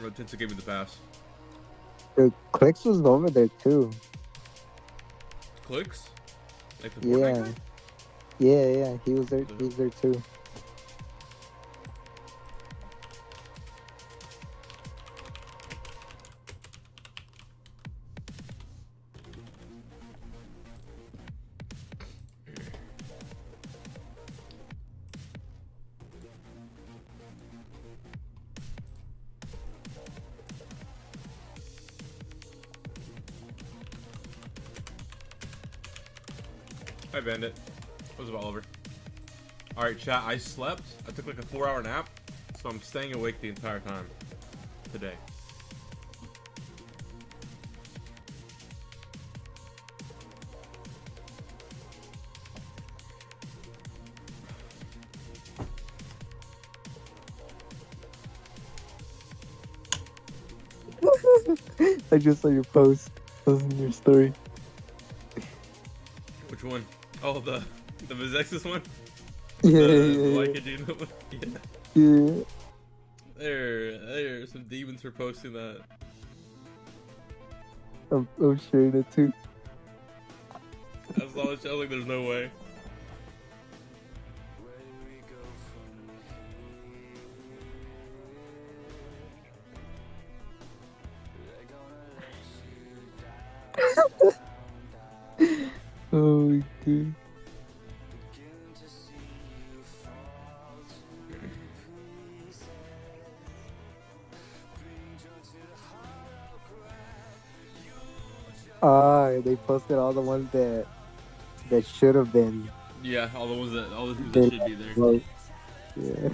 Tinsa gave me the pass. The Clicks was over there too. Clicks? Like the Fortnite guy? Yeah, he was there. He was there too. Hi, Bandit. What's up, Oliver? Alright, chat. I slept. I took like a 4-hour nap, so I'm staying awake the entire time today. I just saw your post. That was in your story. Which one? Oh, the Vizexis one? Yeah, the yeah. There, some demons for posting that. I'm sharing it too. I saw it, I was like, there's no way. Oh my god. They posted all the ones that should have been. Yeah, all the ones that should be there. Well, yeah.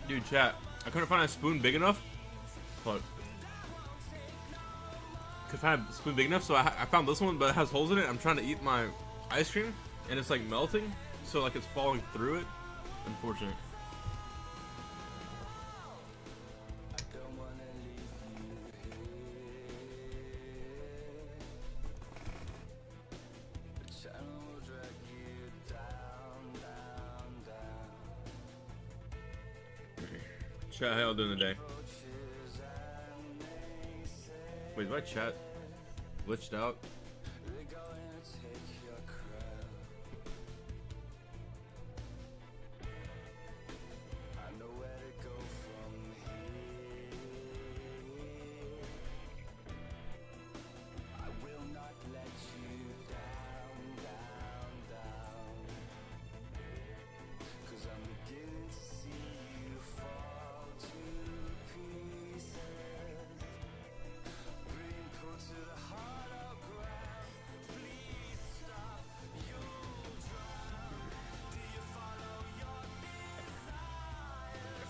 Dude, chat. I couldn't find a spoon big enough. But could find a spoon big enough, so I found this one, but it has holes in it. I'm trying to eat my ice cream, and it's like melting, so like it's falling through it. Unfortunate. Chat, how y'all doing today? Wait, is my chat glitched out?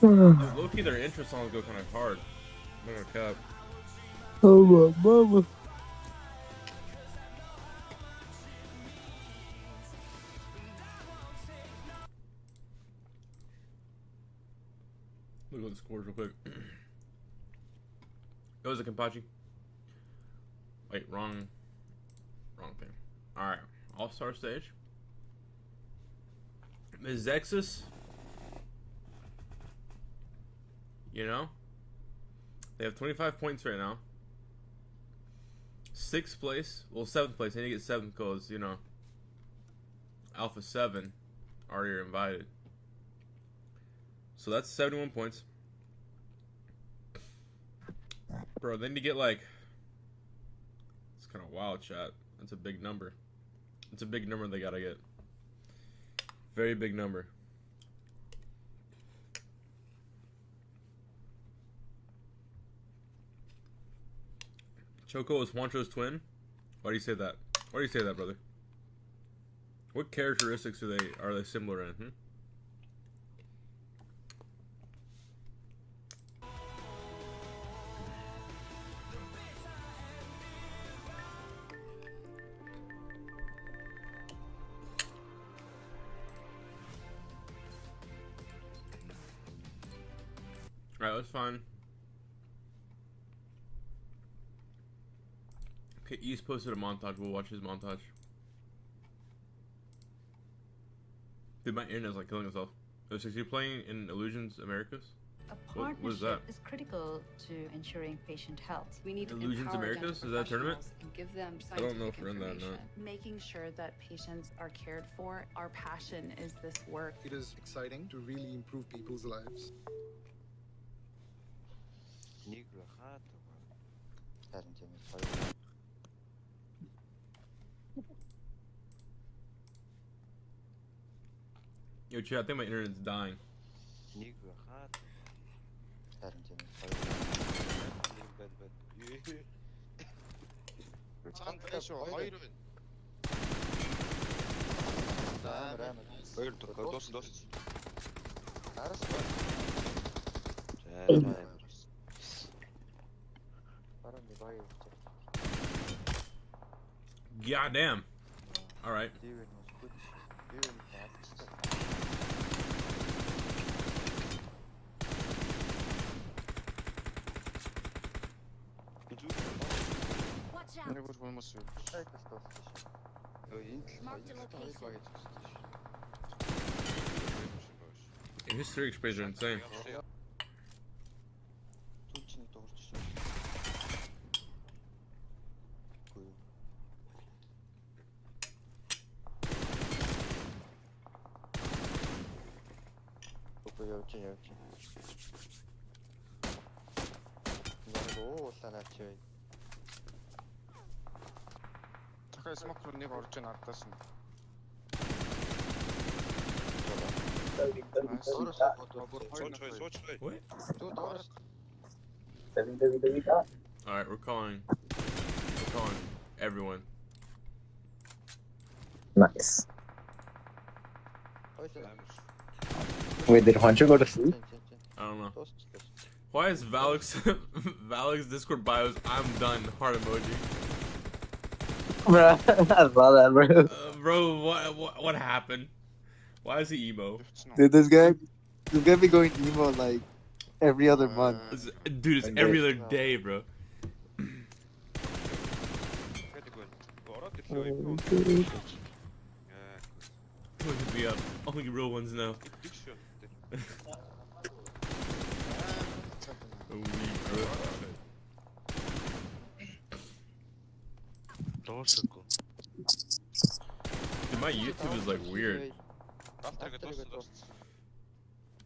Low-key, their intro songs go kind of hard. I'm not gonna cap. Oh my mama. Look at the scores real quick. It was a Kenpachi. Wait, wrong thing. Alright, All-Star Stage. Vizexis. You know? They have 25 points right now. 6th place. Well, 7th place. They need to get 7th because, you know, Alpha7 already invited. So that's 71 points. Bro, they need to get like... It's kind of wild, chat. That's a big number. It's a big number they gotta get. Very big number. Choco is Juancho's twin? Why do you say that? Why do you say that, brother? What characteristics are they similar in? Alright, that's fine. Okay, East posted a montage. We'll watch his montage. Dude, my internet's like killing itself. So you're playing in Illusions Americas? A What is partnership that? is critical to ensuring patient health. We need to Illusions empower Americas? dental Is that a tournament? professionals and give them I don't know scientific if we're in that or information. not. Making sure that patients are cared for. Our passion is this work. It is exciting to really improve people's lives. Yo, chat, I think my internet's dying. Goddamn. Alright. Watch out. Mark the location. His 3 XPs are insane. What? Alright, we're calling everyone. Nice. Wait, did Hunter go to sleep? I don't know. Why is Valek's Valek's Discord bios I'm done heart emoji? Bro, I saw that, bro. Bro, what happened? Why is he emo? Dude, this guy be going emo like every other month. Dude, it's every other day, bro. Look me up. Only real ones know. Dude, my YouTube is like weird.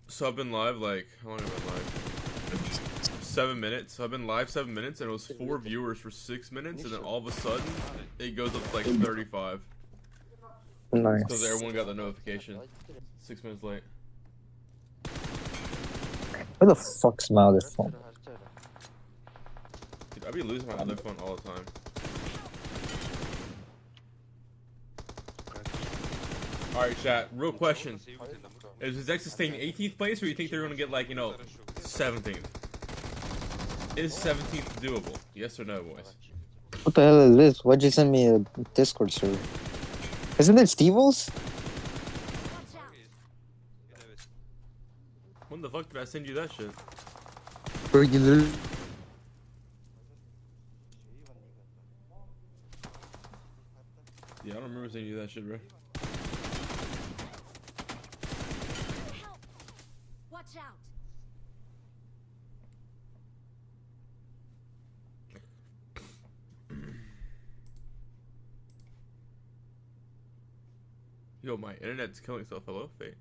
So I've been live like, how long have I been live? 7 minutes. So I've been live 7 minutes and it was 4 viewers for 6 minutes and then all of a sudden it goes up to like 35. Nice. Because everyone got the notification 6 minutes late. Where the fuck's my other phone? Dude, I be losing my other phone all the time. Alright, chat. Real question. Is his X staying 18th place or you think they're going to get like, you know, 17th? Is 17th doable? Yes or no, boys? What the hell is this? Why'd you send me a Discord server? Isn't it Stevel's? Watch out. When the fuck did I send you that shit? Bro, you literally... Yeah, I don't remember sending you that shit, bro. Help. Watch out. Yo, my internet's killing itself. Hello, Fate.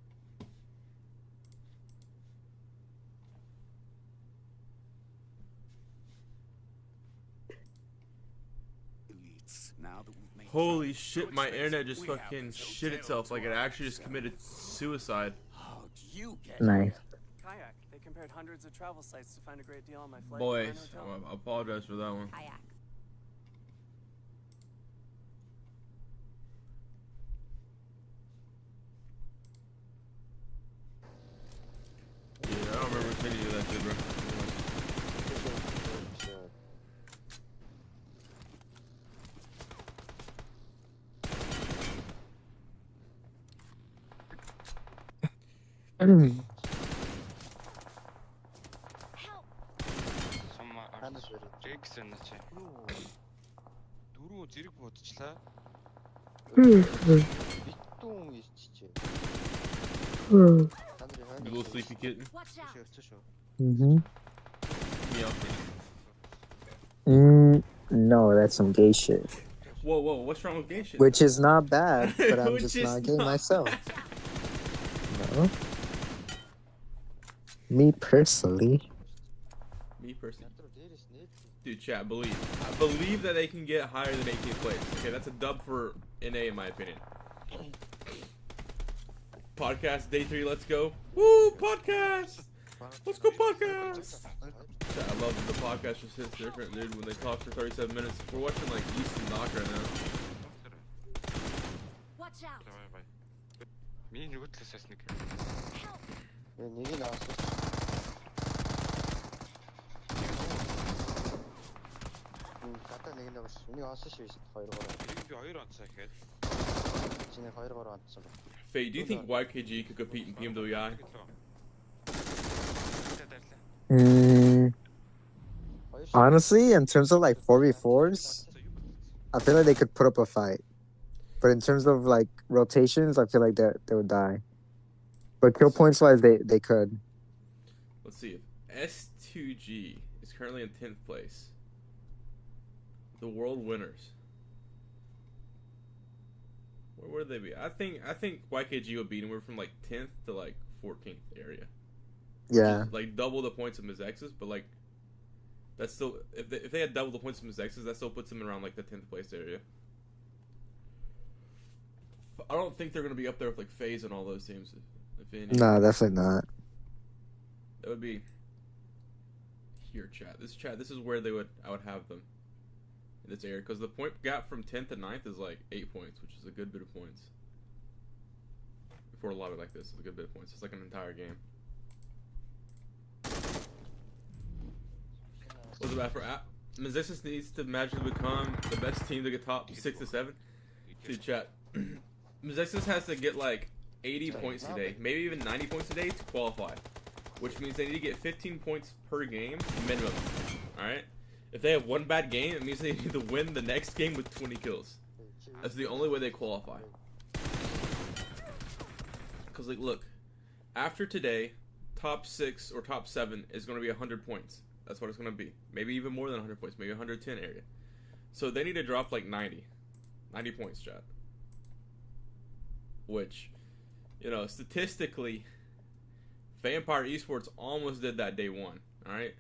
Holy shit, my internet just fucking shit itself. Like it actually just committed suicide. Nice. Kayak. They compared hundreds of travel sites to find a great deal on my flight. Boys, I apologize for that one. Kayak. Yeah, I don't remember sending you that shit, bro. Help. You little sleepy kitten. Watch out. Mm-hmm. Meow. No, that's some gay shit. Whoa, what's wrong with gay shit? Which is not bad, but I'm Which just is not gay not myself. bad. No. Me personally. Me personally. Dude, chat, believe. I believe that they can get higher than 18th place. Okay, that's a dub for NA in my opinion. Podcast day 3, let's go. Woo, podcast! Let's go, podcast! Chat, I love that the podcast just hits different, dude, when they talk for 37 minutes. We're watching like East and Knock right now. Watch out. Faye, do you think YKG could compete in PMWI? Honestly, in terms of like 4v4s, I feel like they could put up a fight. But in terms of like rotations, I feel like they would die. But kill points wise, they could. Let's see. S2G is currently in 10th place. The world winners. Where would they be? I think YKG would beat anywhere from like 10th to like 14th area. Yeah. Like double the points of Ms. X's, but like that's still if they had double the points of Ms. X's, that still puts them around like the 10th place area. I don't think they're gonna be up there with like FaZe and all those teams. If any. No, definitely not. That would be here, chat. This is where I would have them in this area because the point gap from 10th to 9th is like 8 points, which is a good bit of points. For a lobby like this, it's a good bit of points. It's like an entire game. What's the bad for app? Mizexus needs to magically become the best team to get top 6 to 7. Dude, chat. Mizexus has to get like 80 points today, maybe even 90 points today to qualify, which means they need to get 15 points per game minimum. Alright? If they have one bad game, it means they need to win the next game with 20 kills. That's the only way they qualify. Because, like, look, after today, top 6 or top 7 is going to be 100 points. That's what it's going to be. Maybe even more than 100 points, maybe 110 area. So they need to drop like 90 points, chat. Which, you know, statistically, Vampire Esports almost did that day 1, alright?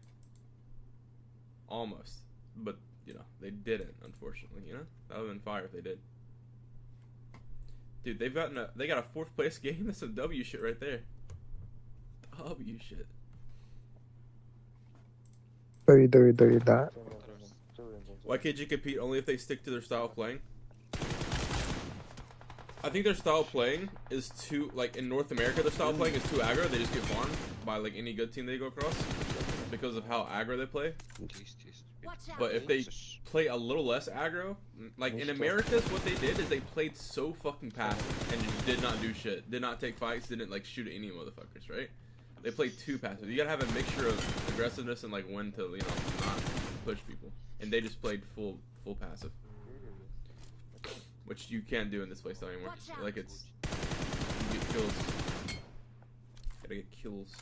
Almost. But, you know, they didn't, unfortunately, you know? That would have been fire if they did. Dude, they got a 4th place game. That's some W shit right there. W shit. That. Why can't you compete only if they stick to their style of playing? I think their style of playing is too, like, in North America, their style of playing is too aggro. They just get farmed by, like, any good team they go across because of how aggro they play. Watch out. But if they play a little less aggro, like, in Americas, what they did is they played so fucking passive and just did not do shit. Did not take fights, didn't, like, shoot at any motherfuckers, right? They played too passive. You gotta have a mixture of aggressiveness and, like, when to, you know, not push people. And they just played full passive. Which you can't do in this playstyle anymore. Like, it's... You get kills. Gotta get kills.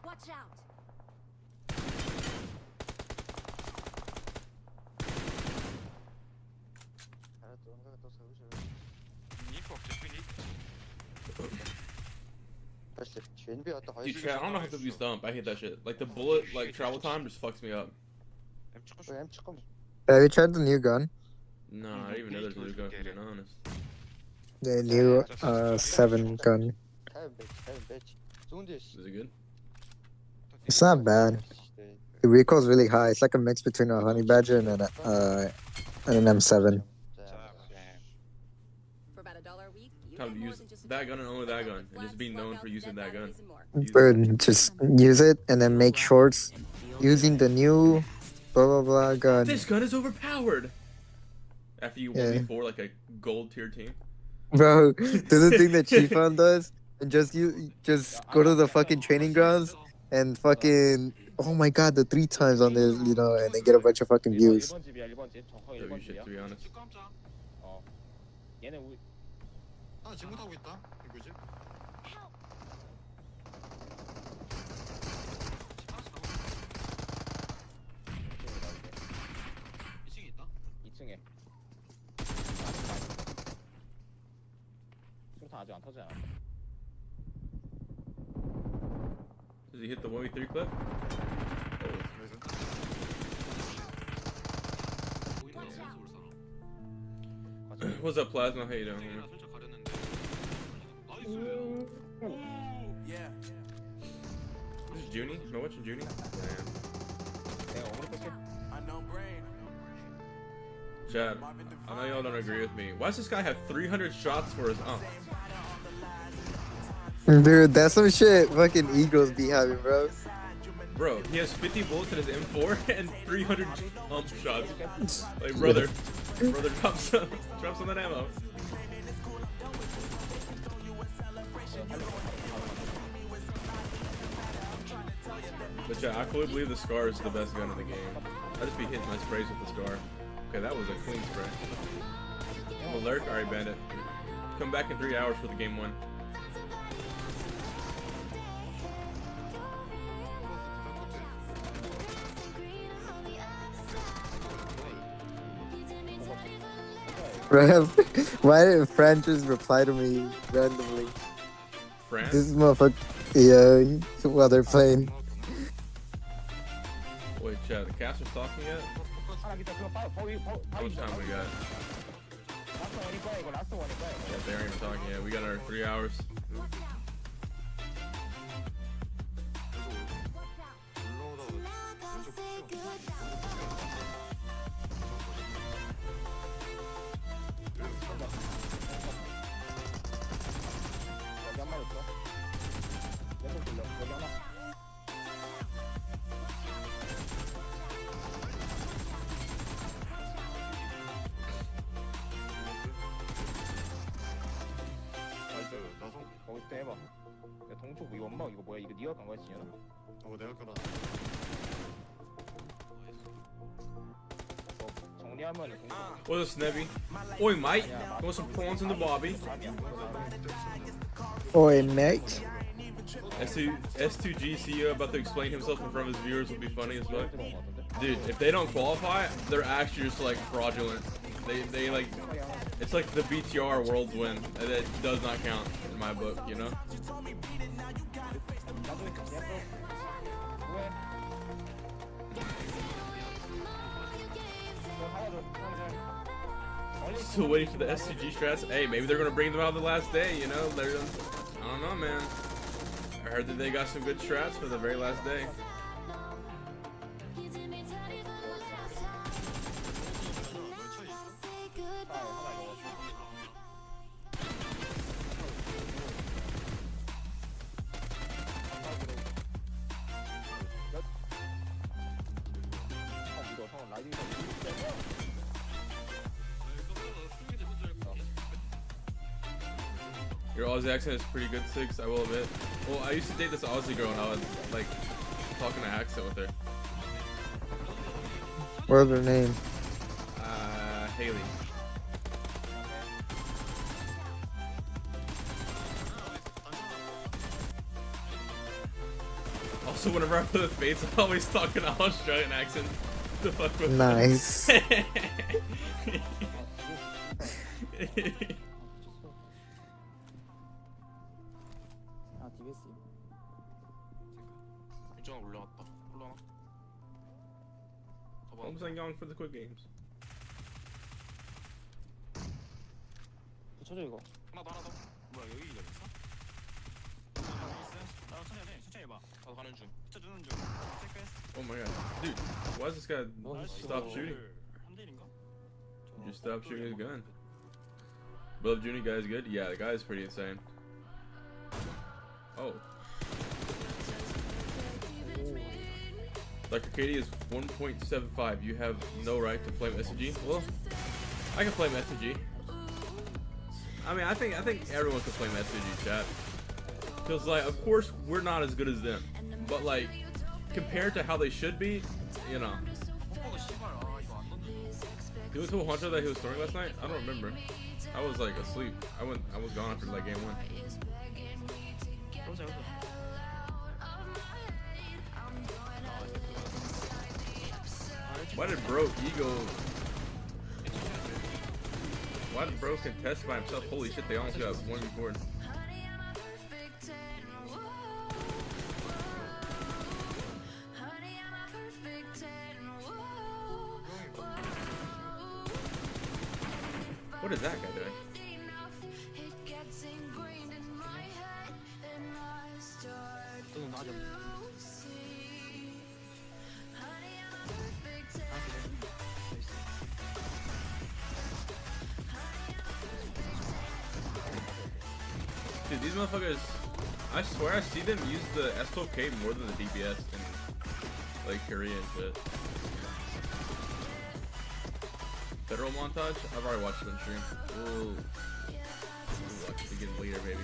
Watch out. Dude, chat, I don't know how to use dump. I hate that shit. Like, the bullet, like, travel time just fucks me up. Have you tried the new gun? No, I didn't even know there's a new gun, if I'm being honest. The new 7 gun. Is it good? It's not bad. The recoil's really high. It's like a mix between a honey badger and an M7. For about $1 a week, you How to get more use than just a that gun and only that Flat gun. And just be known for workouts, using that dead gun. batteries, and more. But just use it and then make shorts using the new blah blah blah gun. This gun is overpowered! After you 1v4 like a gold tier team. Bro, do the thing that Chiefon does and just go to the fucking training grounds and fucking oh my god, the 3 times on this, you know, and they get a bunch of fucking views. 1번 집이야 1번 집 정확하게 Yo, you 1번 should, 집이야 to be honest. 얘네 우리 아 지금 타고 있다. 이거지? 이층에 있다. 2층에 수류탄 아직 안 터지지 않았어 Does he hit the 1v3 clip? What's up, Plasma? How you doing? Man? 살짝 가렸는데. 나이스. Yeah. This is Junie? Am I watching Junie? Damn. 내가 어그로 뺄게 Unknown brain. Chad, I know y'all don't agree with me. Why does this guy have 300 shots for his Dude, that's some shit fucking Eagles be having, bro. Bro, he has 50 bullets in his M4 and 300 shots. Like, brother, drop some of that ammo. But yeah, I fully believe the SCAR is the best gun in the game. I just be hitting my sprays with the SCAR. Okay, that was a clean spray. Alert, alright, bandit. Come back in 3 hours for the game 1. Bro, why did Fran just reply to me randomly? France? This motherfucker, yeah, while they're playing. Wait, Chad, the caster's talking yet? 하나 기타 그거 바위 How much time we got? 라스트 원일 거야 이거 라스트 원일 거야 Yeah, they aren't even talking yet. We got our 3 hours. 여기 한 마리 있어 왼쪽 돌려 여기 하나 나이스 거기 때 해봐 야 동쪽 이 연막 이거 뭐야 이거 니가 간 거야 진현아? 내가 껴놨어. 정리하면은 동쪽 What's up, Snebby? Oi, mate. You want some prawns in the bobby? Oi, mate. S2G CEO about to explain himself in front of his viewers would be funny as fuck. Dude, if they don't qualify, they're actually just like fraudulent. They like, it's like the BTR Worlds win. And it does not count in my book, you know? Still waiting for the S2G strats. Hey, maybe they're gonna bring them out the last day, you know? I don't know, man. I heard that they got some good strats for the very last day. Your Aussie accent is pretty good, Six, I will admit. Well, I used to date this Aussie girl and I was like talking an accent with her. What's her name? Haley. Also, whenever I play with Fates, I always talk in an Australian accent to fuck with them. Nice. 아 DBS 일정 올라왔다. 올라와. I'm saying going for the quick games. 붙여줘 이거 하나 더. 뭐야 여기 열렸어? 나 천천히 해봐. 나도 가는 중. 붙여주는 중. Oh my god. Dude, why does this guy stop shooting? 3대1인가? Just stop shooting his gun. Love Junior guy's good? Yeah, the guy's pretty insane. Oh. Like Arcadia is 1.75. You have no right to flame SG. Well, I can flame SG. I mean, I think everyone can flame SG, chat. Because like, of course, we're not as good as them, but like compared to how they should be, you know. 뽀뽀가 씨발 아 이거 안 넣는 He was told Hunter that he was throwing last night. I don't remember. I was like asleep. I was gone after like game 1. 그러자 그러자 Why did bro ego? Why did bro contest by himself? Holy shit! They almost got 1v4. What is that guy doing? 너는 아직 Dude, these motherfuckers, I swear I see them use the S12K more than the DBS in like Korea and shit. Federal montage? I've already watched it on stream. Ooh. Watch it begin later, baby.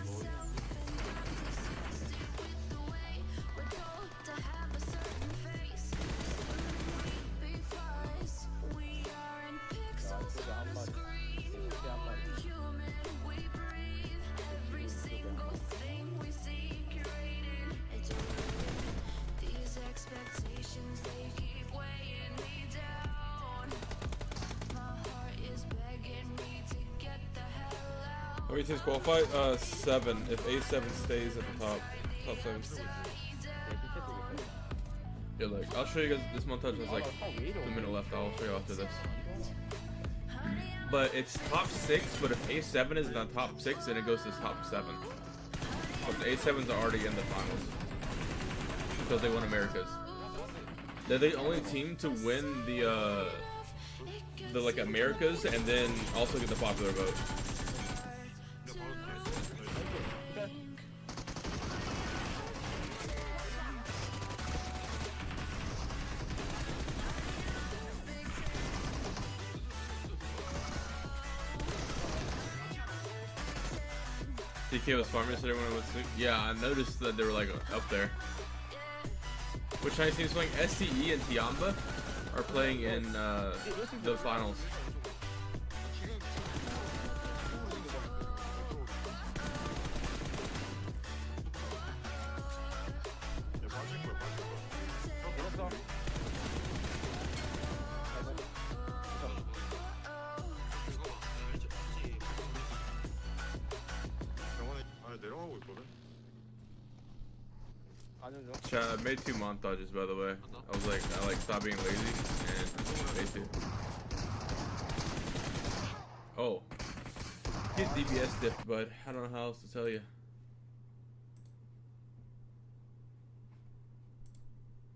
How many teams qualify? 7. If A7 stays at the top 7. Yeah, like I'll show you guys. This montage has like 2 minutes left. I'll show you after this. But it's top 6. But if A7 is in the top 6, then it goes to top 7. But the A7s are already in the finals because they won Americas. They're the only team to win the like Americas and then also get the popular vote. DK was farming yesterday when I went to sleep. Yeah, I noticed that they were like up there. Which Chinese teams playing? SCE and Tiamba are playing in the finals. Chat, I made 2 montages by the way. I like stop being lazy and made 2. Oh. Get DBS dipped, bud. I don't know how else to tell you.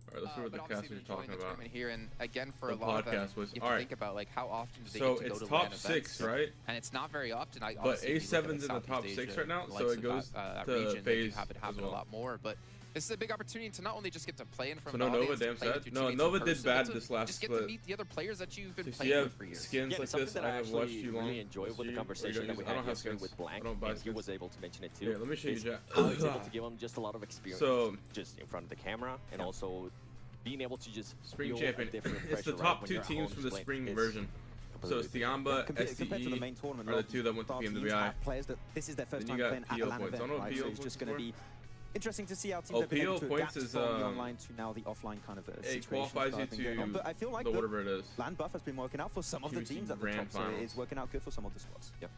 Alright, let's see what the cast was talking about. Here and again for The a lot of them, podcast was you have to alright. think about like how often do they So get to go it's to top LAN 6, events, right? and it's not very often. But A7's in the top 6 right now, so it goes to FaZe have it as happen well. a lot more, but this is a big opportunity to not only just get to play in front So of no an Nova, audience, damn to play with sad. your No, teammates Nova in did person, bad but to this last just get split. to meet the other players that you've been So you playing have with for years. skins Yeah, like something this. that I I have watched actually you long. really enjoyed with the conversation that we I had don't have yesterday skins. with Blank, I don't buy and he skins. was able to mention it too. Yeah, let me show you, is Jack. how he's able to give him just a lot of experience, So- just in front of the camera, and also being able to just Spring feel a champion. different It's the pressure, top right, when 2 your teams from the opponent's spring playing version. So it's Tiamba, compared to the SCE main tournament, are the 2 that went to our teams PMWI. have players that this is their first Then time you playing got at a PO LAN points. I event, don't know what right? So PO it's just points going to for. be interesting to see how teams Oh, have been able PO to adapt points is, from the online to now the offline kind of It situation qualifies that you have been going on. to But I feel like the the whatever it is. LAN buff has been working out for some of the PVC teams at the Grand top, so Finals. it's working out good for some of the squads. Yep.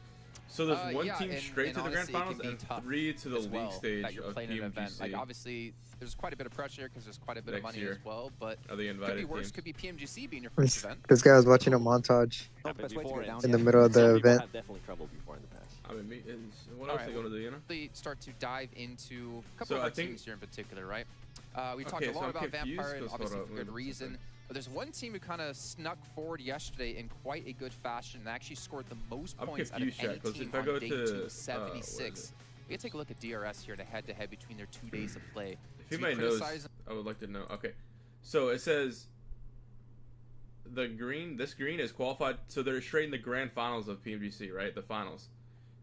So there's one Yeah, team and- straight and to the grand honestly, it finals can be and tough 3 to the as well league stage that you're of playing an event. Like PMGC. obviously, there's quite a bit of pressure because there's quite a bit of Next money year. as well. But Are they could be invited worse. teams? Could be PMGC being your first event. This guy was watching a montage Not the best way to go down. in the yeah. middle of Some the people event. have definitely troubled before in the past. I mean, what All else right, are they going to do, you know? Really start to dive into a couple So of I our think- teams here in particular, right? We talked Okay, a so lot I'm about confused Vampire, and 'cause- obviously hold for on, good wait a reason. second. But there's one team who kind of snuck forward yesterday in quite a good fashion and actually scored the most I'm points out of confused, any Shaq, 'cause team if I on go day to, what 276. is it? We can take a look at DRS here, the head-to-head between their 2 days of play. If So we anybody knows, criticize- I would like to know. Okay, so it says this green is qualified, so they're straight in the grand finals of PMGC, right? The finals.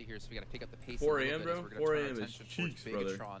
early here, so we got to pick up the pace 4 a little a.m., bit as bro? we're 4 going to a.m. turn is attention towards cheeks, brother. Bigetron.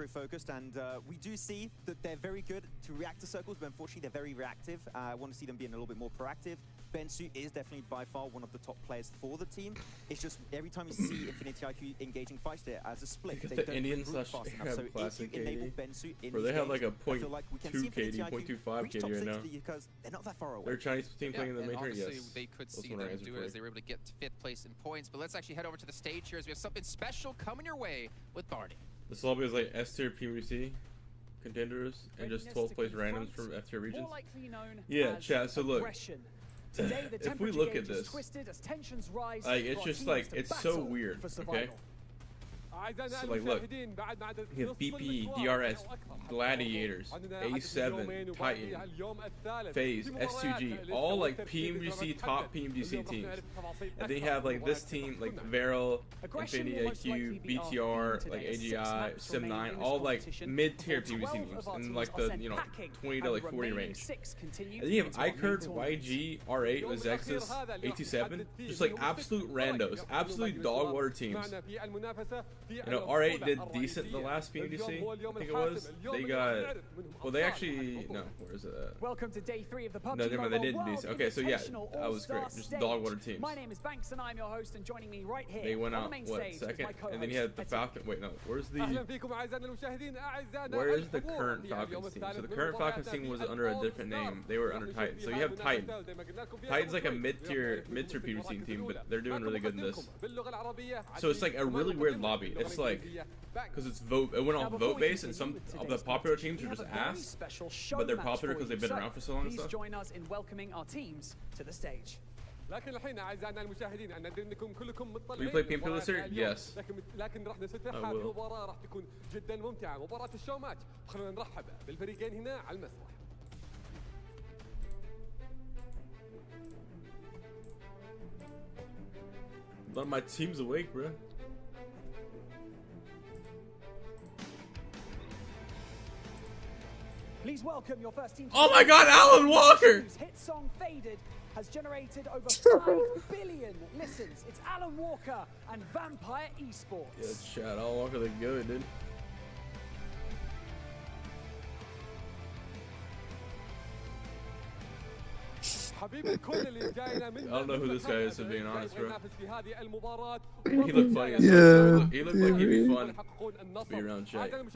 macro focused, and we do see that they're very good to react to circles, but unfortunately they're very reactive. I want to see them being a little bit more proactive. Bensu is definitely by far one of the top players for the team. It's just every time you see Infinity IQ engaging fights there as a split, Because they the don't Indians regroup slash fast enough. have So if classic you enable KD, Bensu in where these they have like games, a I feel like we can see 0.2 KD, Infinity IQ 0.25 reach top KD right 6 now. because they're not that far away. Their Chinese team playing in the and major, honestly, yes. they could That's see what I them answered do for it you. as they were able to get to 5th place in points. But let's actually head over to the stage here as we have something special coming your way with Barney. This lobby is like S tier PMWC contenders and just 12th place randoms from F tier regions. Yeah, chat. So look, if we look at this, like it's just like it's so weird. Okay. So like look, you have BP, DRS, Gladiators, A7, Titan, FaZe, S2G, all like PMGC top PMGC teams. And then you have like this team like Varel, Infinity IQ, BTR, like AGI, Sim9, all like mid-tier PMGC teams in like the $20 to like $40 range. And then you have iKURD, YG, R8 with Zexus, A27, just like absolute randos, absolute dog water teams. R8 did decent the last PMDC, I think it was. They got, well, they actually, no, where is it at? Welcome to day 3 of the PUBG No, never mind, they didn't Mobile decent. Okay, so yeah, Invitational that was great. Just Allstars dog water Stage. teams. My name is Banks and I'm your host, and joining me right here They went on out, the main what, stage is second? my co-host, And then you had the Aton. Falcon, wait, no, where's the current Falcons team? So the current Falcons team was under a different name. They were under Titan. So you have Titan. Titan's like a mid-tier PMDC team, but they're doing really good in this. So it's like a really weird lobby. It's like, because it's vote, it went on vote base, and some of the popular teams are just ass, but they're popular because they've been around for so long and stuff. Please join us in welcoming our teams to the stage. Will you play PMP this year? Yes. I will. None of my team's awake, bro. Please welcome your first team. Oh my God, Alan Walker! Whose hit song Faded has generated over 5 billion listens. It's Alan Walker and Vampire Esports. Yeah, chat, Alan Walker, they good, dude. I don't know who this guy is, to be honest, bro. He looked funny as Yeah. He looked like he'd be fun to be around chat. I don't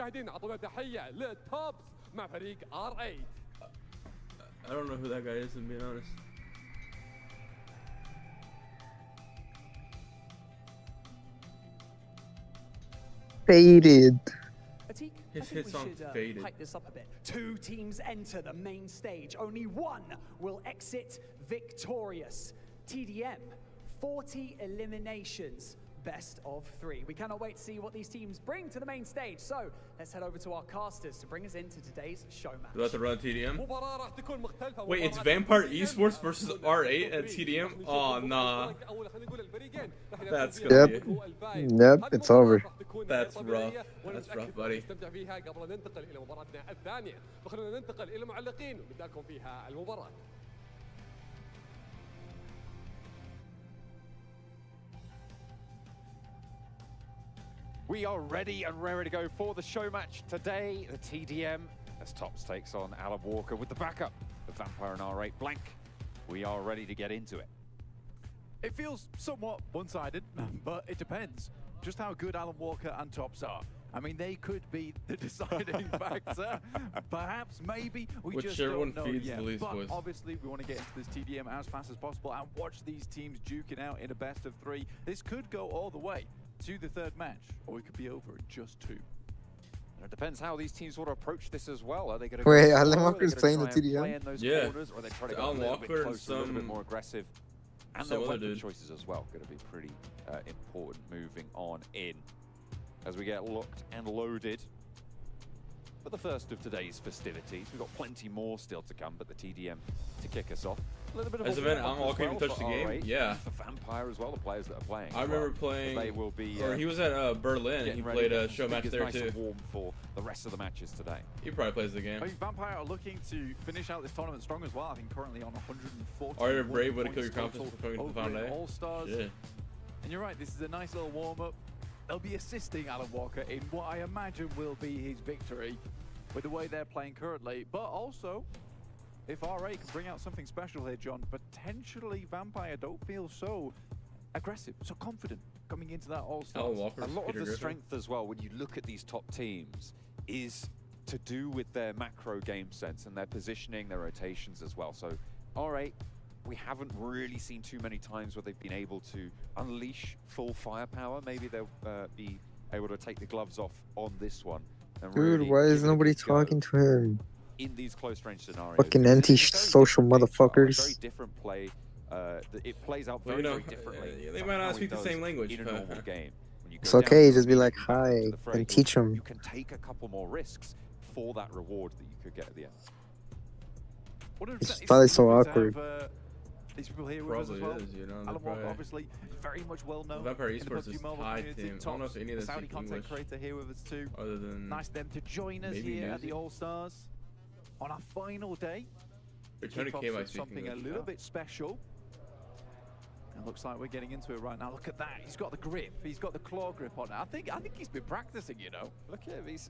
know who that guy is, to be honest. Faded. Atik, His hit song Faded. Hype this up a bit. 2 teams enter the main stage. Only one will exit victorious. TDM, 40 eliminations. Best of 3. We cannot wait to see what these teams bring to the main stage. So let's head over to our casters to bring us into today's show match. You about to run TDM? Wait, it's Vampire Esports versus R8 at TDM? Oh, nah. That's gonna be it. Yep, it's over. That's rough. That's rough, buddy. We are ready and raring to go for the show match today. The TDM as Tops takes on Alan Walker with the backup of Vampire and R8 Blank. We are ready to get into it. It feels somewhat one-sided, but it depends just how good Alan Walker and Tops are. I mean, they could be the deciding factor. Perhaps, maybe, we just don't know yet. But obviously, we want to get into this TDM as fast as possible and watch these teams duking out in a best of 3. This could go all the way to the 3rd match, or it could be over in just 2. It depends how these teams want to approach this as well. Are they going to wait? Alan Walker's playing the TDM. Yeah, corners, or are they trying to go a little bit closer, a little bit more aggressive? And their weapon choices as well going to be pretty important moving on in as we get locked and loaded. But the first of today's festivities, we've got plenty more still to come, but the TDM to kick us off. A little bit of Has Alan Walker even touched the game? Yeah. For Vampire as well, the players that are playing. I remember playing, they will be, or he was at Berlin. He played a show match there too. Warm for the rest of the matches today. He probably plays the game. I mean, Vampire are looking to finish out this tournament strong as well. I think currently on 140. Are you brave way to kill your confidence for coming to the final day? All-Stars. Yeah. And you're right, this is a nice little warm-up. They'll be assisting Alan Walker in what I imagine will be his victory with the way they're playing currently. But also, if R8 can bring out something special here, John, potentially Vampire don't feel so aggressive, so confident coming into that All-Stars. A lot of the strength as well, when you look at these top teams, is to do with their macro game sense and their positioning, their rotations as well. So R8, we haven't really seen too many times where they've been able to unleash full firepower. Maybe they'll be able to take the gloves off on this one. And Dude, really why is nobody talking to him? In these close range scenarios. Fucking anti-social motherfuckers. Very different play it plays out Well, very, you know, very differently. they from might how not it speak the does same language. in a normal game. When you It's go down okay, to just be like, immediately back into hi, the fray, and teach 'em. You can take a couple more risks for that reward that you could get at the end. It's probably so awkward. These people here with us as Probably well. is, you know. Alan Walker, obviously, very much well known. Vampire in the Esports PUBG is Mobile Thai community. team. I don't know if any of them Saudi speak content English. creator here with us too. Other than Nice of them to join us maybe here at the music. All-Stars on our final day. Tony Kick off K might with speak something a English. little bit special. It looks like we're getting into it right now. Look at that. He's got the grip. He's got the claw grip on it. I think he's been practicing, you know. Look at him, he's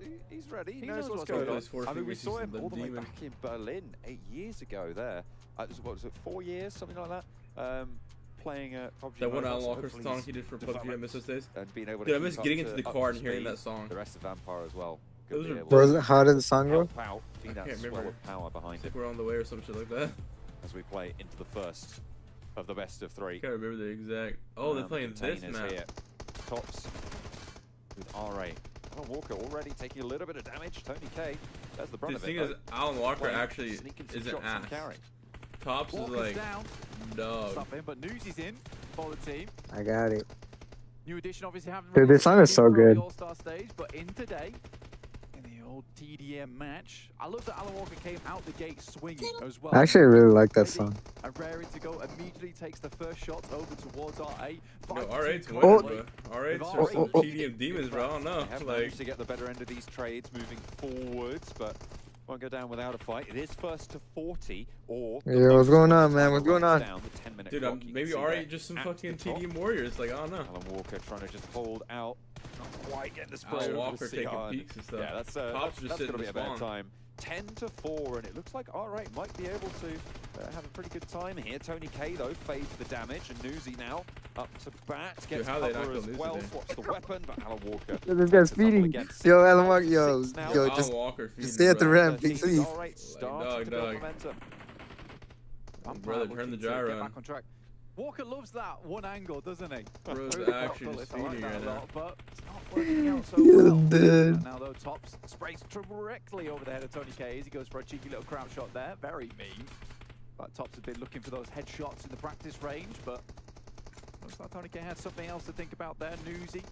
ready. He knows knows what's what's going going on. on. I mean, we saw him The all the way demon. back in Berlin 8 years ago there. What was it, 4 years, something like that? Playing PUBG That one Mobile, Alan so Walker hopefully song he's he did for developed PUBG. I miss those days. and being able to Dude, I keep miss up getting to- into the up car to and hearing speed. that song. The rest of Vampire as well. Those are What was it? How did the song go? Pow, see I that can't swell remember. of power behind It's it like we're on the way or some shit like that. as we play into the first of the best of three. I can't remember the exact. Oh, they're playing this Containers map. here. Tops with R8. Alan Walker already taking a little bit of damage. Tony K, that's the brunt The of thing it. is, Alan Walker Playing, actually sneaking some is an shots and ass. carry. Tops is Walker's like down. dog. Stop him, but Newsy's in for the team. I got it. New edition, obviously, haven't Dude, this song is so good. All-Star Stage, but in today, in the old TDM match, I love that Alan Walker came out the gate swinging as well. I actually really like that song. And raring to go, immediately takes the first shot over towards R8. No, R8's winning, winning, Oh. bro. R8's With are some R8. TDM demons, bro. I don't know. They have Like, managed to get the better end of these trades moving forwards, but won't go down without a fight. It is first to 40 or... Yo, what's going on, man? What's going on? Down the 10-minute dude, clock. You maybe can see R8 there just some at fucking the top. TDM warriors. Like, I don't know. Alan Walker trying to just hold out. Not quite getting the spray. Alan over Walker the taking CR. peeks and stuff. Yeah, that's Tops just that's sitting going to be in a the bad spawn. time. 10 to 4, and it looks like R8 might be able to have a pretty good time here. Tony K, though, fades the damage, and Newsy now up to bat, gets how they not cover kill as Newsy well, there? swaps the weapon, but Alan Walker... Yo, this guy's feeding. Yo, Alan Walker, yo, Six now. yo, Alan just Walker feeding, stay at the bro. ramp, please. R8 starting dog, to build dog. momentum. Brother, turn the gyro Get on. back on track. Walker loves that one angle, doesn't he? Bro's Really actually thoughtful, just I like feeding that right a now. lot, but it's not working out so Yeah, well. dude. And now though, Tops sprays directly over the head of Tony K as he goes for a cheeky little crouch shot there. Very mean. But Tops has been looking for those headshots in the practice range, but looks like Tony K has something else to think about there. Newsy.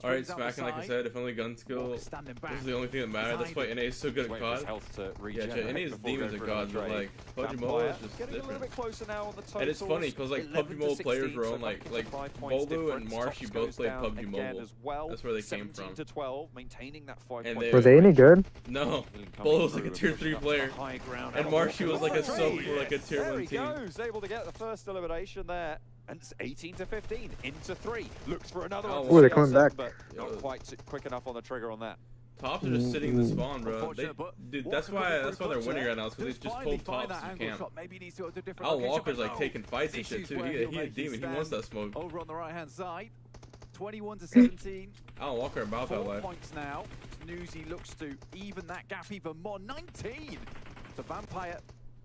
Alright, swings out the smacking, like I side. said, if only gun skill Walker was standing back. the only thing that mattered. That's why NA is so good at Wait for his COD. health to Yeah, regenerate NA's before demons going are for gods, another but trade. like, PUBG Vampire Mobile is just getting a little different. bit closer now on the totals. And it's funny, because like 11 PUBG to Mobile players 16, were so on back into like 5 points Bolo and difference. Marshy Tops both goes played down PUBG again Mobile. as well. That's where they came 17 from. to 12, maintaining that 5 And point they- Were they any good? No, Coming Bolo was like a through, tier pushing 3 up to player. the high ground. And Alan Marshy Walker was like a with the sub trade. for like a tier There 1 he team. goes, able to get the first elimination there. And it's 18 to 15, into 3. Looks for another Oh, one. Ooh, they're to coming CR7, back. But not Yo. quite quick enough on the trigger on that. Tops are just sitting in the spawn, bro. They, Unfortunate, but dude, Walker that's why coming they're through winning clutch right now. Is because Just they just finally told find Tops that you angle can't. shot. Maybe he needs to go to a different Alan location, Walker's but like no. taking fights and This shit is too. where He he'll a make his demon. He wants that stand. smoke. Over on the right hand side, 21 to 17. Alan Walker about that 4 life. points now. Newsy looks to even that gap even more. 19. The Vampire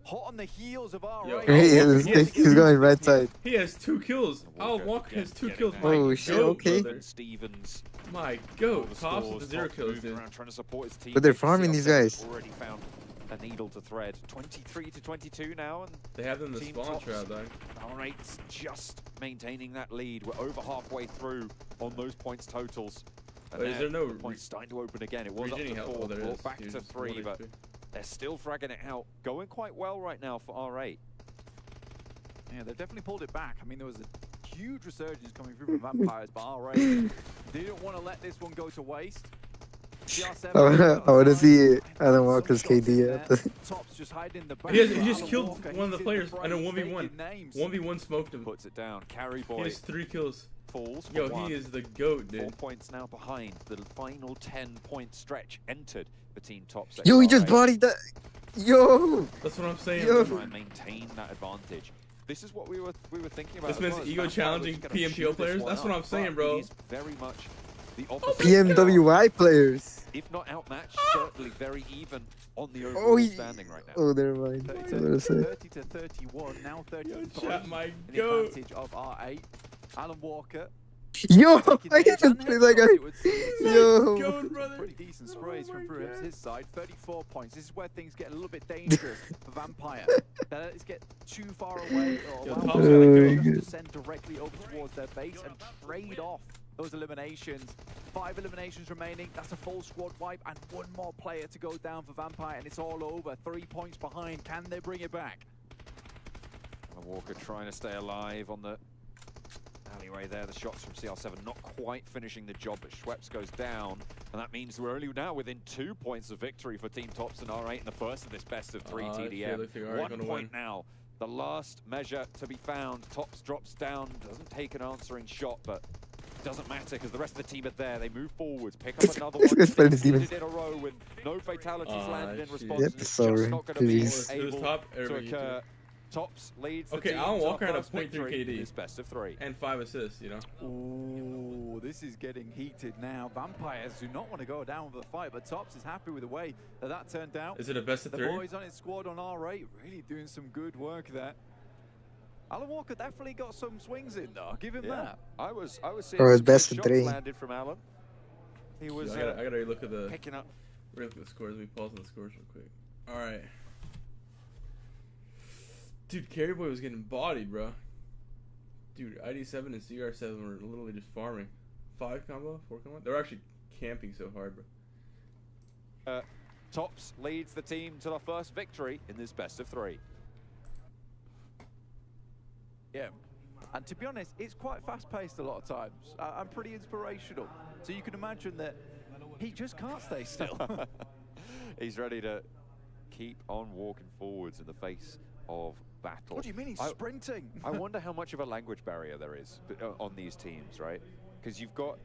hot on the heels of our Yo, race. He's going right side. He has 2 kills. Alan Walker has 2 kills. My Oh, shit, goat, okay. brother. Stevens. My All goat. the Tops scores, with 0 Tops kills, moving dude. around trying to support his team. But they're farming these guys. Already found a needle to thread. 23 to 22 now, and They have them in the Team spawn Tops. trap, though. R8's just maintaining that lead. We're over halfway through on those points totals. And Wait, is there no the points starting to open again? It was up Regening to help? 4, Oh, there brought is. back Huge. to 3, but they're still fragging it out. Going quite well right now for R8. Yeah, they've definitely pulled it back. I mean, there was a huge resurgence coming through from Vampires, but R8 didn't want to let this one go to waste. I want to see Alan Walker's KD at the... Tops just hiding in the back. He just Alan killed Walker, one of the he's in players fray, and a he's 1v1. taking names. 1v1 smoked him. Puts it down. Carry He boy has 3 kills. falls for Yo, 1. he is the GOAT, 4 dude. points now behind. The final 10-point stretch entered for Team Tops. Yo, he just XR8. bodied that. Yo. That's what I'm saying. Yo. Try and maintain that advantage. This is what we were thinking about. This as man's well, as ego Vampire challenging was gonna PMPO shoot this players? one That's what up, I'm saying, but bro. it is very much the opposite. PMWI players. If not outmatched, certainly very even on the Oh, overall standing right now. Oh, never mind. 30 What to, did I say? 30 to 31, now 30 to 3. chat, my in the goat. advantage of R8. Alan Walker Yo, taking I hits can and just play that headshots, guy. it would seem. Yo. Going, brother. Pretty decent sprays from through his side. 34 points. This is where things get a little bit dangerous for Vampire. Let's get too far away, or Yo, Vampire Tom's gotta just go. descend directly over towards their base and trade off those eliminations. 5 eliminations remaining. That's a full squad wipe and 1 more player to go down for Vampire, and it's all over. 3 points behind. Can they bring it back? Walker trying to stay alive on the alleyway there. The shots from CR7 not quite finishing the job, but Schweppes goes down, and that means we're only now within 2 points of victory for Team Tops and R8 in the first of this best of 3 TDM. Looks like R8 1 gonna point win. now. The last measure to be found. Tops drops down, doesn't take an answering shot, but doesn't matter because the rest of the team are there. They move forwards, pick up another one. It's funny to see Six in a row with no fatalities landed in shit. response. Yep, and it's sorry. just not going to be Please. It was able top to every occur. Tops leads the Okay, team Alan to Walker had a first 0.3 victory KD. in this best of 3. And 5 assists, you know. Ooh, this is getting heated now. Vampires do not want to go down with the fight, but Tops is happy with the way that turned out. Is it a best of The 3? boys on his squad on R8 really doing some good work there. Alan Walker definitely got some swings in though. Give him that. I was seeing Or his some best good of shots 3. landed from Alan. He was I gotta look at the picking up. Look at the scores. We pause on the scores real quick. All right. Dude, Carry Boy was getting bodied, bro. Dude, ID7 and CR7 were literally just farming. 5 combo, 4 combo. They're actually camping so hard, bro. Tops leads the team to the first victory in this best of 3. Yeah. And to be honest, it's quite fast-paced a lot of times. I'm pretty inspirational. So you can imagine that he just can't stay still. He's ready to keep on walking forwards in the face of battle. What do you mean he's sprinting? I wonder how much of a language barrier there is on these teams, right? Because you've got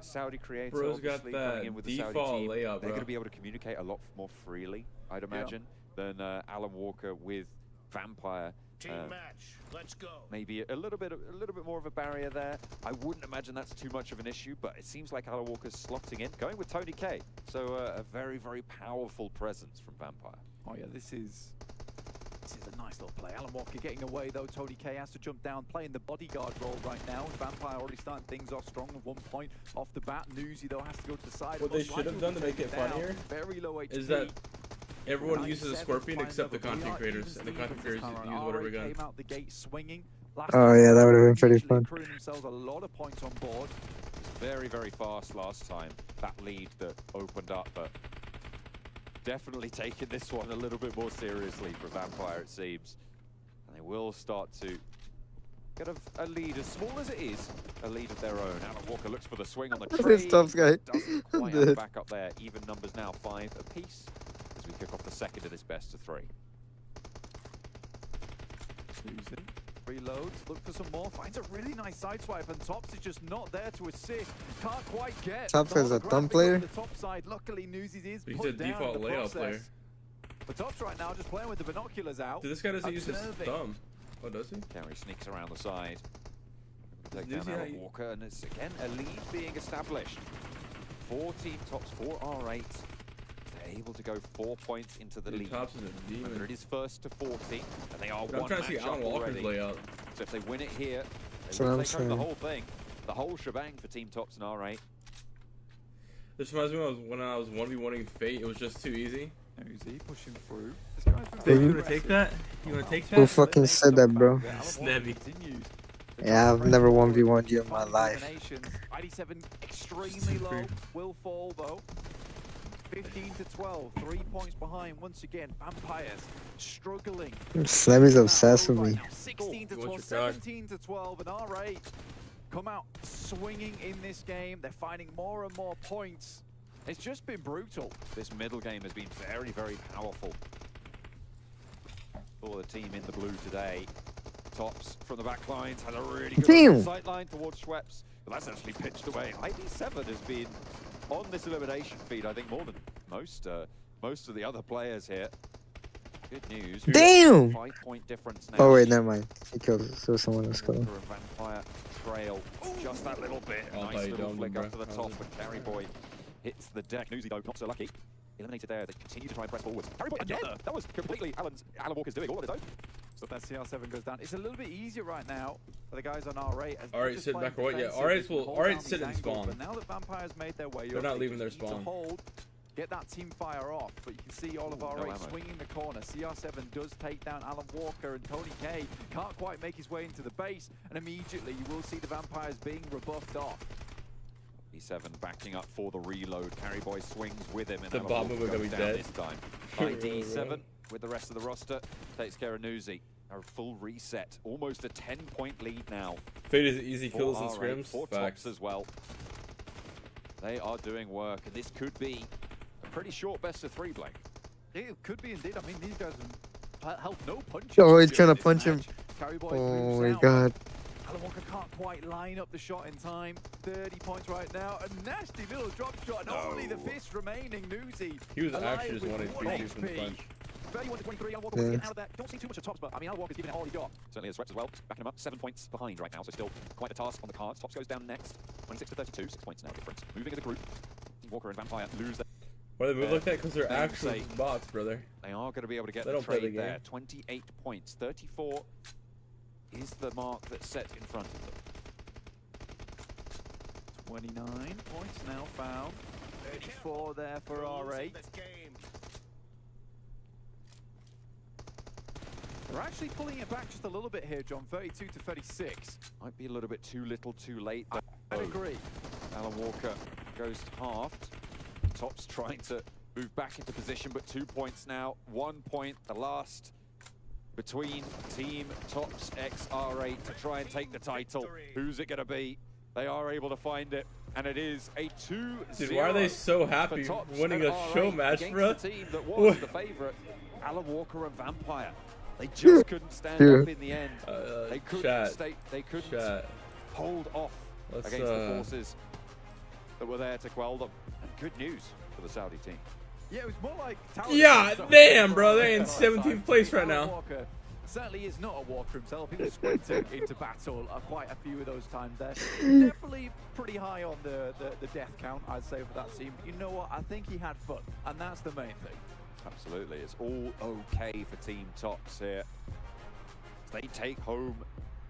Saudi creator Bro's got obviously that coming in with the Saudi default team. layout, They're bro. going to be able to communicate a lot more freely, I'd imagine, than Alan Walker with Vampire. Match. Let's go. Maybe a little bit more of a barrier there. I wouldn't imagine that's too much of an issue, but it seems like Alan Walker's slotting in, going with Tony K. So a very, very powerful presence from Vampire. Oh yeah, this is a nice little play. Alan Walker getting away though. Tony K has to jump down, playing the bodyguard role right now. Vampire already starting things off strong with 1 point off the bat. Newsy though has to go to the side. What they should have done to make it funnier very low HP. is that everyone uses a Scorpion except the content creators, and the content creators use whatever gun. Came out the gate swinging. Oh yeah, that would have been pretty fun. Accruing themselves a lot of points on board. Very, very fast last time, that lead that opened up, but definitely taking this one a little bit more seriously for Vampire, it seems. And they will start to get a lead, as small as it is, a lead of their own. Alan Walker looks for the swing on the tree. This Tops guy. Doesn't quite have back up there. Even numbers now, 5 apiece, as we kick off the second of this best of 3. Reloads, look for some more, finds a really nice side swipe, and Tops is just not there to assist. Can't quite get. Tops is a thumb player. The top side, luckily Newsies is He's put a down default in the layout player. process. But Tops right now just playing with the binoculars out. Dude, this guy doesn't use his observing. thumb. Oh, does he? Carry sneaks around the side. Take Does down he? Alan Walker, and it's again a lead being established. 4 Team Tops, 4 R8. They're able to go 4 points into the Dude, lead. Tops is a demon. Remember, it is first to 40, and they are Dude, I'm one trying to see match Alan up Walker's already. layout. So if they win it here, That's they what will I'm take home the saying. whole thing, the whole shebang for Team Tops and R8. This reminds me when I was 1v1ing Fate, it was just too easy. Newsy pushing through. Hey, you wanna take that? You wanna take that? Who fucking said that, bro? Snebby. Yeah, I've never 1v1'd you in my life. ID7 extremely low, will fall though. 15 to 12, 3 points behind once again. Vampires struggling. Snebby's obsessed with me. 16 to What's 12, your card? 17 to 12, and R8 come out swinging in this game. They're finding more and more points. It's just been brutal. This middle game has been very, very powerful for the team in the blue today. Tops from the back lines has a really good sight line towards Schweppes, but that's actually pitched away. ID7 has been on this elimination feed, I think, more than most of the other players here. Good news. Damn! 5 point difference now. Oh wait, never mind. He killed someone else. Walker and Vampire trail just that little bit. Oh, Nice you little domed flick him, up to bro. the top, but Carry Boy hits the deck. Newsy though, not so lucky. Eliminated there. They continue to try and press forwards. Carry Boy again. That was completely Alan Walker's doing all on his own. So if that CR7 goes down, it's a little bit easier right now for the guys on R8. As R8 sitting back right, yeah. R8 sit and spawn. But now that Vampire's made their way, they're not leaving their need to spawn. hold, get that team fire off. But you can see all of R8 swinging the corner. CR7 does take down Alan Walker, and Tony K can't quite make his way into the base. And immediately you will see the Vampires being rebuffed off. E7 backing up for the reload. Carryboy swings with him, and the bomb will be dead this time. ID7 with the rest of the roster takes care of Newsy. A full reset, almost a 10-point lead now. FaZe is easy kills and scrims. For Tops as well. They are doing work, and this could be a pretty short best of 3, Blake. It could be indeed. I mean, these guys have held no punches. Oh, he's trying to punch him. Carryboy Oh moves my out. god. Alan Walker can't quite line up the shot in time. 30 points right now. A nasty little drop shot. Not only the fist remaining, Newsy. He was alive actually just with wanting one to beat from the HP. punch. 31 to 23. Alan Walker was getting out of there. Don't see too much of Tops, but I mean, Alan Walker's giving it all he got. Certainly has threats as well. Backing him up, 7 points behind right now, so still quite a task on the cards. Tops goes down next. 26 to 32, 6 points now difference. Moving as a group. Walker and Vampire lose their... Why they move like that? Because they're actually bots, brother. They are going to be able to get They the don't play the trade there. game. 28 points. 34 is the mark that's set in front of them. 29 points now found. 34 there for R8. They're actually pulling it back just a little bit here, John. 32 to 36. Might be a little bit too little, too late. I'd agree. Alan Walker goes halved. Tops trying to move back into position, but 2 points now. 1 point, the last between Team Tops x R8 to try and take the title. Who's it going to be? They are able to find it, and it is a 2-0. Dude, why are they so happy winning a show match, bro? The team that was the favorite, Alan Walker and Vampire. They just couldn't stand up in the end. They couldn't hold off against the forces that were there to quell them. And good news for the Saudi team. Yeah, it was more like... Yeah, damn, bro. They're in 17th place right now. Walker certainly is not a walker himself. He was sprinting into battle quite a few of those times there. Definitely pretty high on the death count, I'd say, for that team. But you know what? I think he had fun, and that's the main thing. Absolutely. It's all okay for Team Tops here. They take home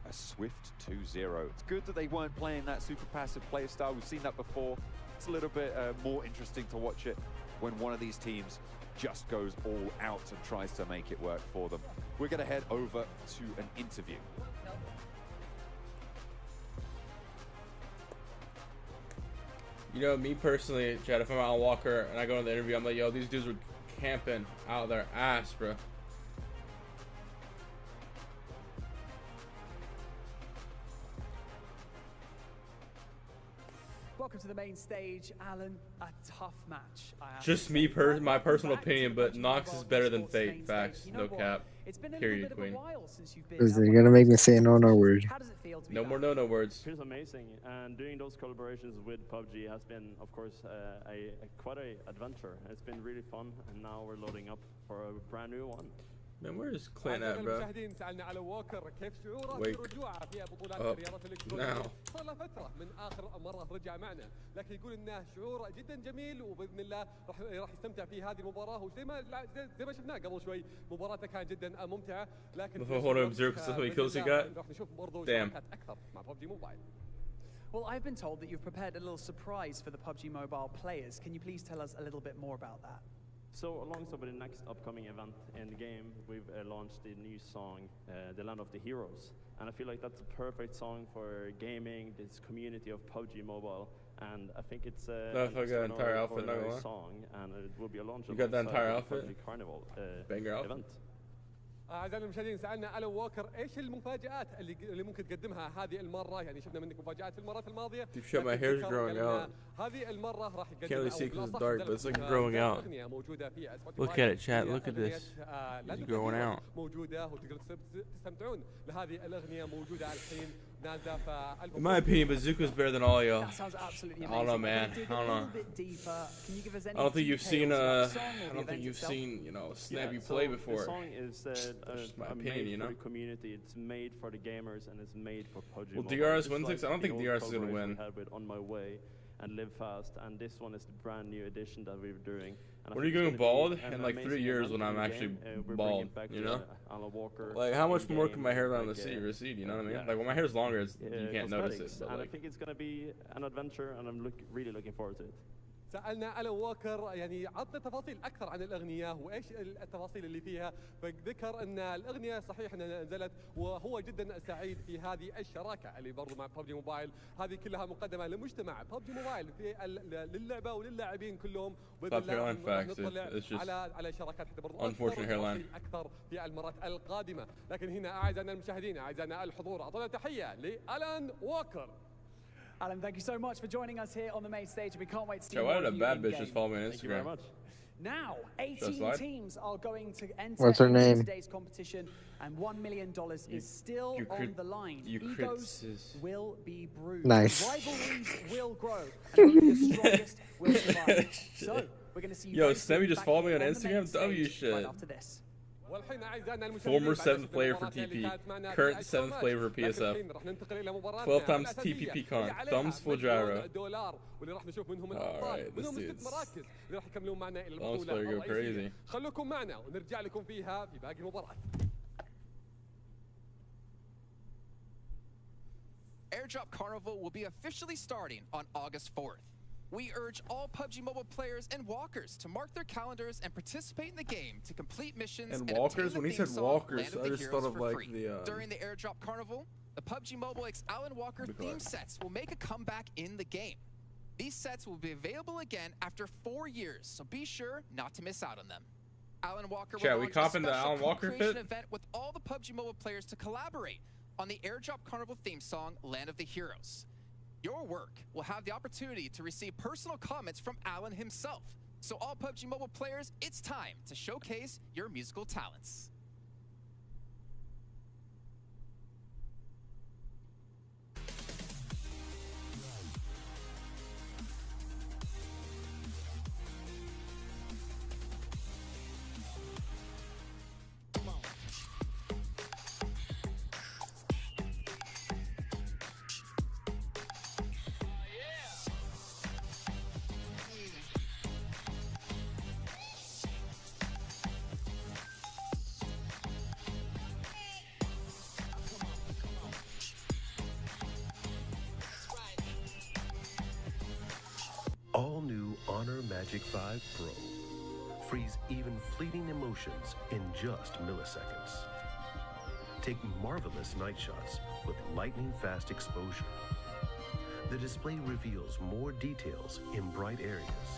a swift 2-0. It's good that they weren't playing that super passive play style. We've seen that before. It's a little bit more interesting to watch it when one of these teams just goes all out and tries to make it work for them. We're going to head over to an interview. You know, me personally, Chad, if I'm Alan Walker and I go to the interview, I'm like, yo, these dudes were camping out of their ass, bro. Welcome to the main stage, Alan. A tough match. Just me, my personal opinion, but Nox is better than Fate. Facts, no cap. Period, Queen. You're gonna make me say no word. No more no words. It feels amazing, and doing those collaborations with PUBG has been, of course, quite an adventure. It's been really fun, and now we're loading up for a brand new one. Man, where is Clint at, bro? Wake up now. صار له فترة من آخر مرة رجع معنا، لكن يقول إنه شعور جدا جميل وبإذن الله راح يستمتع في هذه المباراة وزي ما شفناه قبل شوي مباراته كانت جدا ممتعة لكن راح نشوف برضو شركات أكثر مع PUBG Mobile. Well, I've been told that you've prepared a little surprise for the PUBG Mobile players. Can you please tell us a little bit more about that? So alongside with the next upcoming event in the game, we've launched the new song, The Land of the Heroes. And I feel like that's a perfect song for gaming, this community of PUBG Mobile. And I think it's I got the entire outfit, not gonna lie. song, and it will be a launch You got the entire outfit? PUBG Carnival Banger outfit. event. أعزائنا المشاهدين سألنا ألان ووكر إيش المفاجآت اللي ممكن تقدمها هذه المرة يعني شفنا منك مفاجآت في المرات الماضية. My hair's growing out. هذه المرة راح Can't really see because it's dark, but it's like growing out. Look at it, chat. Look at this. It's growing out. موجودة وتقدروا تستمتعون بهذه الأغنية موجودة الحين. In my opinion, Bazooka's better than all y'all. That sounds absolutely I amazing. don't know, man. I don't know. Can you give us any I don't think you've seen details about the song or I the don't think event you've itself? seen, you know, Snappy So play before. The song is just my opinion, made you know. for the community. It's made for the gamers and it's made for PUBG Will Mobile. DRS Just win like six? I don't think the DRS old is gonna collaboration win. we had with On My Way. and live fast. And this one is the brand new edition that we're doing. And When are you going bald? In like 3 years when I'm actually bald, you know? Like how much more can my hairline recede, you know what I mean? Like when my hair's longer, you can't notice it. But and like, I think it's going to be an adventure, and I'm really looking forward to it. سألنا ألان ووكر يعني عطنا تفاصيل أكثر عن الأغنية وإيش التفاصيل اللي فيها. فذكر أن الأغنية صحيح أنها نزلت وهو جدا سعيد في هذه الشراكة اللي برضو مع PUBG موبايل. هذه كلها مقدمة لمجتمع PUBG موبايل في للعبة وللاعبين كلهم. Stop hairline facts. It's just على شراكات حتى برضو unfortunate hairline. أكثر في المرات القادمة. لكن هنا أعزائنا المشاهدين أعزائنا الحضور أعطونا تحية لألان ووكر. Alan, thank you so much for joining us here on the main stage. We can't wait to see why more did a of you bad in bitch game. just follow me on Instagram? Thank you very much. Now, 18 teams are going to enter What's her into name? today's competition, and $1 million is still on the line. Egos will be bruised. Nice. Rivalries will grow, and only the strongest will survive. So, we're going to see Yo, you Sammy just followed me on Instagram. W right shit. after this. Former 7th player for TP, current 7th player for PSF, 12 times TPP con, thumbs full gyro. Alright, this dude's thumbs player go crazy. خلوكم معنا ونرجع لكم فيها في باقي المباراة. Airdrop Carnival will be officially starting on August 4th. We urge all PUBG Mobile players and walkers to mark their calendars and participate in the game to complete missions And obtain walkers? the When he theme said song, walkers, Land of I the just Heroes thought of for like free. the During the Airdrop Carnival, the PUBG Mobile X Alan Walker theme sets will make a comeback in the game. These sets will be available again after 4 years, so be sure not to miss out on them. Alan Walker will launch a special co-creation event with all the PUBG Mobile players to collaborate on the Airdrop Carnival theme song, Land of the Heroes. Your work will have the opportunity to receive personal comments from Alan himself. So all PUBG Mobile players, it's time to showcase your musical talents. All new Honor Magic 5 Pro. Freeze even fleeting emotions in just milliseconds. Take marvelous night shots with lightning fast exposure. The display reveals more details in bright areas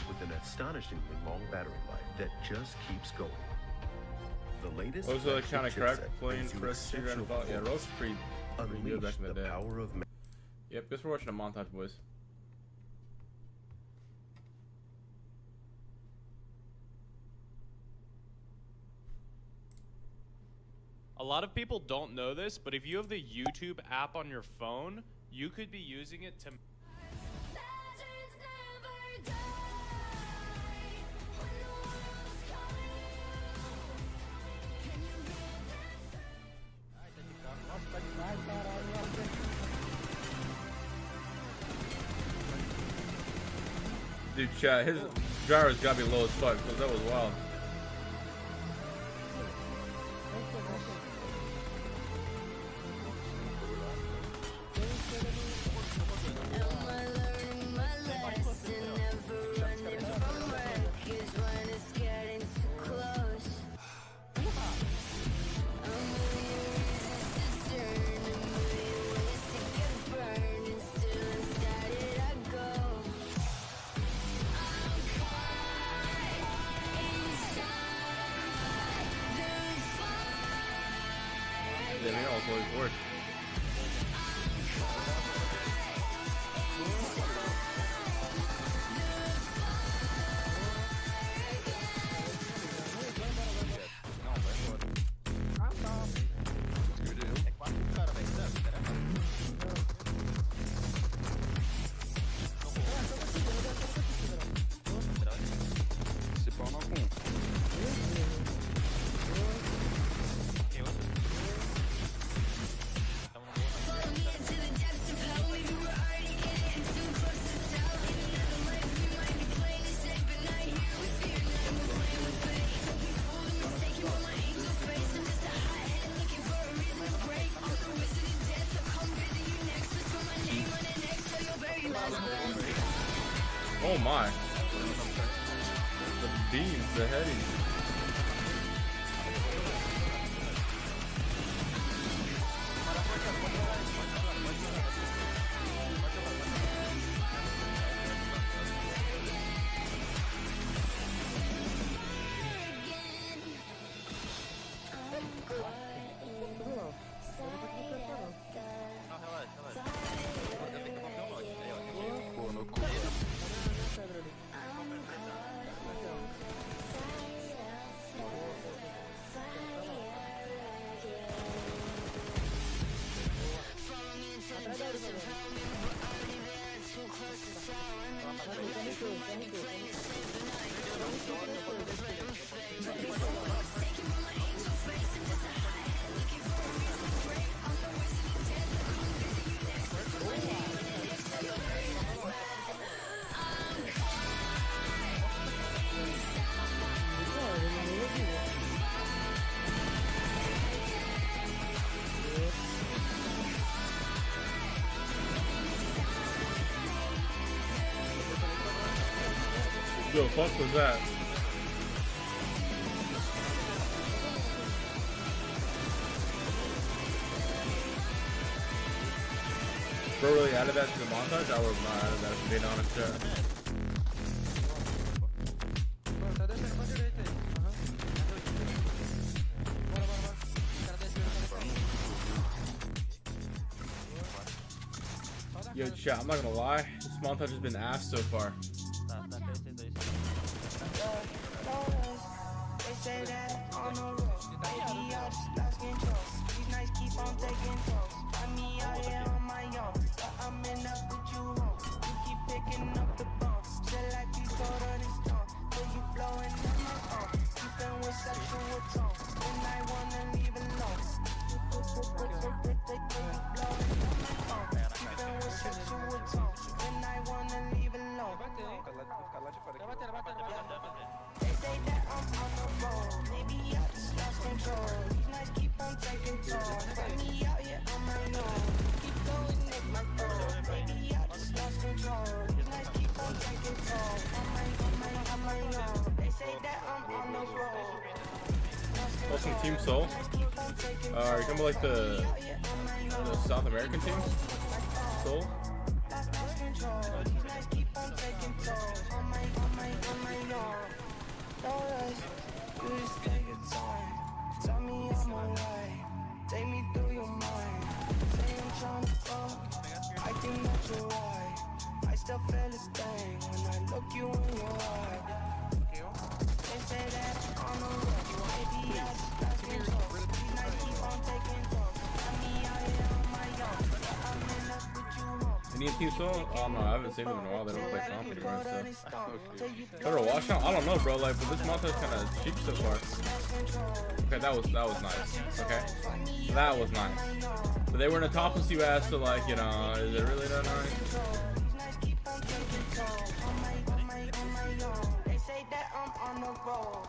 with an astonishingly long battery life that just keeps going. The latest Those are the kind of crack playing brings you for us. exceptional Yeah, performance. Roast pretty good back in the day. Power of Yep, guess we're watching a montage, boys. A lot of people don't know this, but if you have the YouTube app on your phone, you could be using it to... Dude, chat, his gyro's gotta be low as fuck, because that was wild. Yeah, they all always work. Oh my. The beams, the heading. Yo, fuck was that? Bro really added that to the montage? I would have not added that, to be honest. Yo, chat, I'm not gonna lie. This montage has been ass so far. Say that on the road, baby, I just lost control. These nights keep on taking tolls. Find me out here on my own, but I'm in up with you home. You keep picking up the bone, feel like you colder than stone. So you blowing on my phone, keeping with sexual tone, and I wanna leave alone. You blowing on my phone, keeping with sexual tone, and I wanna leave alone. They say that I'm on the road, maybe I just lost control. These nights keep on taking toll. Find me out here on my own. Keep going with my phone. Maybe I just lost control. These nights keep on taking toll. On my own. They say that I'm on the road. Awesome Team Soul. Are you talking about like the South American team? Soul? Lost control. These nights keep on taking toll. On my own. Don't rush, you just take your time. Tell me I'm alright, take me through your mind. Say I'm trying to fuck, I think that you're right. I still feel the thing when I look you in your eye. They say that on the road, maybe I just lost control. These nights keep on taking toll. Got me out here on my own, I'm in love with you home. Any Team Soul? Oh no, I haven't seen them in a while. They don't play comp anymore, so. Better watch out. I don't know, bro. Like, but this month is kind of cheap so far. Okay, that was nice. Okay, that was nice. But they were in the top of US, so like, you know, is it really that nice? They say that I'm on the road.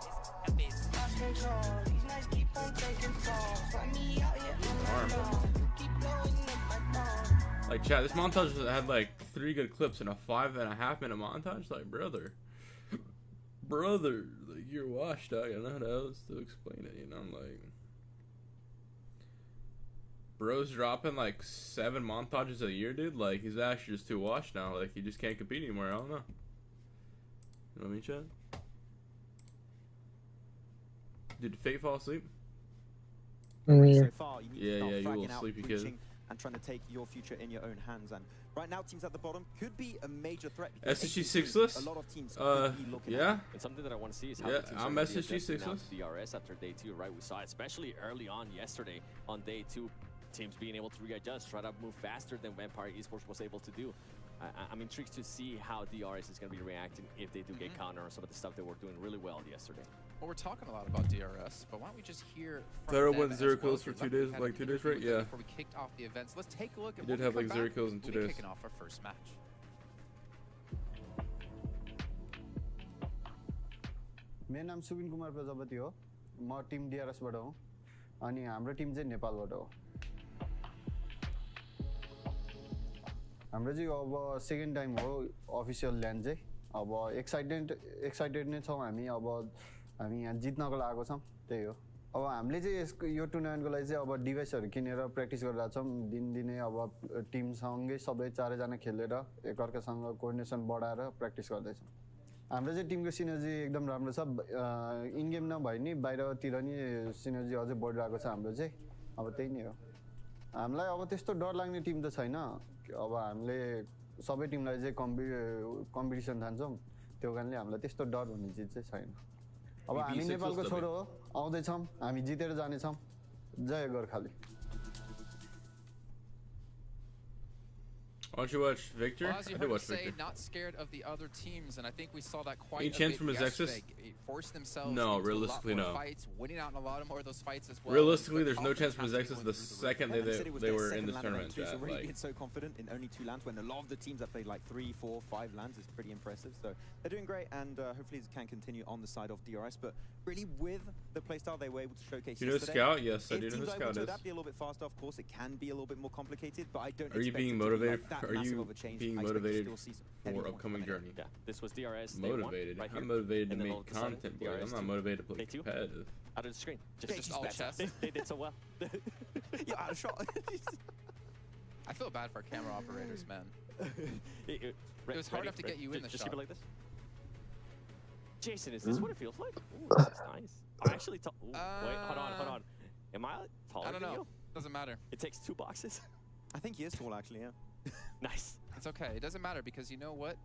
Lost control. These nights keep on taking toll. Find me out here on my own. Keep blowing up my phone. Like, chat, this montage had like 3 good clips in a 5.5 minute montage. Like, brother, like, you're washed out. I don't know how else to explain it. You know, like, bro's dropping like 7 montages a year, dude. Like, he's actually just too washed now. Like, he just can't compete anymore. I don't know. You know what I mean, chat? Did Fate fall asleep? So far, you need to Yeah, start you fragging little out, sleepy kid. reaching, and trying to take your future in your own hands. And right now, teams at the bottom could be a major threat. because SSG 82, sixless? A lot of teams could be looking at Yeah. it. And something that I want to see is how Yeah, the teams I'm are really SSG adjusting now sixless. to DRS after day 2, right? We saw it, especially early on yesterday on day 2, teams being able to readjust, try to move faster than Vampire Esports was able to do. I'm intrigued to see how DRS is going to be reacting if they do get counter on some of the stuff they were doing really well yesterday. Well, we're talking a lot about DRS, but why don't we just hear from Thera them went as 0 well, kills if for you're 2 lucky days, to like 2 days, right? interview Yeah. before we kicked off the events. Let's take a look at He did when have we like come 0 back, kills in 2 we'll be days. kicking off our first match. मेरो नाम सुबिन कुमार प्रजापति हो म Tim DRS बाट हो अनि हाम्रो Tim चाहिँ नेपालबाट हो हाम्रो चाहिँ अब सेकेन्ड टाइम हो अफिसियल ल्यान्ड चाहिँ अब एक्साइटेड नै छौँ हामी अब हामी यहाँ जित्नको लागेको छौँ त्यही हो अब हामीले चाहिँ यसको यो टुर्नामेन्टको लागि चाहिँ अब डिभाइसहरू किनेर प्र्याक्टिस गरिरहेको छौँ दिनदिनै अब टिमसँगै सबै चारैजना खेलेर एकअर्कासँग कोअर्डिनेसन बढाएर प्र्याक्टिस गर्दैछौँ हाम्रो चाहिँ टिमको सिनर्जी एकदम राम्रो छ इन गेम नभए नि बाहिरतिर नि सिनर्जी अझै बढिरहेको छ हाम्रो चाहिँ अब त्यही नै हो हामीलाई अब त्यस्तो डर लाग्ने टिम त छैन अब हामीले सबै टिमलाई चाहिँ कम्पिटिसन ठान्छौँ त्यो कारणले हामीलाई त्यस्तो डर भन्ने चिज चाहिँ छैन अब हामी नेपालको छोरो हो आउँदैछौँ हामी जितेर जानेछौँ जय Gorkhali Why don't you watch Victor? Well, as you I heard did watch say, Victor. not scared of the other teams, and I think we saw that quite Any a chance bit from his yesterday. X's? Forced themselves No, into realistically, a lot no. more fights, winning out in a lot more of those fights as well. Realistically, there's no chance for his X's the second they were in this tournament. Too, so Chat, already like, being so confident in only 2 lands when a lot of the teams that played like 3, 4, 5 lands is pretty impressive. So they're doing great, and hopefully it can continue on the side of DRS. But really, with the playstyle they were able to showcase. You know Scout? Yes, I do know who Scout is. Adapt a little bit faster, of course, it can be a little bit more complicated. But I don't. Are you being motivated? Are you being motivated for upcoming journey? Yeah, this was DRS. Motivated. Right I'm here. motivated to In the middle make of the content, boy. I'm not motivated to play competitive. Out of the screen. Just all chess. They did so well. Yeah, out of shot. I feel bad for camera operators, man. It was hard enough to get you in the just shot. keep it like this. Jason, is this what it feels like? Ooh, this is nice. I'm actually tall. Wait, hold on. Am I taller I don't than know. you? Doesn't matter. It takes 2 boxes. I think he is tall, actually. Yeah. Nice. It's okay. It doesn't matter because you know what?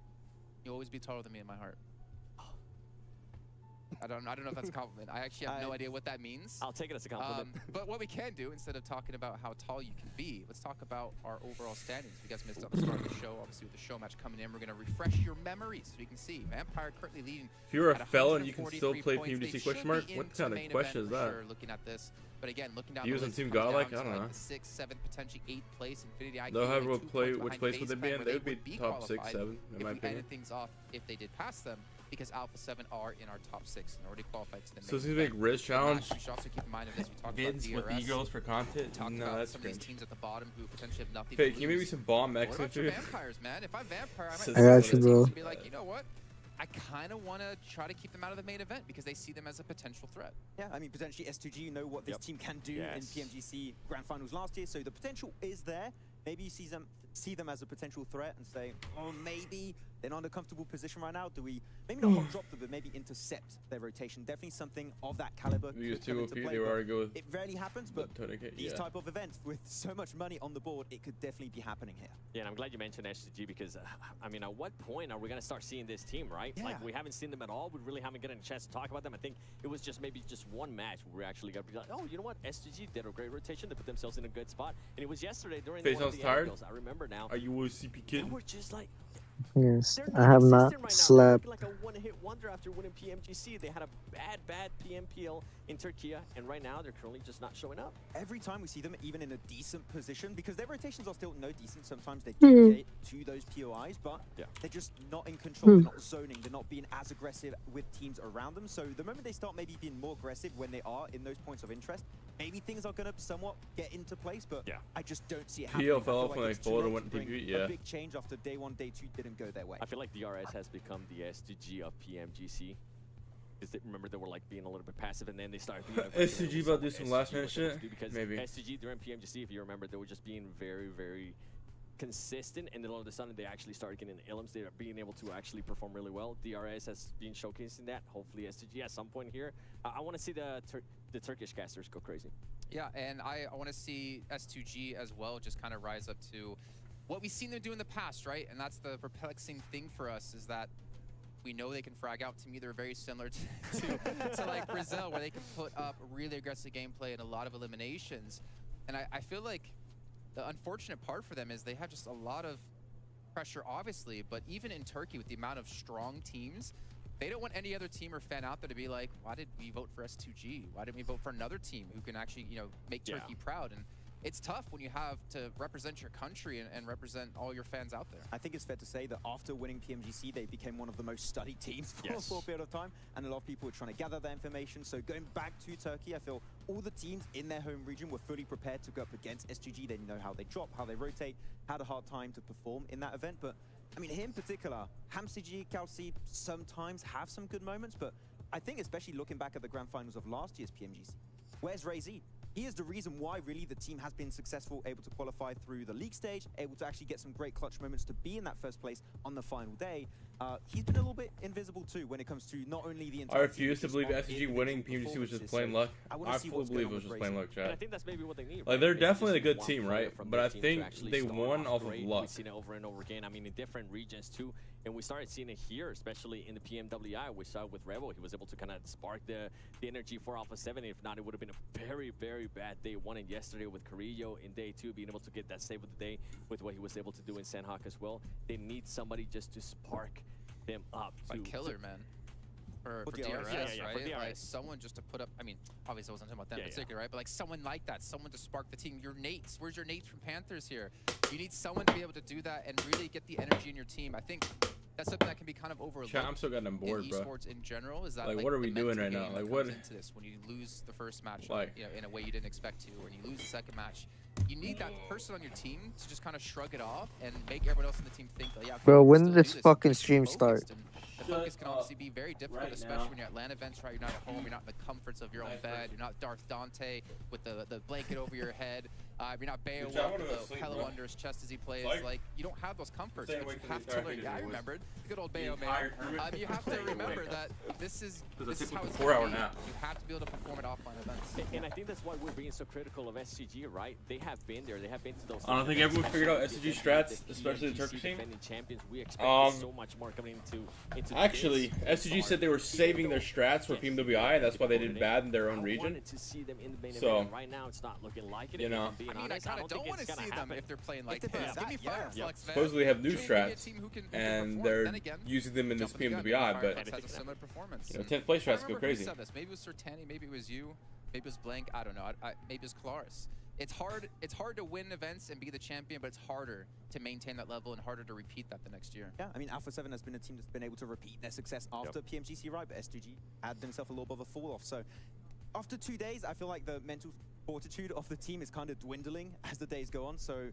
You'll always be taller than me in my heart. I don't know if that's a compliment. I actually have no idea what that means. I'll take it as a compliment. But what we can do, instead of talking about how tall you can be, let's talk about our overall standings. You guys missed out the start of the show. Obviously, with the show match coming in, we're going to refresh your memories so we can see. Vampire currently leading. If you're a at felon, you can still 143 play points. They PMGC question should mark? be What into kind main of question event is for that? Sure, looking at this. But again, looking down Views the on list, Team it comes Godlike? down I don't to, know. like, the 6th, 7th, potentially 8th place. Infinity IQ They'll have only a 2 play. points Which place would they behind be in? FaZe They would Clan, be where top 6, qualified 7, in if my we opinion. ended things off if they did pass them, because Alpha7 are in our top 6 and already qualified to the main So this is a event. big Riz challenge. We should also keep in mind of this. We talked Vids about with DRS. e-girls for content? We talked No, about that's some of these cringe. teams at the bottom who potentially have nothing Fake, to can you make me lose. some bomb What X about your food? vampires, man? If I'm vampire, I I might got look you, at bro. these and be like, you know what? I kind of want to try to keep them out of the main event because they see them as a potential threat. Yeah, I mean, potentially S2G, you know what this team can do in PMGC Grand Finals last year, so the potential is there. Maybe you see them as a potential threat and say, oh, maybe they're not in a comfortable position right now. Do we maybe not hot drop them, but maybe intercept their rotation? Definitely something of that caliber. We use could come 2 into OP, play, they but already go with it rarely happens, but tourniquet, these yeah. type of events with so much money on the board, it could definitely be happening here. Yeah, and I'm glad you mentioned SGG because, I mean, at what point are we going to start seeing this team, right? Yeah. Like, we haven't seen them at all. We really haven't gotten a chance to talk about them. I think it was just maybe just one match where we actually got to be like, oh, you know what? SGG did a great rotation. They put themselves in a good spot. And it was yesterday during Face one of sounds the tired? angles. I remember now. Are you a CP kid? And we're just like, Yes, they're I have non-existent not right now. slept. They're looking like a one-hit wonder after winning PMGC. They had a bad PMPL in Turkey, and right now they're currently just not showing up. Every time we see them, even in a decent position, because their rotations are still no decent. Sometimes they deviate to those POIs, but they're just not in control. They're not zoning. They're not being as aggressive with teams around them. So the moment they start maybe being more aggressive when they are in those points of interest, maybe things are going to somewhat get into place, but I just don't see it happening. PL fell off I feel when it's they too folded late went to to bring PvP, yeah. a big change after day 1, day 2 didn't go their way. I feel like DRS has become the SGG of PMGC. Because remember they were like being a little bit passive, and then they started being SGG about to do some last minute shit? Because Maybe. SGG during PMGC, if you remember, they were just being very consistent, and then all of a sudden they actually started getting ilms. They are being able to actually perform really well. DRS has been showcasing that. Hopefully SGG at some point here. I want to see the Turkish casters go crazy. Yeah, and I want to see S2G as well just kind of rise up to what we've seen them do in the past, right? And that's the perplexing thing for us is that we know they can frag out. To me, they're very similar to like Brazil, where they can put up really aggressive gameplay and a lot of eliminations. And I feel like the unfortunate part for them is they have just a lot of pressure, obviously, but even in Turkey with the amount of strong teams, they don't want any other team or fan out there to be like, why did we vote for S2G? Why didn't we vote for another team who can actually, you know, make Turkey proud? And it's tough when you have to represent your country and represent all your fans out there. I think it's fair to say that after winning PMGC, they became one of the most studied teams for a period of time, and a lot of people were trying to gather that information. So going back to Turkey, I feel all the teams in their home region were fully prepared to go up against SGG. They know how they drop, how they rotate, had a hard time to perform in that event, but I mean, in particular, HamCG, CalC sometimes have some good moments, but I think especially looking back at the grand finals of last year's PMGC, where's Ray-Z? He is the reason why really the team has been successful, able to qualify through the league stage, able to actually get some great clutch moments to be in that first place on the final day. He's been a little bit invisible too when it comes to not only the entire I refuse to believe SCG winning PMGC was just plain luck. I fully believe it was just plain luck, chat. I think that's maybe what they need. Like, they're definitely a good team, right? But I think they won off of luck. We've seen it over and over again. I mean, in different regions too. And we started seeing it here, especially in the PMWI. We saw it with Rebel. He was able to kind of spark the energy for Alpha7. If not, it would have been a very, very bad day one. And yesterday with Carrillo in day 2, being able to get that save of the day with what he was able to do in Sandhawk as well. They need somebody just to spark them up. Like killer, man. For DRS, right? For DRS. Like someone just to put up, I mean, obviously I wasn't talking about them in particular, right? But like someone like that, someone to spark the team. Your Nates, where's your Nates from Panthers here? You need someone to be able to do that and really get the energy in your team. I think that's something that can be kind of overlooked. Chat, I'm still getting on board, in bro. esports in general is that like what are we doing right now? Like what? Into this when you lose the first match, like, you know, in a way you didn't expect to, or you lose the second match. You need that person on your team to just kind of shrug it off and make everyone else in the team think that, yeah, Bro, when did this fucking stream start? The focus can obviously be very difficult, especially when you're at LAN events, right? You're not at home, you're not in the comforts of your own bed, you're not Darth Dante with the blanket over your head, you're not Beowulf with the pillow under his chest as he plays. Like, you don't have those comforts. You have to learn. Yeah, I remembered. Good old Bayo, man. You have to remember that this is how it's going to be. You have to be able to perform at offline events. And I think that's why we're being so critical of SCG, right? They have been there. They have been to those. I don't think everyone figured out SCG strats, especially the Turkish team. Champions. We expect so much more coming into actually, SCG said they were saving their strats for PMWI, and that's why they did bad in their own region. To see them in the main so event. Right now, it's not looking like it. You know, I mean, I kind of don't want to see them if they're playing like this. Give me Fireflex, man. Supposedly have new strats, and they're using them in this PMWI, but has a similar performance. You know, 10th place strats go crazy. Maybe it was Sertani, maybe it was you, maybe it was Blank. I don't know. Maybe it was Claris. It's hard to win events and be the champion, but it's harder to maintain that level and harder to repeat that the next year. Yeah, I mean, Alpha7 has been a team that's been able to repeat their success after PMGC, right? But SGG had themselves a little bit of a fall off. So after 2 days, I feel like the mental fortitude of the team is kind of dwindling as the days go on. So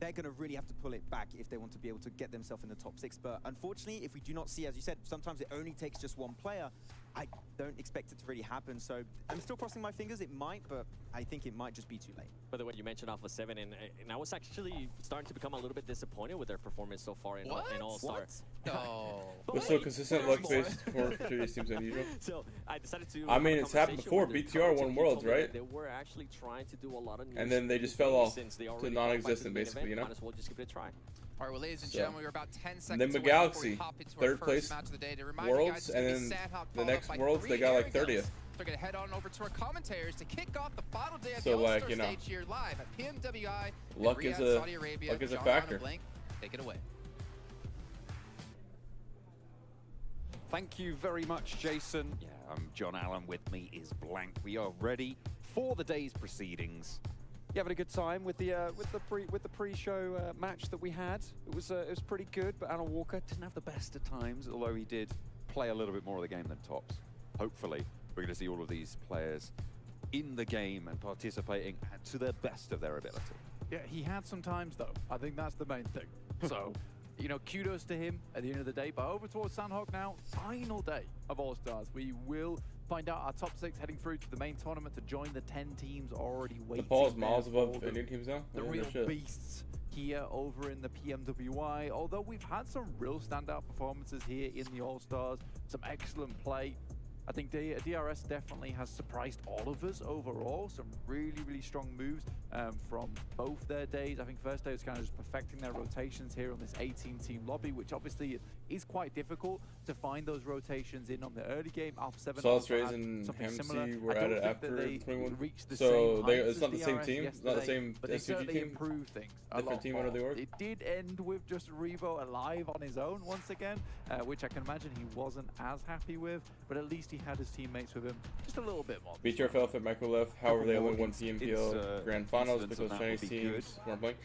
they're going to really have to pull it back if they want to be able to get themselves in the top 6. But unfortunately, if we do not see, as you said, sometimes it only takes just one player. I don't expect it to really happen. So I'm still crossing my fingers. It might, but I think it might just be too late. By the way, you mentioned Alpha7, and I was actually starting to become a little bit disappointed with their performance so far in All-Star. No. What's so consistent luck-based for these teams unusual? So I decided to. I mean, it's happened before. BTR won Worlds, right? They were actually trying to do a lot of. And then they just fell off to non-existent, basically. You know. Might as well just give it a try. All right, well, ladies and gentlemen, we're about 10 seconds then away before we Galaxy, hop into third our place first match of the day. To remind Worlds, you guys, and then the next Worlds they got like 30th. We're going to head on over to our commentators to kick off the final day of so the like, All-Star you know, Stage here live at PMWI luck in is Riyadh, a Saudi Arabia. luck is a John factor. Blank, take it away. Thank you very much, Jason. Yeah, I'm John Allen. With me is Blank. We are ready for the day's proceedings. You having a good time with the pre-show match that we had? It was pretty good, but Alan Walker didn't have the best of times, although he did play a little bit more of the game than Tops. Hopefully, we're going to see all of these players in the game and participating to the best of their ability. Yeah, he had some times though. I think that's the main thing. So, you know, kudos to him at the end of the day. But over towards Sandhawk now, final day of All-Stars. We will find out our top 6 heading through to the main tournament to join the 10 teams already waiting. The Paul's miles above the Indian teams now. The real beasts here over in the PMWI. Although we've had some real standout performances here in the All-Stars, some excellent play. I think DRS definitely has surprised all of us overall. Some really, really strong moves from both their days. I think first day was kind of just perfecting their rotations here on this 18-team lobby, which obviously is quite difficult to find those rotations in on the early game. Alpha7 Sauce Rays and HamC were at it after 21. So it's not the same team, it's not the same SCG team. Improved things. Different team under the org. It did end with just Revo alive on his own once again, which I can imagine he wasn't as happy with, but at least he had his teammates with him just a little bit more. BTR fell off at Micro Left, however they only won PMPL Grand Finals because Chinese teams weren't playing.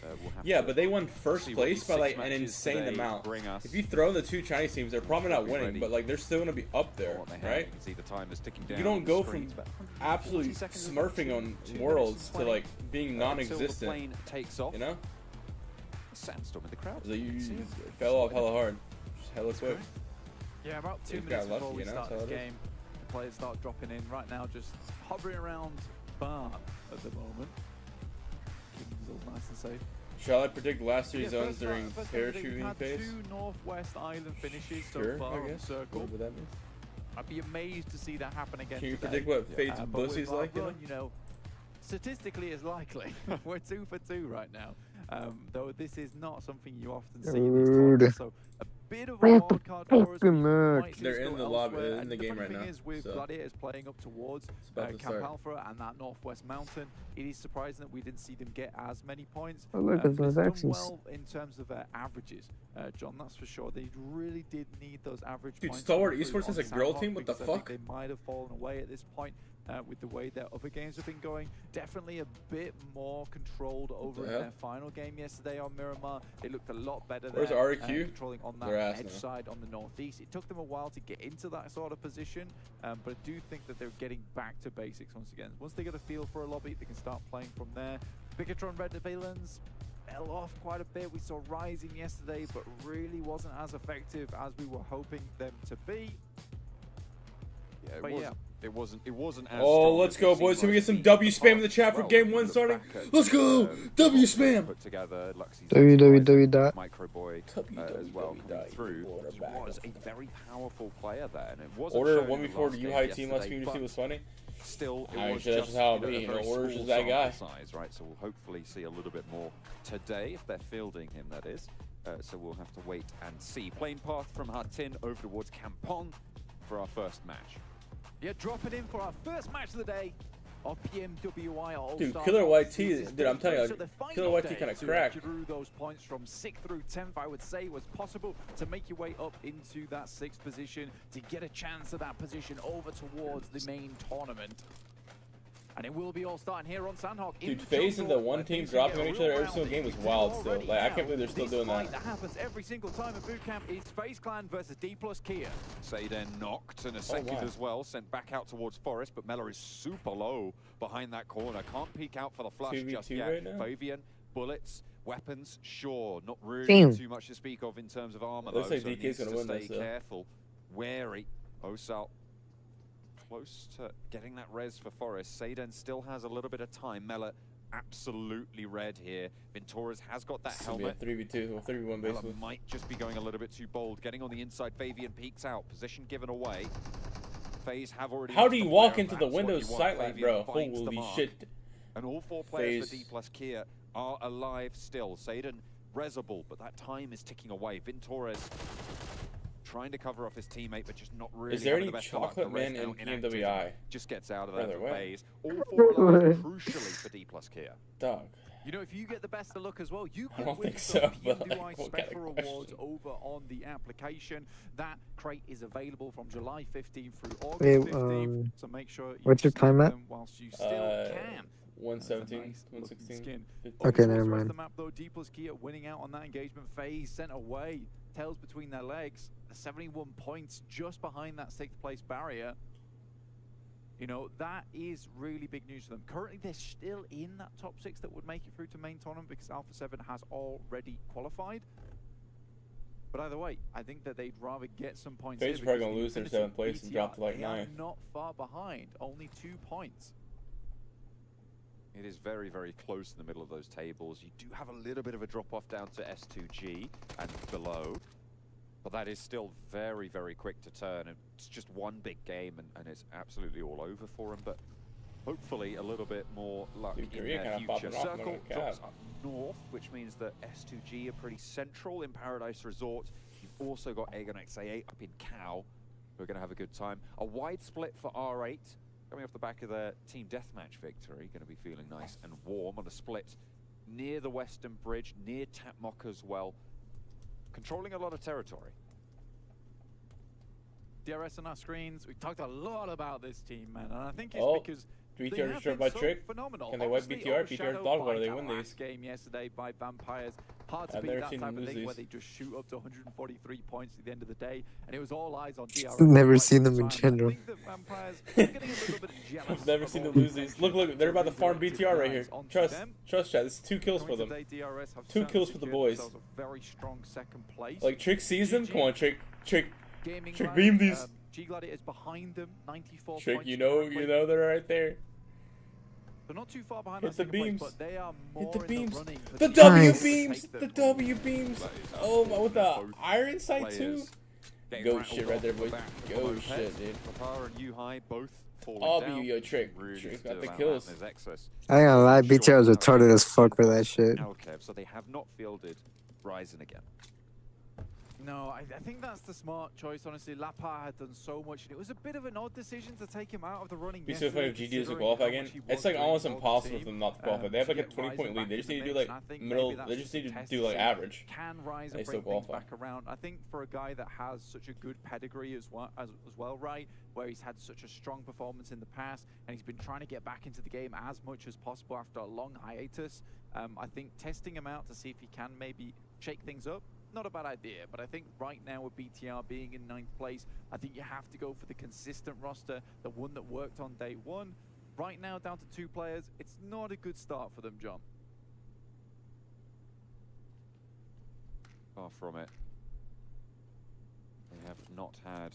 Yeah, but they won first place by like an insane amount. If you throw the 2 Chinese teams, they're probably not winning, but like they're still going to be up there, right? See the time is ticking down. You don't go from absolutely smurfing on Worlds to like being non-existent, takes off. You know? Sandstorm in the crowd. So you fell off hella hard. Just hella quick. Yeah, about 2 He's minutes got before lucky, we you know, start that's this how it is. game, the players start dropping in. Right now, just hovering around barn at the moment. Keeping themselves nice and safe. Shall I predict last three zones during first game of the day, we've parachuting had phase? 2 Northwest Island finishes Sure, so far I on guess. Circle. Whatever that means. I'd be amazed to see that happen again Can you today. predict what FaZe's but pussy's with our like, you know? run, you know, statistically it's likely. We're 2 for 2 right now. Though this is not something you often see in these tournaments. So a bit of a wild card for us. They're in the lobby, they're in the game right now. The thing is with so. Gladiators playing up towards about to Camp start. Alpha and that Northwest Mountain, it is surprising that we didn't see them get as many points. Oh, look, there's they've those done actions. well in terms of averages, John, that's for sure. They really did need those average Dude, points. Stalwart to improve Esports has on a girl Sandhawk team? What the because I think fuck? They might have fallen away at this point. With the way their other games have been going, definitely a bit more controlled over in hell? their final game yesterday on Miramar. They looked a lot better Where's there, REQ? controlling on that Their ass edge now. side on the northeast. It took them a while to get into that sort of position, but I do think that they're getting back to basics once again. Once they get a feel for a lobby, they can start playing from there. Bigetron Red Villains fell off quite a bit. We saw Rising yesterday, but really wasn't as effective as we were hoping them to be. Yeah, But it wasn't as Oh, strong let's as go, we've boys. seen Can we get most some teams W in the spam in the past. chat for Well, game you 1 look starting? back at, Let's go! W spam! Put together Luxie's www. Microboy as well coming through. Was a very powerful player there, and it wasn't Order shown in the 1v4 last to game UI team last yesterday, community but was funny. Still, it I mean, was that's just just how it a be. You know, very Order's small just that guy. sample size, right? So we'll hopefully see a little bit more today if they're fielding him, that is. So we'll have to wait and see. Plane path from Hatin over towards Kampong for our first match. Yeah, dropping in for our first match of the day of PMWI Allstars. Dude, Killer YT, dude, I'm telling you, Killer YT kind of cracked. Through those points from 6th through 10th, I would say, was possible to make your way up into that 6th position to get a chance at that position over towards the main tournament. And it will be all starting here on Sandhawk. Dude, FaZe and the one team dropping on each other every single game was wild still. Like, I can't believe they're still doing that. That happens every single time in boot camp. It's FaZe Clan versus D plus Kia. Sayden knocked and a second as well, sent back out towards Forest, but Mella is super low behind that corner. Can't peek out for the flush 2v2 just yet. right now? Fabian, bullets, weapons, sure, not really Damn. too much to speak of in terms of armor Looks though, like so DK's needs gonna to win stay this, though. careful, wary. Osal close to getting that res for Forest. Sayden still has a little bit of time. Mella absolutely red here. Venturas has got that This will be a helmet. 3v2 or 3v1 Mella basically. might just be going a little bit too bold. Getting on the inside, Fabian peeks out. Position given away. FaZe have already... How do you walk aware into of the that's what Windows you want. sightline, Fabian bro? finds the Holy mark. shit. And all 4 players FaZe. for D plus Kia are alive still. Sayden resable, but that time is ticking away. Venturas trying to cover off his teammate, but just not really. Is there having any the best of luck. chocolate The res man now in inactive. PMWI? Just gets out of there Brother, for what? FaZe. All 4 alive, crucially for D plus Kia. Dog. You know, if you get the best of luck as well, you I can don't win think some so, but, PMWI like, what kind special of rewards over on the application. That crate is available from July 15th through August Wait, 15th, so make sure you what's your snag time at? them whilst you still can. 117, Nice 116. skin. Okay, Over never towards the rest mind. of the map, though, D plus Kia winning out on that engagement. FaZe sent away, tails between their legs. 71 points just behind that 6th place barrier. You know, that is really big news for them. Currently, they're still in that top 6 that would make it through to main tournament because Alpha7 has already qualified. But either way, I think that they'd rather get some points. FaZe here probably because gonna lose their Infinity 7th place and BTR, drop to like they are 9. not far behind, only 2 points. It is very, very close in the middle of those tables. You do have a little bit of a drop-off down to S2G and below, but that is still very, very quick to turn. And it's just one big game, and it's absolutely all over for them. But hopefully a little bit more luck Dude, in Korea their kinda popping future. off, Circle no drops cap. up north, which means that S2G are pretty central in Paradise Resort. You've also got AGONxI8 up in Cow, who are going to have a good time. A wide split for R8. Coming off the back of their team deathmatch victory, going to be feeling nice and warm on a split near the Western Bridge, near Tapmock as well. Controlling a lot of territory. DRS on our screens. We talked a lot about this team, man, and I think it's Oh, because BTR they have destroyed been by so Trick. phenomenal. Can they wipe Obviously BTR? BTR's overshadowed dog by water, they that win last these. game yesterday by Vampires. Hard to I've beat never that seen type them of lose thing where these. they just shoot up to 143 points at the end of the day, and it was all eyes on DRS. Never seen them in general. I think that Vampires are getting a little bit jealous. I've never of seen all them the lose these. attention Look, they're about to farm directed BTR right guys here. onto Trust, them. chat. This is 2 kills for them. Today, DRS have 2 kills for the secured boys. themselves a very strong second place. Like Trick sees them. Come on, Trick, Gaimin beam these. G Gladiators behind them, 94 Trick, points. you know they're right there. They're not too far behind. Hit the beams. Place, but they are more Hit the beams. In the, running for The DRS. W beams. The W beams. Oh my, with the iron sight too. Go shit right there, boy. Go shit, dude. Papa and U-High both falling Oh, down. yo, Trick. Really Trick got the stood kills. out in his excess. I ain't gonna lie, BTR was retarded as fuck for that shit. Alkev, so they have not fielded Ryzen again. No, I think that's the smart choice, honestly. Lapa had done so much, and it was a bit of an odd decision to take him out of the running. Be so funny if GG doesn't qualify again. It's like almost impossible for them not to qualify. They have like a 20-point lead. They just need to do like middle. They just need to do like average. Can Ryzen they still bring things qualify. back around? I think for a guy that has such a good pedigree as well, right, where he's had such a strong performance in the past, and he's been trying to get back into the game as much as possible after a long hiatus. I think testing him out to see if he can maybe shake things up, not a bad idea, but I think right now with BTR being in 9th place, I think you have to go for the consistent roster, the one that worked on day one. Right now, down to 2 players, it's not a good start for them, John. Far from it. They have not had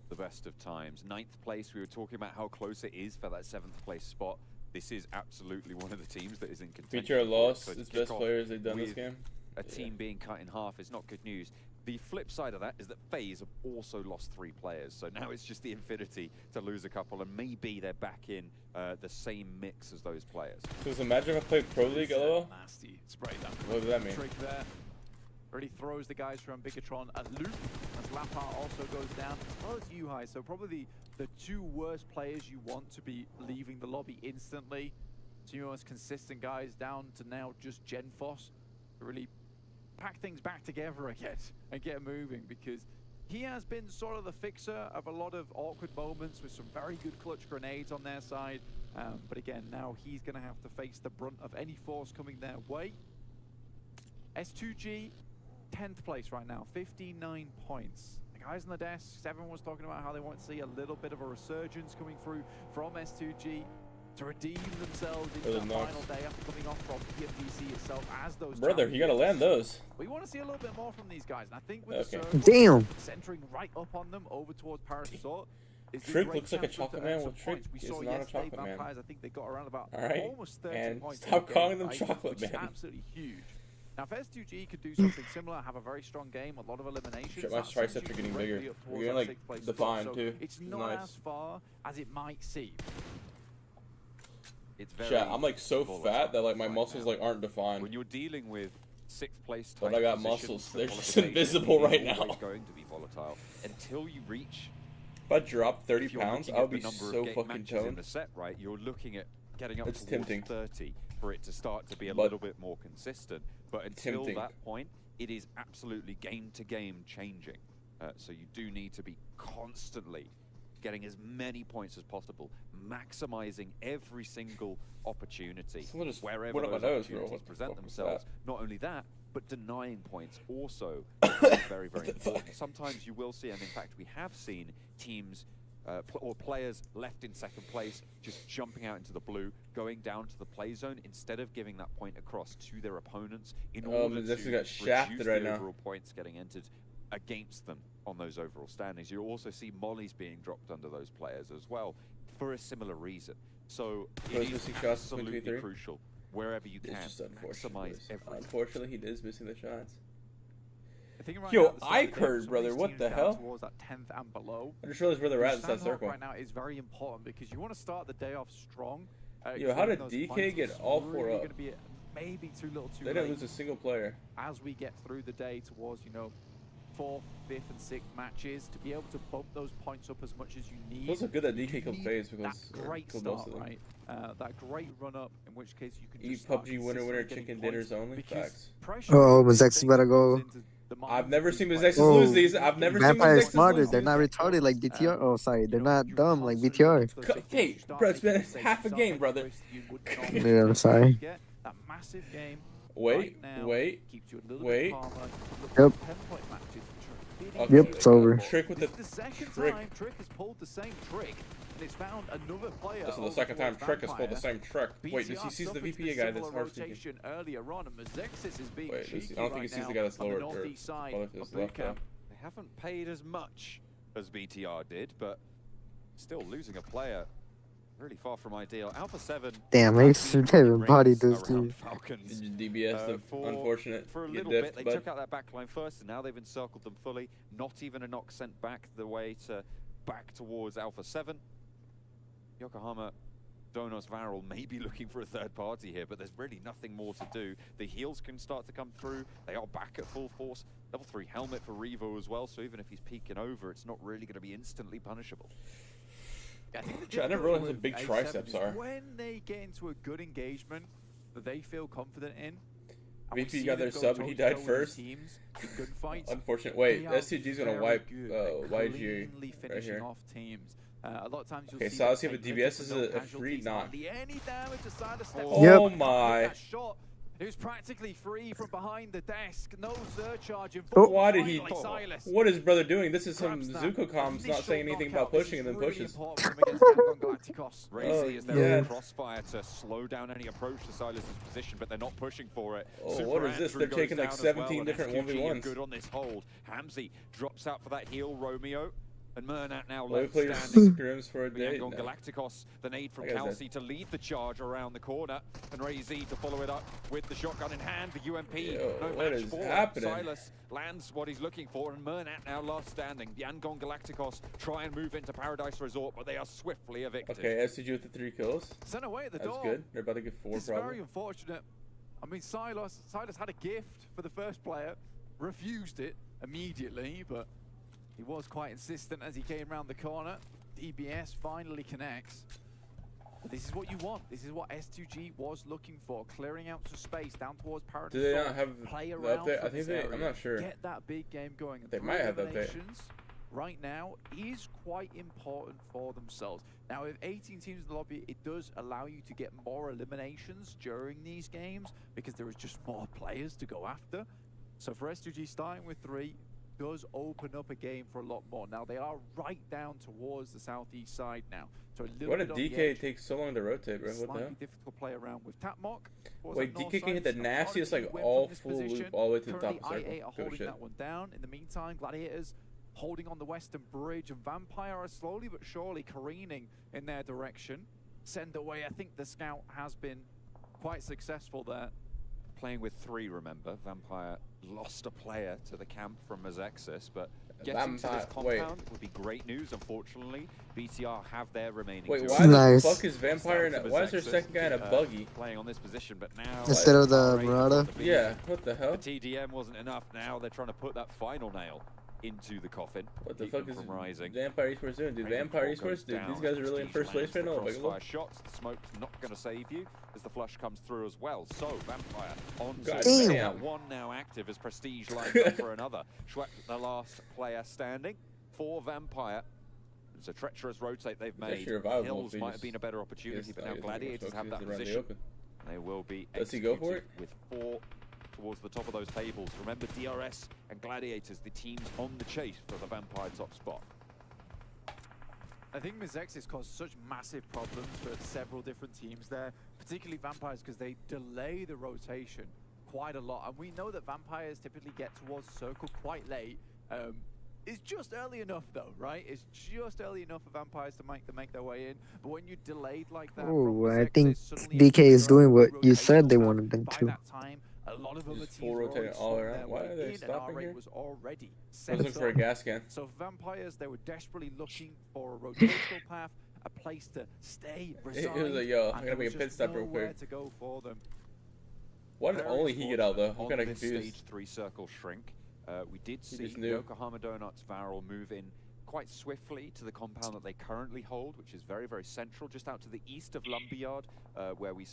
the best of times. 9th place, we were talking about how close it is for that 7th place spot. This is absolutely one of the teams that is in contention. BTR lost its best players they've done this game. A team being cut in half is not good news. The flip side of that is that FaZe have also lost 3 players, so now it's just the infinity to lose a couple, and maybe they're back in the same mix as those players. So imagine if I played Pro League, LOL. Nasty spray that. What does that mean? Trick there. Really throws the guys from Bigetron a loop as Lapa also goes down, as well as U-High. So probably the 2 worst players you want to be leaving the lobby instantly. 2 most consistent guys down to now just Genfos to really pack things back together again and get moving, because he has been sort of the fixer of a lot of awkward moments with some very good clutch grenades on their side. But again, now he's going to have to face the brunt of any force coming their way. S2G, 10th place right now, 59 points. The guys on the desk, everyone was talking about how they want to see a little bit of a resurgence coming through from S2G to redeem themselves into the final day after coming off from PMWI itself as those Brother, you gotta land those. We want to see a little bit more from these guys, and I think with the Damn. centering right up on them over towards Paris Resort. Trick looks like a chocolate man. Well, Trick is not a chocolate man. Vampires, I think they got around about almost 30 and points. stop calling them chocolate which is man. absolutely huge. Now, if S2G could do something similar, have a very strong game, a lot of eliminations. Shit, my triceps are getting bigger. We're getting like defined too. It's not as far as it might seem. It's very Shit, I'm like so fat that like my muscles like aren't defined. When you're dealing with 6th place, but I got muscles. They're just invisible right now. Going to be volatile until you reach. If I drop 30 pounds, I'll be so fucking toned. In the set, right? You're looking at getting up it's towards tempting. 30 for it to start to be a little bit more consistent. But until tempting. that point, it is absolutely game to game changing. So you do need to be constantly getting as many points as possible, maximizing every single opportunity wherever those opportunities present themselves. Not only that, but denying points also very, very important. Sometimes you will see, and in fact we have seen teams or players left in 2nd place just jumping out into the blue, going down to the play zone instead of giving that point across to their opponents in order to reduce the overall points getting entered against them on those overall standings. You also see mollies being dropped under those players as well for a similar reason. So it is absolutely crucial wherever you can maximize everything. Unfortunately, he is missing the shots. I think right Yo, now, iKURD, brother, what the hell? Towards that 10th and below. I just realized where they're at in that Standout circle. right now is very important because you want to start the day off strong. Yo, how did DK get all 4 up? Gonna be maybe too little too They late. didn't lose a single player. As we get through the day towards, 4th, 5th, and 6th matches, to be able to bump those points up as much as you need. It's also good that DK killed FaZe because that great killed start, most of them. right? That great run up, in which case you can Eat just start PUBG winner consistently chicken getting dinners points only. because Facts. Oh, Mazex better go. I've never seen Mazexes lose these. I've never seen Vampires Mazexes smarter. lose They're these. not retarded like BTR. Oh, sorry. They're not dumb like BTR. Hey, bro, it's been half a game, brother. Yeah, I'm sorry. That massive game Wait, now wait, keeps you a little wait. bit calmer. Yep. 10-point matches. Okay, Yep, it's over. Trick with This the is the second trick. time Trick has pulled the same trick, and it's found another player. This is the over second time towards Trick has pulled the Vampire. same trick. Wait, does he BTR see the suffered VPA a guy that's similar hard speaking? rotation earlier on, and Mazexis is being Wait, cheeky I don't think he right sees the now guy that's on lower the or northeast side left of is boot left camp. They haven't paid as much as BTR did, but still losing a player really far from ideal. Alpha7. Damn, I should have embodied those dudes. Falcons. DBS, unfortunate. For a Get little diffed, bit, they but took out that backline first, and now they've encircled them fully. Not even a knock sent back the way to back towards Alpha7. Yokohama Donos Varel may be looking for a third party here, but there's really nothing more to do. The heals can start to come through. They are back at full force. Level 3 helmet for Revo as well, so even if he's peeking over, it's not really going to be instantly punishable. I think I never realized how big A7 triceps is are. when they get into a good engagement that they feel confident in. and we VP see got them their go sub and he died toe-to-toe with first. teams in gunfights. Unfortunate. Wait, They are SCG's gonna very wipe good at YG cleanly right finishing here. off teams. A lot of times you'll Okay, see so them let's see if a take DBS risks is with no a free casualties, knock. hardly any damage aside a step. Oh my. That shot. He was practically free from behind the desk. No surcharge involved. But why did he? Finally, Silas What is brother doing? This is some grabs that Zuko comms not saying anything about knockout. pushing and This then is really pushes. important for them against Aton Galacticos. Razy is there yeah. with crossfire to slow down any approach to Silas's position, but they're not pushing for it. Oh, Super what is this? Andrew They're goes taking like down as 17 well, different and SQG are 1v1s. good on this hold. Hamzy drops out for that heal. Romeo and Murnat now Well, left we played standing. scrims for a day. Yangon Galacticos, the nade from I guess Kelsey to lead the charge around the corner, and Razy to follow it up with the shotgun in hand. The UMP, Yo, no what match is for happening? Silas lands what he's looking for, and Murnat now last standing. The Yangon Galacticos try and move into Paradise Resort, but they are swiftly evicted. Okay, SCG with the 3 kills. Sent away at the That's door. good. They're about to get 4 It's probably. very unfortunate. I mean, Silas had a gift for the first player, refused it immediately, but he was quite insistent as he came around the corner. DBS finally connects. But this is what you want. This is what S2G was looking for, clearing out some space down towards Paradise. Do they not have play the around update? from I think this they. area, I'm not sure. Get that big game going. They And might have the update. eliminations right now is quite important for themselves. Now, with 18 teams in the lobby, it does allow you to get more eliminations during these games because there is just more players to go after. So for S2G, starting with 3 does open up a game for a lot more. Now, they are right down towards the southeast side now. So a little Why did bit on the DK edge. take so long to rotate, bro? What the Slightly hell? difficult play around with Tapmock. Wait, DK can hit the nastiest, like, all full loop all the way to the top Currently, of the circle. I8 are Good holding shit. that one down. In the meantime, Gladiators holding on the western bridge, and Vampire are slowly but surely careening in their direction. Send away. I think the scout has been quite successful there. Playing with 3, remember. Vampire lost a player to the camp from Mazexis, but getting to this compound would be great news. Unfortunately, BTR have their remaining. Wait, 2. why Nice. the fuck is Vampire in a, why is their second guy in a buggy? Playing on this position, but now Instead of the Murata? Yeah, what the hell? The TDM wasn't enough. Now they're trying to put that final nail into the coffin. What the keep fuck them is from rising. Vampire Esports doing? Dude, Raven Vampire Paul goes Esports, dude, down. these guys are really in first place right now. The Like, crossfire shots, the smoke's not going to save you as the flush comes through as well. So Vampire on God to damn. one now active as Prestige lines up for another. Schwepp, the last player standing for Vampire. It's a treacherous rotate they've made. actually revival Hills if might he have been a better opportunity, just- but I now guess Gladiators he have that just around the position. open. And they will be Does he go for it? with 4 towards the top of those tables. Remember, DRS and Gladiators, the teams on the chase for the Vampire top spot. I think Mazexis caused such massive problems for several different teams there, particularly Vampires, because they delay the rotation quite a lot. And we know that Vampires typically get towards the circle quite late. It's just early enough, though, right? It's just early enough for Vampires to make their way in. But when you're delayed like that, Oh, from I think Mazexis, suddenly DK is figure out doing what you rotational said they path. wanted them By to. that time, a lot of other Just teams full were already rotating all swung around. their Why way are they in, and stopping R8 here? was already I was set looking for a up. gas can. So Vampires, they were desperately looking for a rotational path, a place to stay, reside, It was like, yo, I'm and gonna there make was a pit just stop real nowhere quick. to go for them. Why did Very only he get out though? I'm fortunate kind of on this confused. Stage 3 circle shrink. We did He see just knew. Yokohama Donuts Varel move in quite swiftly to the compound that they currently hold, which is very, very central, just out to the east of Lumberyard, where we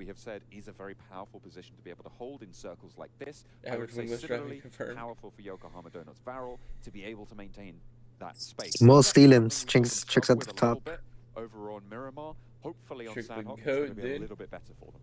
have said is a very powerful position to be able to hold in circles like this. I would Average say English similarly traffic confirmed. powerful for Yokohama Donuts Varel to be able to maintain that space. Most That's Steelums, something we saw them chicks struggle at the with a little top. bit over on Miramar. Hopefully on Trick the Sandhawk, it's goat, going to be a dude. little bit better for them.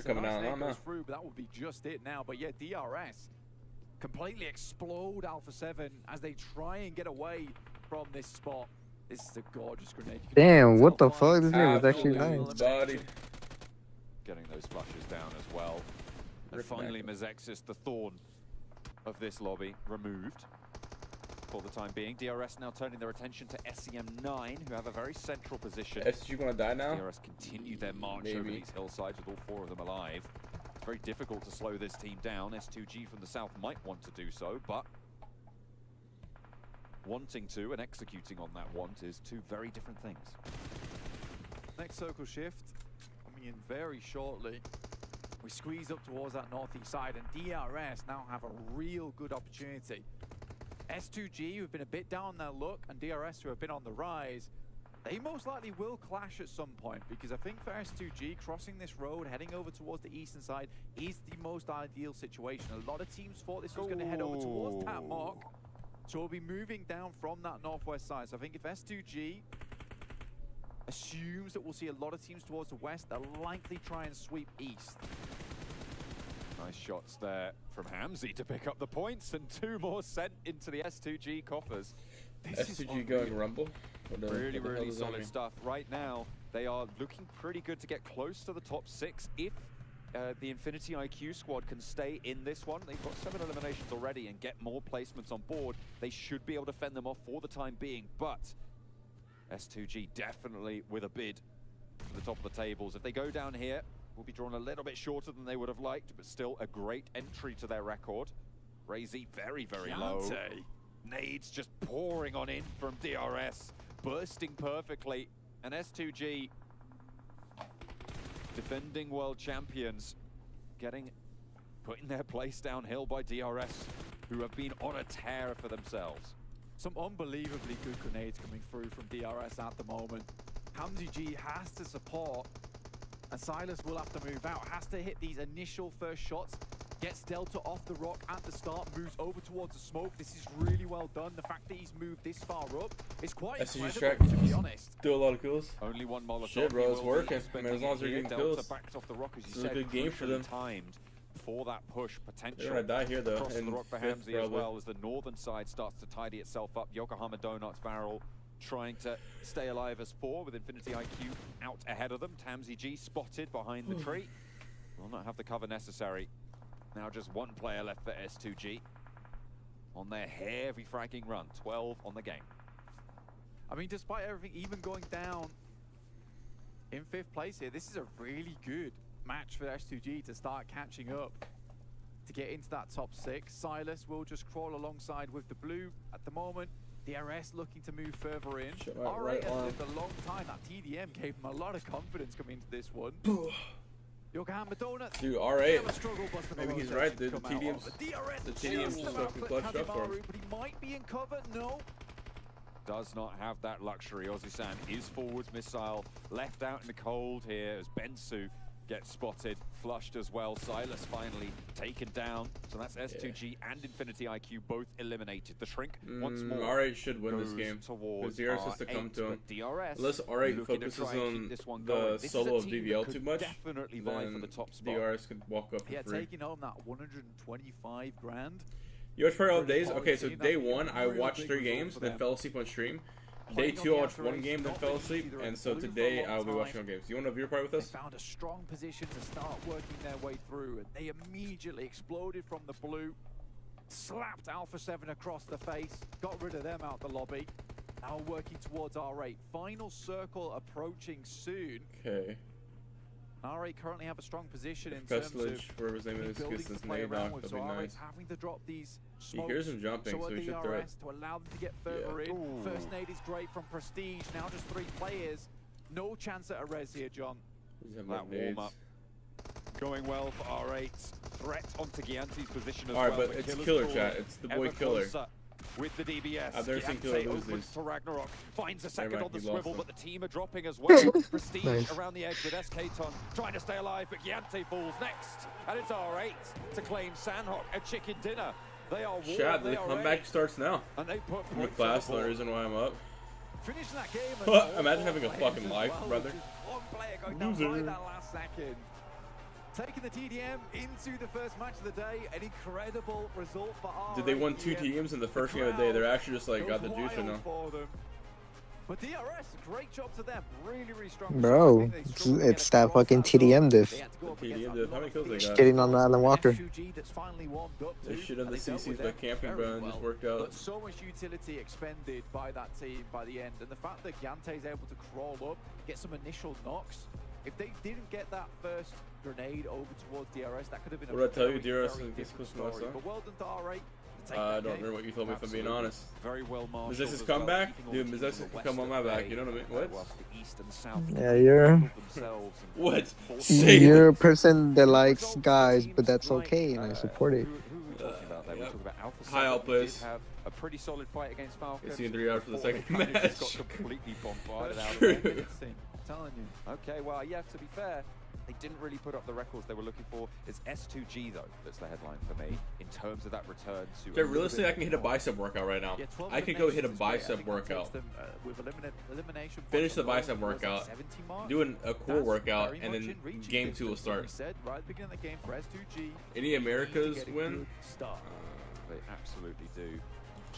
Banter coming out. Nice goes through, but that would be just it now. But yeah, DRS completely explode Alpha7 as they try and get away from this spot. This is a gorgeous grenade. Damn, what the fuck? This game is actually nice. Getting those flushes down as well. And finally, Mezexis, the thorn of this lobby, removed. for the time being. DRS now turning their attention to SEM9, who have a very central position. SG want to die now? DRS continue their march over these hillsides with all 4 of them alive. It's very difficult to slow this team down. S2G from the south might want to do so, but wanting to and executing on that want is 2 very different things. Next circle shift coming in very shortly. We squeeze up towards that northeast side, and DRS now have a real good opportunity. S2G, who've been a bit down their luck, and DRS, who have been on the rise, they most likely will clash at some point, because I think for S2G, crossing this road, heading over towards the eastern side, is the most ideal situation. A lot of teams thought this was going to head over towards that mark, so we'll be moving down from that northwest side. So I think if S2G assumes that we'll see a lot of teams towards the west, they'll likely try and sweep east. Nice shots there from Hamzy to pick up the points, and 2 more sent into the S2G coffers. S2G going rumble? Really, really solid stuff. Right now, they are looking pretty good to get close to the top 6. If the Infinity IQ squad can stay in this one, they've got 7 eliminations already and get more placements on board, they should be able to fend them off for the time being. But S2G definitely with a bid for the top of the tables. If they go down here, will be drawn a little bit shorter than they would have liked, but still a great entry to their record. Razy very, very low. Nades just pouring on in from DRS, bursting perfectly. And S2G, defending world champions, putting their place downhill by DRS, who have been on a tear for themselves. Some unbelievably good grenades coming through from DRS at the moment. Hamzy G has to support, and Silas will have to move out, has to hit these initial first shots, gets Delta off the rock at the start, moves over towards the smoke. This is really well done. The fact that he's moved this far up is quite incredible, to be honest. Do a lot of kills. Only 1 Molotov. Shit, bro, it's working. I mean, as long as they're getting kills. Backed off the rock, as you it's said, a good game for them. Timed for that push potential. They're gonna die here though. Across the rock for Hamzy as well, as the northern side starts to tidy itself up. Yokohama Donuts Barrel trying to stay alive as 4 with Infinity IQ out ahead of them. Hamzy G spotted behind the tree. Will not have the cover necessary. Now just 1 player left for S2G on their heavy fragging run. 12 on the game. I mean, despite everything, even going down in 5th place here, this is a really good match for S2G to start catching up, to get into that top 6. Silas will just crawl alongside with the blue at the moment. DRS looking to move further in. R8 has lived a long time. That TDM gave him a lot of confidence coming into this one. Yokohama Donuts. Dude, R8. Maybe he's right. The TDM's just fucking clutched up for him. But he might be in cover. No. Does not have that luxury. Ozzy-san is forwards missile left out in the cold here as Bensu gets spotted, flushed as well. Silas finally taken down. So that's S2G and Infinity IQ both eliminated. The Shrink once more. R8 should win this game. Because DRS has to come to him. Unless R8 focuses on the solo of DVL too much, then DRS could walk up for free. Taking home that 125 grand. You watch Party all days? Okay, so day 1, I watched 3 games, then fell asleep on stream. Day 2, I watched 1 game, then fell asleep, and so today I'll be watching all games. You want to view party with us? They found a strong position to start working their way through, and they immediately exploded from the blue, slapped Alpha7 across the face, got rid of them out the lobby. Now working towards R8. Final circle approaching soon. Okay. R8 currently have a strong position in terms of whatever his name is, gets this nade knocked. That'd be nice. Having to drop these smokes. He hears him jumping, so he should throw it. To allow them to get further in. First nade is great from Prestige. Now just 3 players. No chance at a res here, John. That warm-up going well for R8. Threat onto Gianti's position as well. Alright, but it's Killer chat. It's the boy Killer. With the DBS, I've never seen Killer lose opens these. to Ragnarok, finds a second on the swivel, but the team are dropping as well. Prestige around the edge with SK-Ton trying to stay alive, but Gianti falls next. And it's R8 to claim Sandhawk a chicken dinner. They are warm, Shad, the comeback starts now. And they put I'm a class, the only reason why I'm up. Finishing that game. Imagine having a fucking life, brother. One player going down right that last second. Taking the TDM into the first match of the day, an incredible result for R8. Did they win 2 TDMs in the first game of the day? They're actually just like got the juice right now. But DRS, great job to them. Really strong. Bro, it's that fucking TDM diff. TDM diff. How many kills they got? Getting on Alan Walker. They shit on the CCs by camping, bro, and just worked out. But so much utility expended by that team by the end. And the fact that Gante is able to crawl up, get some initial knocks. If they didn't get that first grenade over towards DRS, that could have been a What did I tell you? very, DRS very gets close to different my story. son? But well done to R8. I don't remember what you told me, if I'm being honest. Very well marshaled. Mizex's comeback? Dude, Mizex can come on my back, you know what I mean? What? Yeah, you're... What? You're a person that likes guys, but that's okay, and I support it. High out players. A pretty solid fight against Falcon. It's seen 3 hours for the second match. Got completely bombarded out of there. Telling you. Okay, well, yeah, to be fair, they didn't really put up the records they were looking for. It's S2G, though, that's the headline for me, in terms of that return to... Okay, realistically, I can hit a bicep workout right now. I can go hit a bicep workout. Finish the bicep workout, do a core workout, and then game 2 will start. Any Americas win? They absolutely do.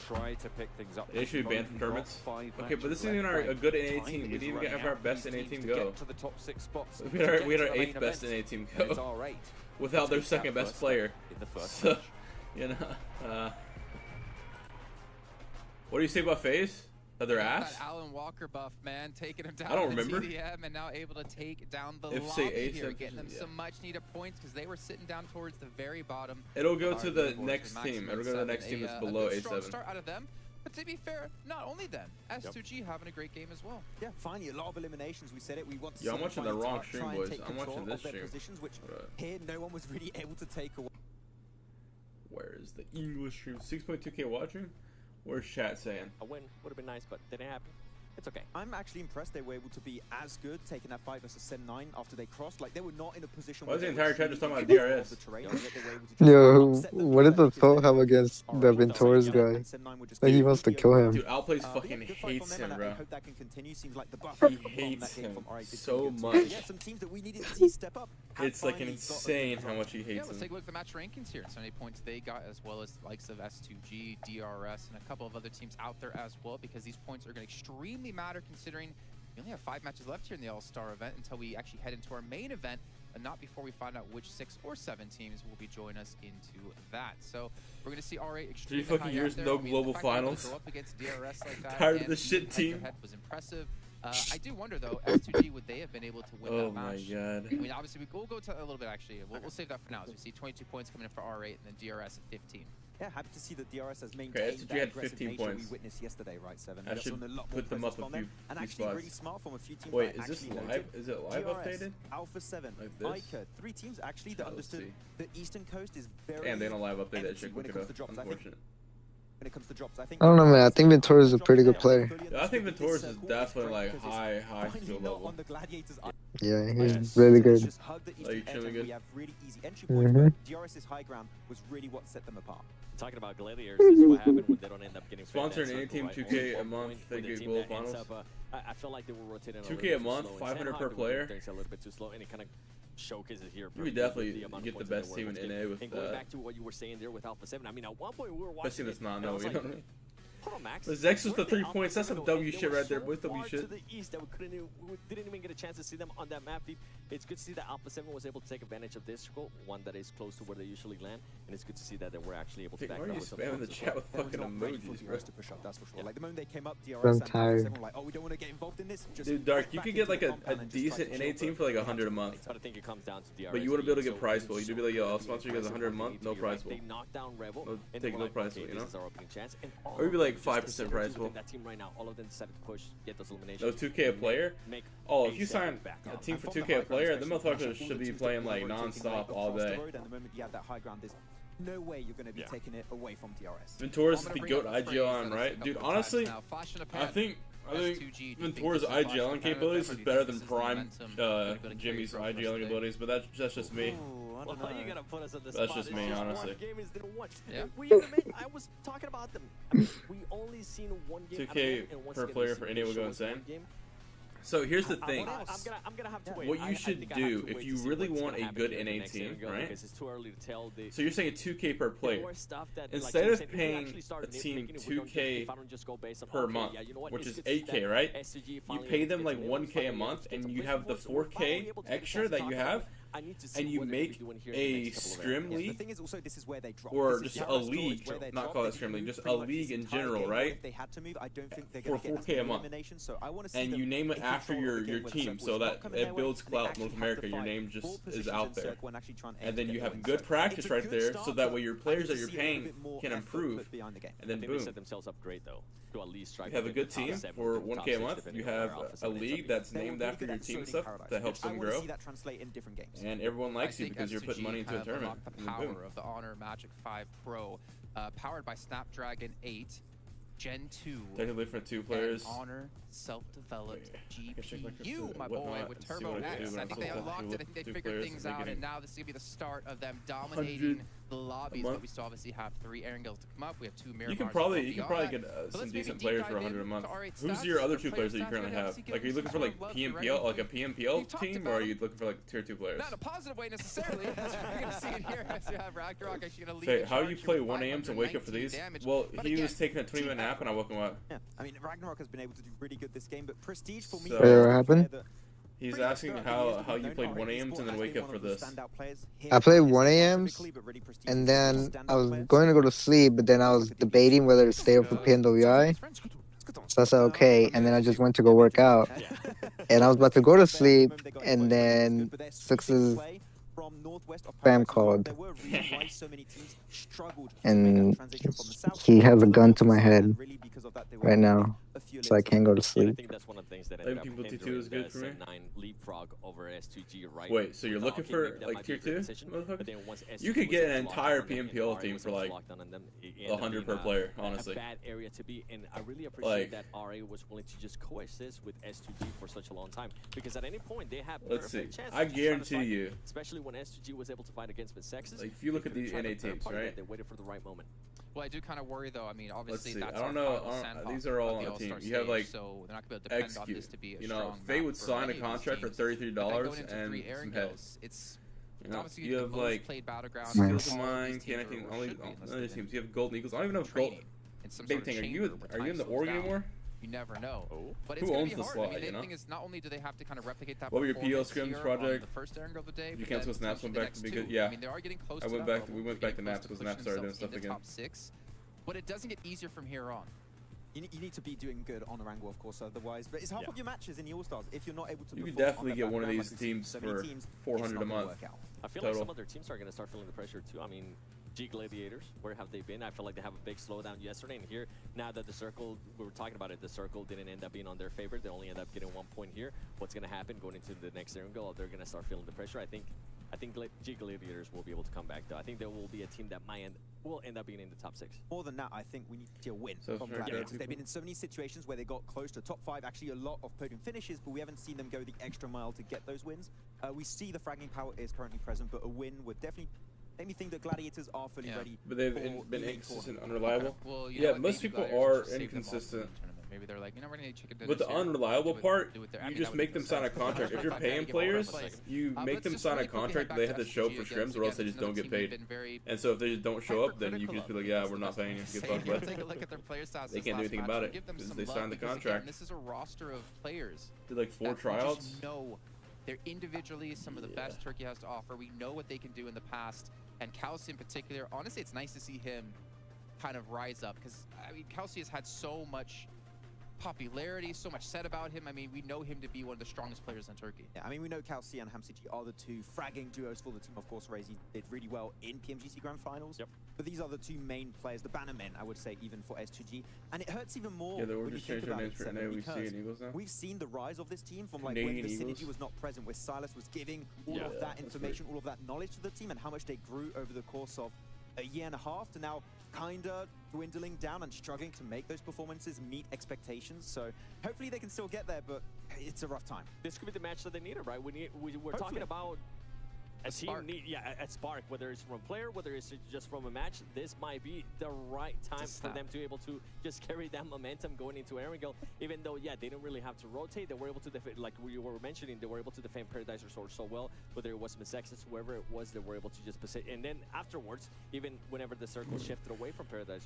Try to pick things up. They should be banned from tournaments. Okay, but this isn't even a good NA team. We didn't even have our best NA team go. To the top 6 spots. We had our 8th best NA team go. Without their second best player. So, you know. What do you say about FaZe? That their ass? That Alan Walker buff, man, taking him down. I don't remember. TDM and now able to take down the If, lobby say, here, getting them some much needed points because they were sitting down towards the very bottom. It'll go to the next team. It'll go to the next team that's below a strong A7. start out of them. But to be fair, not only them, S2G having a great game as well. Yeah, finally a lot of eliminations. We said it. We want to Yeah, I'm see watching them the finally wrong stream, try and boys. take I'm watching control this of their stream. positions, which here no one was really able to take away. Where is the English stream? 6.2K watching? Where's chat saying? A win would have been nice, but didn't happen. It's okay. I'm actually impressed they were able to be as good taking that fight versus Sen 9 after they crossed. Like they were not in a position. Why is the where entire they chat just were talking about really DRS? off the terrain, and yet they were able to just Yo, upset them what did the because thought have against the Ventures guy? Like he wants to kill him. Dude, Outplays fucking hates him, bro. I hope that can continue. Seems like the buff He hates him so much. Yeah, some teams that we needed to see step up. It's like insane how much he Yeah, hates let's him. take a look at the match rankings here. So many points they got, as well as the likes of S2G, DRS, and a couple of other teams out there as well, because these points are going to extremely matter considering we only have 5 matches left here in the All-Star event until we actually head into our main event, and not before we find out which 6 or 7 teams will be joining us into that. So we're going to see R8 extremely 3 fucking high years, out there. no I mean, global the fact that they finals. go up against DRS like that Tired of and the shit beat team. head-to-head was impressive. I do wonder though, S2G, would they have been able to win Oh that match? my god. I mean, obviously we'll go to a little bit actually. We'll save that for now. As we see 22 points coming in for R8 and then DRS at 15. Yeah, happy to see that DRS has maintained Okay, SG that had aggressive 15 nature points. we witnessed yesterday, right, 7? I should put them up a few, and few actually spots. really smart from a few teams. Wait, that is this actually live? noted Is it live DRS, updated? Alpha7, Like this? iKURD, 3 teams actually that understood the Eastern Coast is very And they don't live update that empty shit when quick it comes enough. to drops. I think Unfortunate. when it comes to drops, I think I don't know, man. I think Ventures is a pretty good player. Yeah, I think Ventures is definitely like high skill level. on the Gladiators. Yeah, he's really good. Just hug the Eastern Like, edge really and good. we have really easy entry points. Mhm. But DRS's high ground was really what set them apart. Talking about Gladiators, this is what happened when they don't end up getting Sponsoring fed any that team circle, 2K right? a month, For they the get team global that ends finals. up, I felt like they were rotating a 2K little a bit too month, slow. And 500 Sandhog per doing player. things a little bit too slow, and it kind of showcases here. You would perfectly definitely the amount of get the points that they best were team able to in get. NA with And going that. back to what you were saying there with Alpha7, I mean, at one point we were watching Best team that's not and I no, was you like, know what I mean? hold on, Max. The Zex was the Where 3 did points. That's some Alpha7 go? W And shit they right there, were boys. so W far shit. to the east that we didn't even get a chance to see them on that map. It's good to see that Alpha7 was able to take advantage of this circle, one that is close to where they usually land, and it's good to see that they were actually able to back Why are up you with some spamming the points as chat well. with fucking emojis, bro? To push up, that's for sure. Like the moment they came up, DRS I'm and tired. Alpha7 were like, oh, we don't want to get involved in this. Just Dude, Dark, get you back could get into like the a compound and just decent try to NA chill, team for like 100 a month. But I think it comes down to DRS. But you wouldn't be able to being get so prize pool. You'd be like, yo, I'll so sponsor you guys 100 a month, no prize pool. They knocked down Rebel, No, and take they were no like, prize okay, pool, you this know? is our opening chance. And all Or you'd be like of them, just the 5% prize synergy pool. within that team right now, all of them decided to push, get those No, eliminations. 2K a player? Make Oh, a if you step sign back a up. team for And from 2K the a high player, ground, the especially, motherfuckers all should the be teams playing that like were rotating non-stop right all across the day. road, and the moment you have that high ground, there's no way you're going to be taking it away from DRS. Ventura's is the GOAT IGL on, right? Dude, honestly, I think Ventura's IGL capabilities is better than Prime Jimmy's IGL abilities, but that's just me. Well, you're gonna put us on the That's spot. just It's me, one honestly. game is didn't want. Yeah. I was talking about them. I mean, we only seen one game. 2K per player for India would go insane. So here's the thing. I'm gonna have to wait. What you should do if you really want a good NA team, right? Because it's too early to tell. So you're saying 2K per player. Instead of paying a team 2K per month, which is 8K, right? You pay them like 1K a month, and you have the 4K extra that you have, and you make a scrim league, or just a league, not call it scrim league, just a league in general, right? For 4K a month, and you name it after your team, so that it builds clout in North America. Your name just is out there, and then you have good practice right there, so that way your players that you're paying can improve, and then boom. Set themselves up great though. To at least try you have a good team for 1K a month. You have a league that's named after your team stuff that helps them grow. And everyone likes you because you're putting money into a tournament. The power of the Honor Magic 5 Pro, powered by Snapdragon 8 Gen 2. Technically for 2 players. Honor self-developed GPU, my boy, with Turbo X. I think they unlocked it. I think they figured things out, and now this is gonna be the start of them dominating the lobbies. But we still obviously have 3 Erangels to come up. We have 2 Miramars. You can probably get some decent players for 100 a month. Who's your other 2 players that you currently have? Like, are you looking for like PMPL, like a PMPL team, or are you looking for like tier 2 players? Not in a positive way necessarily. You're gonna see it here. As you have Ragnarok actually gonna lead. Hey, how you play 1 AM to wake up for these? Well, he was taking a 20-minute nap, and I woke him up. Yeah, I mean Ragnarok has been able to do really good this game, but Prestige for me. Wait, what happened? He's asking how you played 1 AMs and then wake up for this. I played 1 AMs, and then I was going to go to sleep, but then I was debating whether to stay up for PMWI. So I said okay, and then I just went to go work out, and I was about to go to sleep, and then Six's spam called, and he has a gun to my head right now, so I can't go to sleep. I think that's one of the things that ended up T2 is good for me. 9 leapfrog over S2G right. Wait, so you're looking for like tier 2? You could get an entire PMPL team for like 100 per player, honestly. A bad area to be, and I really appreciate that RA was willing to just coexist with S2G for such a long time, because at any point they have perfect chances. I guarantee you, especially when S2G was able to fight against Sexes. Like if you look at these NA teams, right? They waited for the right moment. Well, I do kind of worry though. I mean, obviously that's I don't know. These are all on a team. You have like so they're not gonna be able to depend on this to be a you know, FaZe would sign a contract for $33 and some heads. It's obviously you have like Skills of Mine, Canacking, only other teams. You have Golden Eagles. I don't even know if Gold. Big thing. Are you in the org anymore? You never know. But who owns the slot? The thing is, not only do they have to kind of replicate that. What were your PL scrims project? The first Erangel of the day. You cancel snaps, went back to be good. Yeah. I mean, they are getting close. I went back. We went back to naps because naps started doing stuff again. Top 6, but it doesn't get easier from here on. You need to be doing good on a Wrangle, of course, otherwise. But it's half of your matches in the All-Stars if you're not able to. You could definitely get one of these teams for 400 a month. I feel like some other teams are going to start feeling the pressure too. I mean, G Gladiators, where have they been? I feel like they have a big slowdown yesterday, and here, now that the circle, we were talking about it, the circle didn't end up being on their favor. They only end up getting 1 point here. What's going to happen going into the next Erangel? They're going to start feeling the pressure. I think G Gladiators will be able to come back, though. I think there will be a team that will end up being in the top 6. More than that, I think we need to win from Gladiators. They've been in so many situations where they got close to top 5, actually a lot of podium finishes, but we haven't seen them go the extra mile to get those wins. We see the fragging power is currently present, but a win would definitely make me think that Gladiators are fully ready. But they've been inconsistent, unreliable. Well, yeah, most people are inconsistent. Maybe they're like, you know, we're gonna chicken dinners. But the unreliable part, you just make them sign a contract. If you're paying players, you make them sign a contract that they have to show up for scrims, or else they just don't get paid. And so if they just don't show up, then you can just be like, yeah, we're not paying you. Get fucked, but they can't do anything about it because they signed the contract. This is a roster of players. Did like 4 tryouts. No, they're individually some of the best Turkey has to offer. We know what they can do in the past, and Kalsi in particular. Honestly, it's nice to see him kind of rise up, because I mean, Kalsi has had so much popularity, so much said about him. I mean, we know him to be one of the strongest players in Turkey. Yeah, I mean, we know Kalsi and HamCG are the 2 fragging duos for the team. Of course, Razy did really well in PMGC Grand Finals. Yep. But these are the 2 main players, the banner men, I would say, even for S2G. And it hurts even more when you think about it, because we've seen the rise of this team from like when the synergy was not present, where Silas was giving all of that information, all of that knowledge to the team, and how much they grew over the course of a year and a half to now kinda dwindling down and struggling to make those performances meet expectations. So hopefully they can still get there, but it's a rough time. This could be the match that they needed, right? We're talking about a team need, a spark, whether it's from a player, whether it's just from a match, this might be the right time for them to be able to just carry that momentum going into Erangel. Even though, they didn't really have to rotate, they were able to defend, like we were mentioning, they were able to defend Paradise Resort so well, whether it was Misexus, whoever it was, they were able to just position. And then afterwards, even whenever the circle shifted away from Paradise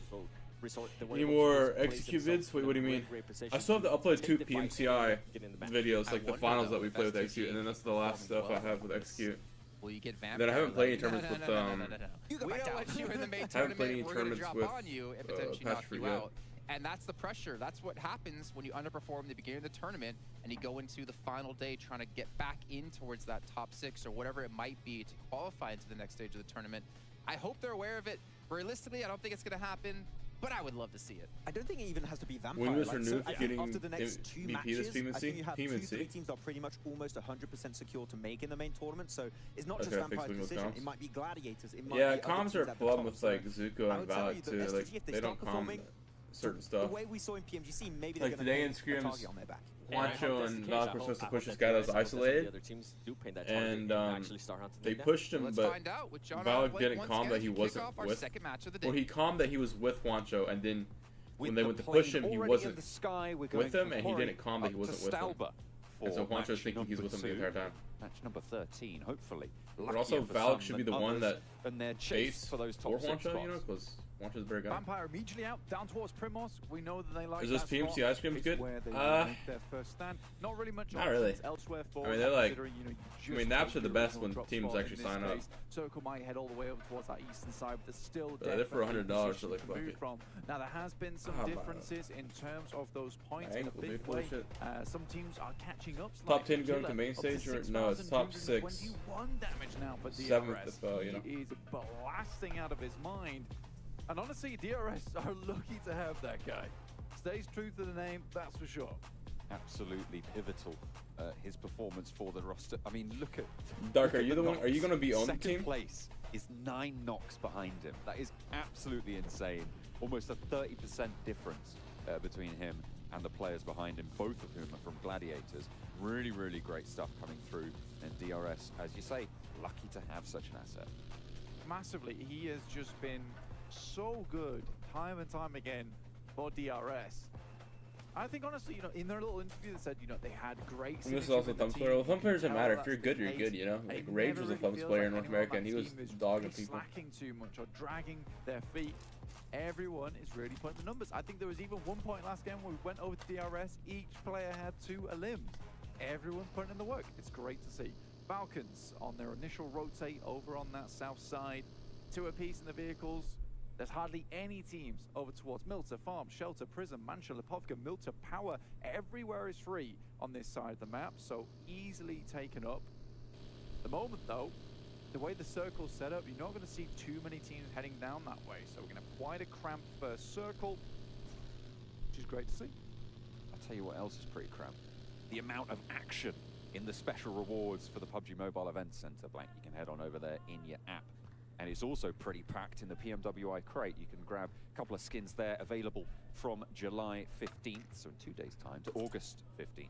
Resort, they were Any able more to just execute vids? Wait, what do you mean? I still have to upload 2 PMCI videos, like the finals that we play with execute, and then that's the last stuff I have with execute. Will you get vampire? Then I haven't played any tournaments with You go back down. You in the main I haven't played any tournament, we're going to tournaments drop with on you and potentially knock you yet. out. And that's the pressure. That's what happens when you underperform in the beginning of the tournament and you go into the final day trying to get back in towards that top 6 or whatever it might be to qualify into the next stage of the tournament. I hope they're aware of it. Realistically, I don't think it's going to happen, but I would love to see it. I don't think it even has to be Vampire. When was like, renewed so getting after the next 2 VP matches, this I think you have PMC? 3 teams that are pretty much almost 100% secure to make in the main tournament. So it's not just Okay, Vampire's decision. comms. It might be Gladiators. It might Yeah, be other comms teams are a at the problem top. with So like Zuko I and would tell you Valak that too. STG, Like if they they don't start calm performing, certain the stuff. way we saw in PMGC, maybe they're Like going to today in put a scrims, target on their back. Juancho and Valak were supposed to push this guy that was isolated, and they pushed him, but Valak didn't calm that he wasn't with. Well, he calmed that he was with Juancho, and then when they went to push him, he wasn't with him, and he didn't calm that he wasn't with him. And so Juancho was thinking he's with him the entire time. Match number 13, hopefully. But also, Valak should be the one that and their chase baits for those for top 6 Juancho, spots. you know, because Juancho's a very good. Vampire immediately out, down towards Primos. We know that they like Is this that PMC spot. ice cream It's good? where they make their first stand. Not really much Not really. options elsewhere for I mean, they're like, considering, you know, you I mean, just naps are the take best your when drop teams spot actually in this sign up. case. Circle might head all the way over towards that eastern side, but there's still They're there for $100, so like, to fuck move it. from. Now there has been some differences in terms of those points in the Ankle, big dude, play. holy shit. Some teams are catching up. Top 10 slightly. going to Killer main up stage, or no? It's top 6. 621 damage now for DRS. 7th if, you know. He is blasting out of his mind. And honestly, DRS are lucky to have that guy. Stays true to the name, that's for sure. Absolutely pivotal, his performance for the roster. I mean, look at... Dark, are you the one? Are you going to be on the Second team? place is 9 knocks behind him. That is absolutely insane. Almost a 30% difference between him and the players behind him, both of whom are from Gladiators. Really, really great stuff coming through. And DRS, as you say, lucky to have such an asset. Massively, he has just been so good time and time again for DRS. I think honestly, you know, in their little interview they said, you know, they had great And this is synergy also with the thumbs team. player. Well, thumb players You doesn't can matter. tell If you're that's good, the you're good, case. you know? It Like, Rage never was a really thumbs feels player in like North anyone on America, and he that was team is dogging really people. slacking too much or dragging their feet. Everyone is really putting the numbers. I think there was even one point last game where we went over to DRS, each player had 2 elims. Everyone's putting in the work. It's great to see. Falcons on their initial rotate over on that south side. 2 apiece in the vehicles. There's hardly any teams over towards Milter, Farm, Shelter, Prism, Mancha, Lipovka, Milter, Power. Everywhere is free on this side of the map, so easily taken up. At the moment, though, the way the circle's set up, you're not going to see too many teams heading down that way. So we're going to have quite a cramped first circle, which is great to see. I'll tell you what else is pretty cramped. The amount of action in the special rewards for the PUBG Mobile Event Center, Blank. You can head on over there in your app. And it's also pretty packed in the PMWI crate. You can grab a couple of skins there available from July 15th, so in 2 days' time, to August 15th.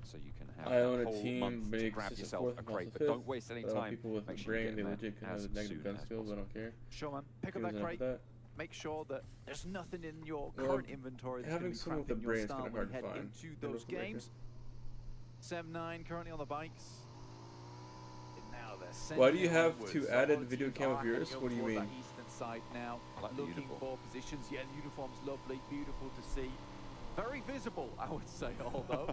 So you can have I own a a whole team, month but to it grab consists yourself of a 4th crate, and but 5th. don't waste any But time. people with Make a sure you brain, get they them legit can as have negative soon gun as skills. I possible. don't care. Sure, man. Pick up Who's that gonna crate. have that? Make sure that there's nothing in your Well, current inventory that's going having to be someone with cramping a your brain is style kinda when you hard to head find into in those North America. games. 7-9 currently on the bikes. And now they're Why do you sending have onwards. 2 So a added lot of video teams camera are heading viewers? over What do you towards mean? that eastern side now, I like the looking uniform. for positions. Yeah, the uniform's lovely, beautiful to see. Very visible, I would say, although,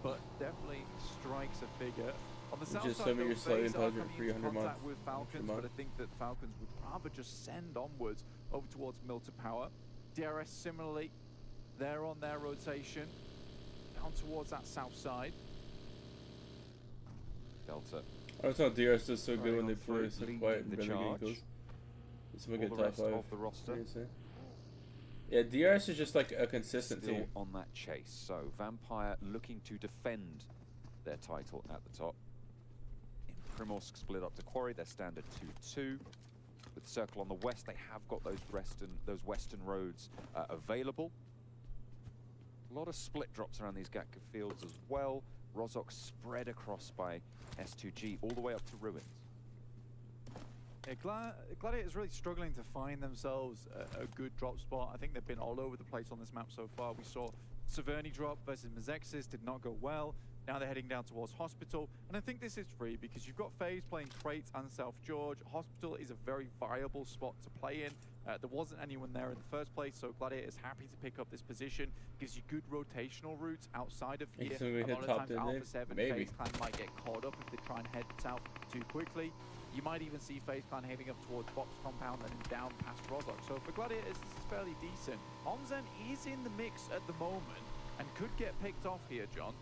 but definitely strikes a figure. On the south Just side, send me though, your slightly FaZe are intelligent coming free into 100 contact month. with Falcons, but I think that Falcons would rather just send onwards over towards Milter Power. DRS similarly, they're on their rotation down towards that south side. Delta. I don't know DRS does so good Running when they on play through, so quiet leading and the then charge. goes. It's a All good the top rest 5. of the roster. Yeah, DRS is just like a consistent Still team. on that chase. So Vampire looking to defend their title at the top. In Primorsk split up to Quarry, they're standard 2-2. With Circle on the west, they have got those western roads available. A lot of split drops around these Gatka fields as well. Rozok spread across by S2G all the way up to Ruins. Yeah, Gladiators really struggling to find themselves a good drop spot. I think they've been all over the place on this map so far. We saw Severny drop versus Mezexis, did not go well. Now they're heading down towards Hospital, and I think this is free because you've got FaZe playing Crates and South George. Hospital is a very viable spot to play in. There wasn't anyone there in the first place, so Gladiators happy to pick up this position. Gives you good rotational routes outside of here. A lot of times Alpha7 FaZe Clan might get caught up if they try and head south too quickly. You might even see FaZe Clan heading up towards Box Compound and then down past Rozok. So for Gladiators, this is fairly decent. Onzen is in the mix at the moment and could get picked off here, John.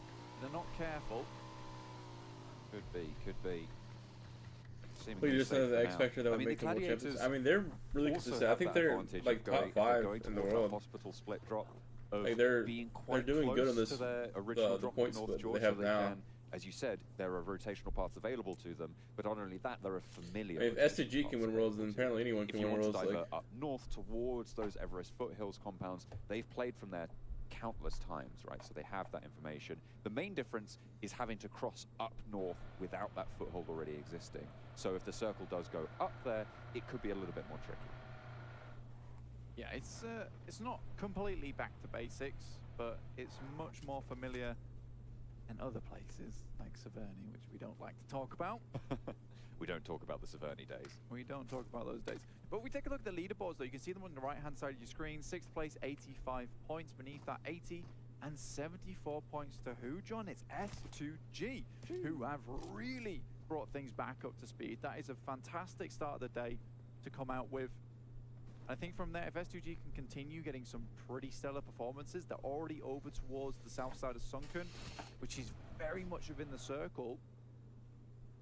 They're not careful. Could be. Well, you just said the X Factor that would make them more champions. I mean, they're really consistent. I think they're like top 5 in the world. Hospital split drop. Like they're doing good on this the point split they have now. As you said, there are rotational paths available to them, but not only that, there are familiar. If S2G can win worlds, then apparently anyone can win worlds. If you want to divert up north towards those Everest foothills compounds, they've played from there countless times, right? So they have that information. The main difference is having to cross up north without that foothold already existing. So if the circle does go up there, it could be a little bit more tricky. Yeah, it's not completely back to basics, but it's much more familiar in other places, like Severny, which we don't like to talk about. We don't talk about the Severny days. We don't talk about those days. But we take a look at the leaderboards, though. You can see them on the right-hand side of your screen. 6th place, 85 points. Beneath that, 80 and 74 points to who, John? It's S2G, who have really brought things back up to speed. That is a fantastic start of the day to come out with. I think from there, if S2G can continue getting some pretty stellar performances, they're already over towards the south side of Sunken, which is very much within the circle.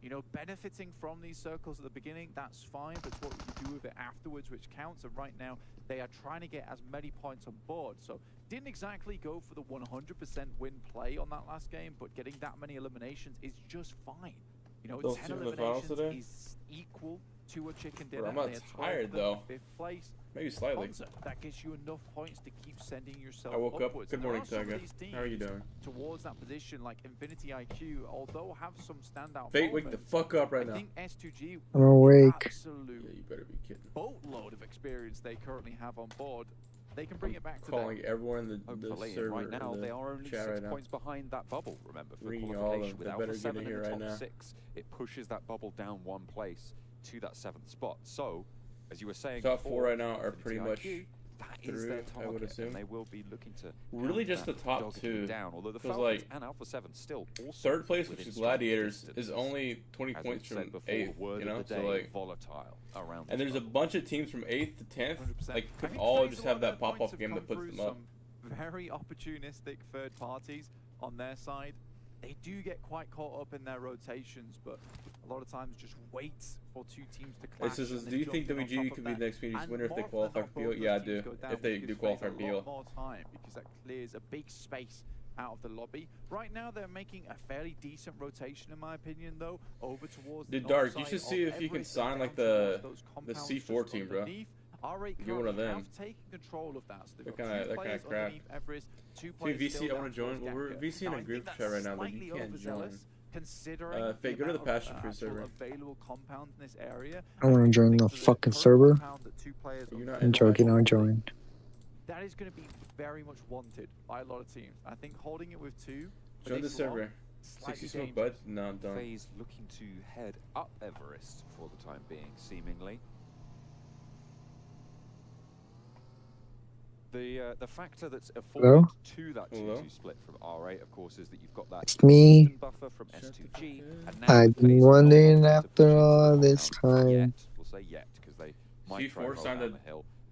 You know, benefiting from these circles at the beginning, that's fine, but it's what you do with it afterwards which counts. And right now, they are trying to get as many points on board. So, didn't exactly go for the 100% win play on that last game, but getting that many eliminations is just fine. You know, 10 eliminations is equal to a chicken dinner. I'm not tired though. 5th place. Maybe slightly. That gets you enough points to keep sending yourself I woke upwards. up. Good morning, Tiger. How are you doing? Towards that position, like Infinity IQ, although have some standout. Fate, wake the fuck up right now. I think S2G I'm awake. Absolute you better be kidding. Boatload of experience they currently have on board. They can bring it back to calling everyone in the server right now. They are only 6 points behind that bubble. Remember, for qualification with Alpha7 in the top 6, it pushes that bubble down 1 place to that 7th spot. So, as you were saying, top 4 right now are pretty much that is their target, I would assume. And they will be looking to really just the top 2 down. Although the Falcons like and Alpha7 still also 3rd place, which is Gladiators, is only 20 points from 8th. You know, so like volatile around. And there's a bunch of teams from 8th to 10th, like could all just have that pop-off game that puts them up. Very opportunistic third parties on their side. They do get quite caught up in their rotations, but a lot of times just wait for 2 teams to clash. Do you think WG could be the next Phoenix winner if they qualify for BO? Yeah, I do. If they do qualify for BO. More time because that clears a big space out of the lobby. Right now, they're making a fairly decent rotation, in my opinion, though, over towards the Dark, you should see if you can sign like the C4 team, bro. Get one of them. Control of that. So that kind of crap. See, VC, I want to join. Well, we're VC in a group chat right now, but you can't join. Fate, go to the passion fruit server. I want to join the fucking server. I'm joking, I'll join. That is going to be very much wanted by a lot of teams. I think holding it with 2. Join the server. 60 smoke bud? No, I'm done. FaZe looking to head up Everest for the time being, seemingly. The factor that's afforded to that 2-2 split from R8, of course, is that you've got that it's me. Buffer from S2G. I've been wondering after all this time. We'll say yet, because they might C4 signed a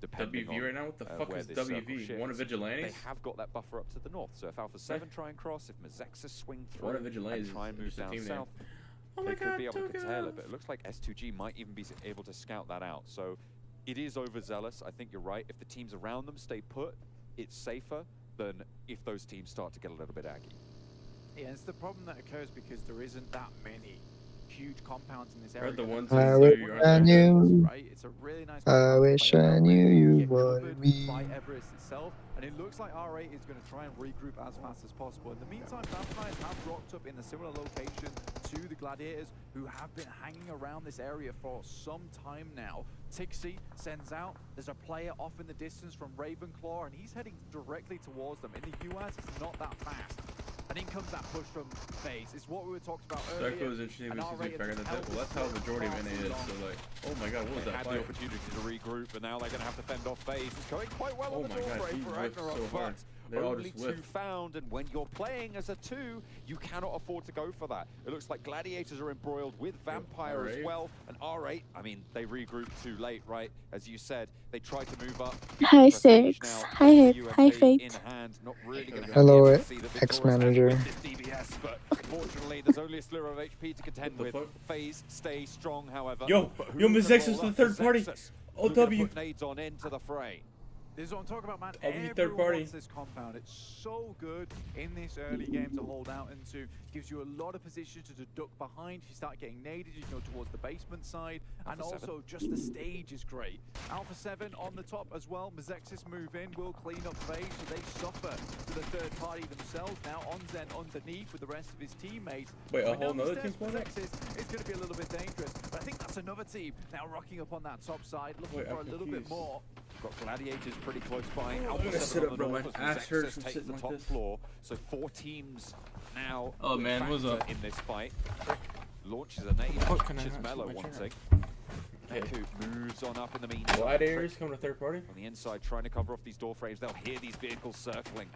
WV right now? What the fuck is WV? One of Vigilantes? They have got that buffer up to the north, so if Alpha7 try and cross, if Mezexis swing through and try and move down south, they could be able to curtail it, but it looks like S2G might even be able to scout that out. So it is overzealous. I think you're right. If the teams around them stay put, it's safer than if those teams start to get a little bit aggy. Yeah, it's the problem that occurs because there isn't that many huge compounds in this area. I wish I knew. Right? It's a really nice I wish I knew you wanted me. By Everest itself, and it looks like R8 is going to try and regroup as fast as possible. In the meantime, Vampires have rocked up in a similar location to the Gladiators, who have been hanging around this area for some time now. Tixi sends out, there's a player off in the distance from Ravenclaw, and he's heading directly towards them. In the US, it's not that fast. And in comes that push from FaZe. It's what we were talking about earlier. That was interesting to see figure that out. Well, that's how the majority of NA is. So like, oh my god, what was that had fight? the opportunity to regroup, and now they're going to have to fend off FaZe. It's going quite well on the door frame for Ragnarok, so hard. They all only just two whiffed. found, and when you're playing as a two, you cannot afford to go for that. It looks like Gladiators are embroiled with Vampire as well, and R8, I mean, they regrouped too late, right? As you said, they tried to move up. Hi, Six. Hi, Hi, Fate. Really Hello, ex-manager. But fortunately, there's only a sliver of HP to contend with. FaZe stay strong, however. Yo, Mizexus is the third party. OW. Nades on into the fray. This is what I'm talking about, man. Third Everyone party. wants this compound. It's so good in this early game to hold out into. Gives you a lot of positions to duck behind. If you start getting naded, you go towards the basement side. And also, just the stage is great. Alpha7 on the top as well. Mizexus move in, will clean up FaZe, so they suffer to the third party themselves. Now Onzen underneath with the rest of his teammates. Wait, a But whole now nother Mizexus team spawned up? is going to be a little bit dangerous. But I think that's another team now rocking up on that top side, looking Wait, for I'm a little bit confused. more. Got Gladiators pretty close by. I'm gonna sit up, bro. My ass hurts from takes sitting the like top this. floor. So 4 teams now. Oh, man, what's up? In this fight, launches a nade. What can I Which is have? Mellow My wanting. Okay. Neku moves on up in the meantime. Gladiators come to third party. On the inside, trying to cover off these door frames. They'll hear these vehicles circling.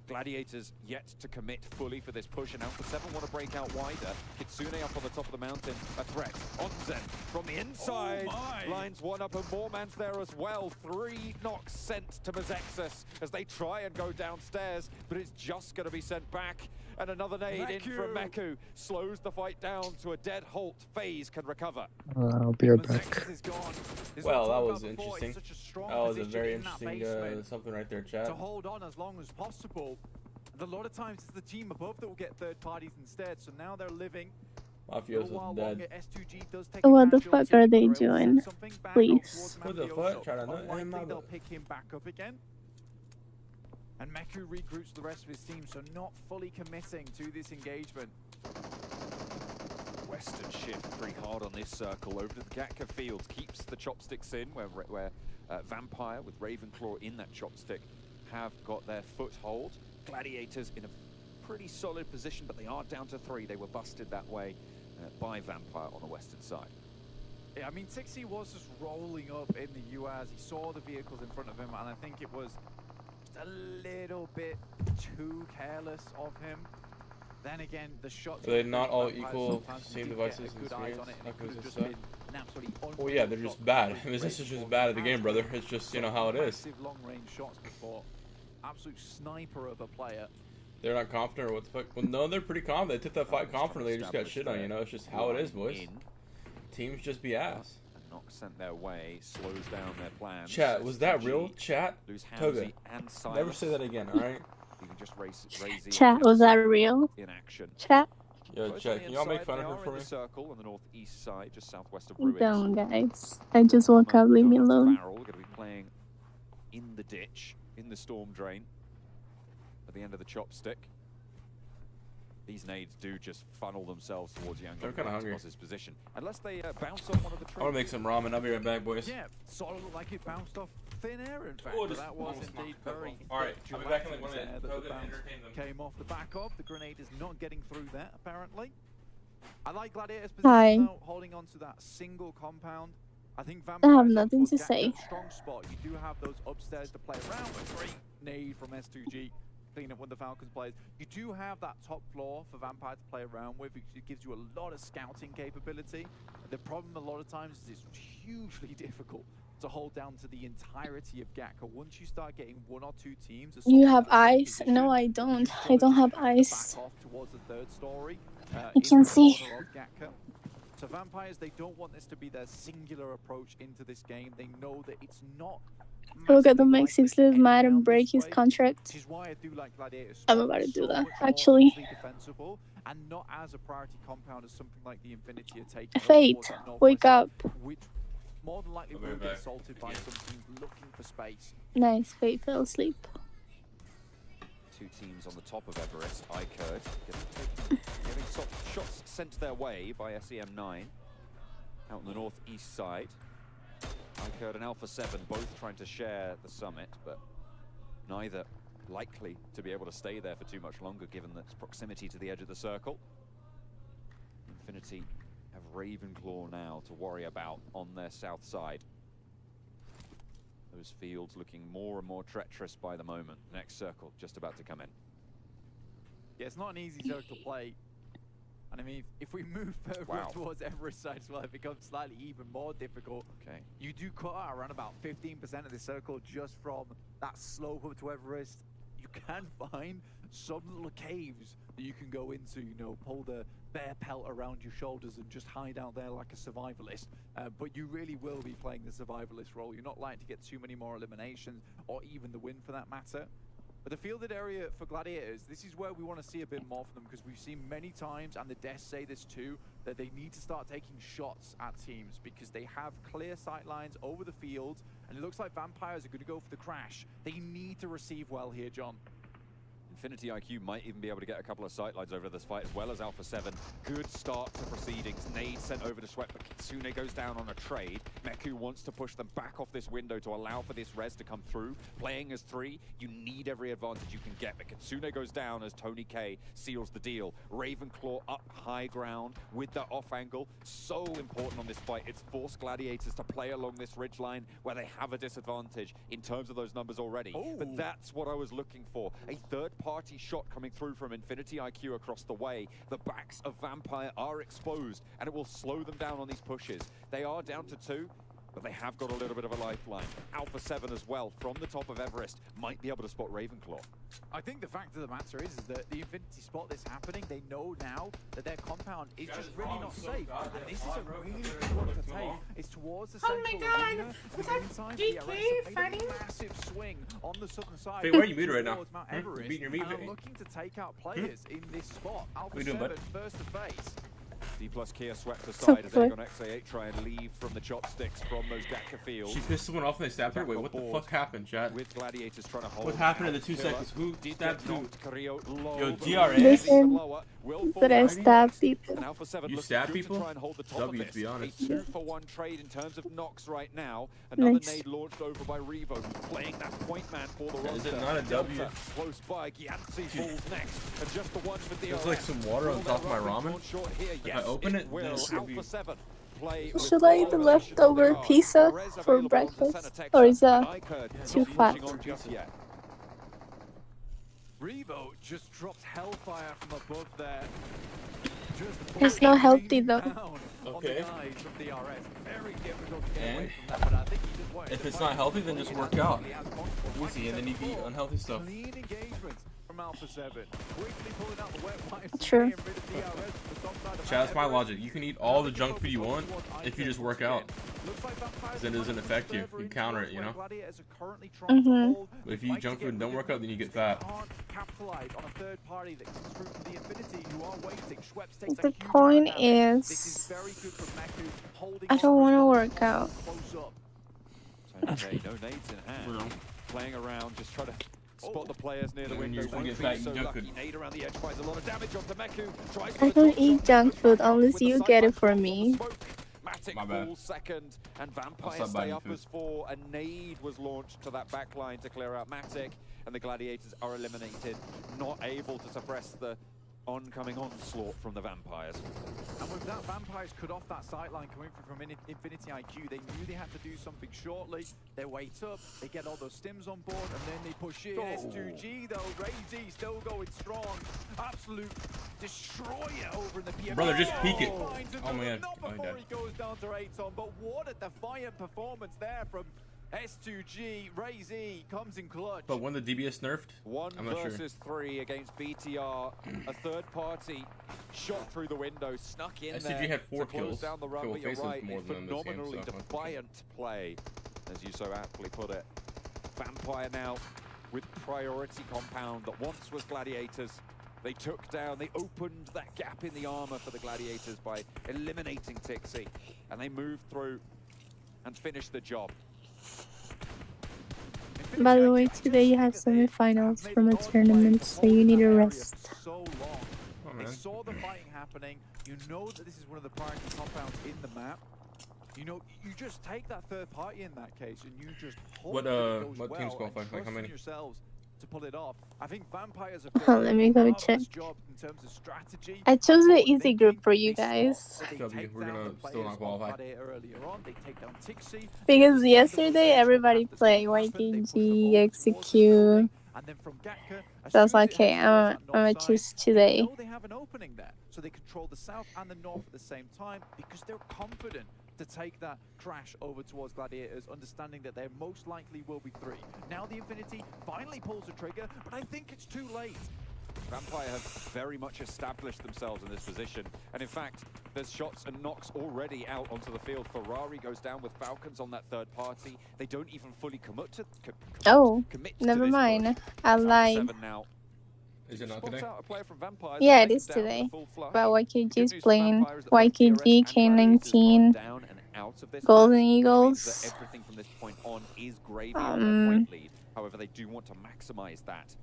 Gladiators yet to commit fully for this push, and Alpha7 want to break out wider. Kitsune up on the top of the mountain, a threat. Onzen from the inside, lines one up, and Moorman's there as well. 3 knocks sent to Mizexus as they try and go downstairs, but it's just going to be sent back. And another nade in from Meku slows the fight down to a dead halt. FaZe can recover. I'll be right back. Well, that was interesting. That was a very interesting something right there, chat. To hold on as long as possible. And a lot of times it's the team above that will get third parties instead. So now they're living. Mafioso's dead. S2G does take What the fuck are they doing? Please. What the fuck? Try to nut him Unlikely out. they'll pick him back up again. And Meku regroups the rest of his team, so not fully committing to this engagement. Western shift pretty hard on this circle over to the Gatka fields, keeps the chopsticks in where Vampire with Ravenclaw in that chopstick have got their foothold. Gladiators in a pretty solid position, but they are down to 3. They were busted that way by Vampire on the western side. Yeah, I mean, Tixi was just rolling up in the US. He saw the vehicles in front of him, and I think it was just a little bit too careless of him. Then again, the shots... Are they not all equal same devices and experience? Oh yeah, they're just bad. I mean, this is just bad at the game, brother. It's just, you know, how it is. Long-range shots before. Absolute sniper of a player. They're not confident or what the fuck? Well, no, they're pretty confident. They took that fight confidently. They just got shit on, you know? It's just how it is, boys. Teams just be ass. A knock sent their way slows down their plans. Chat, was that real? Chat? Toga, never say that again, alright? You can just raise Chat, was that real? in action. Chat? Yo, chat, can y'all make fun of her for me? Circle on the northeast side, just southwest of Ruins. Don't, guys. I just woke up. Leave me alone. Barrel, going to be playing in the ditch, in the storm drain, at the end of the chopstick. These nades do just funnel themselves towards Young. They're kind of hungry. His position, unless they bounce off one of the trees. I want to make some ramen. I'll be right back, boys. Yeah, sort of looked like it bounced off thin air, in fact. Oh, But that was indeed very... Alright, I'll be back in like 1 minute. that the Toga, bounce entertain them. came off the back of. The grenade is not getting through that, apparently. I like Gladiator's Hi. position, though, holding on to that single compound. I think I Vampire have nothing to say. strong spot. You do have those upstairs to play around with. Great nade from S2G. Clean up when the Falcons plays. You do have that top floor for Vampire to play around with, which gives you a lot of scouting capability. The problem a lot of times is it's hugely difficult to hold down to the entirety of Gatka. Once you start getting 1 or 2 teams, You have ice? No, I don't. I don't have ice. back off towards the third story. I can see. So Vampires, they don't want this to be their singular approach into this game. They know that it's not. Look at the make 6 live mad and break his contract. Which is why I do like Gladiators. I'm about to do that, much more actually. easily defensible and not as a priority compound as something like the Infinity are taking. Fate, wake up. Which more than likely will get assaulted by some teams looking for space. Nice, Fate fell asleep. two teams on the top of Everest. iKURD getting shots sent their way by SEM9 out on the northeast side. iKURD and Alpha7 both trying to share the summit, but neither likely to be able to stay there for too much longer given its proximity to the edge of the circle. Infinity have Ravenclaw now to worry about on their south side. Those fields looking more and more treacherous by the moment. Next circle just about to come in. Yeah, it's not an easy circle to play. And I mean, if we move further up towards Everest side as well, it becomes slightly even more difficult. Okay. You do cut out around about 15% of the circle just from that slope up to Everest. You can find some little caves that you can go into, you know, pull the bear pelt around your shoulders and just hide out there like a survivalist. But you really will be playing the survivalist role. You're not likely to get too many more eliminations or even the win for that matter. But the fielded area for Gladiators, this is where we want to see a bit more from them, because we've seen many times, and the devs say this too, that they need to start taking shots at teams because they have clear sight lines over the field, and it looks like Vampires are going to go for the crash. They need to receive well here, John. Infinity IQ might even be able to get a couple of sightlines over this fight, as well as Alpha7. Good start to proceedings. Nade sent over to Sweat, but Kitsune goes down on a trade. Meku wants to push them back off this window to allow for this res to come through. Playing as 3, you need every advantage you can get, but Kitsune goes down as Tony K seals the deal. Ravenclaw up high ground with the off angle. So important on this fight. It's forced Gladiators to play along this ridgeline where they have a disadvantage in terms of those numbers already. Ooh. But that's what I was looking for. A third-party shot coming through from Infinity IQ across the way. The backs of Vampire are exposed, and it will slow them down on these pushes. They are down to 2, but they have got a little bit of a lifeline. Alpha7 as well, from the top of Everest, might be able to spot Ravenclaw. I think the fact of the matter is that the Infinity spot this happening, they know now that their compound is just really not safe. And this is a really good one to take. It's towards the central arena. What's In the up, meantime, DK DRS have made fighting? a massive swing on the southern side. Hey, where are you muted right now? towards Mount Hmm? Everest, Beating your meat, and are hey? looking to take out players in this spot. What you doing, bud? Alpha7 first to face. D plus Kia swept So aside as good. AGONxI8 try and leave from the chopsticks from those Gaka fields. She pissed someone off and they stabbed her? Wait, what the fuck happened, chat? With Gladiators trying to hold What happened in the out. 2 seconds? Who Did stabbed get who? knocked. Carrillo low, Yo, but DRS? Listen, lower. Will but I fall stab people. And Alpha7 You looks stab good people? to try and hold the top W, of to this. be honest. A 2-for-1 trade in terms of knocks right now. Another Nice. nade launched over by Revo, playing that point man for the Yeah, is roster. it not a W? Delta close by. Gamers8 falls next. And just the one for DRS. There's like some water on top of my ramen. If I open it, then it's gonna be... Alpha7 play with Should I eat the all leftover the pizza Res for available on the breakfast? center Or is Texas, that and iKURD too not fat? pushing on just yet. Revo just drops Hellfire from above there. It's not healthy though. Okay. DRS. Very difficult to get And away from that, but I think he just wanted if to it's fight. not healthy, then just work out. Easy, and then you can eat unhealthy stuff. Clean engagement from Alpha7. Quickly pulling out the wet wipes and True. getting rid of DRS from the top side of Chat, that's my Everest. logic. You can eat all the junk food you want if you just work out. Then it doesn't affect you. You counter it, you know? Mhm. But if you eat junk food and don't work out, then you get fat. Capitalize on a third party that comes through from the Infinity who are waiting. Schweppes takes a The huge point amount of damage. This is is, very good for Meku, holding I don't on want to to work out. close up. Okay, no nades in hand. Playing around, just trying to spot the players near the When window. you Won't get be fat, you so junk lucky. food. Nade around the edge finds a lot of damage onto Meku. Tries for I the don't drop eat shot, junk but food found unless with the you sight get line it for from the me. smoke. Matic My bad. falls second, and Vampire stop stay buying up food. as 4. A nade was launched to that back line to clear out Matic, and the Gladiators are eliminated, not able to suppress the oncoming onslaught from the Vampires. And with that, Vampires cut off that sight line coming from Infinity IQ. They knew they had to do something shortly. They wait up, they get all those stims on board, and then they push in. S2G though, Ray-Z still going strong. Absolute destroyer over in the PMWI. Brother, just peek it. Finds Oh my another, god. Not Oh, he before died. he goes down to Aton, but what a defiant performance there from S2G. Ray-Z comes in clutch. But when the DBS nerfed, One I'm not sure. versus 3 against BTR. A third party shot through the window, snuck in SCG there had 4 to close kills. down the run, Kill but you're faces right, more a than them this game, phenomenally so- defiant play, as you so aptly put it. Vampire now with priority compound that once was Gladiators. They took down, they opened that gap in the armor for the Gladiators by eliminating Tixi, and they moved through and finished the job. By the way, today you have semifinals from a tournament, so you need a rest. So long. They saw the fighting happening. You know that this is one of the priority compounds in the map. You know, you just take that third party in that case, and you just hope what that it goes what well teams qualify? and Like how trust in many? yourselves to pull it off. I think Vampires have Oh, let me go check. job in terms of strategy. I chose the easy group for you guys. W, we're gonna still not qualify. Because yesterday everybody played YKG, Execute. So I was like, okay, I'm gonna choose today. They have an opening there, so they control the south and the north at the same time because they're confident to take that crash over towards Gladiators, understanding that there most likely will be 3. Now the Infinity finally pulls the trigger, but I think it's too late. Vampire have very much established themselves in this position, and in fact, there's shots and knocks already out onto the field. Ferrari goes down with Falcons on that third party. They don't even fully commit to Never mind. I lied. Is it not today? Yeah, it is today. But YKG is playing YKG, K19, Golden Eagles. Everything from this point on is gravy on their point lead. However, they do want to maximize that.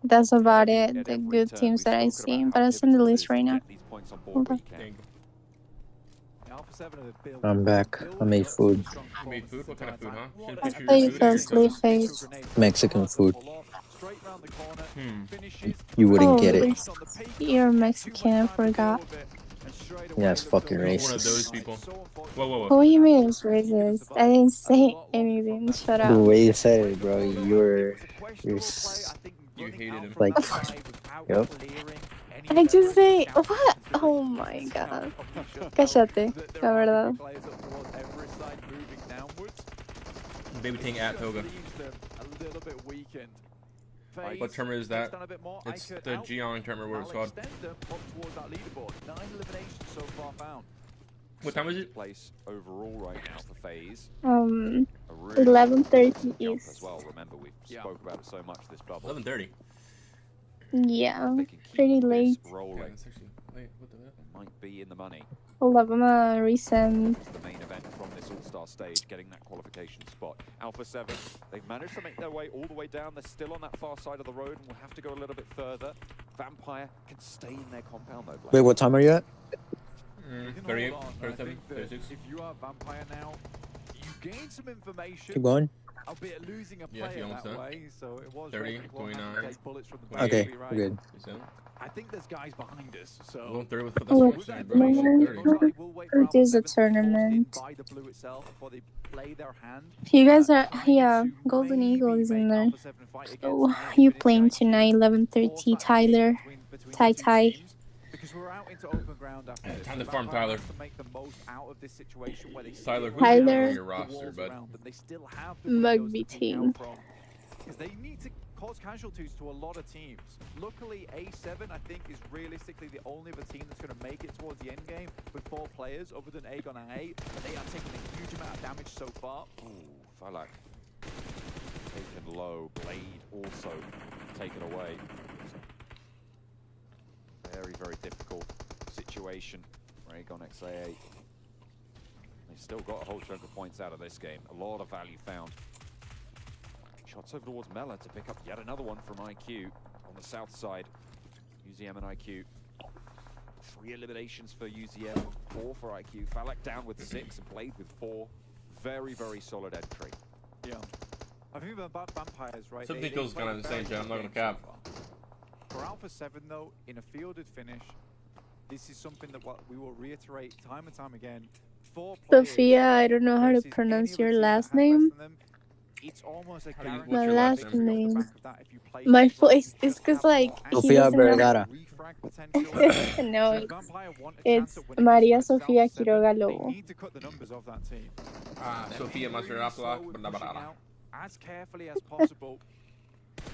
That's about it. The good teams that I see. But I'll send the list right now. Hold on. I'm back. I made food. You made food? What kind of food, huh? I thought you fell asleep, FaZe. Mexican food. You wouldn't get it. You're Mexican, I forgot. Yeah, it's fucking One of racist. those people. Whoa. What do you mean it's racist? I didn't say anything. Shut The up. way you said it, bro, you're You hated him. like, yep. I just say, what? Oh my god. Cállate, la verdad. Baby Ting at Toga. What tournament is that? It's the Geon tournament where it's called. What time is it? Place overall right now for FaZe. 11:30 East. As well. Remember, we spoke about it so much this bubble. 11:30. Yeah, pretty late. Rolling. Yeah, that's actually late. What the hell? Might be in the money. Hold up, I'm gonna resend. The main event from this All-Star stage, getting that qualification spot. Alpha7, they've managed to make their way all the way down. They're still on that far side of the road and will have to go a little bit further. Vampire can stay in their compound though. Wait, what time are you at? 38, 37, 36. If you are Vampire now, you gain some information. Keep going. Albeit losing a Yeah, player almost that done. way, so it was 30, very close. 29. Bullets from the Okay, back, we're good. I think there's guys behind us, so Well, 30 with It is a tournament. You guys are, yeah, Golden Eagle is in there. So, you playing tonight, 11:30, Tyler, Ty. because we're out into open ground after this. Time to farm Tyler. To make the most out of this situation where they Tyler, who's Tyler. on your roster, bud? they still have Mugby team. Because they need to cause casualties to a lot of teams. Luckily, A7, I think, is realistically the only other team that's going to make it towards the end game with 4 players, other than AGONxI8. But they are taking a huge amount of damage so far. Ooh, Falak taken low. Blade also taken away. Very, very difficult situation for AGONxI8. They've still got a whole chunk of points out of this game. A lot of value found. Shots over towards Mela to pick up yet another one from iKURD on the south side. UZM and iKURD. 3 eliminations for UZM, 4 for iKURD. Falak down with 6 and Blade with 4. Very, very solid entry. Yeah. I think about Vampires, right? Something feels kind of the same, Joe. I'm not going to cap. For Alpha7, though, in a fielded finish, this is something that we will reiterate time and time again. 4 players, Sophia, I don't know how to pronounce your last name. it's almost like My last name. My voice is because like he Sofia doesn't know. Vergara. No, it's Maria Sofia Quiroga Lobo. Sofia Maserapla. As carefully as possible.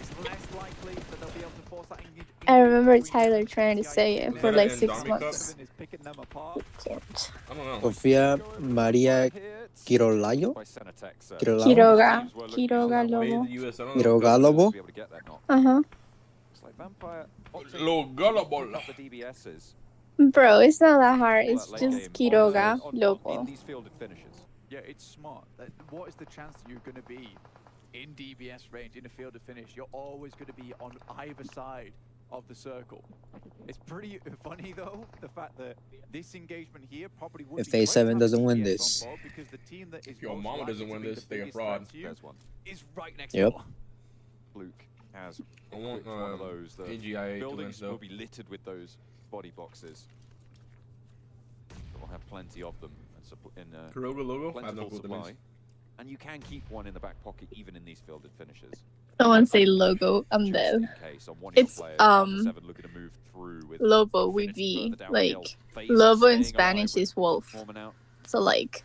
It's less likely that they'll be able to force that I remember Tyler trying to say it for like 6 months. I don't know. Sofia Maria Quirolayo? Quiroga. Quiroga Lobo. Quiroga Lobo? Uh-huh. DBSs. Bro, it's not that hard. It's just Quiroga Lobo. Yeah, it's smart. What is the chance that you're going to be in DBS range, in a field of finish, you're always going to be on either side of the circle. It's pretty funny though, the fact that this engagement here probably would If be A7 doesn't win DBS this. on board, because the team that is If your most mama likely doesn't to win be this, the they a biggest fraud. threat to you There's one. is right next Yep. door. Luke has I want one of those. The AGOnxI8 to win, buildings though. will be littered with those body boxes. We'll have plenty of them Kuroga logo? I have no plentiful clue what that supply. means. And you can keep one in the back pocket even in these fielded finishes. Someone say logo. I'm dead. It's lobo with V. Like lobo in Spanish is wolf. So like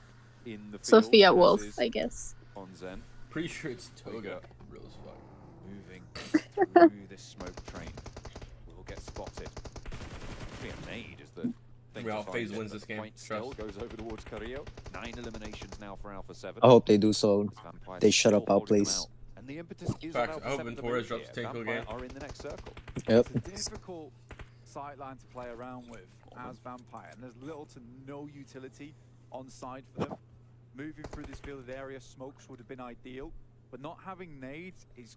Sophia Wolf, I guess. On Zen. Pretty sure it's Toga. Real as fuck. Moving through this smoke train. We'll get spotted. Be a nade as the thing. Well, FaZe wins this game. Still goes over towards Carrillo. 9 eliminations now for Alpha7. I hope they do so. They shut up out, please. And the impetus is Facts. I hope Ventura drops the tank again. Are in the next circle. Yep. It's a difficult sideline to play around with as Vampire, and there's little to no utility on side for them. Moving through this fielded area, smokes would have been ideal, but not having nades is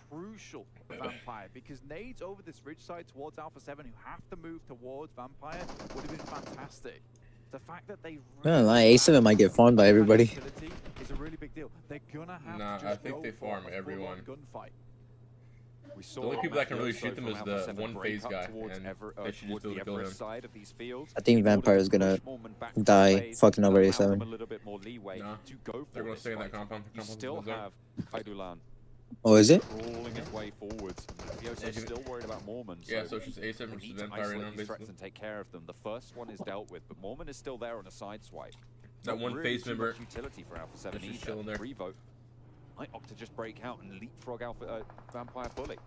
crucial for Vampire, because nades over this ridge side towards Alpha7, who have to move towards Vampire, would have been fantastic. The fact that they A7 might get farmed by everybody. is a really big deal. They're gonna have Nah, to just I think go they for farm a everyone. full-on gunfight. The only people that can really shoot them is the one FaZe guy, and they should just be able to kill him. I think Vampire is gonna die fucking over A7. Nah, they're gonna stay in that compound. You still have Haidulan Oh, is it? crawling his way forwards. Mafioso's still worried about Mormon. Yeah, so it's just A7 we versus need to Vampire right isolate now, these threats basically. and take care of them. The first one is dealt with, but Mormon is still there on a side swipe. That Not one really FaZe too member much utility for Alpha7 is just either. chilling there. Revo might opt to just break out and leapfrog Vampire fully.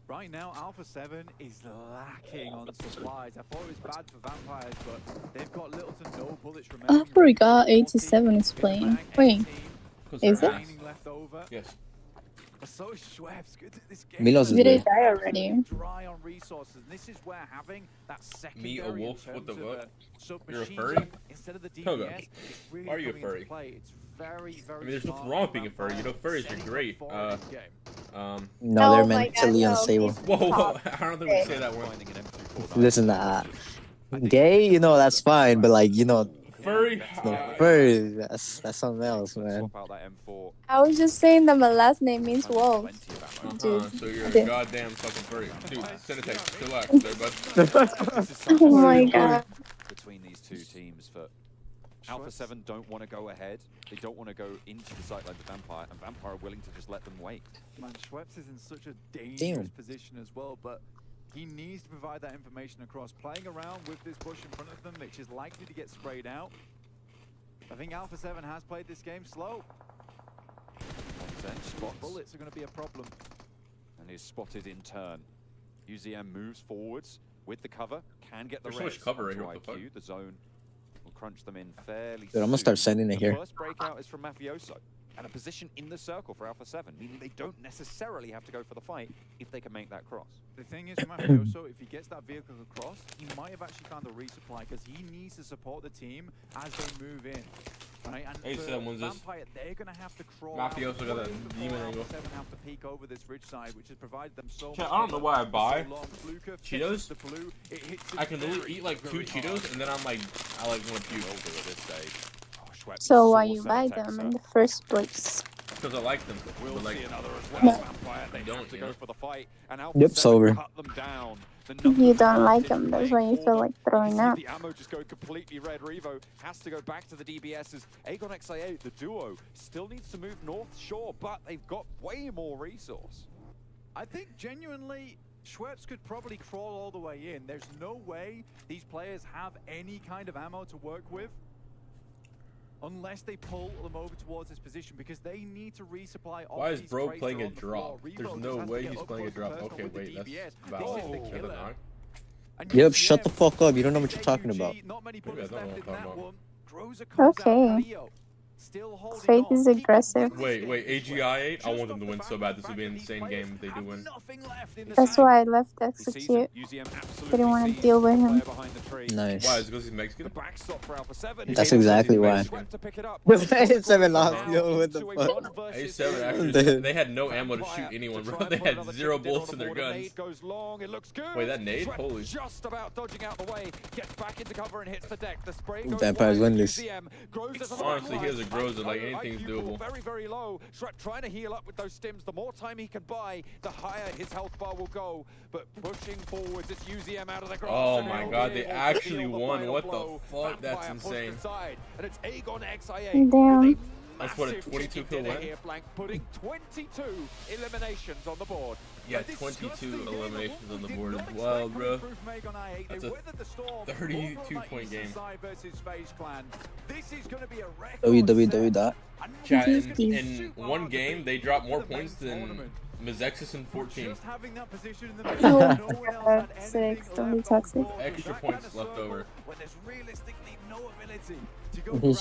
Right now, Alpha7 is lacking on supplies. I thought it was bad for Vampires, but they've got little to no bullets remaining. I forgot 87 is playing. Wait, is it? Left over. Yes. So is Schweppes. This game Milos is Did it there. die already? dry on resources. And this is where having that secondary Me, a wolf? in What the terms of fuck? a You're a submachine furry? gun instead of the Toga. DBS is really Why are you a coming into furry? play. It's very, very I mean, there's nothing smart wrong with being a furry. Vampire You know, furries are setting great. forward in the game. No, they're Oh my mentally God, no, unstable. he's Whoa, whoa, top. I don't think we say that word. Listen, gay, you know, that's fine, but like, you know, Furry? furry, that's something else, man. Swap out that M4. I was just saying that my last name means wolf. Dude. So you're a Dude. goddamn fucking furry. Dude, send a text. Relax there, bud. Oh my God. Between these two teams for Alpha7 don't want to go ahead. They don't want to go into the sightlines of Vampire, and Vampire are willing to just let them wait. Man, Schweppes is in such a dangerous position as well, but he needs to provide that information across. Playing around with this bush in front of them, which is likely to get sprayed out. I think Alpha7 has played this game slow. Bullets are going to be a problem. And is spotted in turn. UZM moves forwards with the cover, can get the There's so much res cover right onto here, what the iKURD. The zone will crunch them in fairly Dude, I'm gonna start sending it The here. first breakout is from Mafioso, and a position in the circle for Alpha7, meaning they don't necessarily have to go for the fight if they can make that cross. The thing is, Mafioso, if he gets that vehicle across, he might have actually found a resupply because he needs to support the team as they move in. Right? And A7 wins this. Vampire, they're going to have to crawl Mafioso out. got that demon angle. Alpha7 have to peek over this ridge side, which has provided them so much. I don't know why I buy for so long. Fluker Cheetos. the blue, it hits I can literally eat like 2 Cheetos, and then I'm like, I like want to puke. At this stage. So why you buy them in the first place? Because I like them. We'll But like, see another as No. well. Vampire, they don't, have to you go know? for the fight, and Yep, Alpha7 sober. cut them down. You don't like them, that's why you feel like throwing up. The ammo just going completely red. Revo has to go back to the DBS as AGONxI8, the duo, still needs to move north shore, but they've got way more resource. I think genuinely, Schweppes could probably crawl all the way in. There's no way these players have any kind of ammo to work with unless they pull them over towards this position, because they need to resupply. why is bro playing a drop? There's no way he's playing a drop. Okay, wait, that's valid. Yep, shut the fuck up. You don't know what you're talking about. Not many Maybe I bullets don't know left what in I'm that talking one. Groza comes out, Okay. Carrillo. FaZe is aggressive. Wait, AGI8? I want them to win so bad. This would be an insane game if they do win. That's why I left Execute. Didn't want to deal with him. Nice. Why? Is it because he's Mexican? That's exactly why. A7 lost, yo, what the fuck? A7 actually, they had no ammo to shoot anyone, bro. They had 0 bullets in their guns. Wait, that nade? Holy. Just about dodging out the way, gets back into cover and hits the deck. The spray goes Vampires win this. Honestly, he has a Groza, like anything's doable. Very, very low. Trying to heal up with those stims. The more time he can buy, the higher his health bar will go. But pushing forwards, it's UZM out of the grass. Oh my god, they actually won. What the fuck? That's insane. And it's AGONxI8. Damn. That's what, a 22 kill win? Putting 22 eliminations on the board. Yeah, 22 eliminations on the board as well, bro. That's a 32-point game. www. Chat, in one game, they dropped more points than Mizexis in 14. Oh, 6. Don't be toxic. Extra points left over.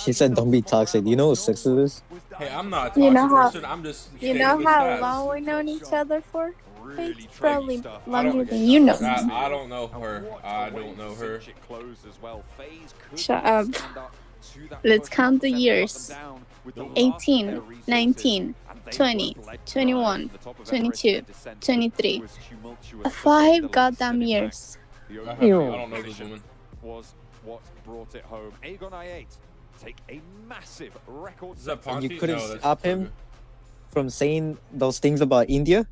He said don't be toxic. Do you know what 6 is? Hey, I'm not a You toxic know how, person. I'm just you know how long we've known each other for? It's probably longer than you know. I don't know her. I don't know her. Shut up. Let's count the years. 18, 19, 20, 21, 22, 23. 5 goddamn years. I don't know this woman. Was what brought it home. AGONxI8 take a massive record. And you couldn't stop him from saying those things about India?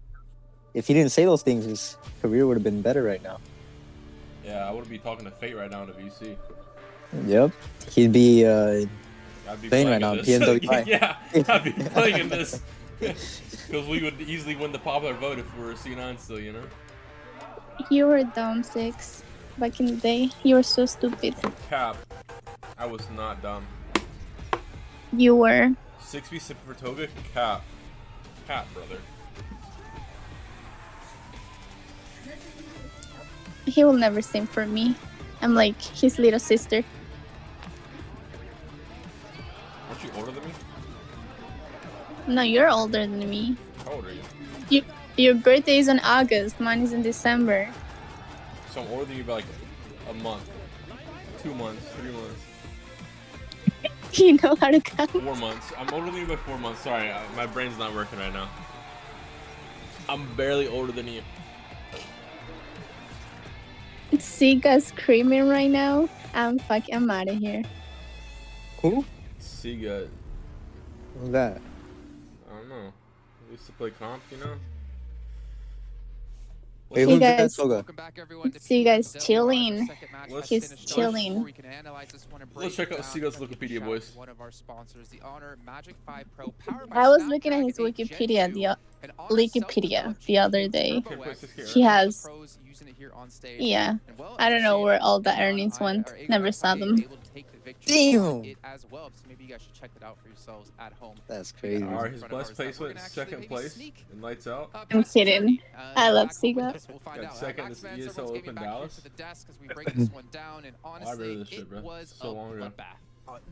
If he didn't say those things, his career would have been better right now. Yeah, I wouldn't be talking to Fate right now in the VC. Yep. He'd be, I'd be playing right now in PMWI. Yeah, I'd be playing in this. Because we would easily win the popular vote if we were C9 still, you know? You were dumb, 6. Back in the day, you were so stupid. Cap. I was not dumb. You were. 6v6 for Toga? Cap. Cap, brother. He will never sing for me. I'm like his little sister. Aren't you older than me? No, you're older than me. How old are you? Your birthday is in August. Mine is in December. So I'm older than you by like a month. 2 months. 3 months. You know how to count. 4 months. I'm older than you by 4 months. Sorry, my brain's not working right now. I'm barely older than you. Siga's screaming right now. I'm out of here. Who? Siga. Who's that? I don't know. We used to play comp, you know? Wait, who's that, Soga? Siga's chilling. He's chilling. Let's check out Siga's Wikipedia, boys. I was looking at his Wikipedia the other day. He has, yeah, I don't know where all the earnings went. Never saw them. Damn. Maybe you guys should check that out for yourselves at home. That's crazy. Alright, his best placement, second place in Lights Out. I'm kidding. I love Siga. Got second is ESL Open Dallas. I remember this shit, bro. So long ago.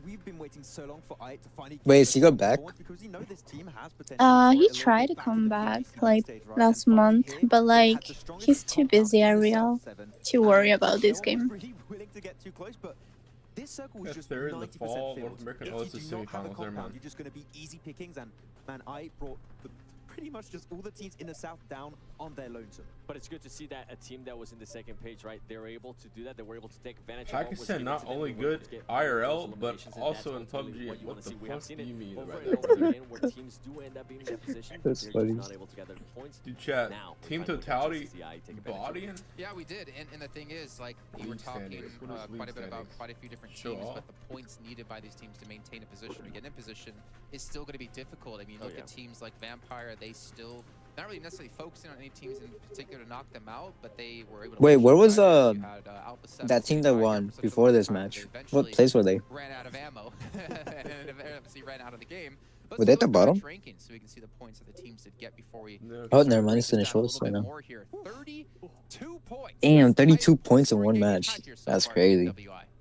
We've been waiting so long for I to finally. Wait, is he got back? Because you know this team has potential. He tried to come back like last month, but like he's too busy at Real to worry about this game. This circle was just third in the 90% fall, filled. North American. If Oh, you it's the do not have a semifinals. Never compound, mind. you're just going to be easy pickings, and man, I brought pretty much just all the teams in the South down on their lonesome. But it's good to see that a team that was in the second page, right? They were able to do that. They were able to take advantage of what was Pakistan given not to them. only They were able good to get IRL, those but eliminations, and also in that's ultimately PUBG. what you What want the to see. We have fuck seen do it you mean over by and that? over again where teams do end up being in that position. That's They're funny. just not able to gather the points. Dude, chat. Now, we Team finally get totality, to see CI take advantage of it. bodying. Yeah, we did, and the thing is, like, you were League talking standings. What is league quite a bit about standings? quite a few different Show teams, off. but the points needed by these teams to maintain a position or get in position is still going to be difficult. I mean, look at teams like Vampire; they still not really necessarily focusing on any teams in particular to knock them out, but they were able to. Wait, where was You had, Alpha7 that team that won before this match? What place were they? ran out of ammo and obviously ran out of the game. But Were they at still the look at bottom? rankings so we can see the points that the teams did get before we. Oh, never mind. It's in the shorts right now. More here. 32 points. Damn, 32 points in one match. That's crazy.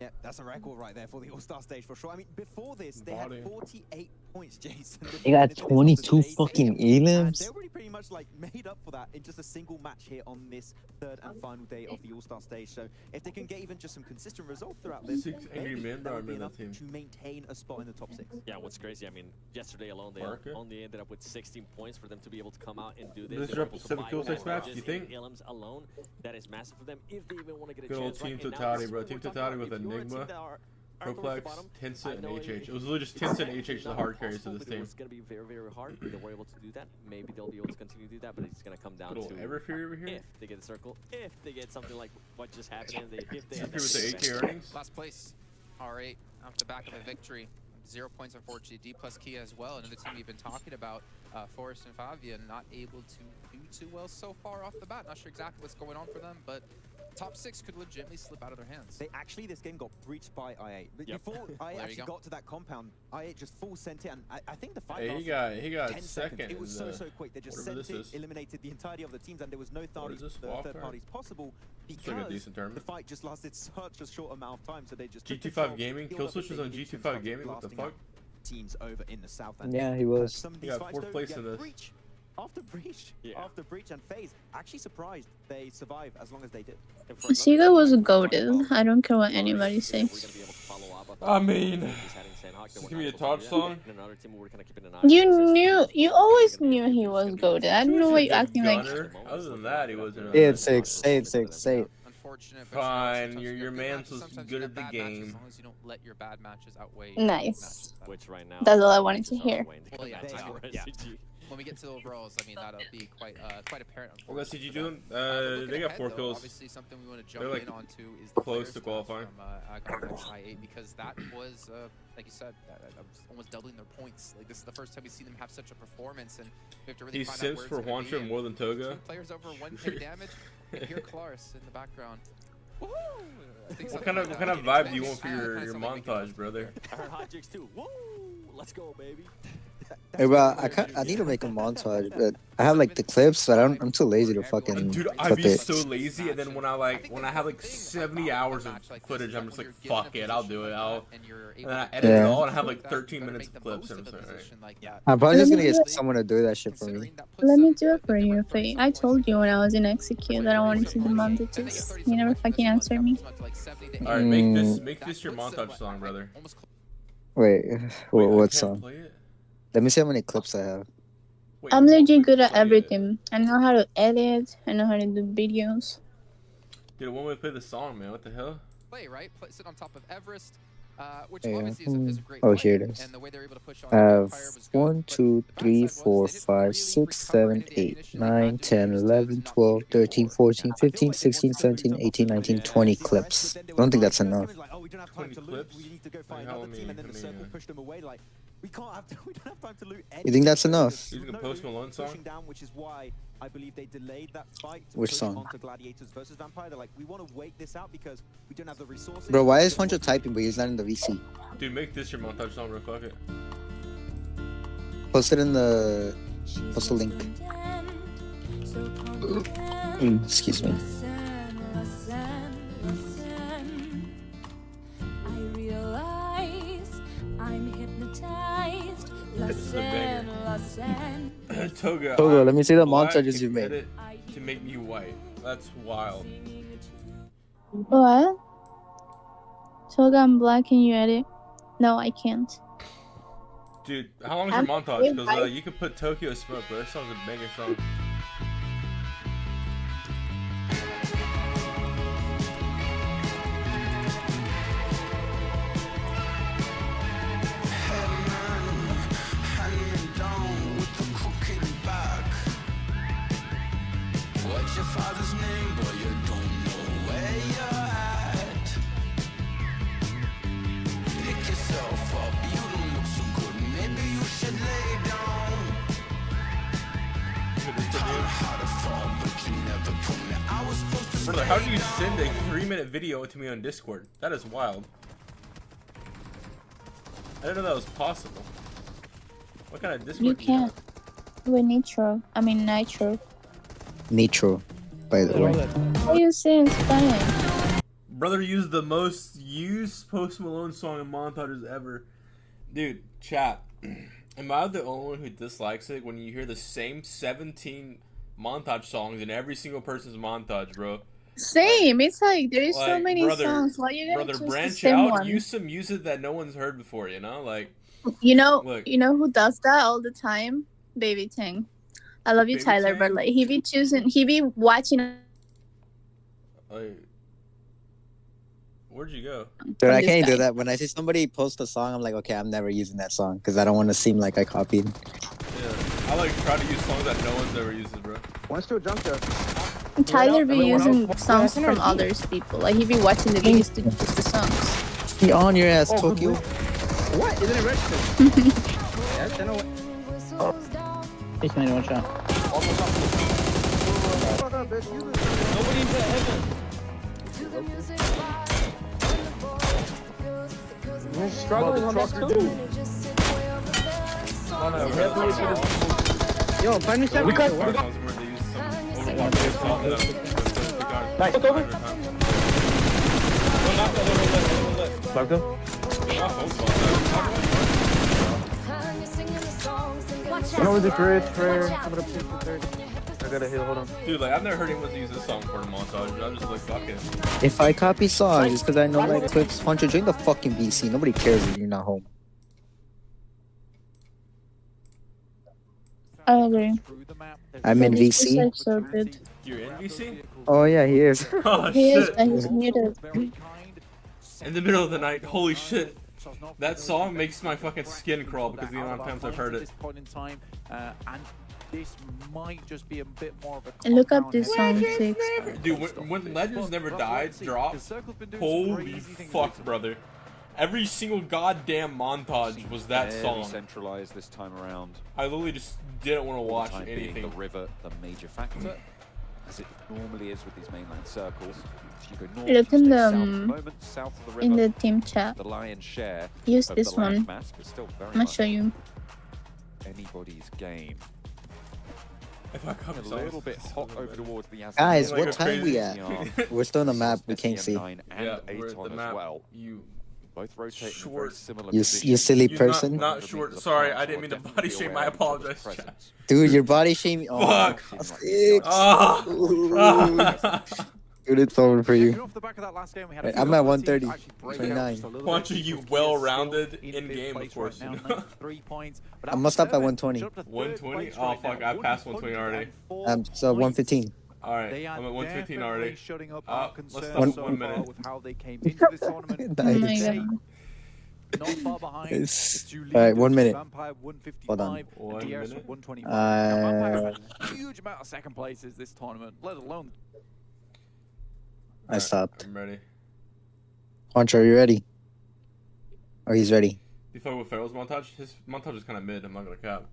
Yeah, that's a record right there for the All-Star stage for sure. I mean, before this, they had 48 points, Jason. They got 22 fucking elims. They already pretty much like made up for that in just a single match here on this third and final day of the All-Star stage. So if they can get even just some consistent results throughout this, Six angry men that would be are in enough that team. to maintain a spot in the top 6. Yeah, what's crazy, I mean, yesterday alone, they only ended up with 16 points for them to be able to come out and do this. This drop a 7 kill 6 match, do you think? Elims alone, that is massive for them if they even want to get a Good old chance. team totality, bro. Team totality with Enigma, Proplex, Tencent, and HH. It was literally just Tencent and HH the hard carries of this team. It's going to be very, very hard. They were able to do that. Maybe they'll be able to continue to do that, but it's going to come down to Everfear over here? if they get a circle, if they get something like what just happened, if they with the AK earnings. Last place, R8 off the back of a victory. 0 points unfortunately. D plus Kia as well. Another team we've been talking about, Forrest and Fabian, not able to do too well so far off the bat. Not sure exactly what's going on for them, but top 6 could legitimately slip out of their hands. This game got breached by i8. But before i8 actually got to that compound, i8 just full sent it, and I think the fight lasted he got 10 second. seconds. It was so quick. They just sent it, eliminated the entirety of the teams, and there was no third parties possible because the fight just lasted such a short amount of time. So they just GT5 Gaming. Kill Switch was on GT5 Gaming. What the fuck? Teams over in the south. Yeah, he was. He got 4th place in this. After Breach and FaZe, actually surprised they survived as long as they did. Siga was goated. I don't care what anybody says. I mean, this is gonna be a Todd song. You always knew he was goated. I don't know why you're acting like. Other than that, he wasn't. Say it, 6, say it, 6, say it. Fine, your man's was good at the game. As long as you don't let your bad matches outweigh. Nice. Which right now. That's all I wanted to hear. Well, yeah, when we get to the overalls, I mean, that'll be quite apparent. What's CG doing? They got 4 kills. Obviously, something we want to They're jump like in onto is close to qualifying. From AGONxI8, because that was, like you said, almost doubling their points. Like, this is the first time we've seen them have such a performance, and we have to really find out where it's for gonna be. Juancho more than Toga. 2 players over 1k damage, and here Klaris in the background. What kind of vibe do you want for your montage, brother? I heard hot jigs too. Woo! Let's go, baby. Hey, bro, I need to make a montage, but I have like the clips, but I'm too lazy to fucking. Dude, I'd be so lazy, and then when I have like 70 hours of footage, I'm just like, fuck it, I'll do it. And then I edit it all, and I have like 13 minutes of clips. And I'm just like, alright. I'm probably just gonna get someone to do that shit for me. Let me do it for you, Faye. I told you when I was in Execute that I wanted to do montages. You never fucking answered me. Alright, make this your montage song, brother. Wait, what song? Let me see how many clips I have. I'm legit good at everything. I know how to edit. I know how to do videos. Dude, when we play the song, man, what the hell? Play, right? Sit on top of Everest, which Yeah. obviously is a great Oh, fight, here it is. and the way they're able to push on I have Empire was 1, 2, 3, 4, 5, 6, 7, 8, 9, 10, 11, 12, 13, 14, 15, 16, 17, 18, 19, 20 clips. I don't think that's enough. 20 clips? We don't have time to loot You think that's enough? You think a Post Malone song? Down, which is why I believe they delayed that fight. Which song? Onto Gladiators versus Vampire. They're like, we want to wait this out because we don't have the resources. Bro, why is Hunter typing but he's not in the VC? Dude, make this your montage song, bro. Fuck it. Post it in the... Post the link. Excuse me. Toga, let me see the montages you made. To make me white. That's wild. What? Toga, I'm black. Can you edit? No, I can't. Dude, how long is your montage? Because you could put Tokyo Smoke, but that song's a banger song. What's your father's name, boy? You don't know where you're at. Pick yourself up, you don't look so good. Maybe you should lay down. How to fall, but you never told me I was supposed to. Brother, how do you send a 3-minute video to me on Discord? That is wild. I didn't know that was possible. What kind of Discord? You can't. With Nitro. I mean Nitro. Nitro, by the way. What are you saying Spanish? Brother used the most used Post Malone song in montages ever. Dude, chat. Am I the only one who dislikes it when you hear the same 17 montage songs in every single person's montage, bro? Same. It's like there's so many brother, songs. Why you gonna brother, choose the branch same out. one? Use some music that no one's heard before. You know, like. You know, Look. you know who does that all the time? Baby Ting. I love you, Baby Tyler, Ting? but like he be watching. Like, where'd you go? Dude, I this can't do guy. that. When I see somebody post a song, I'm like, okay, I'm never using that song because I don't want to seem like I copied. Yeah, I like try to use songs that no one's ever uses, bro. One's to a jump there. Tyler be Everyone using else- songs from others people. Like he be watching the videos to choose the songs. Be on your ass, Tokyo. What? Isn't it registered? Yes, I know what. He's made one shot. Nobody into heaven. You're struggling on that too. Yo, find me seven. We got. Nice. Locked him. One over the bridge, prayer. Coming up 6:30. I gotta heal. Hold on. Dude, like I've never heard anyone use this song for a montage. I'm just like, fuck it. If I copy songs, it's because I know like clips. Hunter, join the fucking VC. Nobody cares if you're not home. I agree. I'm in This VC. is so good. You're in VC? Oh yeah, he is. Oh He is, shit! but he's muted. In the middle of the night, holy shit! That song makes my fucking skin crawl because the amount of times I've heard it. And this might just be a bit more of a And look up this song, 6. Dude, when Legends Never Died dropped, holy fuck, brother. Every single goddamn montage was that song. Centralized this time around. I literally just didn't want to watch Time being anything. the river, the major factor, as it normally is with these mainline circles. So you go north, Look you in stay the south at the moment, south of the river, in the team chat. the lion's share Use of this the land one. mass, but still very I'm gonna much show you. anybody's game. If I come A little bit hot over towards the Aztec. Guys, Like what a time crazy- we at? We're still on the map. We can't see. SCM9 and Yeah, we're at Aton the as map. well. You Both rotating in short. very similar You positions. silly You person. Not short. Sorry, I didn't mean to body shame. I apologize, chat. Dude, your body shaming. Oh, Fuck. six. Ah. Dude, it's over for you. Off the back of that last game, we had Right, I'm at 130. 29. Bunch of you well-rounded in-game, of course. You know? 3 points. I must stop at 120. 120? Oh fuck, I passed 120 already. So 115. Alright, I'm at 115 already. Shutting up Let's stop 1 minute. with how they came into this tournament. Oh my Nice. god. Not far behind. It's- the two Alright, leaders, 1 minute. Vampire 155 Hold on. and 1 DRS minute. 125. Now, Vampire Uh, had a huge amount of second places this tournament, let alone. I stopped. I'm ready. Hunter, are you ready? Oh, he's ready. You fuck with Pharaoh's montage? His montage is kind of mid, I'm not gonna cap.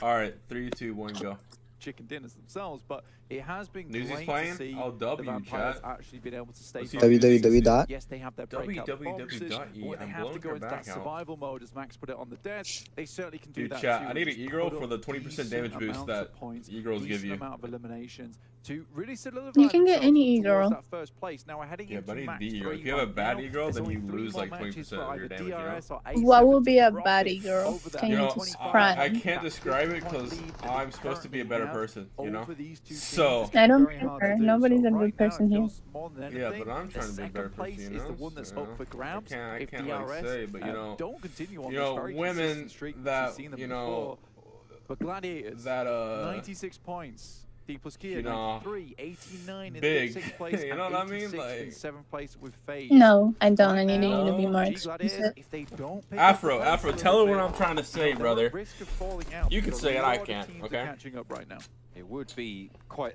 Alright, 3, 2, 1, go. Chicken dinners themselves, but it has been Newsy's great playing? to see I'll the W, Vampires chat. actually been able to stay Let's see focused. www dot? Yes, they have their breakout performances, www.e. but they I'm have to blowing go her into back that out. survival mode, as Max put it on the dead. They certainly can do Dude, that chat, too, I need an just E-girl put for up the 20% damage decent boost amounts that of points, E-girls give decent you. amount of eliminations to really solidify You can get themselves any towards E-girl. that first place. Now we're heading Yeah, but I into need match the E-girl. 3 If you have a right bad now. E-girl, There's then only you 3 lose more like matches 20% for of your either damage, you know? DRS or What A7 would be a to baddie profit girl? over that Can You you know, describe? I can't describe it because I'm supposed to be a better person, you know? over these two So, I don't very hard care. to do. Nobody's So a right good now, person it here. feels more than yeah, anything, but I'm trying to be a better the second place person, you know? is the one that's So, up for grabs. I If can't like DRS, say, but you know, don't continue on you this know, very women consistent streak which that, we've seen them you know, before. But Gladiators, that 96 points. D plus Kia, you know, 93, 89 in big. 6th place, You know and what I mean? 86 in Like- 7th place with FaZe. No, I don't. I Right need now, you to be more G Gladiators, explicit. if they don't pick up the Afro, pace a tell her little what bit, I'm trying to say, they're at brother. risk of falling out You can because say it, a I lot of can't, teams are okay? catching up right now. It would be quite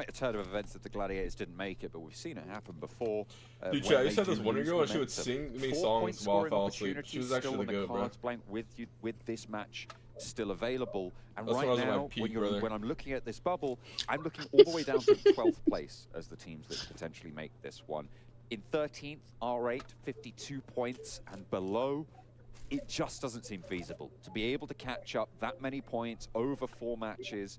a turn of events if the Gladiators didn't make it, but we've seen it happen before. Dude, when chat, you they said do this one lose girl and she would momentum. sing me 4 songs point while I scoring fell asleep. She opportunities was still actually on the the goat, bro. cards, Blank, with this match still available. And That's when I right was at my now, peak, when, brother. when I'm looking at this bubble, I'm looking all the way down to 12th place as the teams that potentially make this one. In 13th, R8, 52 points and below. It just doesn't seem feasible to be able to catch up that many points over 4 matches.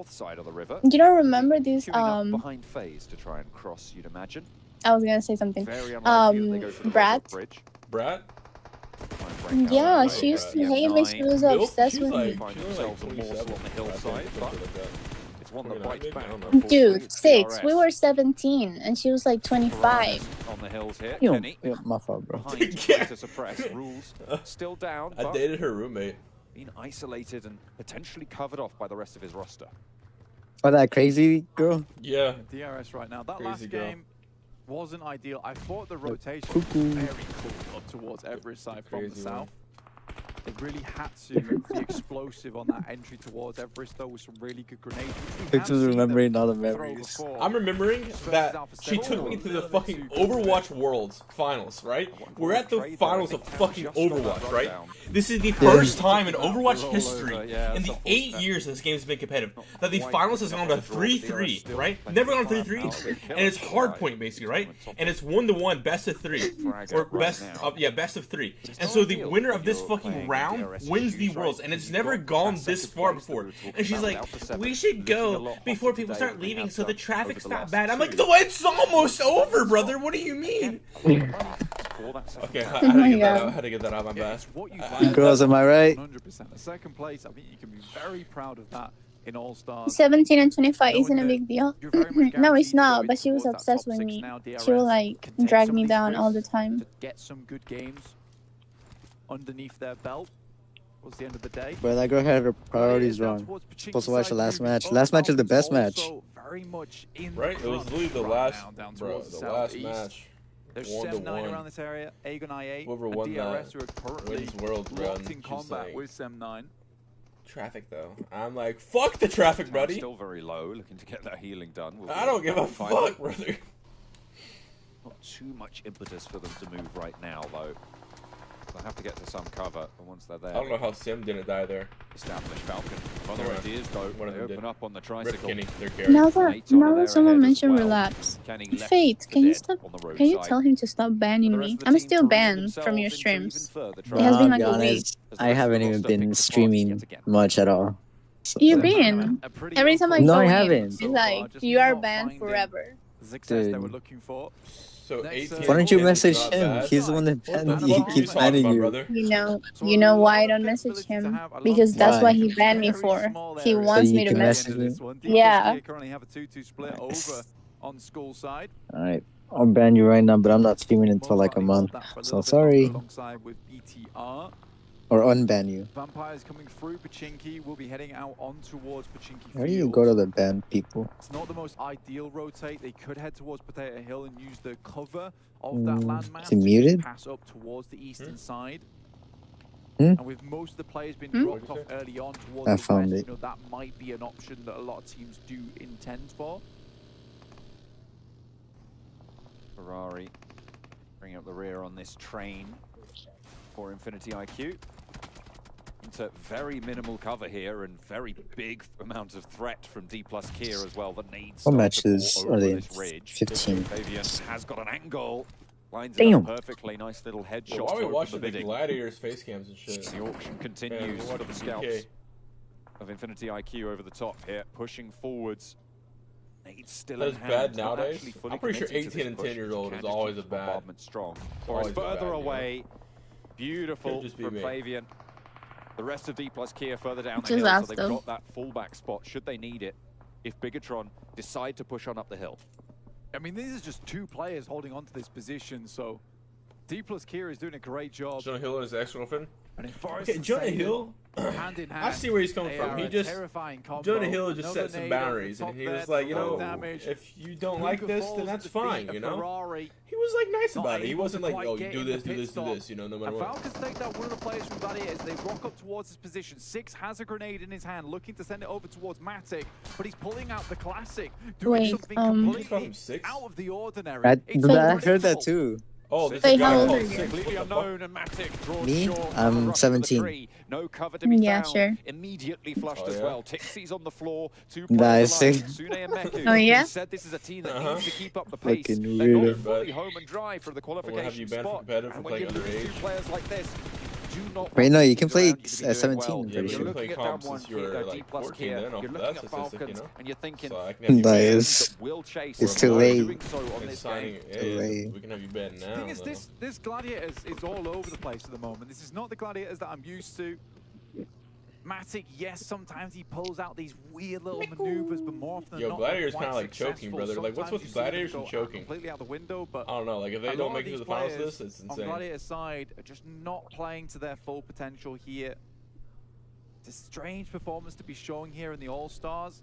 north side of the river. You don't remember these? Queuing up behind FaZe to try and cross, you'd imagine. I was gonna say something. Very unlikely that they go for the Brad. bridge. Brad? Yeah, she used to hate me. She was obsessed with me. Find themselves a morsel on the hillside, but it's one that bites back. Dude, 6. We were 17, and she was like 25. On the hills here, Yo, Kenny. my fault, bro. Behind to suppress. Rules still down. I but dated her roommate. Being isolated and potentially covered off by the rest of his roster. Oh, that crazy girl? Yeah. DRS right now. That Crazy last girl. game wasn't ideal. I thought the rotation Cuckoo. was very cool up towards Everest side from the Crazy south. one. They really had to be explosive on that entry towards Everest, though, with some really good grenades. Pictures remembering all the memories. I'm remembering that she took me to the fucking Overwatch Worlds finals, right? We're at the finals of fucking Overwatch, right? This is the first time in Overwatch history, in the 8 years this game has been competitive, that the finals has gone to 3-3, right? Never gone 3-3, and it's hardpoint basically, right? And it's 1-1, best of 3, or best of 3. And so the winner of this fucking round wins the Worlds, and it's never gone this far before. And she's like, we should go before people start leaving so the traffic's not bad. I'm like, no, it's almost over, brother. What do you mean? Okay, I had to get that out of my bag. Girls, am I right? 100%. Second place, I think you can be very proud of that in All-Stars. 17 and 25 isn't a big deal. No, it's not, but she was obsessed with me. She will like drag me down all the time. To get some good games underneath their belt was the end of the day. Bro, that girl had her priorities wrong. Supposed to watch the last match. Last match is the best match. Right? It was literally the last, bro, the last match. There's 1-1. 7-9 around this area. AGONxI8 Whoever and won DRS that who are currently wins World locked Run. in combat with 7-9. Traffic though. I'm like, fuck the traffic, buddy. Still very low, looking to get that healing done. I don't give a fuck, brother. Not too much impetus for them to move right now, though. They'll have to get to some cover, and once they're there... I don't know how Sim didn't die there. Established Falcon. Other ideas, though, one of they them open did. up on the tricycle. Now that someone mentioned relapse, Fate, can you stop? Can you tell him to stop banning me? I'm still banned from your streams. It has been like a week. I haven't even been streaming much at all. So, You've been. Every time I go I in, haven't. it's like, you are banned forever. Success they were looking for. So 18 why don't you message him? He's the one that banned me. He keeps banning you. You know why I don't message him? Because that's what he banned me for. He wants me to message him. Yeah. Currently have a 2-2 split over on school side. Alright, I'll ban you right now, but I'm not streaming until like a month. So sorry. Alongside with BTR. Or unban you. Vampires coming through. Pachinki will be heading out on towards Pachinki. Where do you go to the ban people? It's not the most ideal rotate. They could head towards Potato Hill and use the cover of that landmass Is it muted? to pass up towards the eastern side. Hmm? And with most of the players being dropped off early on towards I the found west, it. you know, that might be an option that a lot of teams do intend for. Ferrari bringing up the rear on this train for Infinity IQ. Into very minimal cover here and very big amount of threat from D+ Kier as well. The nades What start to matches pour are over they? this ridge. 15. Fabian has got an angle. Lines it Damn. up perfectly. Nice little headshot. Why are we to open watching the the bidding. Gladiators face cams and shit? The auction continues for the scouts of Infinity IQ over the top here, pushing forwards. Nades still That's in bad hand, not nowadays. actually fully I'm pretty sure committed to 18 and this 10 years push. old Can is just always keep a bad. bombardment strong. Or always it's bad, further you know? away. Beautiful Could just be from me. Fabian. The rest of D+ Kier further down the Just hill, ask so they've them. got that fallback spot should they need it if Bigetron decide to push on up the hill. I mean, these are just two players holding on to this position, so D+ Kier is doing a great job. Jonah Hill and his ex-girlfriend. And if Forrest Okay, and Jonah Sagan, Hill. hand in hand, I see where he's coming they from. are He a just terrifying combo. Jonah Hill just Another set some nade over the boundaries, and top he there, was like, you low know, damage. if you don't Luca like this, falls then that's to defeat fine, a you know. Ferrari. He was like nice Not about it. He able wasn't to like, quite oh, get you in do the this, do pit this, do stop. this, you know, no matter And what. Falcons take that one of the players from Gladiators. They rock up towards his position. Six has a grenade in his hand, looking to send it over towards Matic, but he's pulling out the classic, doing Wait, something completely out of the ordinary. I It's heard that too. Oh, this Wait, is a how guy old called are you? Six. Completely What the fuck? unknown and Matic drawn Me? short. I'm Rush for the 17. tree. No cover to be Yeah, found. sure. Immediately flushed as yeah. well. Tixie's on the floor. Two Nice. players alive. Sune and Meku. Oh, yeah? He said this is a team that needs to keep up the pace. Fucking They're not weirdo. fully home and dry for the Well, have you qualification banned spot. from competitive for And when playing you lose two underage? players like this, do not Wait, no, want you the can teams play around you to be at doing 17, well. I'm pretty Yeah, You're you sure. can play looking at comps down one since you were like D+ 14 Kier. then, off You're that looking at statistic, you Falcons, know? and you're thinking, So I can have you Nice. banned that will chase It's them. too They're late. doing so on and this signing. game. Too late. We can have you banned The now. thing is, though. this Gladiators is all over the place at the moment. This is not the Gladiators that I'm used to. Matic, yes, sometimes he pulls out these weird little maneuvers, but more often than Yo, not, Gladiators they're kind of quite like choking, successful. brother. Like, what's Sometimes with you see Gladiators them and go choking? completely out the window, but I don't know. Like, if a they lot don't of make it to these the finals of players this, it's on insane. Gladiator's side are just not playing to their full potential here. It's a strange performance to be showing here in the All-Stars.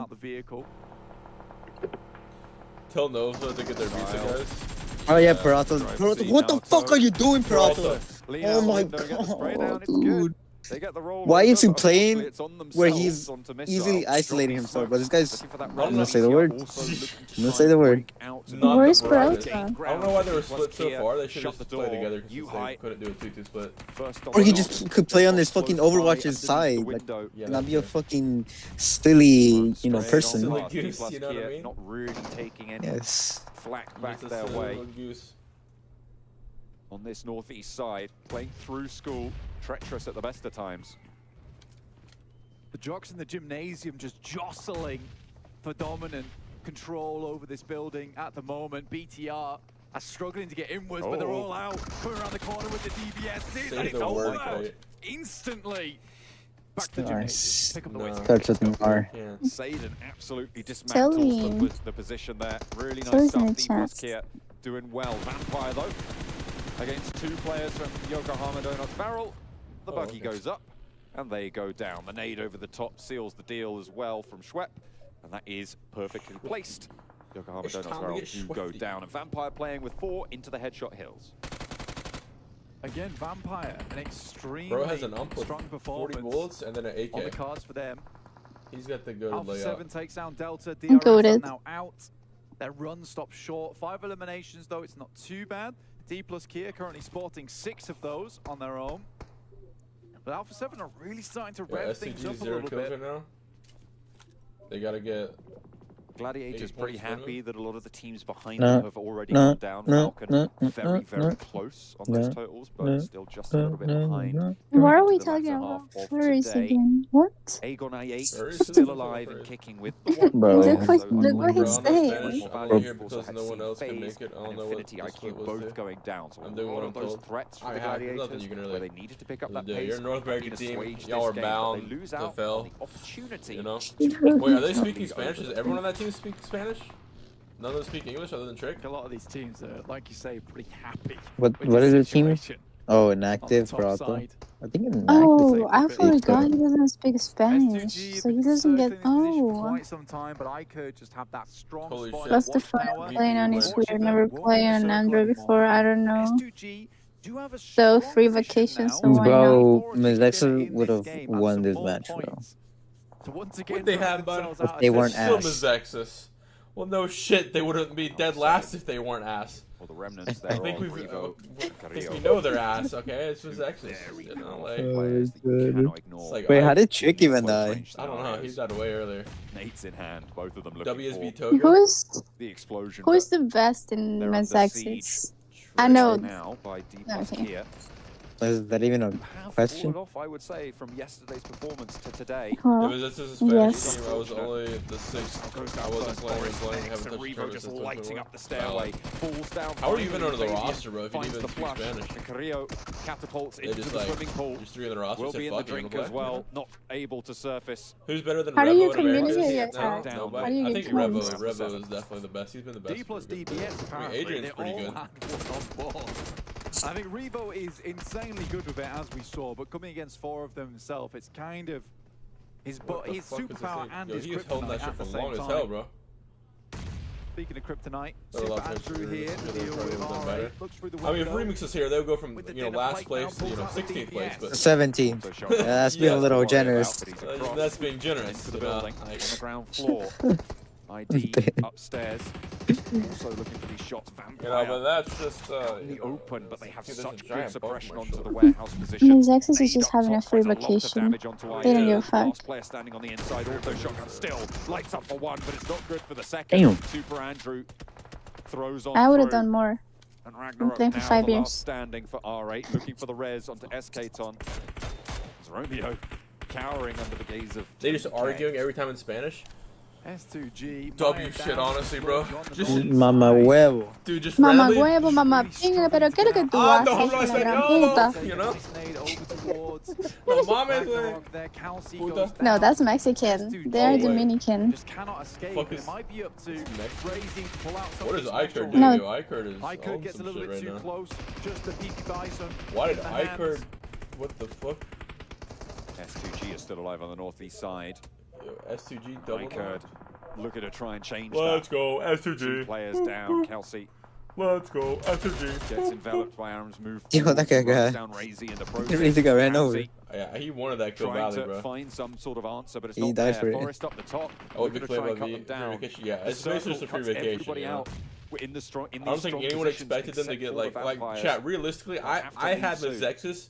out the vehicle. Tell Nova to get their visa, guys. Oh yeah, Peralta. What the fuck are you doing, Peralta? Oh my god, dude. Why is he playing where he's easily isolating himself? But this guy's... I'm gonna say the word. I'm gonna say the word. Where's Peralta? I don't know why they were split so far. They should just play together because they couldn't do a 2-2 split. Or he just could play on this fucking Overwatch's side. Like, not be a fucking silly, you know, person. Silly goose, you know what I mean? Not really taking any Yes. flack back their way. on this northeast side, playing through school, treacherous at the best of times. The jocks in the gymnasium just jostling for dominant control over this building at the moment. BTR are struggling to get inwards, but they're all out. Coming around the corner with the DBS. And it's all out instantly. Back to the gymnasium. Pick up the weight. Starts with Mar. Saden absolutely dismantles the position there. Really nice stuff. D+ Kia doing well. Vampire though, against 2 players from Yokohama Donuts Barrel. The buggy goes up and they go down. The nade over the top seals the deal as well from Schwepp, and that is perfectly placed. Yokohama Donuts Barrel do go down, and Vampire playing with 4 into the headshot hills. Again, Vampire, an extremely Bro has an ump with strong 40 performance bullets and then an AK. on the cards for them. He's got the good layout. Alpha7 takes down Delta. DRS are now out. Their run stops short. 5 eliminations though, it's not too bad. D+ Kia currently sporting 6 of those on their own. But Alpha7 are really starting to rev things up a little bit. Right now. They gotta get Gladiators pretty happy that a lot of the teams behind them have already gone down. Falcon very, very close on those totals, but still just a little bit behind. What are we talking about first again? What? AGONxI8 still alive and kicking with the one. Look what he's saying. Because no one else can make it. I don't know what iKURD both going down. So I'm doing what I'm those told. threats for the Gladiators where they needed to pick up that pace. You're a North American team. Y'all are bound to fail. You know? Wait, are they speaking Spanish? Is everyone on that team speak Spanish? None of them speak English other than Trick? A lot of these teams are, like you say, pretty happy. What is the team? Oh, inactive Bravo. I think inactive. Oh, I forgot he doesn't speak Spanish, so he doesn't get. Oh. Quite some time, but iKURD just have that strong. What's the fun of playing on his weird? Never played on Android before. I don't know. So free vacation, so why not? Bro, Mizexa would have won this match, bro. What they have, bud? If they weren't ass. Zexus. Well, no shit, they wouldn't be dead last if they weren't ass. Well, the remnants there. I think we know they're ass. Okay, it's just Zexus. You know, like, wait, how did Trick even die? I don't know. He died way earlier. Nades in hand, both of them looking WSB for Togo. the explosion. Who's the best in Mizexa? I know. Now by D+ Kia. Is that even a question? Off, I would say, from yesterday's performance to today. This is a Spanish team. I was only the 6th. I wasn't playing. Haven't touched Revo just lighting up the stairway. Falls down. How are you even under the roster, bro? If you didn't even speak Spanish. And Carrillo catapults into the swimming pool. There's 3 in the roster. Will be in the drink as well. Not able to surface. Who's better than Revo? How do you communicate your attack? I think Revo is definitely the best. He's been the best. D+ DBS apparently. Adrian's pretty good. I think Revo is insanely good with it, as we saw, but coming against 4 of them himself, it's kind of his superpower and his kryptonite holding that shit for long as time. hell, bro. Speaking of kryptonite, Super Andrew here to deal with R8. Looks through the window. I mean, if Remix is here, they'll go from last place to 16th place, but 17th. Yeah, that's being a little generous. That's being generous. To the building on the ground floor. ID upstairs. Also looking for these shots. Vampire. But that's just in the open, but they have such good suppression onto the warehouse position. Mizexa is just having a free vacation. They don't give a fuck. Last player standing on the inside. Auto shotgun still lights up for 1, but it's not good for the second. Damn. Super Andrew throws on. I would have done more. And I'm playing for 5 years. Standing for R8, looking for the res onto SK-Ton. It's Romeo cowering under the gaze of. They just arguing every time in Spanish. S2G. W shit, honestly, bro. Just Mama huevo. Dude, just Mama randomly. huevo, mamá pinga, pero ¿qué es lo que tú haces, una gran puta? You know? Puta. No, that's Mexican. They're Dominican. What is iKURD No. do? iKURD is iKURD gets a little bit too close. Just the PP Bison. Why did iKURD? What the fuck? S2G is still alive on the northeast side. S2G double. iKURD looking to try and change Let's that. go, S2G. 2 players down. Kelsey Let's go, S2G. gets enveloped by Aram's move. Yo, that guy got. Down Razy in the He really think I ran over. Yeah, he wanted that kill Trying badly, to bro. find some sort of answer, but it's He not died there. for it. Forrest up the top. I would be Looking to clear try about and cut them down. vacation. Yeah, it's The basically just a circle free cuts vacation. everybody You know? out. We're in the strong, I don't think anyone expected them to get like chat. Realistically, I had Mizexa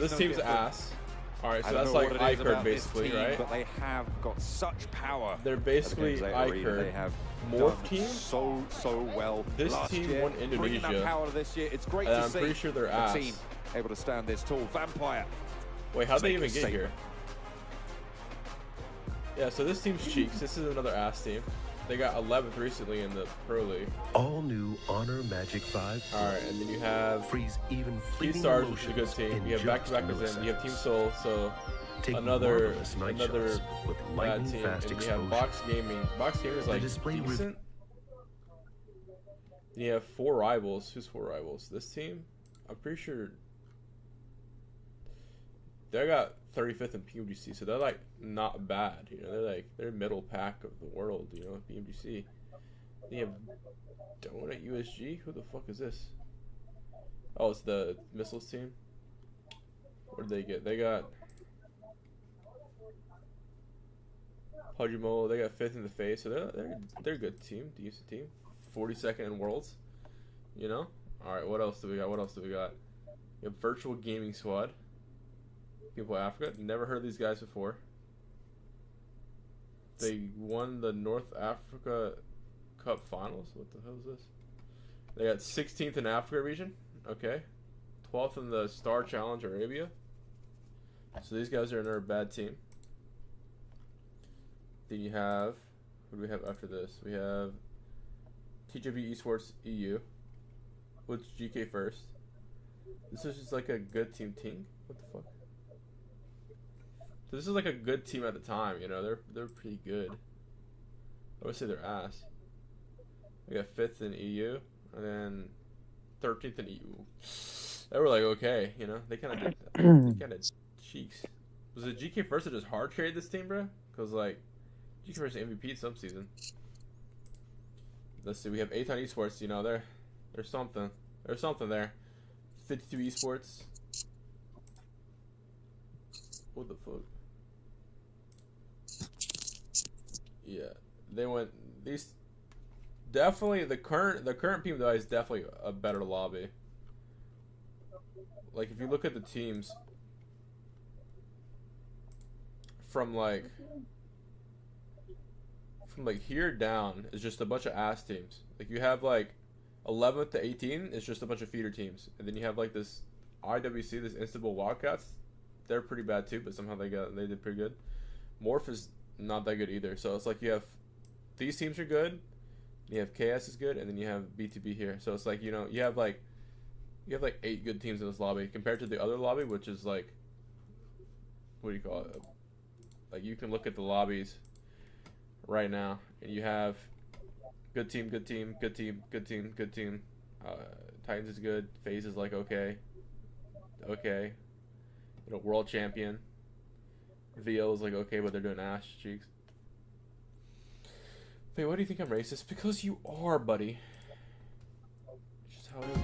this team's ass. All right, so I don't that's know like what it is iKURD about this basically, team, right? But they have got such power. They're basically iKURD. They have Morph done team so well. This last team year, won bringing that Indonesia. power to this year. It's great And to I'm see. pretty sure they're the ass. team able to stand this tall. Vampire. Wait, how'd they Make even a get statement. here? Yeah, so this team's cheeks. This is another ass team. They got 11th recently in the Pro League. All new Honor Magic 5. All right, and then you have Freeze even fleeting T-Stars, which is a good emotions team. in You have just back-to-back with them. You have Team Soul, so Take another marvelous night another shots with bad lightning team. fast And you have explosion. Box Gaming. Box Gaming is The like display decent. You have 4 rivals. Who's 4 rivals? This team, I'm pretty sure they got 35th in PMWC, so they're like not bad. You know, they're middle pack of the world. You know, PMWC. Then you have Donut USG. Who the fuck is this? Oh, it's the missiles team. What did they get? They got PUBG MOBILE. They got 5th in the FaZe, so they're a good team, decent team. 42nd in Worlds. You know. All right. What else do we got? What else do we got? You have Virtual Gaming Squad. People Africa. Never heard of these guys before. They won the North Africa Cup Finals. What the hell is this? They got 16th in Africa region. Okay. 12th in the Star Challenge Arabia. So these guys are another bad team. Then you have, who do we have after this? We have PMWI Esports EU. What's GK first? This is just like a good team. What the fuck? So this is like a good team at the time, you know. They're pretty good. I would say they're ass. We got 5th in EU, and then 13th in EU. They were like okay, you know. They kind of cheeks. Was it GK first that just hard trade this team, bro? Cause like GK first MVP some season. Let's see. We have Aton Esports. You know, there's something. There's something there. 52 Esports. What the fuck? Yeah, they went. These definitely the current PMWI is definitely a better lobby. Like if you look at the teams from like here down is just a bunch of ass teams. Like you have like 11th to 18 is just a bunch of feeder teams, and then you have like this IWC, this Instable Wildcats. They're pretty bad too, but somehow they did pretty good. Morph is not that good either. So it's like you have these teams are good, you have KS is good, and then you have B2B here. So it's like, you know, you have like 8 good teams in this lobby compared to the other lobby, which is like, what do you call it? Like you can look at the lobbies right now, and you have good team, good team, good team, good team, good team. Titans is good. FaZe is like okay. You know, world champion. VO is like okay, but they're doing ass cheeks. Wait, why do you think I'm racist? Because you are, buddy. It's just how it is.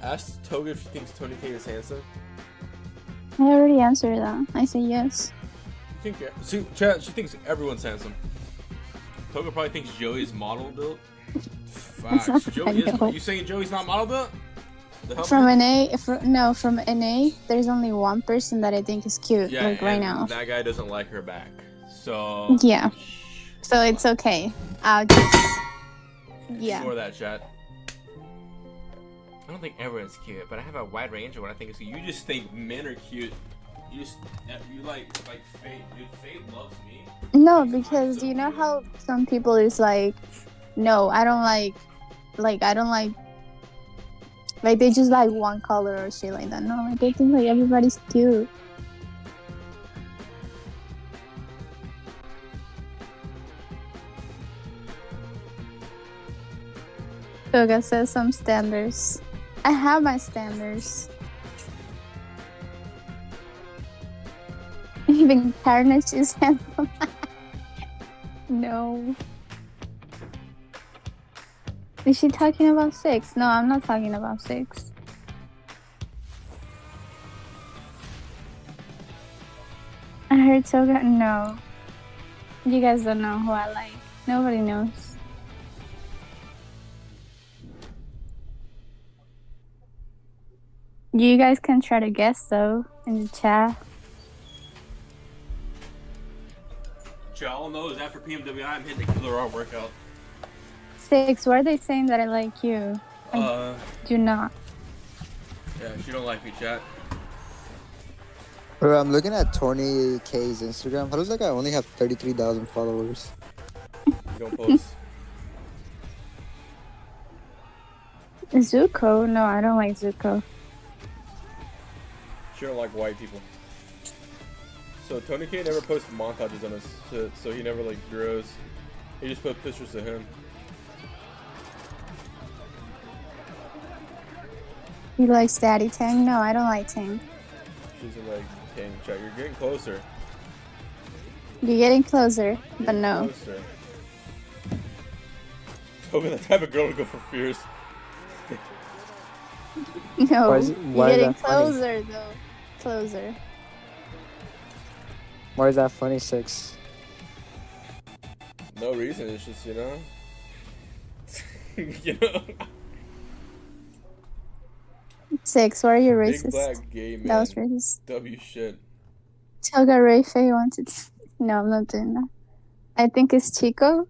Ask Toga if she thinks Tony K is handsome. I already answered that. I say yes. You think, she thinks everyone's handsome. Toga probably thinks Joey's model built. Facts. Joey is. You saying Joey's not model built? From NA, there's only one person that I think is cute, Yeah, like right and now. that guy doesn't like her back. So Yeah. So it's okay. I'll just ignore that, chat. I don't think everyone's cute, but I have a wide range of what I think is cute. You just think men are cute. You like Fate. Dude, Fate loves me. No, because you know how some people is like, no, I don't like they just like one color or shit like that. No, like I think like everybody's cute. Toga says some standards. I have my standards. Even Carnage is handsome. No. Is she talking about 6? No, I'm not talking about 6. I heard Toga. No. You guys don't know who I like. Nobody knows. You guys can try to guess though in the chat. All I know is after PMWI, I'm hitting the killer arm workout. 6, why are they saying that I like you? I do not. Yeah, she don't like me, chat. Bro, I'm looking at Tony K's Instagram. How does that guy only have 33,000 followers? You don't post. Zuko? No, I don't like Zuko. She don't like white people. So Tony K never posts montages on his shit, so he never like draws. He just put pictures of him. He likes Daddy Tang? No, I don't like Tang. She's like, dang, chat, you're getting closer. You're getting closer, but no. Closer. Toby, the type of girl to go for fierce. No, Why you're is getting that funny? closer though. Closer. Why is that funny, 6? No reason, it's just, you know. You know? 6, why are you Big racist? black gay man. That was racist. W shit. Toga Rayfei wanted. No, I'm not doing that. I think it's Chico.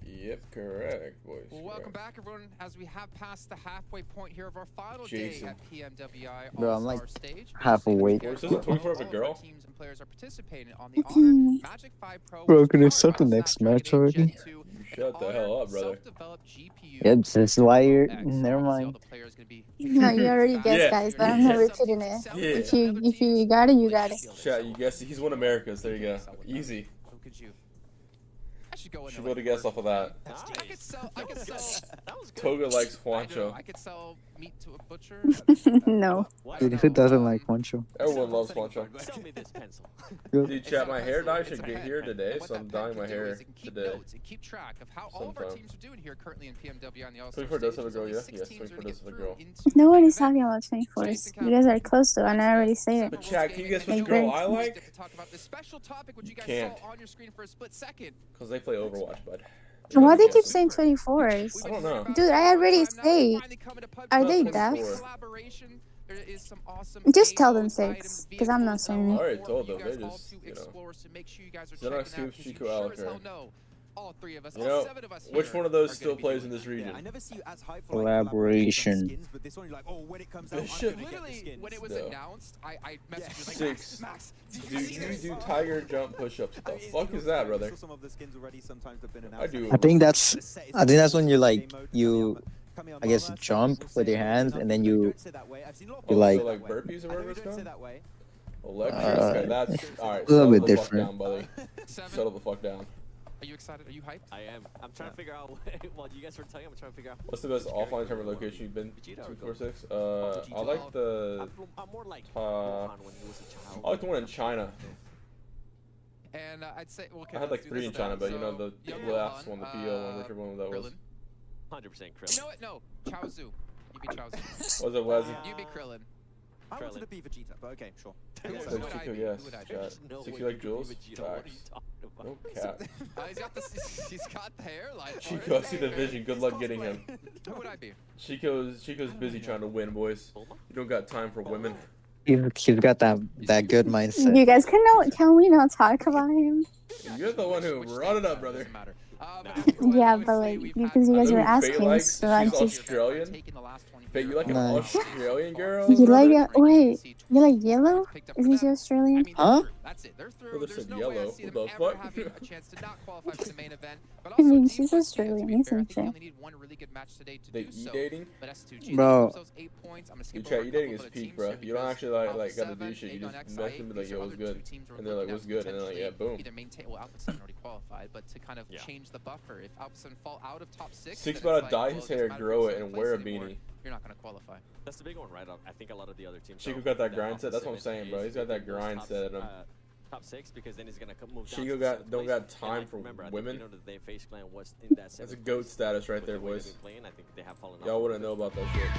Yep, correct, boys. Well, welcome back, everyone, as we have passed the halfway point here of our final Jason. day at PMWI Bro, I'm like Allstars Stage. half awake. Is this a 24 of a girl? Teams and players are participating on the Honor Magic 5 Pro. Bro, can I start the next match already? Shut the hell up, brother. Yep, this is why you're. Never mind. No, you already guessed, Yeah. guys, but I'm not repeating it. Yeah. If you got it, you got it. Chat, you guessed it. He's one of America's. There you go. Easy. Should be able to guess off of that. I could sell. Toga likes Juancho. I could sell meat to a butcher. No. Dude, who doesn't like Juancho? Everyone loves Juancho. Sell me this pencil. Dude, chat, my hair dye should get here today, so I'm dyeing my hair today. Keep track of how all of our teams are doing here currently in PMWI on the All-Star 24 does have a Stage. girl, yeah? Yes, 24 does have a girl. No one is talking about 24s. You guys are close to, and I already say it. But chat, can you guess which Like, girl very- I like? Talk about this special topic which you guys Can't. saw on your screen for a split second. Because they play Overwatch, bud. Why do they keep saying 24s? I don't know. Dude, I already say. Are they deaf? There is some awesome Just tell them 6, because I'm not saying I it. already told them. They just, you know. Xenox Scoops, Chico, Alakar. All 3 of us, You all know, 7 of us which here one of those are still gonna be plays in this region? I never see you as hyped for like Collaboration. skins, but this one you're like, oh, when it comes out, Bishop. I'm gonna get the skins. when it was No. announced, I messaged you like, 6. Max, Dude, you do tiger jump push-ups. What the fuck is that, brother? Some of the skins already sometimes have been I announced. do. I think that's when you like I guess jump with your hands and then you like So like burpees or whatever it's called? Electric. Uh, Okay, that's alright. a little bit Settle the different. fuck down, buddy. Settle the fuck down. Are you excited? Are you hyped? I am. I'm trying to figure out what you guys were telling. I'm trying to figure out. What's the best offline tournament location you've been to? 246? I like the. I'm more like I when he was a child. like the one in China. And I'd say, well, okay, I had like let's do 3 this in China, then. but you know So, the Young last Gohan, one, the PO one, whichever one that was. 100% You Krillin. know what? No, Chaozu. You be Chaozu. Was it Wazzy? You be Krillin. I wanted to be Vegeta, but okay, sure. Who Said would I Chico, be? yes. Who would I be? Chat. No 60 way like you Jules? could be Vegeta. What are you Facts. talking about? No cap. He's got the hairline. for it. Chico, I see the vision. Good luck getting him. Who would I be? Chico's busy trying to win, boys. You don't got time for women. he's got that good mindset. You guys can we not talk about him? You're the one who brought it up, brother. Yeah, but like, because you guys were asking, so I She's just. Australian. But you like an Nice. Australian girl? You like brother? it? Wait, you like yellow? Isn't she Australian? Huh? That's it. They're through. Brother There's said no yellow. way I see What them the ever fuck? having a chance to not qualify for the main event. But I also, mean, team she's fight, Australian, to be fair, I isn't think you she? only need one really good match today to They do so. e-dating? But S2G Bro. those 8 points. I'm gonna skip You over chat, a e-dating couple is of the peak, teams bro. here You don't because actually like gotta Alpha7, do shit. You just AGONxI8, message them, be like, these yo, are what's other good? two teams we're And they're like, looking what's at good? And they're like, yeah, potentially boom. Either maintain, well, Alpha7 already qualified, but to kind of change the buffer. If Alpha7 fall out of top 6, 6 then gotta it's like, dye well, his it doesn't hair, matter grow if it, you're and in wear a place anymore, beanie. You're not gonna qualify. That's the big one, right? I think a lot of the other teams. Chico though, got that the grind set. That's what I'm Alpha7 saying, bro. is He's got that gonna be grind top set in him. top 6 because then he's gonna move down. Chico to got 7th don't place. got And time I for remember, I think, women. you know, the FaZe Clan was in that. That's a goat status right With there, the way they've boys. been playing, I think they have fallen off. Y'all wouldn't know about that shit.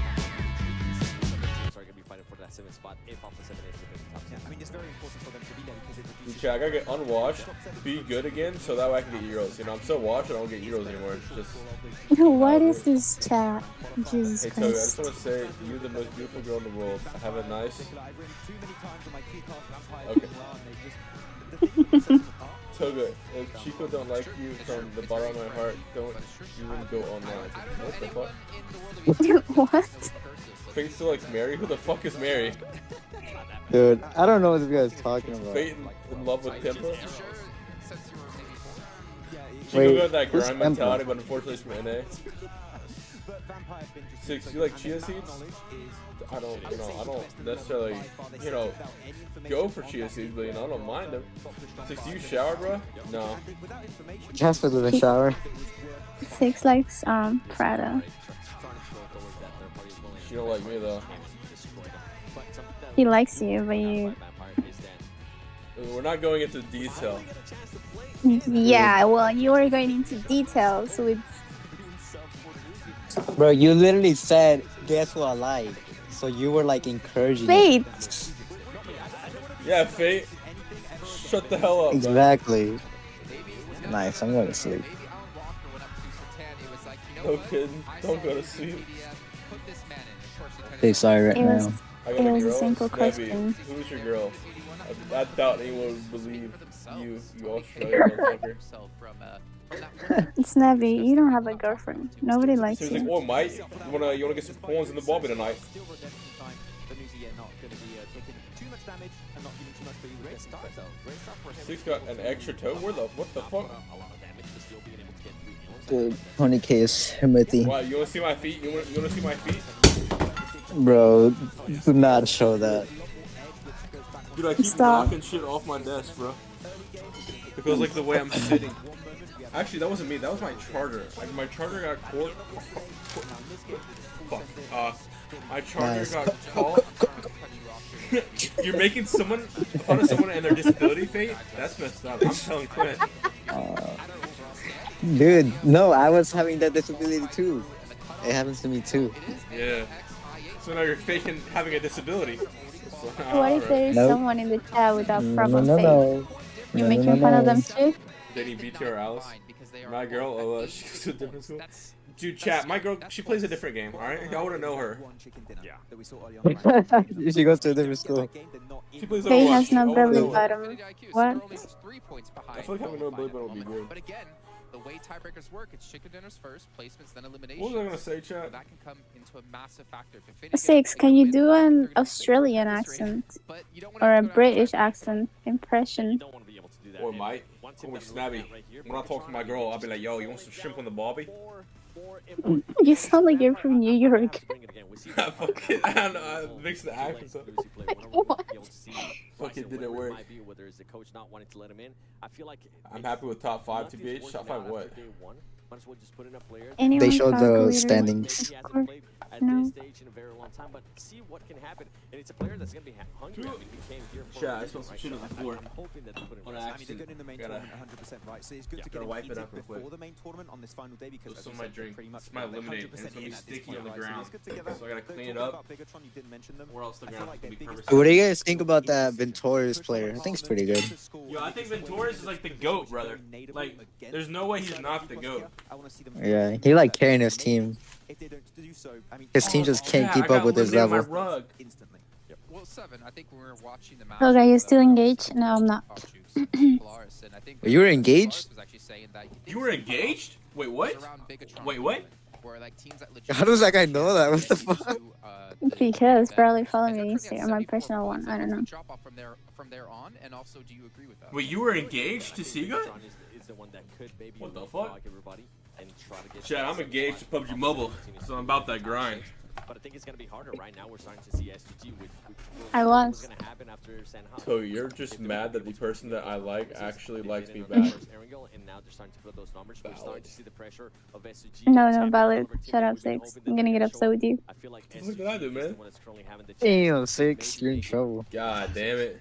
Are going to be fighting for that 7th spot if Alpha7 is within the top 10. I mean, it's very important for them to be there because it Dude, chat, I gotta get unwashed, be good again, so that way I can get Euros. You know, I'm so washed, I don't get Euros anymore. It's just. What is this chat? Jesus Hey, Toby, I Christ. just want to say, you're the most beautiful girl in the world. Have a nice. Okay. Toga, if Chico don't like you from the bottom of my heart, don't even go online. What the fuck? What? Fate still likes Mary? Who the fuck is Mary? Dude, I don't know what this guy's talking about. Fate in love with Tempo? Chico Wait, got that who's grind Tempo? mentality, but unfortunately it's from NA. 6, you like chia seeds? I don't necessarily, go for chia seeds, but I don't mind them. 6, do you shower, bro? No. Jasper doesn't shower. 6 likes Prada. She don't like me though. He likes you, but you. We're not going into detail. Yeah, well, you were going into details with. Bro, you literally said, guess what I like. So you were like encouraging Fate. it. Yeah, Fate. Shut the hell up. Exactly. Nice, I'm going to sleep. No kidding. Don't go to sleep. Hey, sorry right It was- now. I got It a was a girl. simple Snabby, question. who's your girl? I doubt anyone would believe you Australian motherfucker. Snappy, you don't have a girlfriend. Nobody likes So he's like, you. oh, mate, you wanna get some pawns in the bobby tonight? Six got an extra toe? What the fuck? Dude, 20k is Timothy. Wow, you wanna see my feet? You wanna see my feet? Bro, do not show that. Dude, I keep Stop. knocking shit off my desk, bro. It feels like the way I'm sitting. Actually, that wasn't me. That was my charger. Like, my charger got caught. Fuck. My charger Nice. got caught. You're making fun of someone and their disability, Fate? That's messed up. I'm telling Quinn. Dude, no, I was having that disability too. It happens to me too. Yeah. So now you're faking having a disability. What if there is Nope. someone in the chat without No, proper no, face? no. You're No, making no, fun of no. them too? Did he BTR Alice? My girl, she goes to a different school. Dude, chat, my girl, she plays a different game, alright? Y'all wouldn't know her. Yeah. She goes to a different school. She plays Faye Overwatch. has no I wouldn't belly know her. bottom. What? I feel like having no belly button would be good. But again, the way tiebreakers work, it's chicken dinners first, placements, then elimination. What was I gonna say, chat? That can come into a massive factor. If you finish 6, can you do an Australian accent? Or a British accent impression? Or Mike, call me Snabby. When I talk to my girl, I'll be like, yo, you want some shrimp on the barbie? You sound like you're from New York. I fucking, I don't know, I mixed the accents up. What? Fucking didn't work. I'm happy with top 5 TBH. Top 5 what? Anyone They showed from the Gladiator? standings. No. Chat, I spilled some shit on the floor. On accident. Gotta wipe it up real quick. This is my drink. It's my lemonade, and it's gonna be sticky on the ground. So I gotta clean it up, or else the ground's gonna be permanent. What do you guys think about that Ventorius player? I think it's pretty good. Yo, I think Ventorius is like the GOAT, brother. Like, there's no way he's not the GOAT. Yeah, he like carrying his team. His team just can't keep up with his level. Well, 7, I think when we were watching the match. Okay, are you still engaged? No, I'm not. You were engaged? You were engaged? Wait, what? Wait, what? How does that guy know that? What the fuck? Because probably follow me on Instagram, my personal one. I don't know. From there on, and also, do you agree with that? Wait, you were engaged to Sega? What the fuck? Chat, I'm engaged to PUBG Mobile, so I'm about that grind. But I think it's gonna be harder right now. We're starting to see SGG with I was. what's gonna happen after Sanha. So you're just mad that the person that I like actually likes me back. And now they're starting to put those numbers. We're starting to see the pressure of SGG. No, no, valid. Shut up, 6. I'm gonna get upset with you. I feel like What did I do, man? Damn, 6, you're in trouble. God damn it.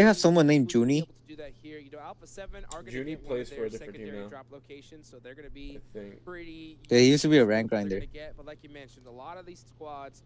they have someone named Junie? do that here. You know, Alpha7 are going to Junie get plays one for a of their different team secondary now. drop locations, so they're going to be pretty. Yeah, he used to be a rank they're grinder. gonna get, but like you mentioned, a lot of this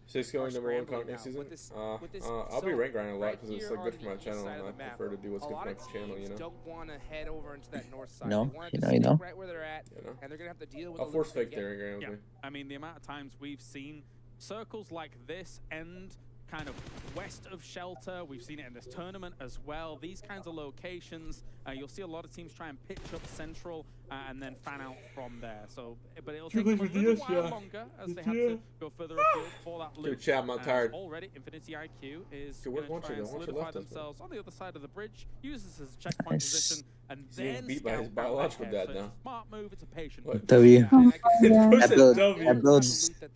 Six going number one count next season. I'll be rank grinding a lot because it's like good for my channel. channel, side and of I the map. prefer to do what's A good lot for of my channel, teams you know? don't want to head over into that north side. No, They want you to know, stick you know. right where they're at, and they're going to have to deal with I'll the force loot they fake get. there, Yeah, I mean, the amount of times we've seen circles like this end kind of west of shelter. We've seen it in this tournament as well. These kinds of locations, you'll see a lot of teams try and pitch up central and then fan out from there. So, but it'll take them a little while longer as they have to go further afield for that loop. Dude, chat, I'm not tired. Already, Infinity IQ is Dude, going to try and solidify themselves on the other side of the bridge, use this as a checkpoint position, and He's getting then beat by his scout back biological ahead. dad So now. it's a smart move, it's a patient What? move. W. Oh,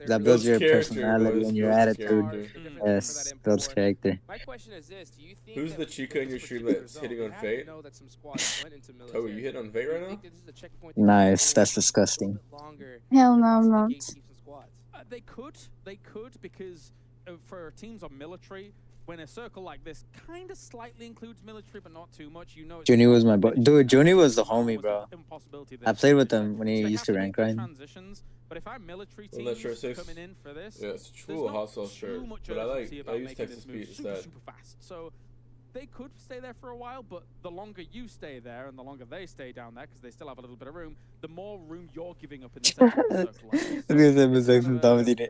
That builds your character, personality boys. and your Builds attitude. Yes, builds character. My question is this: do you think Who's the Chica in your stream that's hitting on Fate? Oh, you hit on Fate right now? Nice, that's disgusting. Hell no, I'm not. They could because for teams on military, when a circle like this kind of slightly includes military, but not too much, you know. Junie was my boy. Dude, Junie was the homie, bro. I played with him when he used to rank grind. But if I'm military Well, teams that shirt says, coming in for this, yeah, it's a true hostile shirt, but I use Texas speed instead. super fast. So they could stay there for a while, but the longer you stay there and the longer they stay down there, because they still have a little bit of room, the more room you're giving up in the center of the circle. Look at them, Jackson dominating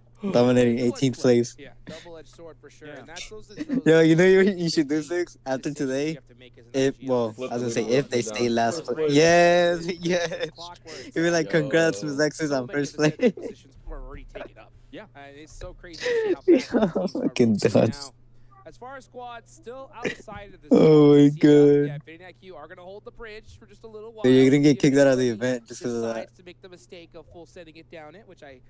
18th place. Yeah, double-edged sword for sure. And that's those Yo, you know you should do, Six, after today? If, well, I was gonna say, if they stay last place. Yes, yes. You'd be like, congrats, Ms. X's on first place. We're already taken up. Yeah, it's so crazy to see how fast these teams are Fucking rolling nuts. now. As far as squads, still outside of the Oh my yeah, god. Infinity IQ are going to hold the bridge for just a little while. Dude, you're gonna See get if kicked out of the anybody event just because of that. decides to make the mistake of full setting it down it, which I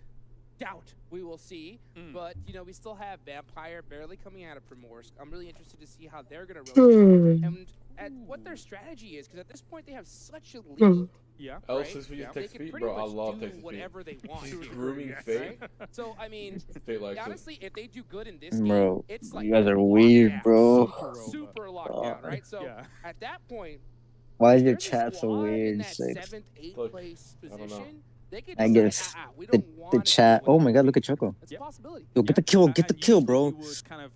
doubt we will see. But, you know, we still have Vampire barely coming out of Primorsk. I'm really interested to see how they're going to rotate and at what their strategy is, because at this point they have such a lead. Yeah. L6 for you Texas speed, bro. I love Texas speed. Whatever they want. Grooming Fate. Right? So I mean, Fate likes honestly, if they do good in this Bro, game, it's like you guys are weird, bro. super locked down, right? So at that point, Why is your chat so weird, Six? 7th, 8th place position, they could I decide, guess we the don't chat. Oh my god, look at Choco. It's a possibility. Yo, get the kill, bro.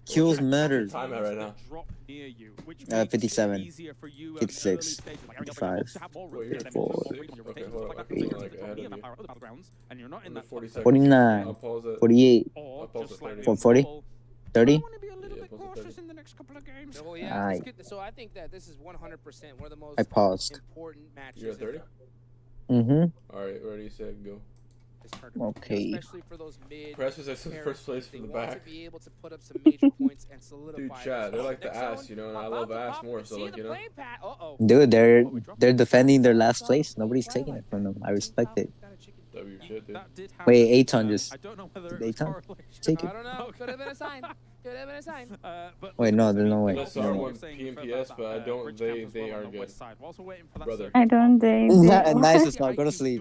Kills matter. Time at right now. 57, 56, 55, 54, 49, 48, 440, 30. Well, yeah, it's good. So I think that this is 100% one of the most I paused. important matches. You're at 30? Mm-hmm. Alright, ready, set, go. Okay. Especially for those mid Press was first place from the back. To be able to put up some major points and solidify. Dude, chat, they're like the ass, you know, and I love ass more, so like, you know. Dude, they're defending their last place. Nobody's taking it from them. I respect it. W shit, dude. Wait, Aton just. Did Aton take it? I don't know. Could have been a sign. Could have been a sign. Wait, no, there's no way. Unless I want PMPS, but I don't. They are good. Brother. I don't they. Nice as fuck. Go to sleep.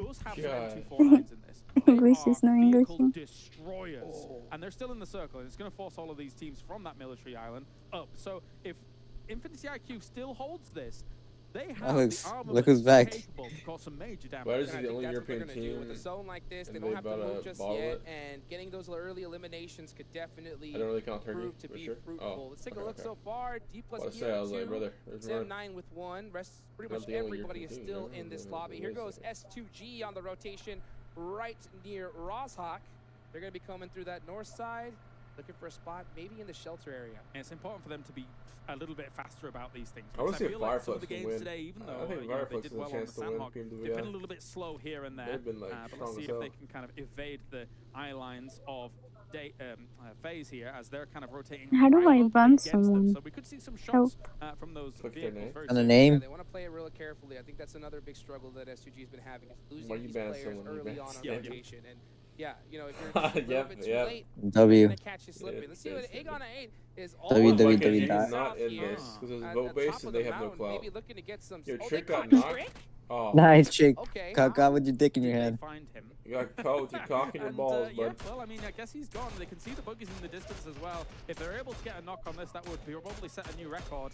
English is not English. Destroyers. And they're still in the circle, and it's going to force all of these teams from that military island up. So if Infinity IQ still holds this, they have Alex, the armor look who's back. capable to cause some major damage. Why is he the only European team? With a zone like this, they and don't have to about move to just bottle yet, it? and getting those early eliminations could definitely I don't really count Turkey, prove to for be sure. fruitful. Oh, Let's take okay, a look okay. so far. D plus Well, I say, I was like, brother, there's Sim one. 9 with 1. Rest, pretty Not much the only everybody is European still team, in this no, lobby. no, Here no, goes S2G on the rotation right near Rozhok. They're going to be coming through that north side, looking for a spot maybe in the shelter area. And it's important for them to be a little bit faster about these things. I want to see if feel like some of Fireflux the can games win. today, even though I think you know, they Fireflux did has a well on the chance to win Sandhawk, PMWI. they've been a little bit slow here and there. They've been, like, but strong let's see as if hell. they can kind of evade the eye lines of FaZe here as they're kind of rotating. How do right I up ban against them. someone? So we could see some shots from those Click their vehicles name. very And the soon. name? Yeah, they want to play it real carefully. I think that's another big struggle that S2G has been having, is losing Why you these ban players someone, you early ban on someone. rotation. And yeah, you know, if you're just a little Yep, bit too yep. late, W. you're gonna catch you slipping. Yeah, Let's see what it's- AGONxI8 is all W, about. W, Like, he's dot. not in Here. this because it's At vote the based top and of they the have no mountain, clout. maybe looking to get some. Your oh, trick they got caught knocked. Trick? Oh. Nice chick. Okay. Got with your dick in your Did they hand. find him? You got caught with your cock in your And, balls, yeah, bud. well, I mean, I guess he's gone. They can see the buggies in the distance as well. If they're able to get a knock on this, that would probably set a new record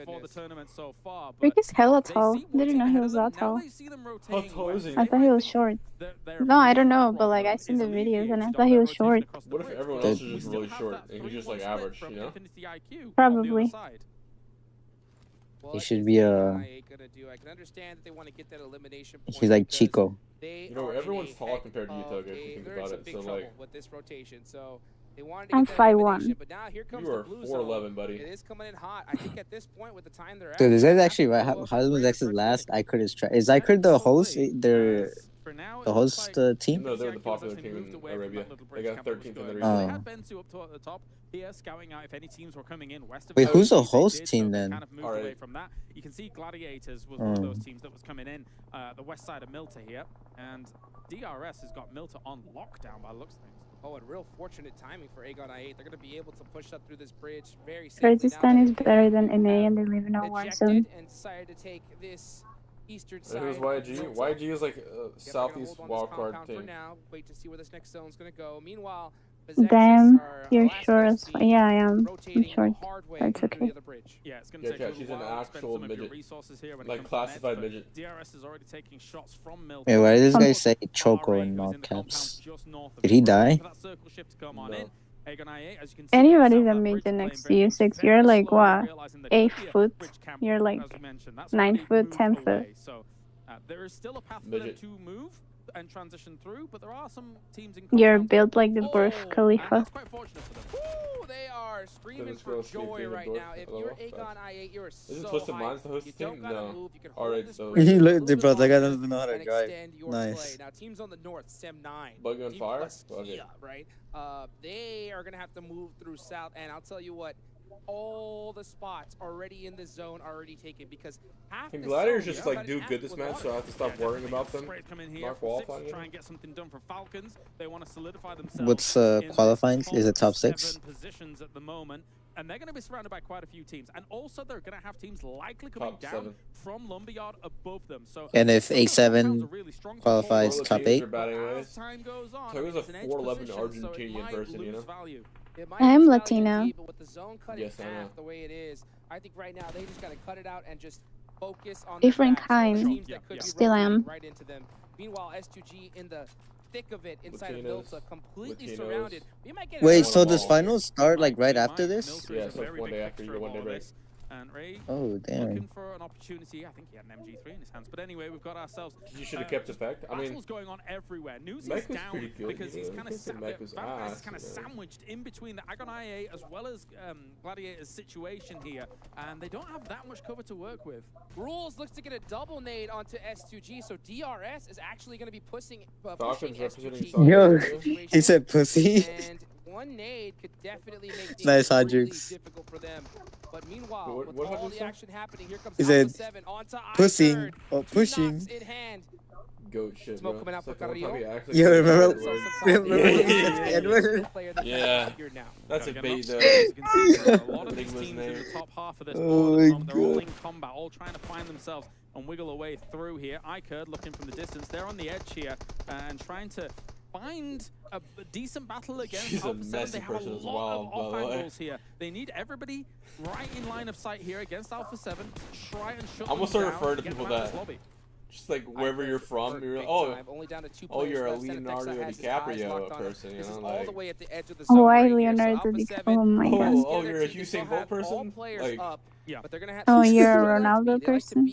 for the tournament so far. Rick is hella they tall. see one Didn't know team he ahead was of them. that Now tall. they see them rotating tall is west. he? I thought he was short. Their No, I don't main know, but like I problem seen the is videos and I alleviated thought on he that was rotation short. across the What if bridge. everyone But else is we just still really have short that and he's just 3-1 like split average, from you know? Infinity IQ on the Probably. other side. He should be a. He's like Chico. You know, everyone's tall compared to you, Toga, if you think about it. So, like, with this rotation. So they wanted to I'm get that elimination, 5'1". but now here comes you the are blue 4'11", zone. buddy. It is coming in hot. I think at this point with the time they're at. Dude, this guy's actually right. How does X's last? iKURD is is iKURD the host? They're the host team. No, they're the popular team in Arabia. They got 13th in the region. Oh. They had Bensu up at the top here, scouting out if any teams were coming in west of. Wait, who's the They host did, team so they then? Kind of moved away from that. You can see Gladiators was one of those teams that was coming in, the west side of Milta here, and DRS has got Milta on lockdown by the looks of things. Oh, and real fortunate timing for AGONxI8. They're going to be able to push up through this bridge very safely. Kyrgyzstan is better than NA and they live in a war zone. And decided to take this eastern It side. was YG. YG is like a southeast wildcard team. For now, wait to see where this next zone's going to go. Meanwhile, Damn, you're sure as well. Yeah, I am. I'm short. That's okay. Yeah, it's going to take a she's little an while to spend actual some of your midget. resources here when it Like comes to classified meds, midget. DRS is already taking shots from Milta. Wait, why does this guy say Choco in all caps? Did he die? Anybody's a midget next to you, 6. You're like what? 8 foot. You're like 9 foot, 10 foot. So there is still a path for them to move and transition through, but there are some teams in. You're built like the Burj Khalifa. That's quite fortunate for them. Ooh, they are screaming for joy right now. If you're AGONxI8, you're so Isn't Twisted Minds the host team? No. Alright, so. Look, bro, that guy doesn't know how to drive. Nice. Now, teams on the north, Sem 9. Bug on fire? Okay. Right? They are going to have to move through south, and I'll tell you what, all the spots already in the zone are already taken because half Can the Gladiators zone, just like do good this match so I have to stop worrying about them? Not qualifying. Try and get something done for Falcons. They want to solidify themselves. What's qualifying? Is it top 6? Positions at the moment, and they're going to be surrounded by quite a few teams, and also they're going to have teams likely coming down from Lumberyard above them. So And if A7 qualifies top 8? Time goes on, Toga's a 4'11" Argentinian person, you know? I'm Latino. But with the zone cut in half the way it is, I think right now they just got to cut it out and just focus on Different the kind. Still am. Right into them. Meanwhile, S2G in the thick of it inside of Milta, completely surrounded. We might get Wait, so does finals start like right after this? Yeah, so it's one day after your 1 day break. And Ray Oh, damn. looking for an opportunity. I think he had an MG3 in his hands. But anyway, we've got ourselves. You should have kept effect. I mean, battles going on everywhere. News Mech is was down pretty good, because he's kind of kind of sandwiched in between the AGONxI8 as well as Gladiator's situation here, and they don't have that much cover to work with. Rules looks to get a double nade onto S2G, so DRS is actually going to be pushing S2G. Yo, he said pussy. And one nade could definitely make things Nice, really Hodrix. difficult for them. But meanwhile, What with all did the action happening, here comes He said Alpha7 onto pussing iKURD. or 2 pushing. knocks in hand. Goat shit, Smoke bro. coming out for It's like Carrillo. Yo, remember? Yeah, that's a bait though. A lot of these teams in the top half of this board at the moment, they're all in combat, all trying to find themselves and wiggle away through here. iKURD looking from the distance, they're on the edge here and trying to find a decent battle against Alpha7. They have a lot of off angles here. They need everybody right in line of sight here against Alpha7 to try and shut I'm gonna them start down referring to and get people them out of that, this lobby. just like wherever you're from, you're like, oh, you're a Leonardo DiCaprio person, you know, like. Oh, I Leonardo DiCaprio. Oh my god. Oh, you're a Usain Bolt person? Like, yeah. Oh, you're a Ronaldo person?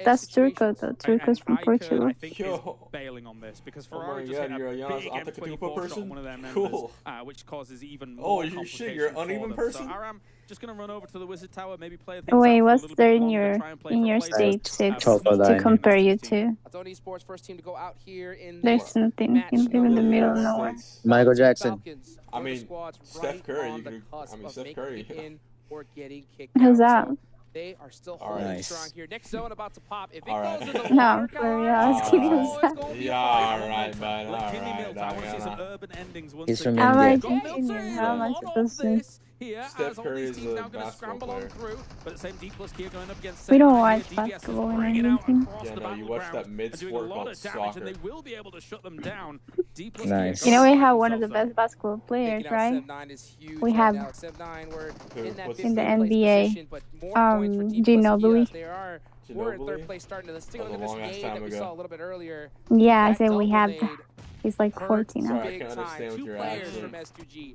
That's Turco though. Turco's from Portugal. I think is bailing on this because Ferrari just hit a you're a Giannis big Antetokounmpo M24 shot person? on one of their members, Cool. which causes even Oh, more you shit, you're an complication uneven for them. person? So Aram just gonna run over to the Wizard Tower, maybe play things Oh, wait, out what's for a little there bit in longer, your try and play for stage, plays. 6 to compare you to? Aton Esports first team to go out here in There's nothing. You live in the middle of nowhere. Michael Jackson. I mean, Steph Curry. Steph Curry. Or getting kicked Who's out. that? So they are still holding Nice. strong here. Next zone about to pop. If it Alright. goes in the No, water for real. tower, I was kidding. oh, it's gonna be a Yeah, fight. alright, man. Like Jimmy Alright, Mills, I want to see some urban endings once He's from How am I India. Argentinian? How am I supposed to? Here, Steph as all Curry these is teams a now going to basketball scramble on player. through, but at the same D plus here going up against We don't Seven, watch here, DBS is basketball or bringing out anything. across Yeah, the no, you watch that battleground and doing a mid-sport lot called of damage, soccer. and they will be able to shut them down. D plus Nice. You know, we have one of the themselves best basketball players, Taking out right? Sem 9 is huge We right have now. Sem 9 were in that What's in the 15th place NBA, position, but more points for D plus Ginobili. Kia. We're in third place starting to. Let's take a look at this long-ass nade time that we ago. saw a little bit earlier. Yeah, I That said we double have nade that. He's like hurt 14 now. Sorry, I big can time. understand what 2 you're players asking. from S2G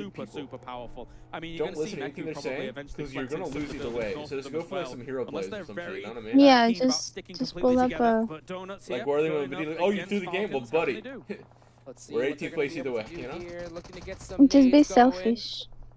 super, people. super powerful. I mean, you're Don't going to see listen to anything Neku they're probably saying, eventually because you're flex gonna into lose the either building way. north So of just them go as for like well. some hero Unless plays they're or some shit, very you know what I mean? Yeah, keen about just sticking pull completely up together, a. but Donuts Like here where are they going gonna be up like, oh, you against threw the game? Well, Falcons. How can buddy. they do? Let's see We're what they're 18th gonna place be either able way, to do you know? here. Looking to get some Just be moves going. selfish.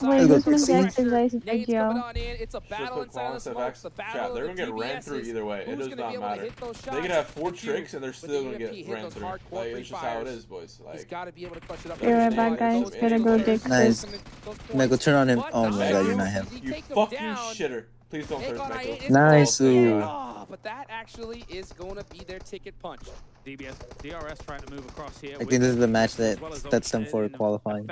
Wait, who's Miss X and guys? Nades coming on in. It's a battle inside of the Chat, smokes. The battle they're of gonna the get ran through TBSs. either way. It Who's does gonna be not able to matter. hit those They shots? could have 4 The tricks and they're still gonna UMP get hit ran those through. hardcore Like, it's just how it pre-fires. is, boys. He's Like, got to be able to clutch it up. Be right back, guys. Gotta go dig Nice. this. Michael, turn on him. Oh my god, you're not him. you fucking shitter. Please don't thirst, Michael. Nice. Ooh. But that actually is going to be their ticket punch. DRS trying to move across here. I think this is the match that's them for qualifying.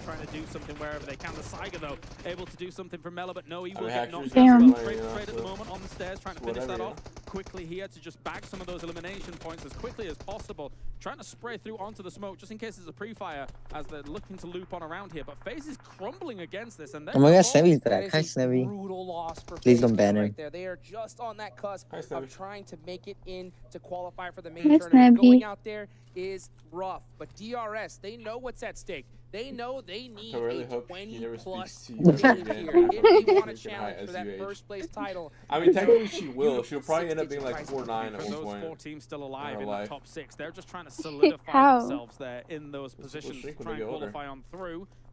Trying to do something wherever they can. The Saiga, though, able to do something for Mela, but no, he will get knocked Damn. out. Trade at the moment on the stairs, trying to finish that off quickly here to just bag some of those elimination points as quickly as possible. Trying to spray through onto the smoke just in case there's a pre-fire as they're looking to loop on around here. But FaZe is crumbling against this. And Oh my god, Snevy's back. Hi, Snevy. Brutal loss for Please don't FaZe ban him. right there. They are just on that cusp of trying to make it in to qualify for the main Hi, tournament. Snevy. Going out there is rough, but DRS, they know what's at stake. They know they need I really a hope he never 20+ speaks to you win again. here if they want to Freaking challenge for that ISUH. first place title. I mean, technically she will. She'll probably end up being like 4-9 at For one those point. 4 teams still alive her in life. the top 6, they're just trying to solidify How? themselves there in those positions, shrink when try they and get older. qualify on through.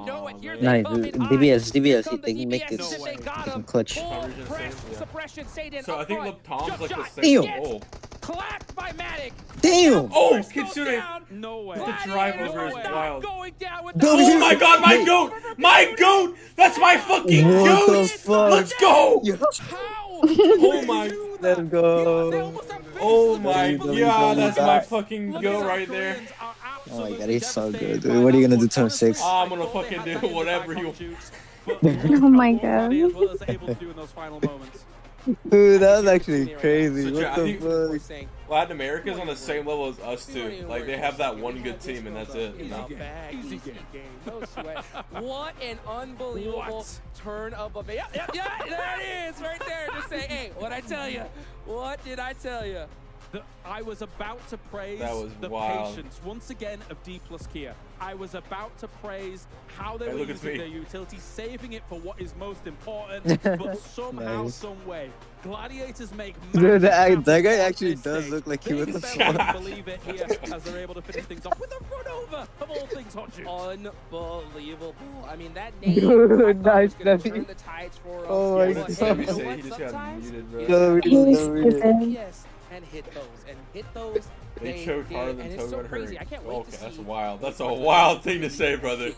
they know it. Here they Nice. come in DBS, Here DBS. come They the can make DBS, this and they got fucking him. clutch. Full press suppression, Satan So I up think front. Tom's Jump like the shot. second Damn. goal. Clapped by Matic. Damn! Oh, Kitsune! No way. The drive over is wild. Going down with Oh my god, my goat! My goat! That's my fucking What goat! the fuck? Let's go! How? Oh my, Let's go. oh my god, that's my that. fucking goat right there. Oh my god, he's so good, dude. What are you gonna do turn 6? I'm gonna fucking do whatever you But Oh my what god. he was able to do in those final moments. Dude, that was actually crazy. So, What I the think fuck? Latin America's on the same level as us too. Like they have that one good team and that's it. You know? Easy game. No sweat. What an unbelievable turn of a yeah, there it is right there. Just say, hey, what'd I tell you? What did I tell you? I was about to praise the wild. patience once again of D plus Kia. I was about to praise how they Hey, were look at using me. their utility, saving it for what is most important, but somehow, Nice. some way, Gladiators make Dude, magic that guy happen on actually this does stage. look like he They was the better fuck. believe it here as they're able to finish things off with a run over of all things hot juice. Unbelievable. I mean, that name Dude, nice, turn Debbie. the tides for Oh my but god. hey, you know He what? just got Sometimes muted, bro. you No, we gotta didn't, use no, we didn't. yes, and hit those. They choked harder than and it's Togo so got crazy. hurt. I can't wait Okay, to that's see. wild. That's a wild thing to say, brother.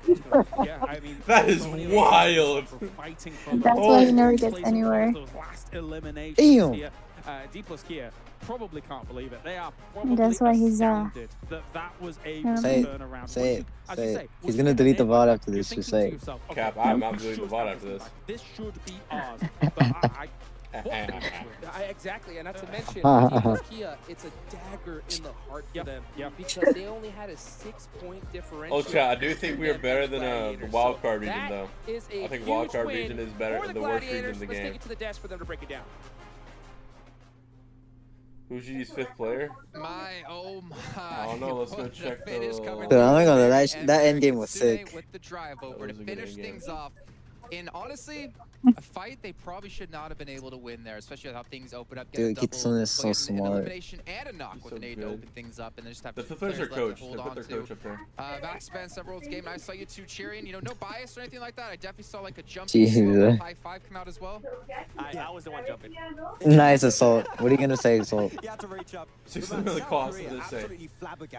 Yeah, I mean, That is wild. That's why he never gets anywhere. Last eliminations Damn. here. D plus Kia probably can't believe it. They are probably That's why he's astounded that was able to Say it. turn around. Say it. As Say you it. say, He's once gonna you delete the get an VOD aim, after you're this. Just thinking say to it. yourself, okay, Cap, I'm not we deleting the should VOD have after this this. back. This should be ours. But Exactly, and not to mention, Kia, it's a dagger in the heart for them because they only had a 6-point differential. Oh, chat, I do think we are better than the Gladiators. wild So card region, that though. is a I think huge wild card win region is better, for the worst region Gladiators. in the Let's game. take it to the desk for them to break it down. Who's GG's 5th player? Oh my. I don't know, let's go check the... Dude, I'm not gonna lie, that end game was Kitsune sick. with the drive over to was a good finish end game. things off. And honestly, a fight they probably should not have been able to win there, especially with how things open up. Dude, Kitsune is so an smart. elimination and a knock with so an aid to good. open things up, and then just have The two fifth players are players left coach. to They hold put their on coach up there. Backspan several game. I saw you two cheering. You know, no bias or anything like that. I definitely saw like a jump Jesus. high five come out as well. I was the one jumping. Nice assault. What are you gonna say, assault? You had to reach up. 6 million cost, what does it say?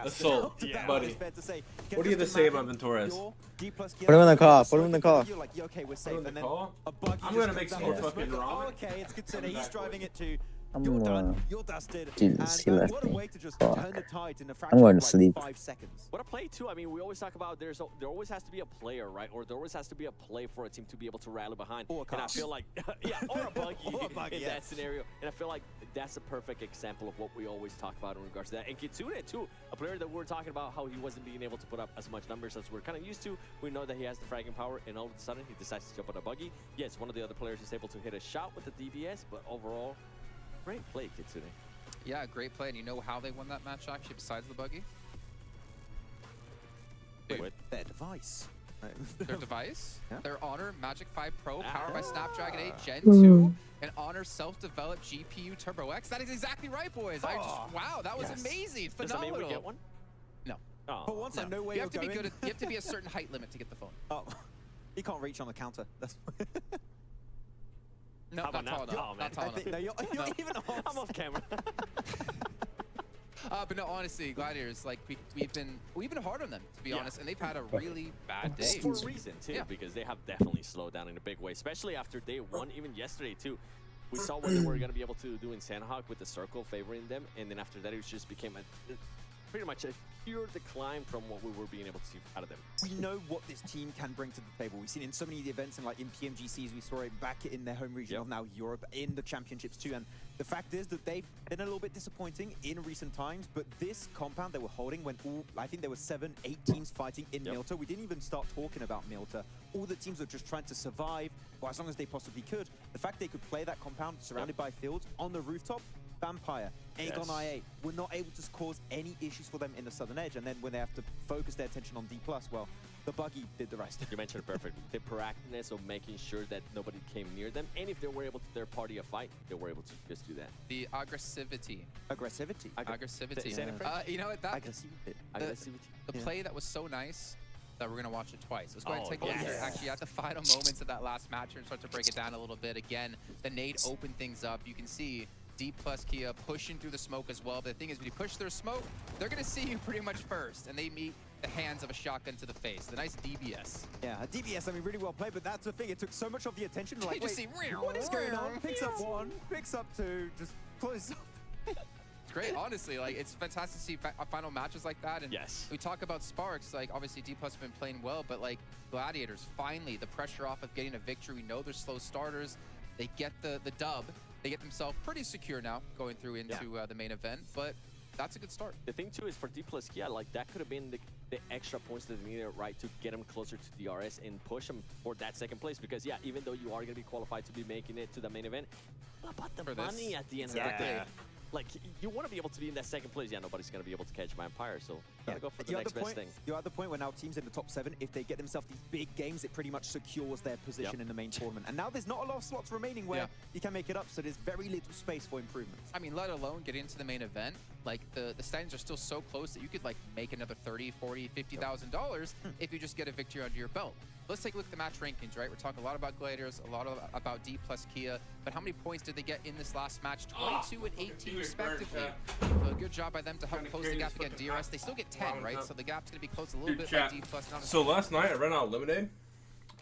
Assault, buddy. What do you have to say about Ventores? Put him in the car. Put him in the car. You're like, yeah, okay, we're safe. Put him in And the then car? a buggy I'm just gonna comes make some out more of fucking the- ramen. Oh, okay, it's Kitsune. He's driving it to. I'm You're gonna- done. You're dusted. Jesus, he And left what a me. way to just Fuck. turn the tides in a I'm fraction going of to like sleep. 5 seconds. What a play too. I mean, we always talk about there always has to be a player, right? Or there always has to be a play for a team to be able to rally behind. Or a and I car. feel like, yeah, or a buggy, Or a buggy, in yeah. that scenario. And I feel like that's a perfect example of what we always talk about in regards to that. And Kitsune too, a player that we're talking about how he wasn't being able to put up as much numbers as we're kind of used to. We know that he has the fragging power, and all of a sudden he decides to jump on a buggy. Yes, one of the other players is able to hit a shot with the DBS, but overall, great play, Kitsune. Yeah, great play. And you know how they won that match actually besides the buggy? Wait. Their device. Their device, Yeah. their Honor Magic 5 Pro powered by Snapdragon 8 Gen Hmm. 2, an Honor self-developed GPU Turbo X. That is exactly right, boys. Wow, that was yes. amazing. Does that Phenomenal. mean we get one? No. Oh. For once, I know where You you're have to be going. good at, you have to be a certain height limit to get the phone. Oh, he can't reach on the counter. That's. No, How not about tall now? enough. Oh, man. Not tall I enough. think, no, you're No. even off. I'm off camera. But no, honestly, Gladiators, like we've been hard on them to be honest, and they've had a really bad day. For a reason too, Yeah. because they have definitely slowed down in a big way, especially after day 1, even yesterday too. We saw what they were going to be able to do in Sandhawk with the circle favoring them, and then after that it just became pretty much a pure decline from what we were being able to see out of them. We know what this team can bring to the table. We've seen in so many of the events, and like in PMGCs, we saw it back in their home region of now Europe, in the championships too. And the fact is that they've been a little bit disappointing in recent times, but this compound they were holding when I think there were 7, 8 teams fighting in Milta. We didn't even start talking about Milta. All the teams were just trying to survive, or as long as they possibly could. The fact they could play that compound surrounded by fields on the rooftop, Vampire, AGONxI8 were not able to cause any issues for them in the southern edge, and then when they have to focus their attention on D+, well, the buggy did the rest. You mentioned it perfectly. The proactiveness of making sure that nobody came near them, and if they were able to their party a fight, they were able to just do that. The aggressivity. Aggressivity? Aggressivity. Say it in French? You know what? That Aggressivity. the play that was so nice that we're gonna watch it twice. Let's go ahead and Oh, take a look yes. here. Actually, at the final moments of that last match, and start to break it down a little bit. Again, the nade opened things up. You can see D plus Kia pushing through the smoke as well. But the thing is, when you push through smoke, they're gonna see you pretty much first, and they meet the hands of a shotgun to the face. The nice DBS. Yeah, a DBS, I mean, really well played, but that's the thing. It took so much of the attention. Like, You just wait, see, what is going on? Picks up 1, picks up 2, just closes up. It's great, honestly. Like, it's fantastic to see final matches like that. And yes, we talk about Sparks. Like, obviously, D+ has been playing well, but like Gladiators, finally, the pressure off of getting a victory. We know they're slow starters. They get the dub, They get themselves pretty secure now going through into the main event, but that's a good start. The thing too is for D plus Kia, like that could have been the extra points that they needed, right, to get them closer to DRS and push them for that second place. Because yeah, even though you are gonna be qualified to be making it to the main event, what about the money at the end of the day? Like, you want to be able to be in that second place. Yeah, nobody's going to be able to catch Vampire, so gotta go for the next best thing. You're at the point where now teams in the top 7, if they get themselves these big games, it pretty much secures their position in the main tournament. And now there's not a lot of slots remaining where you can make it up, so there's very little space for improvements. I mean, let alone get into the main event. Like, the standings are still so close that you could, like, make another $30,000, $40,000, $50,000 if you just get a victory under your belt. Let's take a look at the match rankings, right? We're talking a lot about Gladiators, a lot about D plus Kia, but how many points did they get in this last match? 22 and 18 respectively. So a good job by them to help close the gap against DRS. They still get 10, right? So the gap's going to be closed a little bit by D plus. So last night I ran out of lemonade,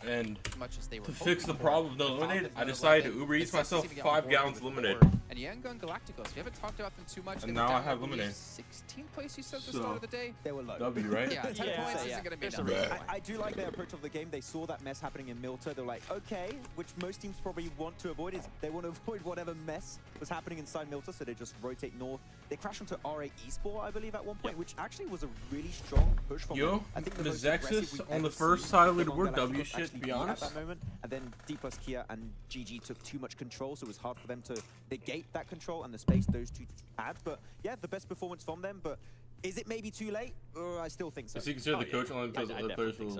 and to fix the problem of the lemonade, I decided to Uber Eats myself 5 gallons of lemonade. And Yangon Galacticos, we haven't talked about them too much. And now I have lemonade. 16th place, you said at the start of the day? They were low. W, right? Yeah, 10 points isn't going to be enough. I do like their approach of the game. They saw that mess happening in Milta. They're like, okay, which most teams probably want to avoid is they want to avoid whatever mess was happening inside Milta, so they just rotate north. They crashed into R8 Esports, I believe, at one point, which actually was a really strong push from them. I think the Zexus on the first side of the leaderboard, W shit, to be honest. At that moment. And then D plus Kia and GG took too much control, so it was hard for them to negate that control and the space those two had. But yeah, the best performance from them. But is it maybe too late? I still think so. Is he considered the coach only because the players will?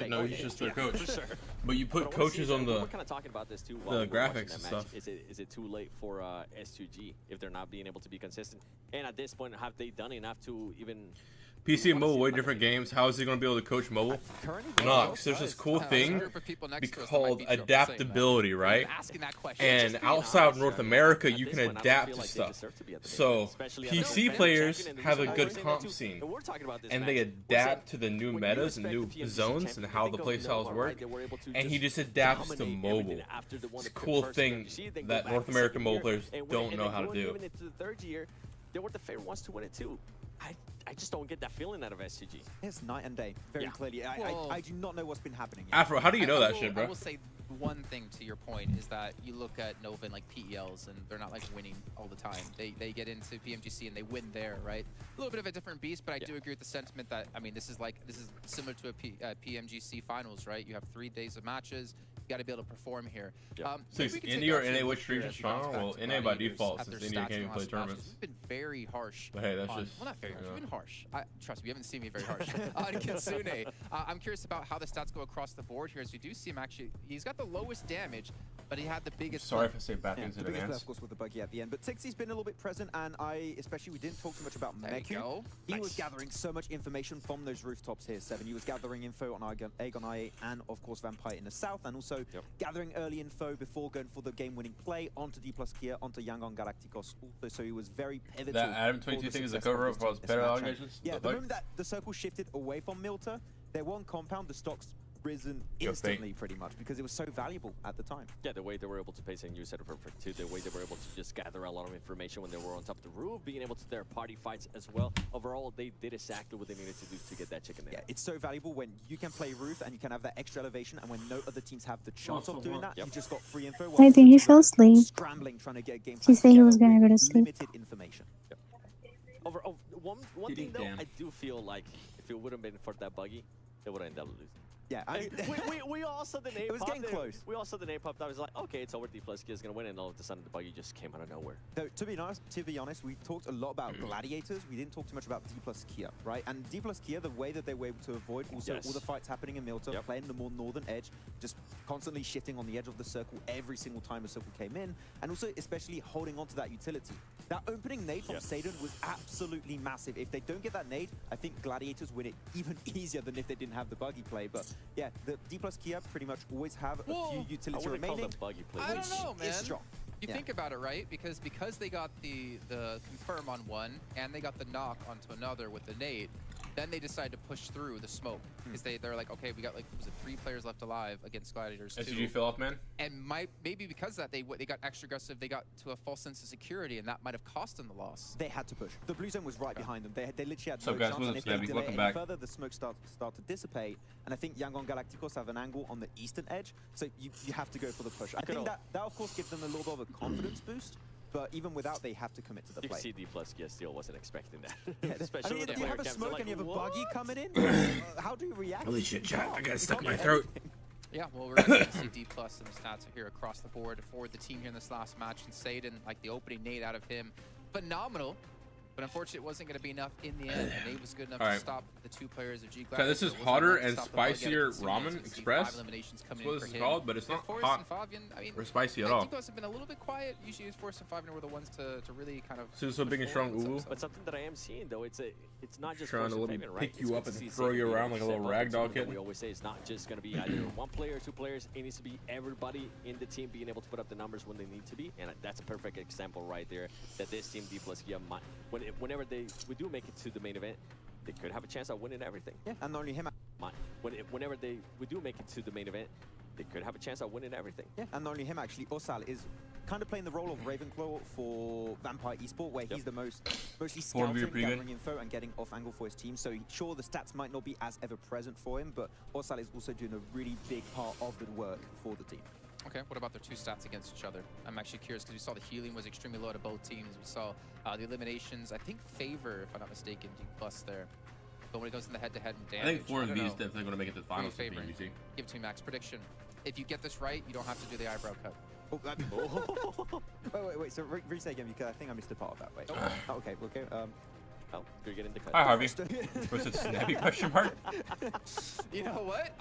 No, he's just their coach. For sure. But you put coaches on the. We're kind of talking about this too. The graphics and stuff. Is it too late for S2G if they're not being able to be consistent? And at this point, have they done enough to even? PC and mobile, way different games. How is he going to be able to coach mobile? No, because there's this cool thing called adaptability, right? And outside of North America, you can adapt to stuff. So PC players have a good comp scene, and they adapt to the new metas and new zones and how the playstyles work. And he just adapts to mobile. It's a cool thing that North American mobile players don't know how to do. Even into the third year, they were the favorite ones to win it too. I just don't get that feeling out of SCG. It's night and day, very clearly. I do not know what's been happening yet. Afro, how do you know that shit, bro? I will say one thing to your point is that you look at Nova and like PELs, and they're not like winning all the time. They get into PMGC and they win there, right? A little bit of a different beast, but I do agree with the sentiment that, I mean, this is similar to a PMGC finals, right? You have 3 days of matches. You got to be able to perform here. So is India or NA which region stronger? Well, NA by default, since India can't even play tournaments. We've been very harsh. But hey, that's just... Well, not very harsh. We've been harsh. Trust me, you haven't seen me very harsh. On Kitsune, I'm curious about how the stats go across the board here. As we do see him actually, he's got the lowest damage, but he had the biggest... Sorry if I say bad things in advance. advance. Of course, with the buggy at the end. But Tixie's been a little bit present, and we didn't talk too much about Meku. He was gathering so much information from those rooftops here, Seven. He was gathering info on AGONxI8 and, of course, Vampire in the south, and also gathering early info before going for the game-winning play onto D plus Kia, onto Yangon Galacticos. So he was very pivotal. That Adam 22 thing is a cover-up for better allegations? Yeah, the moment that the circle shifted away from Milta, their one compound, the stocks risen instantly pretty much because it was so valuable at the time. Yeah, the way they were able to pace, and you said it perfect too, the way they were able to just gather a lot of information when they were on top of the roof, being able to their party fights as well. Overall, they did exactly what they needed to do to get that chicken there. Yeah, it's so valuable when you can play roof and you can have that extra elevation, and when no other teams have the chance of doing that, you just got free info. I think he fell asleep. Scrambling, trying to get a game. He said he was gonna go to sleep. Limited information. Overall, one thing though, I do feel like if it would have been for that buggy, they would have ended up losing. Yeah, we all saw the name. It was getting close. We all saw the name popped up. I was like, okay, it's over. D plus Kia is gonna win, and all of a sudden the buggy just came out of nowhere. So to be honest, we talked a lot about Gladiators. We didn't talk too much about D plus Kia, right? And D plus Kia, the way that they were able to avoid also all the fights happening in Milta, playing the more northern edge, just constantly shifting on the edge of the circle every single time a circle came in, and also especially holding on to that utility. That opening nade from Sadon was absolutely massive. If they don't get that nade, I think Gladiators win it even easier than if they didn't have the buggy play. But yeah, the D plus Kia pretty much always have a few utility remaining. Buggy play, I don't know, man. Is strong. You think about it, right? Because they got the confirm on one and they got the knock onto another with the nade. Then they decided to push through the smoke because they're like, okay, we got like, was it 3 players left alive against Gladiators? SG fell off, man. And maybe because of that, they got extra aggressive. They got to a false sense of security, and that might have cost them the loss. They had to push. The blue zone was right behind them. They literally had So no guys, chance. what's And up, if they Snappy? delay Welcome any back. further, the smoke start to dissipate. And I think Yangon Galacticos have an angle on the eastern edge, so you have to go for the push. I think that of course gives them a little bit of a confidence boost. But even without, they have to commit to the You play. can see D plus Gear still wasn't expecting that. Yeah, Especially I mean, with the if you player have a cams, smoke they're and you have a like, buggy coming in, how do you react? Holy shit, chat. I got stuck in my can't do throat. Yeah, well, we're going to see D plus and the stats are here across the board for the team here in this last match. And Saden, like the opening nade out of him, phenomenal. But unfortunately, it wasn't going to be enough in the end. And Nate was good enough to stop the 2 players of G Okay, this is hotter and spicier ramen express. That's what this is called, but it's not hot or spicy at all. D-Plus have been a little bit quiet. Usually, Force and Fabian were the ones to really kind of. So big and strong, ooh. But something that I am seeing though, it's not just trying to Force let me and Fabian, right? pick you up and It's throw you good to see around like a little Seth ragdoll Buffett, kid. We always say it's not just going to be either 1 player, 2 players. It needs to be everybody in the team being able to put up the numbers when they need to be, and that's a perfect example right there. That this team D plus Gia, whenever we do make it to the main event, they could have a chance at winning everything. Yeah, and only him. Whenever we do make it to the main event, they could have a chance at winning everything. Yeah, and not only him actually. Osal is kind of playing the role of Ravenclaw for Vampire Esports, where he's the mostly scouting, gathering info, and getting off angle for his team. So sure, the stats might not be as ever present for him, but Osal is also doing a really big part of the work for the team. Okay, what about their 2 stats against each other? I'm actually curious because we saw the healing was extremely low to both teams. We saw the eliminations, I think favor, if I'm not mistaken, D plus there. But when it goes in the head-to-head and damage, I think 4 and V is definitely going to make it to the finals. Give it to me, Max. Prediction. If you get this right, you don't have to do the eyebrow cut. Wait. So re-say again, because I think I missed a part of that. Wait. Oh, okay. Oh, you're getting the cut. Hi, Harvey. Was it snappy question mark? You know what?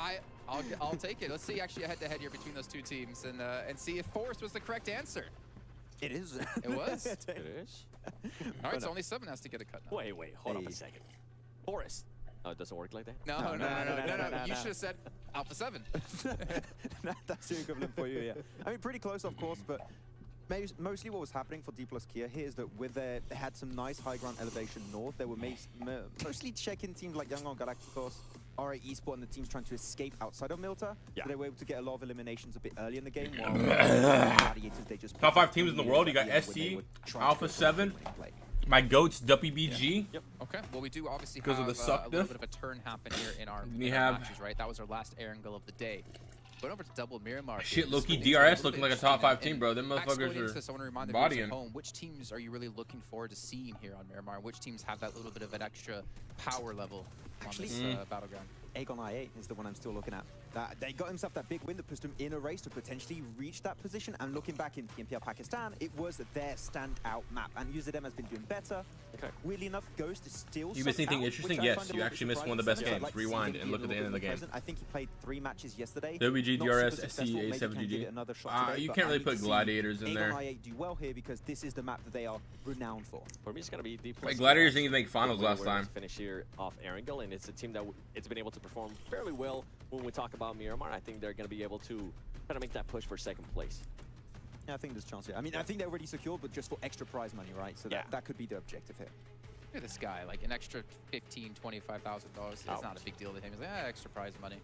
I'll take it. Let's see actually a head-to-head here between those 2 teams and see if Forrest was the correct answer. It is. It was. It is. All right, so only 7 has to get a cut now. Wait, hold up a second. Forrest. Oh, it doesn't work like that? No. You should have said Alpha7. That's the equivalent for you, yeah. I mean, pretty close, of course, but mostly what was happening for D plus Kia here is that they had some nice high ground elevation north. They were mostly checking teams like Yangon Galacticos, AGONxI8 Esports, and the teams trying to escape outside of Milta. Yeah. So they were able to get a lot of eliminations a bit early in the game. While Gladiators, they just Top 5 teams in the world. You got ST, Alpha7, my goats, WBG. Yep. Okay. Well, we do obviously because have of the suck a little bit of a turn happen here in our matches, right? That was our last air angle of the day. Went over to double Miramar. Shit, low-key DRS looking like a top 5 team, bro. Them motherfuckers are bodying. Which teams are you really looking forward to seeing here on Miramar? Which teams have that little bit of an extra power level on this battleground? AGONxI8 is the one I'm still looking at. They got himself that big win that pushed him in a race to potentially reach that position. And looking back in PMPL Pakistan, it was their standout map. And UZM has been doing better. Okay. Weirdly enough, Ghost is still. You missed anything interesting? Yes, you actually missed one of the best games. Rewind and look at the end of the game. I think he played 3 matches yesterday. WBG, DRS, SC, A7GG. You can't really put Gladiators in there. AGONxI8 do well here because this is the map that they are renowned for. For me, it's gonna be D+. Gladiators didn't even make finals last time. Finish here off Erangel, and it's a team that it's been able to perform fairly well when we talk about Miramar. I think they're going to be able to kind of make that push for 2nd place. Yeah, I think there's a chance here. I mean, I think they're already secured, but just for extra prize money, right? So that could be the objective here. Look at this guy, like an extra $15,000, $25,000. It's not a big deal to him. He's like, extra prize money.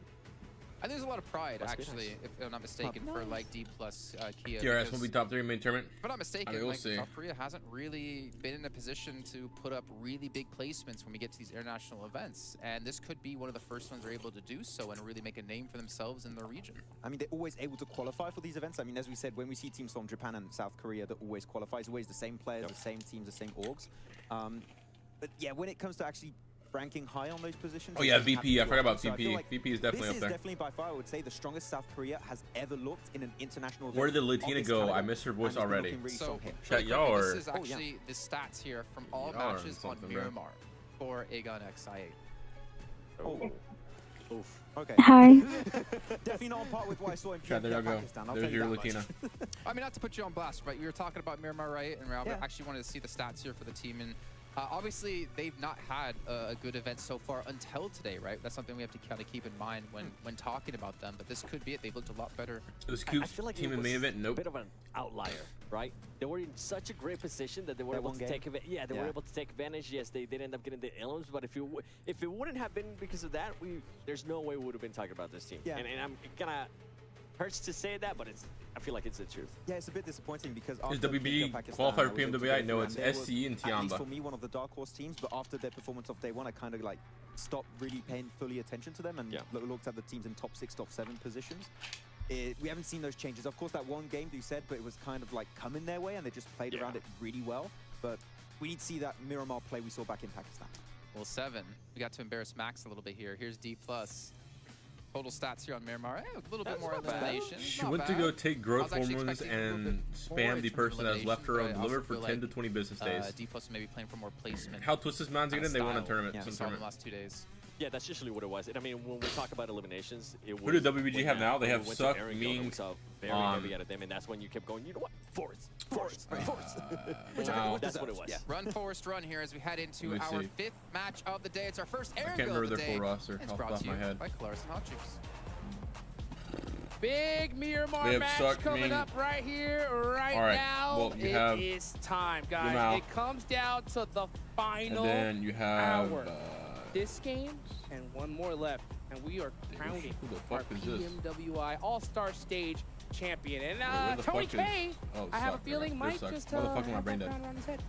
I think there's a lot of pride, actually, if I'm not mistaken, for like D plus Kia. DRS will be top 3 main tournament. If I'm not mistaken, like South Korea hasn't really been in a position to put up really big placements when we get to these international events. And this could be one of the first ones they're able to do so and really make a name for themselves in the region. I mean, they're always able to qualify for these events. I mean, as we said, when we see teams from Japan and South Korea that always qualify, it's always the same players, the same teams, the same orgs. But yeah, when it comes to actually ranking high on those positions. Oh yeah, VP. I forgot about VP. Like VP is definitely up there. This is definitely by far, I would say, the strongest South Korea has ever looked in an international event. Where did Latina go? I missed her voice already. Really so, y'all are. This is actually the stats here from all matches on Miramar for AGONxI8. Oh. Oof. Okay. Hi. Definitely not on par with what I saw in There you go. There's your Latina. I mean, not to put you on blast, but we were talking about Miramar, right? And I actually wanted to see the stats here for the team. And Obviously, they've not had a good event so far until today, right? That's something we have to kind of keep in mind when talking about them. But this could be it. They've looked a lot better. This I feel like team it in main was event, nope. a bit of an outlier, right? They were in such a great position that they were That able one to game? take advantage. Yeah, they were able to take advantage. Yes, they did end up getting the elims, but if it wouldn't have been because of that, there's no way we would have been talking about this team. Yeah. And I'm gonna hurts to say that, but I feel like it's the truth. Yeah, it's a bit disappointing because Is after WBG Pakistan, qualified I for was able to PMWI? go No, through, it's and they SC were, and at least Tiamba. for me, one of the dark horse teams. But after their performance of day one, I kind of like stopped really paying fully attention to them and looked at the teams in top 6, top 7 positions. We haven't seen those changes. Of course, that one game you said, but it was kind of like coming their way, and they just played around it really well. But we need to see that Miramar play we saw back in Pakistan. Well, 7. We got to embarrass Max a little bit here. Here's D+. Total stats here on Miramar. A little bit more elimination. She went to go take growth hormones and spam the person that has left her undelivered for 10 to 20 business days. D+ maybe playing for more placement. How Twisted Man's getting? They won a tournament. Yeah, Some we saw them tournament. the last 2 days. Yeah, that's usually what it was. And I mean, when we talk about eliminations, it was. Who did WBG have now? They when have we went Suck, to Aaron Ming, Gilda, we saw very heavy out of them, and that's when you kept going, you know what? Force. Wow. That's what it was. Yeah. Run, Forest, run here as we head into Let me our see. 5th match of the day. It's our first I Aaron can't Gilda remember of the their full day. roster It's off the brought top to of you my head. by Claris and Hot Chicks. Big Miramar They have match Suck, coming Ming. up right here, right All right, now. well, you It have is time, Yamao. guys. It comes down to the final And then you have. hour. This game and one more left, and we are crowning Who the our fuck is this? PMWI Allstars Stage champion. And where the Tony fuck is- K, oh, I have a Suck, feeling right. might There's just Suck. Motherfucker, my have brain that dead. crown around his head.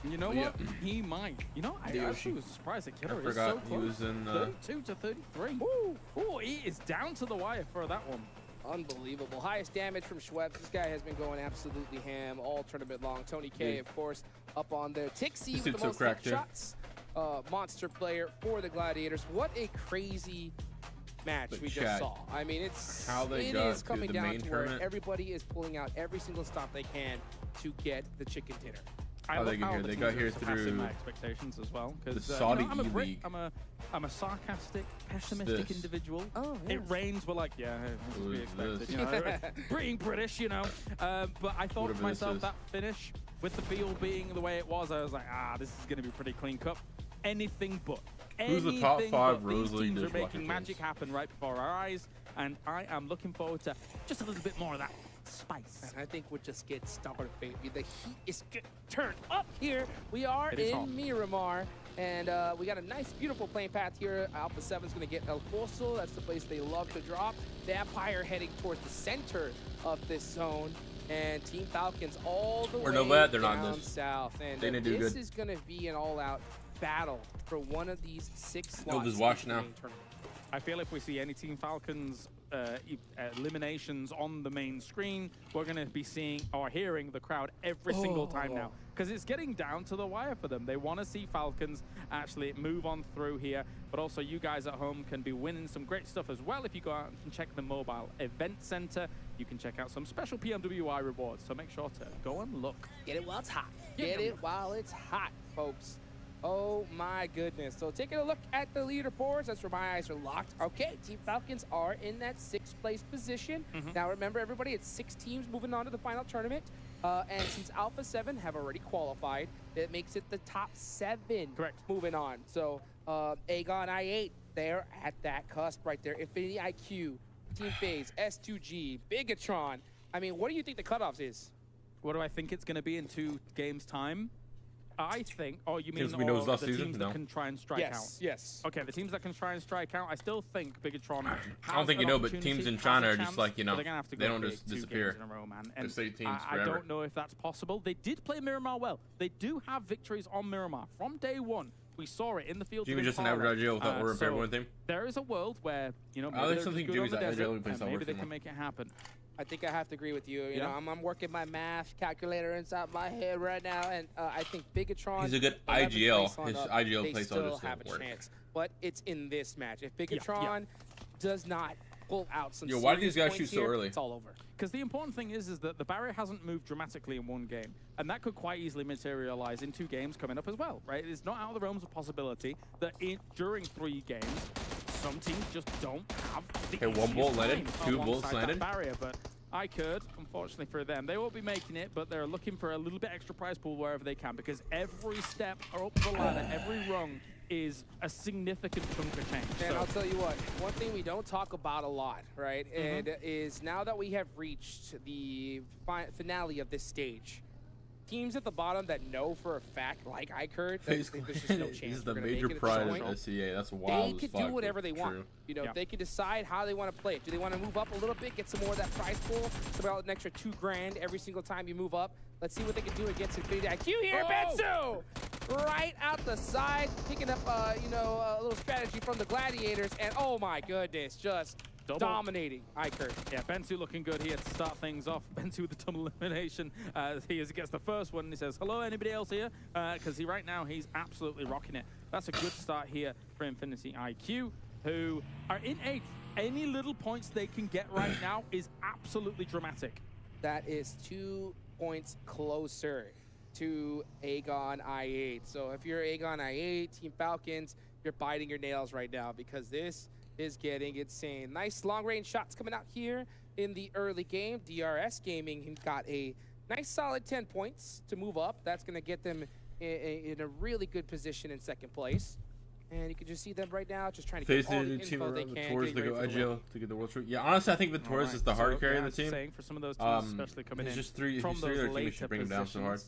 You know But what? He might. You know, I actually was surprised that Killer is forgot so he close. was in, 32 to 33. Ooh, he is down to the wire for that one. Unbelievable. Highest damage from Schweppes. This guy has been going absolutely ham all tournament long. Tony K, Yeah. of course, up on there. Tixie This with the dude's so most cracked, too. shots. Monster player for the Gladiators. What a crazy match But we just chat, saw. I mean, it's how they it got is to coming the down main to where tournament. everybody is pulling out every single stop they can to get the chicken dinner. I How love they get how here? the They teams got are here surpassing through my expectations as well. the 'Cause, Saudi I'm a Brit, E-League. I'm a sarcastic, pessimistic this? individual. Oh, It rains. We're like, yeah, it's to Who be is expected. this? You know, being British, you know. But I thought to Whatever this myself is. that finish with the field being the way it was, I was like, this is going to be pretty clean cut. Anything but. Who's the top Anything 5 but. These Rose League teams are dishwasher making magic teams? happen right before our eyes, and I am looking forward to just a little bit more of that spice. And I think we'll just get started, baby. The heat is turned up here. We are It is in hot. Miramar, and we got a nice, beautiful playing path here. Alpha 7's going to get El Pozo. That's the place they love to drop. Vampire heading towards the center of this zone, and Team Falcons all the We're way Novad, they're not in down this. south. And They didn't do this good. is going to be an all-out battle for one of these 6 slots. Nova's in watch the now. main tournament. I feel if we see any Team Falcons eliminations on the main screen, we're going to be seeing or hearing the crowd every single time now. Because it's getting down to the wire for them. They want to see Falcons actually move on through here. But also you guys at home can be winning some great stuff as well. If you go out and check the mobile event center, you can check out some special PMWI rewards. So make sure to go and look. Get it while it's hot. Get it while it's hot, folks. Oh my goodness. So taking a look at the leaderboards, that's where my eyes are locked. Okay, Team Falcons are in that 6th place position. Now remember everybody, it's 6 teams moving on to the final tournament. And since Alpha 7 have already qualified, it makes it the top 7 moving on. So AGONxI8, they're at that cusp right there. Infinity IQ, Team FaZe, S2G, Bigetron. I mean, what do you think the cutoffs is? What do I think it's going to be in 2 games' time? I think, you mean Teams we know is last the season? teams No. that can try and strike out? Yes. Okay, the teams that can try and strike out, I still think Bigetron I don't think you know, but teams in China are just like, you know, they're gonna have to they go don't big just 2 disappear. games in a row, man. They And stay teams I forever. don't know if that's possible. They did play Miramar well. They do have victories on Miramar from day one. We saw it in the field. Jimmy just an average IGL without worrying for everyone team. There is a world where, you know, I maybe like they're something just good on Jimmy's the at desert, IGL, and not maybe working they more. can make it happen. I think I have to agree with you. You know, Yeah. I'm working my math calculator inside my head right now, and I think Bigetron. He's a good 11th IGL. place on His up, IGL they playstyle still just have a doesn't work. chance, but it's in this match. If Bigetron does not pull out some, Yo, why do these serious guys points shoot so here, early? It's all over. Because the important thing is that the barrier hasn't moved dramatically in 1 game, and that could quite easily materialize in 2 games coming up as well, right? It's not out of the realms of possibility that during 3 games, some teams just don't have the Okay, 1 bolt easiest landed, time 2 bolts alongside that landed. barrier, but iKURD, unfortunately for them, they won't be making it, but they're looking for a little bit extra prize pool wherever they can, because every step up the ladder, every rung is a significant chunk of change. And I'll tell you what, one thing we don't talk about a lot, right, and is now that we have reached the finale of this stage, teams at the bottom that know for a fact, like iKURD, that there's just no chance. He's the major pride of SEA. That's wild. They can do whatever they want. You know, they can decide how they want to play it. Do they want to move up a little bit, get some more of that prize pool? It's about an extra $2 grand every single time you move up. Let's see what they can do against Infinity IQ here. Bensu! Right out the side, picking up, you know, a little strategy from the Gladiators. And oh my goodness, just dominating iKURD. Yeah, Bensu looking good here to start things off. Bensu with the double elimination. He gets the first one and he says, hello, anybody else here? Because right now, he's absolutely rocking it. That's a good start here for Infinity IQ, who are in 8th. Any little points they can get right now is absolutely dramatic. That is 2 points closer to AGONxI8. So if you're AGONxI8, Team Falcons, you're biting your nails right now because this is getting insane. Nice long-range shots coming out here in the early game. DRS Gaming got a nice solid 10 points to move up. That's going to get them in a really good position in 2nd place. And you can just see them right now just trying to get all the info they can. Torres to go IGL to get the world trip. Yeah, honestly, I think the Torres is the hard carry in the team. For some of those teams, especially coming in just three from other those teams should bring him down so hard.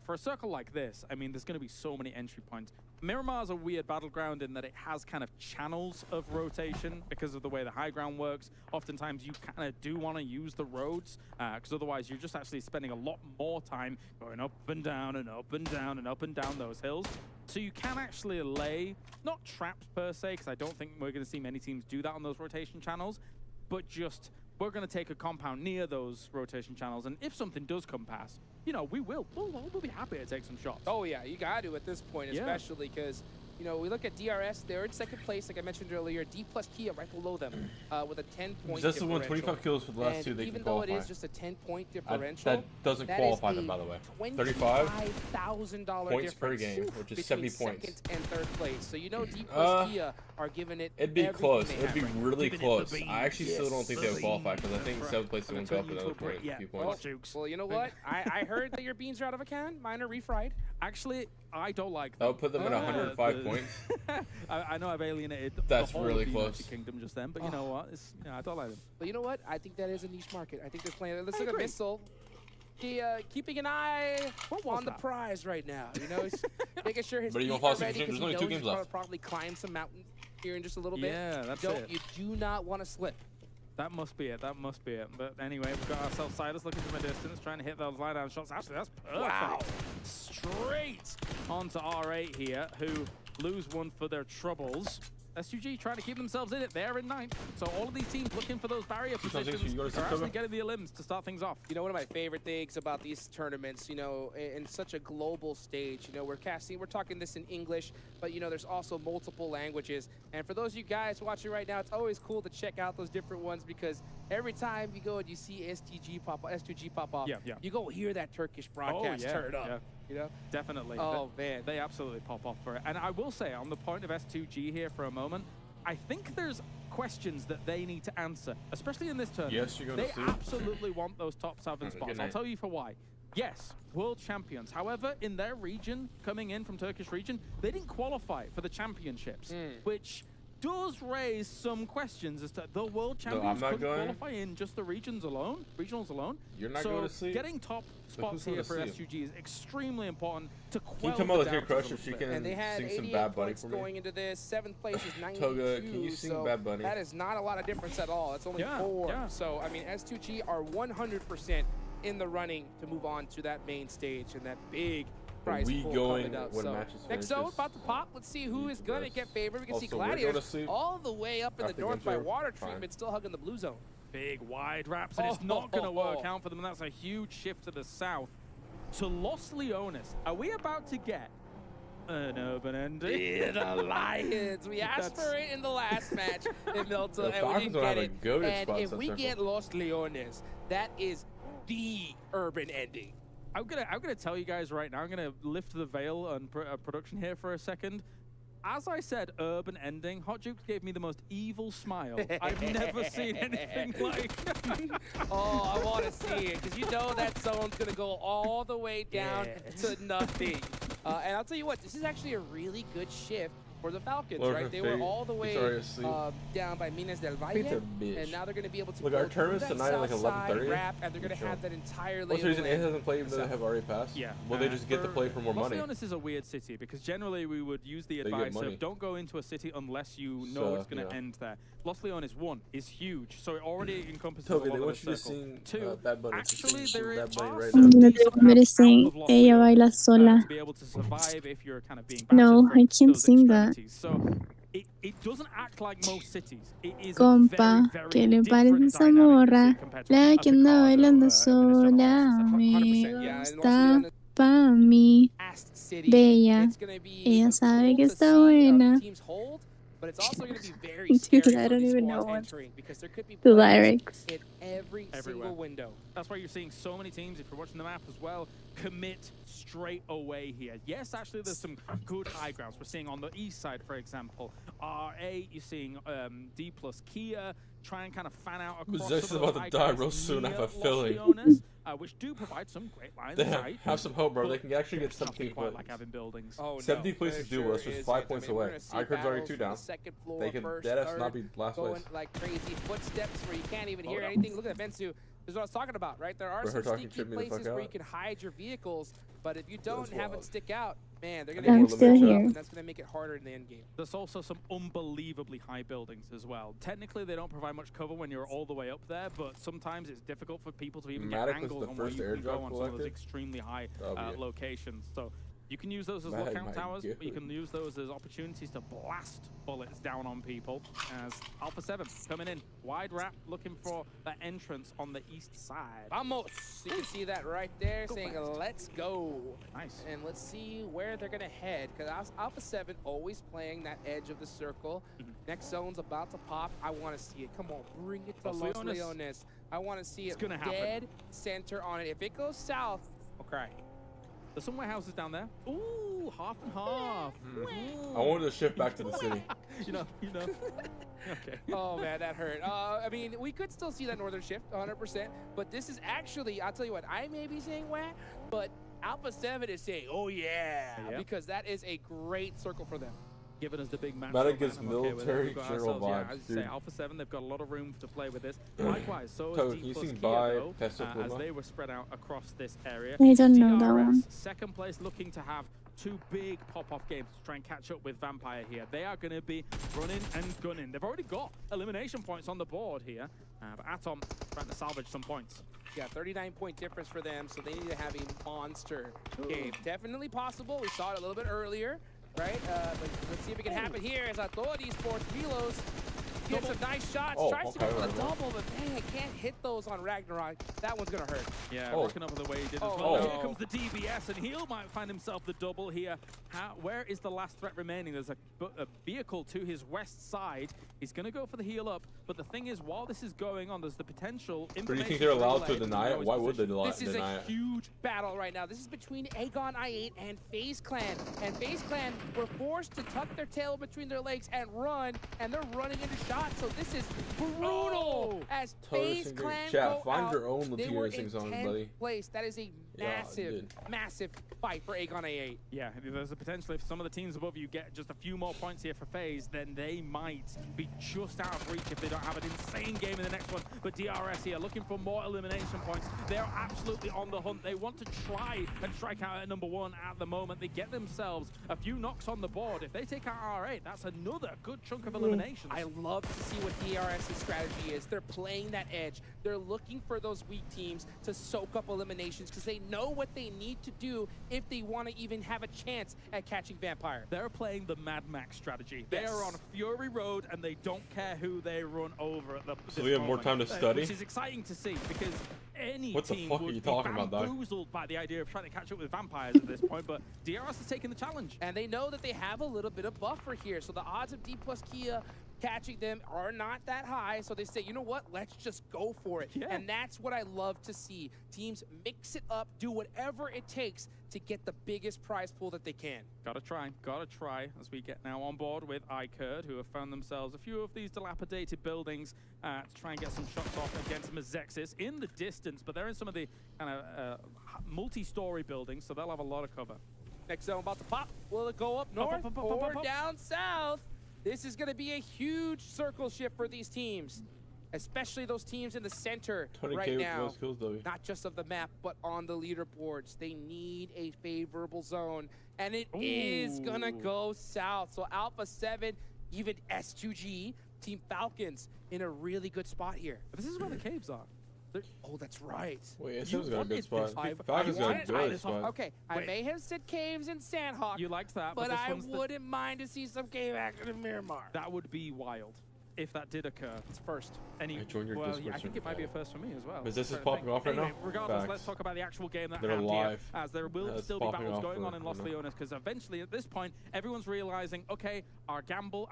For a circle like this, I mean, there's going to be so many entry points. Miramar's a weird battleground in that it has kind of channels of rotation because of the way the high ground works. Oftentimes, you kind of do want to use the roads because otherwise, you're just actually spending a lot more time going up and down and up and down and up and down those hills. So you can actually lay, not traps per se, because I don't think we're going to see many teams do that on those rotation channels, but just we're going to take a compound near those rotation channels, and if something does come past, you know, we'll be happy to take some shots. Oh yeah, you got to at this point, especially because, you know, we look at DRS, they're in 2nd place, like I mentioned earlier. D plus Kia right below them with a 10-point This is when 25 kills for the last two, they can qualify. Even though it is just a 10-point differential, that doesn't qualify them, by the way. $25,000 points per game, which is 70 points. 2nd and 3rd place. So you know D plus Kia are giving it It'd be close. It'd be really close. I actually still don't think they would qualify because I think 7th place is going to go up another few points. Well, you know what? I heard that your beans are out of a can. Mine are refried. Actually, I don't like them. That would put them at 105 points. I know I've alienated That's the whole really of the close. United Kingdom just then, but you know what? I don't like them. But you know what? I think that is a niche market. I think they're playing. Let's look at Missile. Keeping an eye on the prize right now. You know, he's making sure his feet are ready. There's only 2 games left. Probably climb some mountains here in just a little bit. Yeah, that's it. You do not want to slip. That must be it. That must be it. But anyway, we've got ourselves Sidus looking from a distance, trying to hit those line down shots. Actually, that's perfect. Wow. Straight onto R8 here, who lose one for their troubles. SUG trying to keep themselves in it. They're in 9th. So all of these teams looking for those barrier positions are actually getting the elims to start things off. You know, one of my favorite things about these tournaments, you know, in such a global stage, you know, we're talking this in English, but, you know, there's also multiple languages. And for those of you guys watching right now, it's always cool to check out those different ones because every time you go and you see S2G pop off, you go hear that Turkish broadcast turn up. Yeah. You know? Definitely. Oh, man. They absolutely pop off for it. And I will say, on the point of S2G here for a moment, I think there's questions that they need to answer, especially in this tournament. Yes, you're going to see. They absolutely want those top 7 spots. I'll tell you for why. Yes, world champions. However, in their region, coming in from Turkish region, they didn't qualify for the championships, which does raise some questions as to the world champions couldn't qualify in just the regionals alone. You're not going to see. Getting top spots here for SUG is extremely important to quell the doubts. Can Crush if she can and they had sing some Bad Bunny for me? Going into this, 7th place is 92. Toga, can you sing Bad Bunny? That is not a lot of difference at all. It's only 4. Yeah. So, I mean, S2G are 100% in the running to move on to that main stage and that big prize pool coming up. So next zone about to pop. Let's see who is going to get favored. We can see Gladiators all the way up in the north by water treatment, still hugging the blue zone. Big wide wraps, and it's not going to work out for them. And that's a huge shift to the south. To Los Leones, are we about to get an urban ending? Yeah, the Lions. We asked for it in the last match in Milton, and we didn't get it. And if we get Los Leones, that is the urban ending. I'm gonna tell you guys right now. I'm gonna lift the veil on production here for a second. As I said, urban ending, Hot Jukes gave me the most evil smile. I've never seen anything like. Oh, I want to see it, because you know that zone's going to go all the way down to nothing. And I'll tell you what, this is actually a really good shift for the Falcons, Lord, right? They were all the way down by Minas del Valle, and now they're going to be able to look, our tournament's tonight at like 11:30. And they're going to have that entire What's the reason it hasn't played even though they have already passed? Yeah. Well, they just get to play for more Los money. Leones is a weird city because generally we would use the They get advice money. of don't go into a city unless you know it's going to end there. Los Leones 1 is huge, so it already encompasses a lot Toby, they of want the you to circle. sing 2, Bad Bunny. actually there is right They want me to sing Ella Baila Sola. to be able to survive if you're kind of being No, battered I from can't those sing that. extremities. So it doesn't act like most cities. It is Compa, que le parece esa morra, la que anda bailando sola, me gusta pa' mí, bella, ella sabe que está buena. But it's also going to be very scary Dude, I for don't these even know squads what entering, because there could be the players lyrics. in every single window. That's why you're seeing so many teams, if you're watching the map as well, commit straight away here. Yes, actually, there's some good high grounds. We're seeing on the east side, for example, RA, you're seeing D plus Kia, try and kind of fan out across Zex is about to die real soon. I have a feeling. Which do provide some great lines They of sight. have some hope, bro. They can actually get 17 quite points. like having buildings. 70 places do well. It's just 5 points away. iKURD's already 2 down. They can deadass not be last place. Going like crazy footsteps where you can't even hear anything. Look at that Bensu. This is what I was talking about, right? There are some sneaky places where you can hide your vehicles, but if you don't have it stick out, man, they're gonna get still here. and that's gonna make it harder in the end game. There's also some unbelievably high buildings as well. Technically, they don't provide much cover when you're all the way up there, but sometimes it's difficult for people to even get angles on where you can go on some of those extremely high locations. So you can use those as lookout towers, but you can use those as opportunities to blast bullets down on people. As Alpha7 coming in, wide wrap, looking for that entrance on the east side. Vamos! You can see that right there, saying let's go. Nice. And let's see where they're gonna head, because Alpha7 always playing that edge of the circle. Next zone's about to pop. I want to see it. Come on, bring it to Los Leones. I want to see it dead center on it. If it goes south, okay. There's some warehouses down there. Ooh, half and half. I wanted to shift back to the city. you know. Okay. Oh man, that hurt. I mean, we could still see that northern shift 100%, but this is actually, I'll tell you what, I may be saying wah, but Alpha7 is saying, oh yeah, because that is a great circle for them. Giving us the big match. That gives military general vibes, as you say, Alpha7, they've got a lot of room to play with this. Likewise, so Toad, is can you D plus sing Kia, bye, though, Tessa as Puma? they were spread out across this area. I don't know that DRS, one. second place, looking to have 2 big pop-off games to try and catch up with Vampire here. They are going to be running and gunning. They've already got elimination points on the board here, but Aton trying to salvage some points. Yeah, 39-point difference for them, so they need to have a monster game. Definitely possible. We saw it a little bit earlier, right? But let's see if it can happen here as Aton Esports, Milos gets some nice shots, tries to go for the double, but man, can't hit those on Ragnarok. That one's gonna hurt. Yeah, working up the way he did as well. Here comes the DBS, and he'll might find himself the double here. Where is the last threat remaining? There's a vehicle to his west side. He's gonna go for the heal up, but the thing is, while this is going on, there's the potential. But do you think they're allowed to deny it? Why would they deny it? This is a huge battle right now. This is between AGONxI8 and FaZe Clan. And FaZe Clan were forced to tuck their tail between their legs and run, and they're running into shots. So this is brutal as FaZe Clan go find out. your own They were Latier in songs, 10th buddy. place. That is a massive, massive fight for AGONxI8. Yeah, there's a potential if some of the teams above you get just a few more points here for FaZe, then they might be just out of reach if they don't have an insane game in the next one. But DRS here looking for more elimination points. They're absolutely on the hunt. They want to try and strike out at #1 at the moment. They get themselves a few knocks on the board. If they take out R8, that's another good chunk of eliminations. I love to see what DRS's strategy is. They're playing that edge. They're looking for those weak teams to soak up eliminations because they know what they need to do if they want to even have a chance at catching Vampire. They're playing the Mad Max strategy. They are on Fury Road and they don't care who they run over at the So we have more time to study? Which is exciting to see because any What the team fuck are would you be talking about, dog? bamboozled by the idea of trying to catch up with Vampires at this point, but DRS is taking the challenge. And they know that they have a little bit of buffer here, so the odds of D plus Kia catching them are not that high, so they say, you know what, let's just go for it. And that's what I love to see. Teams mix it up, do whatever it takes to get the biggest prize pool that they can. Gotta try as we get now on board with iKURD, who have found themselves a few of these dilapidated buildings to try and get some shots off against Mezexis in the distance, but they're in some of the kind of multi-story buildings, so they'll have a lot of cover. Next zone about to pop. Will it go up north or down south? This is going to be a huge circle shift for these teams, especially those teams in the center right now. Not just of the map, but on the leaderboards. They need a favorable zone, and it is going to go south. So Alpha7, even S2G, Team Falcons in a really good spot here. This is where the caves are. Oh, that's right. Wait, S2G's got a good spot. Falcons got a good spot. Okay, I may have said caves and Sandhawk. You liked that, but I wouldn't mind to see some cave action in Miramar. That would be wild if that did occur. It's first. Well, yeah, I think it might be a first for me as well. Is this popping off right now? Regardless, let's talk about the actual game that they're happened alive. here, as there will still be battles going on in Los Leones, because eventually at this point, everyone's realizing, okay, our gambit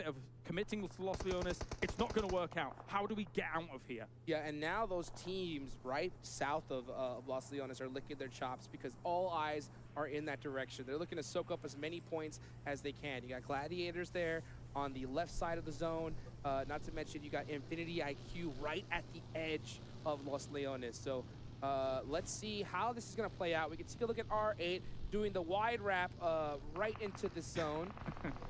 of committing to Los Leones, it's not going to work out. How do we get out of here? Yeah, and now those teams right south of Los Leones are licking their chops because all eyes are in that direction. They're looking to soak up as many points as they can. You got Gladiators there on the left side of the zone. Not to mention you got Infinity IQ right at the edge of Los Leones. So let's see how this is going to play out. We can take a look at R8 doing the wide wrap right into the zone.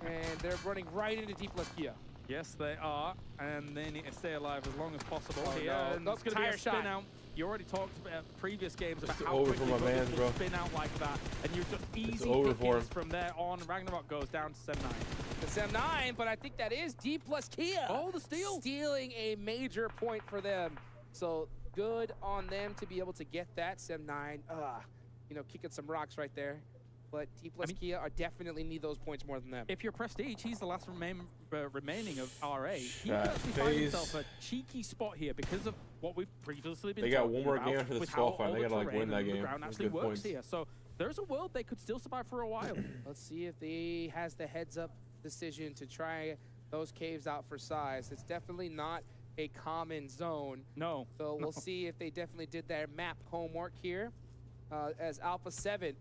And they're running right into D plus Kia. Yes, they are. And they need to stay alive as long as possible here. No. And it's going to be a spin out. You already talked about previous games about how over quickly for my man, bro. Spin out like that, and you're just easy pickings from there on. Ragnarok goes down to 7-9. The 7-9, but I think that is D plus Kia. Oh, the steal. Stealing a major point for them. So good on them to be able to get that 7-9. You know, kicking some rocks right there. But D plus Kia are definitely need those points more than them. If you're Prestige, he's the last remaining of RA. He could actually find himself a cheeky spot here because of what we've previously been They got talking one more about game after the with skull how fight. all They the gotta like terrain win that and the game. ground actually works here. So there's a world they could still survive for a while. Let's see if they has the heads up decision to try those caves out for size. It's definitely not a common zone. No. So we'll see if they definitely did their map homework here. As Alpha7,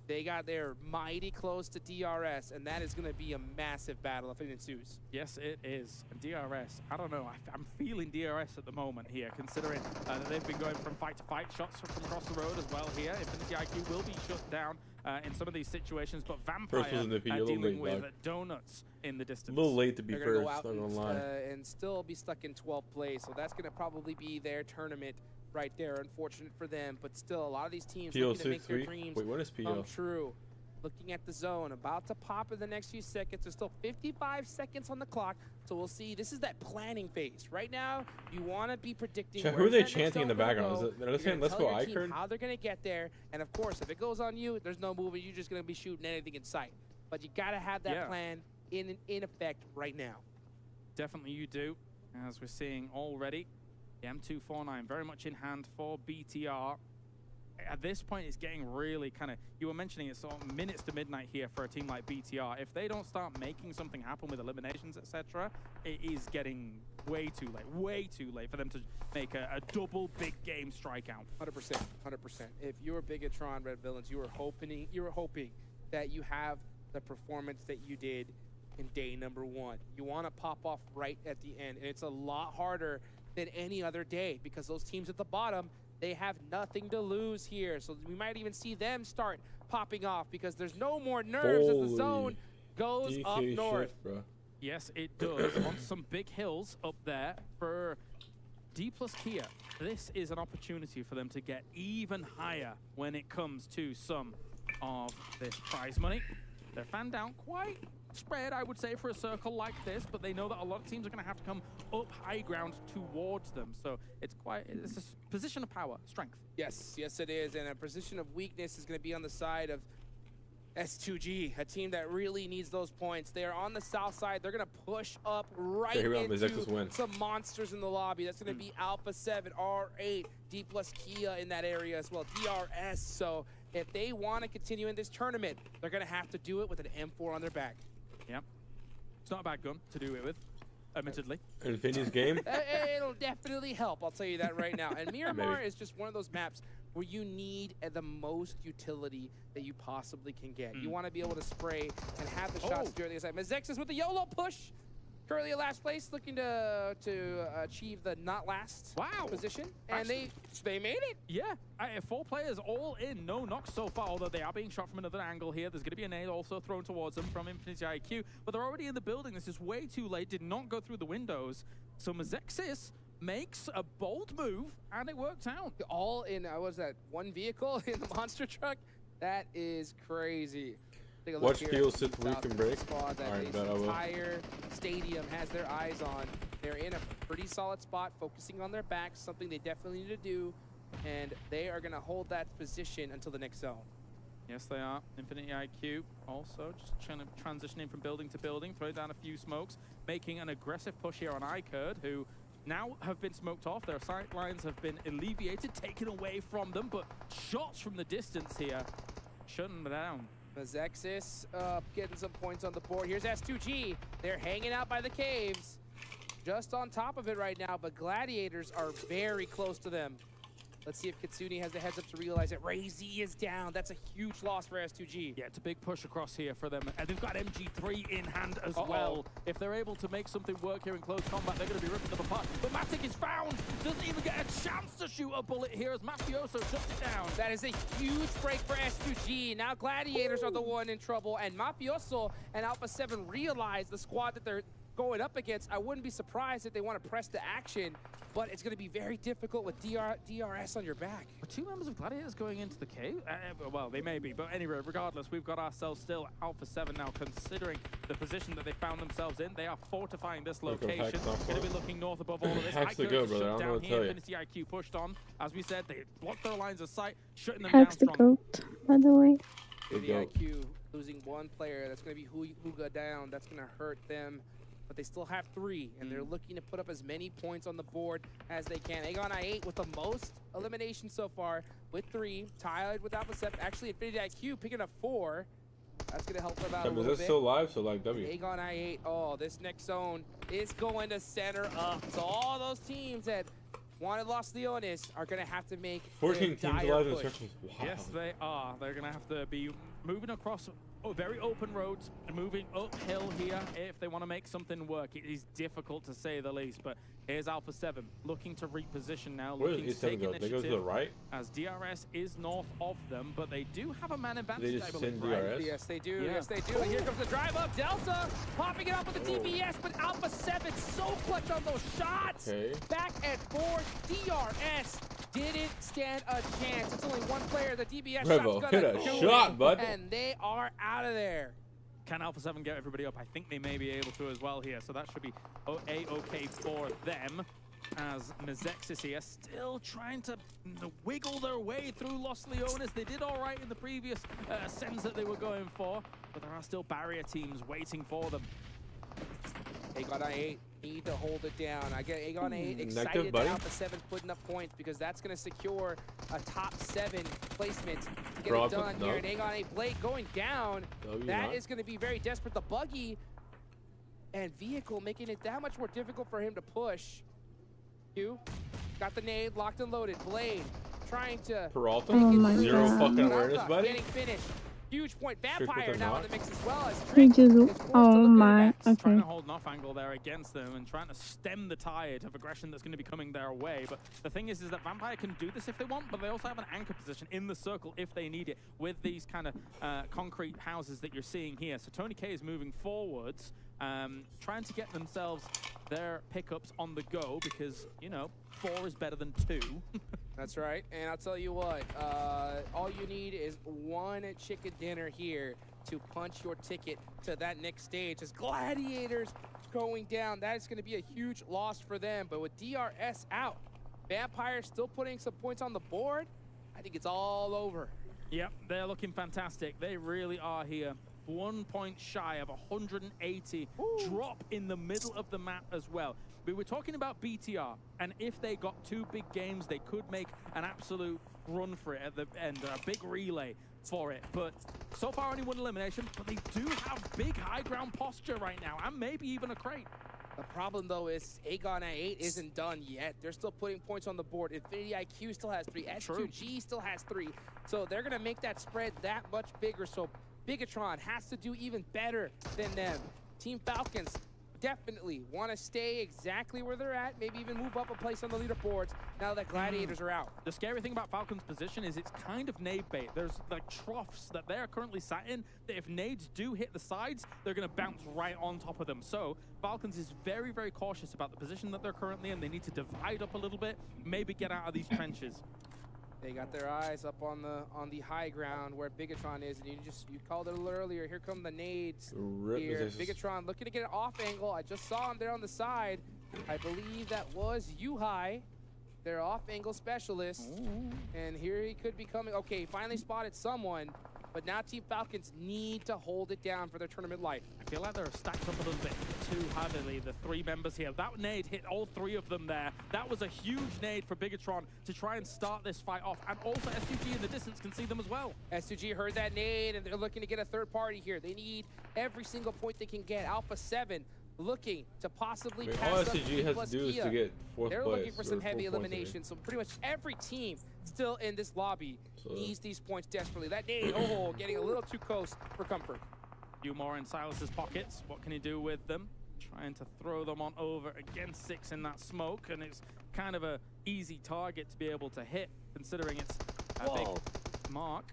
they got there mighty close to DRS, and that is going to be a massive battle if it ensues. Yes, it is. And DRS, I don't know. I'm feeling DRS at the moment here, considering that they've been going from fight to fight, shots from across the road as well here. Infinity IQ will be shut down in some of these situations, but Vampire dealing with donuts in the distance. A little late to be They're gonna first, go out not gonna lie. and still be stuck in 12th place, so that's going to probably be their tournament right there. Unfortunate for them, but still a lot of these teams looking to make their dreams come true. Looking at the zone, about to pop in the next few seconds. There's still 55 seconds on the clock, so we'll see. This is that planning phase. Right now, you want to be predicting. Who are they chanting in the background? Are they saying, let's go iKURD? How they're going to get there, and of course, if it goes on you, there's no moving. You're just going to be shooting anything in sight. But you got to have that plan in effect right now. Definitely you do, as we're seeing already. The M249 very much in hand for BTR. At this point, it's getting really kind of, you were mentioning it's sort of minutes to midnight here for a team like BTR. If they don't start making something happen with eliminations, etc., it is getting way too late for them to make a double big game strikeout. 100%. If you're Bigetron Red Villains, you were hoping that you have the performance that you did in day number 1. You want to pop off right at the end, and it's a lot harder than any other day because those teams at the bottom, they have nothing to lose here. So we might even see them start popping off because there's no more nerves as the zone goes up north. Bro. Yes, it does. On some big hills up there for D plus Kia. This is an opportunity for them to get even higher when it comes to some of this prize money. They're fanned out quite spread, I would say, for a circle like this, but they know that a lot of teams are going to have to come up high ground towards them. So it's a position of power, strength. Yes, it is. And a position of weakness is going to be on the side of S2G, a team that really needs those points. They are on the south side. They're going to push up right into some monsters in the lobby. That's going to be Alpha7, R8, D plus Kia in that area as well, DRS. So if they want to continue in this tournament, they're going to have to do it with an M4 on their back. Yep. It's not a bad gun to do it with, admittedly. Infinity's game? It'll definitely help, I'll tell you that right now. And Miramar is just one of those maps where you need the most utility that you possibly can get. You want to be able to spray and have the shots during the side. Mazexis with the YOLO push. Currently at last place, looking to achieve the not last position. And Actually, they made it. Yeah, 4 players all in, no knocks so far, although they are being shot from another angle here. There's going to be a nade also thrown towards them from Infinity IQ, but they're already in the building. This is way too late, did not go through the windows. So Mazexis makes a bold move, and it worked out. All in, was that one vehicle in the monster truck? That is crazy. Take a look Watch here. Peel sit weak and break. Squad that Alright, the bet I will. entire stadium has their eyes on. They're in a pretty solid spot, focusing on their backs, something they definitely need to do, and they are going to hold that position until the next zone. Yes, they are. Infinity IQ also just trying to transition in from building to building, throw down a few smokes, making an aggressive push here on iKURD, who now have been smoked off. Their sight lines have been alleviated, taken away from them, but shots from the distance here, shutting them down. Mazexis getting some points on the board. Here's S2G. They're hanging out by the caves. Just on top of it right now, but Gladiators are very close to them. Let's see if Kitsune has the heads up to realize that Ray-Z is down. That's a huge loss for S2G. Yeah, it's a big push across here for them. And they've got MG3 in hand as well. If they're able to make something work here in close combat, they're going to be ripping them apart. But Matic is found. Doesn't even get a chance to shoot a bullet here as Mafioso shuts it down. That is a huge break for S2G. Now Gladiators are the one in trouble. And Mafioso and Alpha7 realize the squad that they're going up against. I wouldn't be surprised if they want to press the action, but it's going to be very difficult with DRS on your back. Are 2 members of Gladiators going into the cave? Well, they may be, but anyway, regardless, we've got ourselves still Alpha7 now, considering the position that they found themselves in. They are fortifying this location. Going to be looking north above all of this. Hacks the go, brother. I don't know what to tell you. Infinity IQ pushed on. As we said, they blocked their lines of sight, shutting them Hacks the down strong. goat, by the way. The IQ losing one player. That's going to be Huga down. That's going to hurt them. But they still have 3, and they're looking to put up as many points on the board as they can. AGONxI8 with the most eliminations so far with 3, tied with Alpha7. Actually, Infinity IQ picking up 4. That's going to help them out a little bit. Is this still live? So like W. AGONxI8, oh, this next zone is going to center up. So all those teams that wanted Los Leones are going to have to make 14 teams alive in circles. Wow. Yes, they are. They're going to have to be moving across very open roads and moving uphill here if they want to make something work. It is difficult to say the least, but here's Alpha7 looking to reposition now, looking to take initiative. They go to the right? As DRS is north of them, but they do have a man advantage, They just I believe, send right? DRS? Yes, they do. Yeah. Yes, they do. And here comes the drive up. Delta popping it up with the DBS, but Alpha7 so clutch on those shots. Okay. Back at 4, DRS didn't stand a chance. It's only one player. The DBS Revo, shot's hit gonna a do shot, it, bud. and they are out of there. Can Alpha7 get everybody up? I think they may be able to as well here, so that should be A-OK for them. As Mazexis here still trying to wiggle their way through Los Leones. They did all right in the previous sends that they were going for, but there are still barrier teams waiting for them. AGONxI8 need to hold it down. I get AGONxI8 excited that Alpha7's putting up points because that's going to secure a top 7 placement to get it done here. And AGONxI8 Blake going down. That is going to be very desperate. The buggy and vehicle making it that much more difficult for him to push. Got the nade locked and loaded. Blade trying to Peralta, zero fucking awareness, buddy. Getting finished. Huge point. Vampire now in the mix as well as He just, oh my, Trying okay. to hold an off angle there against them and trying to stem the tide of aggression that's going to be coming their way. But the thing is that Vampire can do this if they want, but they also have an anchor position in the circle if they need it with these kind of concrete houses that you're seeing here. So Tony K is moving forwards, trying to get themselves their pickups on the go because, you know, 4 is better than 2. That's right, and I'll tell you what, all you need is one chicken dinner here to punch your ticket to that next stage. As Gladiators going down, that is going to be a huge loss for them, but with DRS out, Vampire still putting some points on the board, I think it's all over. Yep, they're looking fantastic. They really are here. 1 point shy of 180. Drop in the middle of the map as well. We were talking about BTR, and if they got 2 big games, they could make an absolute run for it at the end, a big relay for it. But so far, only 1 elimination, but they do have big high ground posture right now, and maybe even a crate. The problem, though, is AGONxI8 isn't done yet. They're still putting points on the board. Infinity IQ still has 3. S2G still has 3. So they're going to make that spread that much bigger. So Bigetron has to do even better than them. Team Falcons definitely want to stay exactly where they're at, maybe even move up a place on the leaderboards now that Gladiators are out. The scary thing about Falcon's position is it's kind of nade bait. There's like troughs that they're currently sat in that if nades do hit the sides, they're going to bounce right on top of them. So Falcons is very, very cautious about the position that they're currently in. They need to divide up a little bit, maybe get out of these trenches. They got their eyes up on the high ground where Bigetron is, and you called it a little earlier. Here come the nades here. Bigetron looking to get it off angle. I just saw him there on the side. I believe that was Yuhai, their off angle specialist. And here he could be coming. Okay, he finally spotted someone, but now Team Falcons need to hold it down for their tournament life. I feel like they're stacked up a little bit too heavily, the 3 members here. That nade hit all 3 of them there. That was a huge nade for Bigetron to try and start this fight off. And also S2G in the distance can see them as well. S2G heard that nade, and they're looking to get a third party here. They need every single point they can get. Alpha7 looking to possibly pass all up SCG has to do is to get 4th They're place. looking for some heavy eliminations, so pretty much every team still in this lobby needs these points desperately. That nade, getting a little too close for comfort. Few more in Silas's pockets. What can he do with them? Trying to throw them on over against 6 in that smoke, and it's kind of a easy target to be able to hit, considering it's a big mark.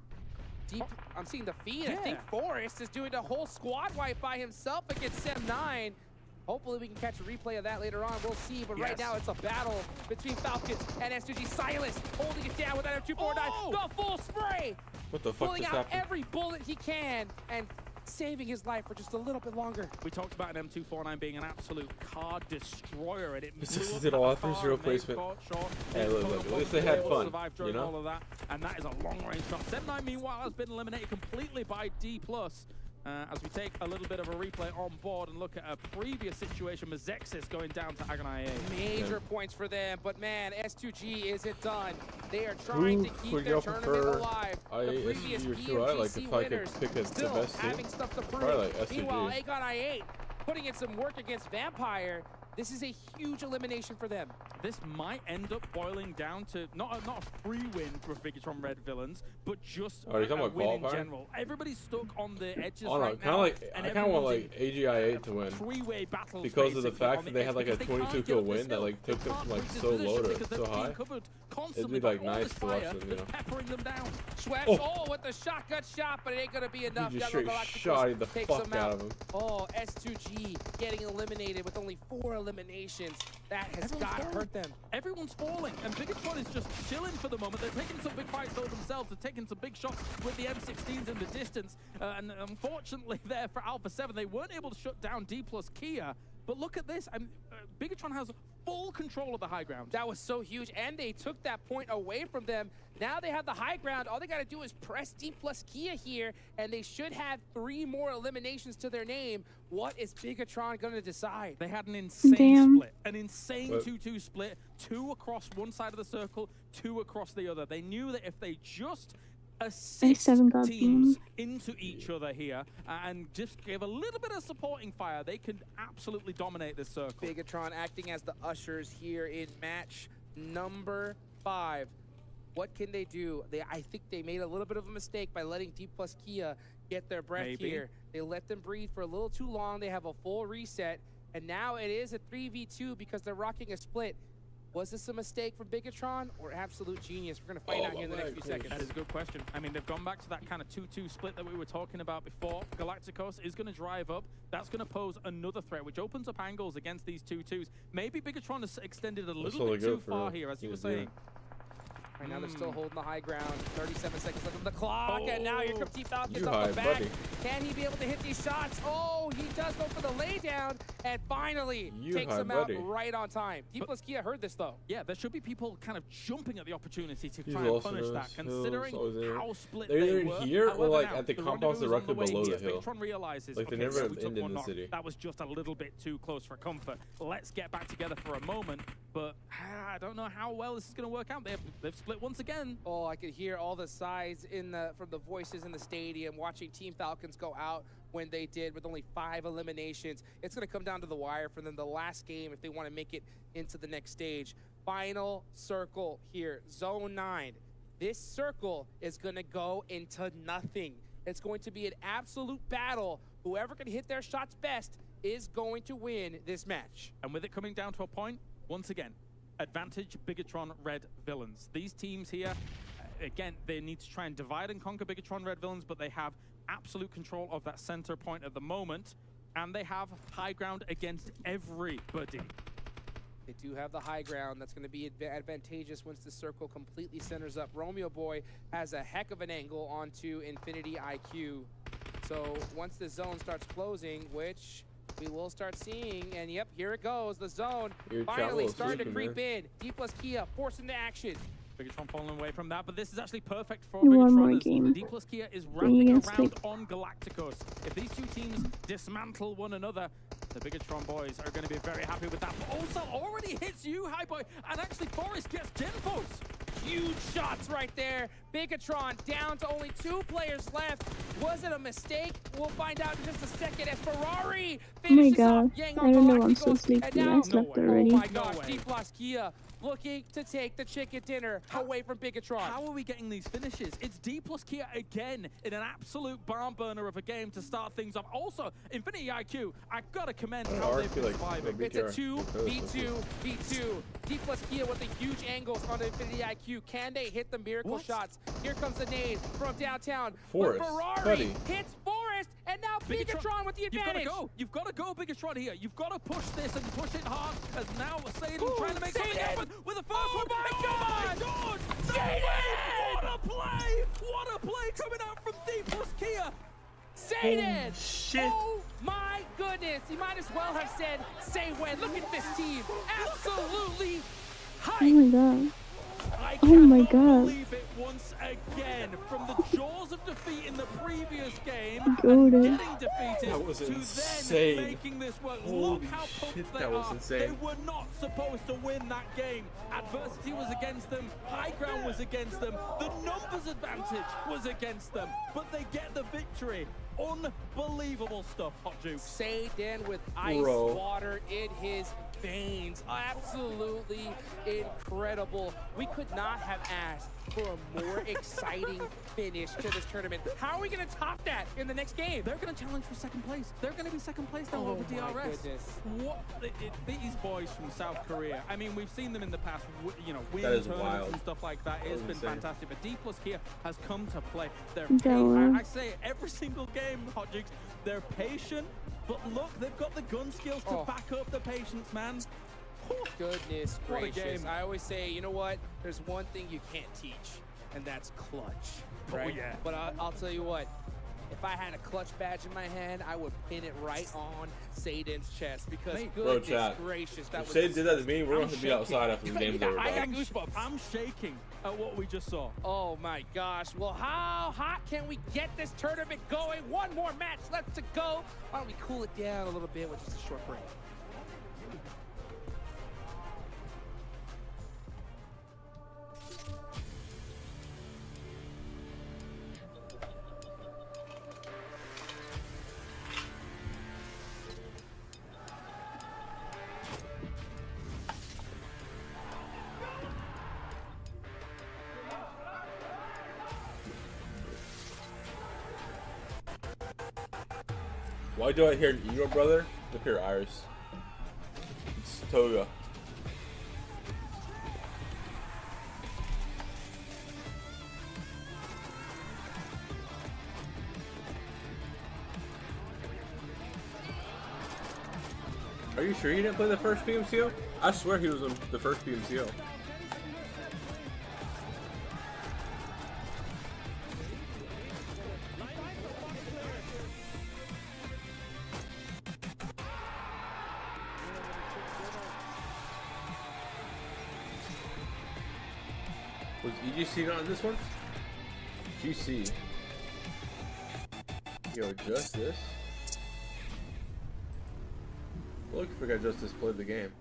Deep, I'm seeing the feed. I think Forrest is doing a whole squad wipe by himself against Sem9. Hopefully we can catch a replay of that later on. We'll see. But right now it's a battle between Falcons and S2G. Silas holding it down with that M249. The full spray. What the fuck pulling just out happened? every bullet he can and saving his life for just a little bit longer. We talked about an M249 being an absolute car destroyer, and it This did all after 0 placement. Hey, look, at least they had fun, you know? All of that, and that is a long-range shot. Sem9, meanwhile, has been eliminated completely by D+. As we take a little bit of a replay on board and look at a previous situation, Mazexis going down to AGONxI8. Major points for them, but man, S2G isn't done. They are trying to keep their tournament alive. The previous PMGC winners still having stuff to prove. Meanwhile, AGONxI8 putting in some work against Vampire. This is a huge elimination for them. This might end up boiling down to not a free win for Bigetron Red Villains, but just a win in general. Everybody's stuck on the edges right now. I kind of want like AGI8 to win three-way battles because of the fact that they had like a 22 kill win that like took them from like so low to so high. It'd be like nice to watch them, you know. Peppering them down. Schweppes, with the shotgun shot, but it ain't gonna be enough. He just straight shot the fuck out of him. S2G getting eliminated with only 4 eliminations. That has got to hurt them. Everyone's falling, and Bigetron is just chilling for the moment. They're taking some big fights over themselves. They're taking some big shots with the M16s in the distance. And unfortunately there for Alpha7, they weren't able to shut down D+ Kia. But look at this. Bigetron has full control of the high ground. That was so huge, and they took that point away from them. Now they have the high ground. All they got to do is press D+ Kia here, and they should have 3 more eliminations to their name. What is Bigetron going to decide? They had an insane split, an insane 2-2 split, 2 across one side of the circle, 2 across the other. They knew that if they just assist teams into each other here and just give a little bit of supporting fire, they can absolutely dominate this circle. Bigetron acting as the ushers here in match number 5. What can they do? I think they made a little bit of a mistake by letting D+ Kia get their breath here. They let them breathe for a little too long. They have a full reset, and now it is a 3v2 because they're rocking a split. Was this a mistake from Bigetron or absolute genius? We're going to find out here in the next few seconds. That is a good question. I mean, they've gone back to that kind of 2-2 split that we were talking about before. Galacticos is going to drive up. That's going to pose another threat, which opens up angles against these 2-2s. Maybe Bigetron has extended a little bit too far here, as you were saying. Right now they're still holding the high ground. 37 seconds left on the clock, and now here comes T-Falcons You off high, the back. buddy. Can he be able to hit these shots? Oh, he does go for the laydown, and finally You takes high, him buddy. out right on time. Deepless Kia heard this though. Yeah, there should be people kind of jumping at the opportunity to He's try and also punish that, there, considering so there. how split They're they either were. here or, However, like, now, at the the compounds rendezvous is on directly the way below the here. hill. Bigetron realizes, Like, they okay, never so have we took ended one in the knock. city. That was just a little bit too close for comfort. Let's get back together for a moment, but I don't know how well this is going to work out. They've split once again. Oh, I could hear all the sighs from the voices in the stadium watching Team Falcons go out when they did with only 5 eliminations. It's going to come down to the wire for them, the last game, if they want to make it into the next stage. Final circle here, Zone 9. This circle is going to go into nothing. It's going to be an absolute battle. Whoever can hit their shots best is going to win this match. And with it coming down to a point, once again, advantage Bigetron Red Villains. These teams here, again, they need to try and divide and conquer Bigetron Red Villains, but they have absolute control of that center point at the moment, and they have high ground against everybody. They do have the high ground. That's going to be advantageous once the circle completely centers up. Romeo Boy has a heck of an angle onto Infinity IQ. So once the zone starts closing, which we will start seeing, and yep, here it goes. The zone finally starting to creep in. D+ Kia forced into action. Bigetron falling away from that, but this is actually perfect for One more Bigetron as game. D+ Kia is Then wrapping you around guys sleep. on Galacticos. If these two teams dismantle one another, the Bigetron boys are going to be very happy with that. But also already hits you, High Boy, and actually Forrest gets Genfos. Huge shots right there. Bigetron down to only 2 players left. Was it a mistake? We'll find out in just a second as Ferrari Oh my finishes god, off Yang I on don't know, I'm so Galacticos. sleepy. And now, I slept already. oh my gosh, D+ Kia looking to take the chicken dinner away from Bigetron. How are we getting these finishes? It's D+ Kia again in an absolute barn burner of a game to start things off. Also, Infinity IQ, I've got to commend how they've been surviving. It's a 2v2v2. D+ Kia with the huge angles on Infinity IQ. Can they hit the miracle shots? Here comes the nade from downtown. Forrest, But Ferrari buddy. hits Forrest, and now Bigetron with the advantage. You've got to go Bigetron here. You've got to push this and push it hard. As now Saden trying to make something happen with the first one. My Oh God! my God! Saden! What a play! What a play coming out from D+ Kia! Saden! Shit. Oh my goodness! You might as well have said, say when. Look at this team. Absolutely Oh hype. my god. I Oh my cannot god. believe it once again. From the jaws of defeat in the previous game, Goated. getting defeated, That was to insane. then making this work. Holy Look how pumped shit, they that was are. insane. They were not supposed to win that game. Adversity was against them. High ground was against them. The numbers advantage was against them. But they get the victory. Unbelievable stuff, Hot Juice. Saden with ice water in his veins. Absolutely incredible. We could not have asked for a more exciting finish to this tournament. How are we going to top that in the next game? They're going to challenge for second place. They're going to be second place now over DRS. My goodness. What these boys from South Korea? I mean, we've seen them in the past, you know, win That is tournaments wild. and stuff like that. It's been insane. fantastic. But D+ Kia has come to play. They're Go. I say it every single game, Hot Jukes. They're patient, but look, they've got the gun skills to back up the patience, man. Goodness What a gracious. game. I always say, you know what? There's one thing you can't teach, and that's clutch. Right? yeah. But I'll tell you what. If I had a clutch badge in my hand, I would pin it right on Saden's chest because goodness chat. gracious, that If was Saden did that to me, we're I'm going to be outside after the game's over. I dog. got goosebumps. I'm shaking at what we just saw. Oh my gosh. Well, how hot can we get this tournament going? One more match left to go. Why don't we cool it down a little bit with just a short break? Why do I hear an ego, brother? Look here, Iris. It's Toga. Are you sure he didn't play the first PMCO? I swear he was in the first PMCO. Was EGC on this one? GC. Yo, Justice. Look, I forgot Justice played the game.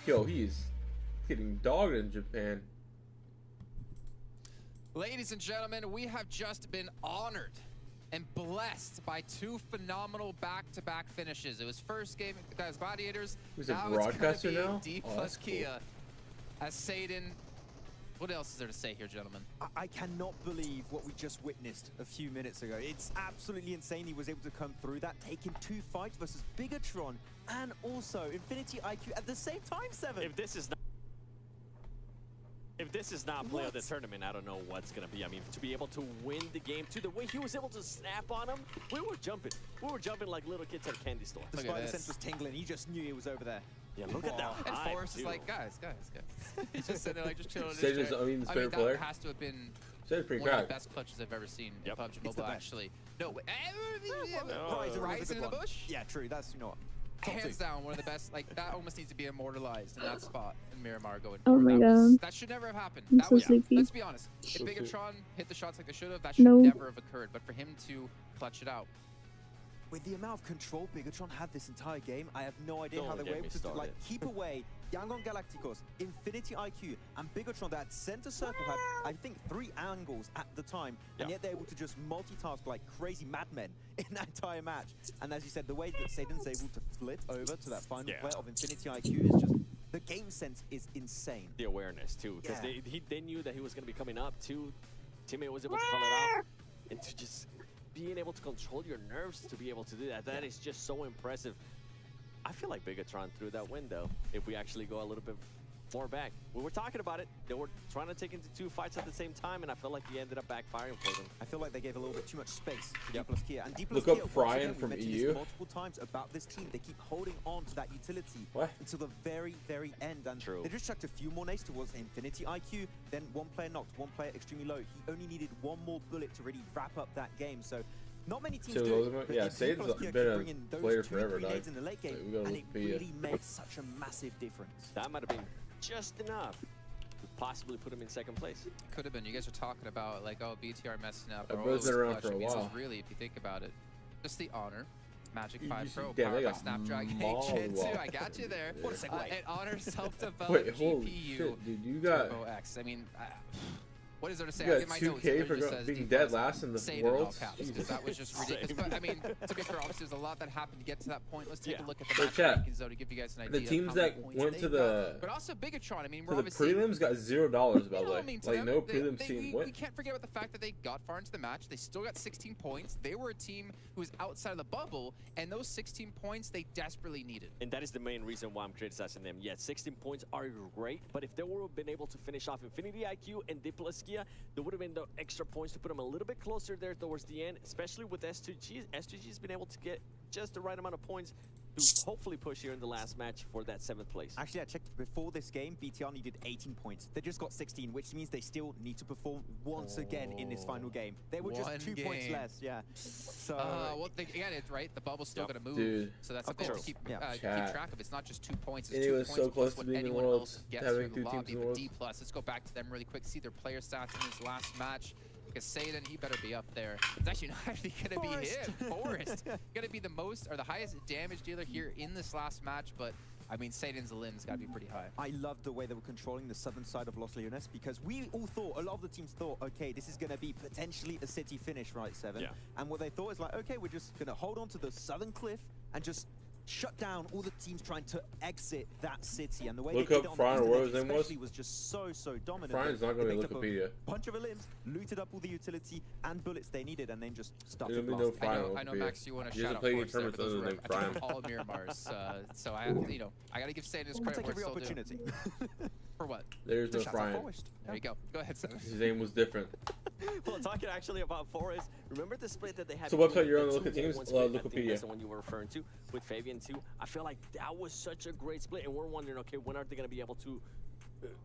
Yo, he's getting dogged in Japan. Ladies and gentlemen, we have just been honored and blessed by two phenomenal back-to-back finishes. It was first game as Gladiators. Who's a now broadcaster it's now? D Oh, plus that's cool. Kia as Saden. What else is there to say here, gentlemen? I cannot believe what we just witnessed a few minutes ago. It's absolutely insane he was able to come through that, taking 2 fights versus Bigetron and also Infinity IQ at the same time, Seven. If this is not play of the tournament, I don't know what's gonna be. I mean, to be able to win the game too, the way he was able to snap on him, we were jumping like little kids at a candy store. The spider sense was tingling. He just knew he was over there. Yeah, look at that. And high, Forrest is too. like, guys. He's just sitting there like just chilling. in his Sage is chair. Amin's I mean, favorite that player. has to have been Sage's pretty one of cracked. the best clutches I've ever seen in PUBG It's the Mobile, best. actually. No, Rise in the bush? Yeah, true. That's, you know what. Top Hands two. down, one of the best. Like, that almost needs to be immortalized in that spot in Miramar going Oh forward. my That God. that should never have happened. I'm That so was, sleepy. let's be honest. If So Bigetron hit the shots like they should have, that should No. never have occurred. But for him to clutch it out, With the amount of control Bigetron had this entire game, I have no idea how Don't they get were me able to started. like keep away Yangon Galacticos, Infinity IQ, and Bigetron that center circle had, I think, 3 angles at the time, and yet they're able to just multitask like crazy madmen in that entire match. And as you said, the way that Saden's able to flip over to that final player of Infinity IQ is just, the game sense is insane. The awareness too, because they knew that he was going to be coming up too. Teammate was able to call it out, and to just being able to control your nerves to be able to do that, that is just so impressive. I feel like Bigetron threw that window if we actually go a little bit more back. We were talking about it. They were trying to take into 2 fights at the same time, and I felt like he ended up backfiring for them. I feel like they gave a little bit too much space to D plus Kia. And D plus Look Kia, up once Fryan again, we from mentioned EU. this multiple times about this team. They keep holding on to that utility until the very, very end. And they just chucked a few more nades towards Infinity IQ. Then 1 player knocked, 1 player extremely low. He only needed 1 more bullet to really wrap up that game. So not many teams So do those it, are- but yeah, if D Satan's plus Kia been could a bring in those player 2, forever, 3 dog. nades in the late game, Like, we gotta and look it Bia. really made such a massive difference. That might have been just enough to possibly put him in 2nd place. could have been. You guys are talking about like, oh, BTR messing up. That or, bro's oh, been around clutch. for a I mean, this is while. really, if you think about it, just the honor. Magic 5 see- Pro, damn, powered they by got Snapdragon 8 mauled. Gen 2. I got you there. What a segue. It honors self-developed Wait, holy GPU shit, dude, you got- Turbo X. I mean, what is there to say? You I got get my 2K notes. It for just go- says being D dead plus last in the Save it in all world? caps, Jesus because that was just ridiculous. Same. But I mean, to be fair, obviously there's a lot that happened to get to that point. Let's take a look at the So match chat, rankings, though, to give you guys an the idea. teams of how that many points went they to got. the But also Bigetron. I mean, to we're the obviously prelims got $0 by the I way. mean, to Like them, no they- prelim they- team we went. can't forget about the fact that they got far into the match. They still got 16 points. They were a team who was outside of the bubble, and those 16 points they desperately needed. And that is the main reason why I'm criticizing them. Yes, 16 points are great, but if they would have been able to finish off Infinity IQ and D plus Kia, there would have been the extra points to put them a little bit closer there towards the end, especially with S2G. S2G's been able to get just the right amount of points to hopefully push here in the last match for that 7th place. Actually, I checked before this game, BTR needed 18 points. They just got 16, which means they still need to perform once again in this final game. They were just One 2 points game. less, yeah. So, Well, again, it's right. The bubble's still going to move, Dude. so that's Of something to course. keep, Yeah. keep Chat. track of. It's not just 2 points. It's And it 2 was points so close plus to what being in anyone Worlds, else gets having through the 2 teams lobby. in But Worlds. D plus. Let's go back to them really quick. See their player stats in this last match. Because Saden, he better be up there. It's actually not actually going to be him. Forrest. Going to be the most or the highest damage dealer here in this last match. But I mean, Saden's limbs got to be pretty high. I love the way they were controlling the southern side of Los Leones because we all thought, a lot of the teams thought, okay, this is going to be potentially a city finish, right, Seven? Yeah. And what they thought is like, okay, we're just going to hold on to the southern cliff and just shut down all the teams trying to exit that city. And the way Look they did up it on Fryan, the what eastern his edge name was? especially was just so dominant. Fryan's They not gonna be picked up Wikipedia. a bunch of limbs, looted up all the utility and bullets they needed, and then just stuffed There'll it be no blasting. Fryan on I know, Wikipedia. Max, you want to He shout doesn't out play any Forrest there for tournaments those other than I think Fryan. all Miramars. So I, I got to give Saden his We'll credit take where every it's still due. opportunity. For what? There's To no shout out Fryan. Forrest. There you go. Go ahead, Saden. His name was different. Well, talking actually about Forrest, remember the split that they had? So between website you're on the the look at 2-1-1 teams? split? I think Wikipedia. that's the one you were referring to with Fabian too. I feel like that was such a great split, and we're wondering, okay, when are they going to be able to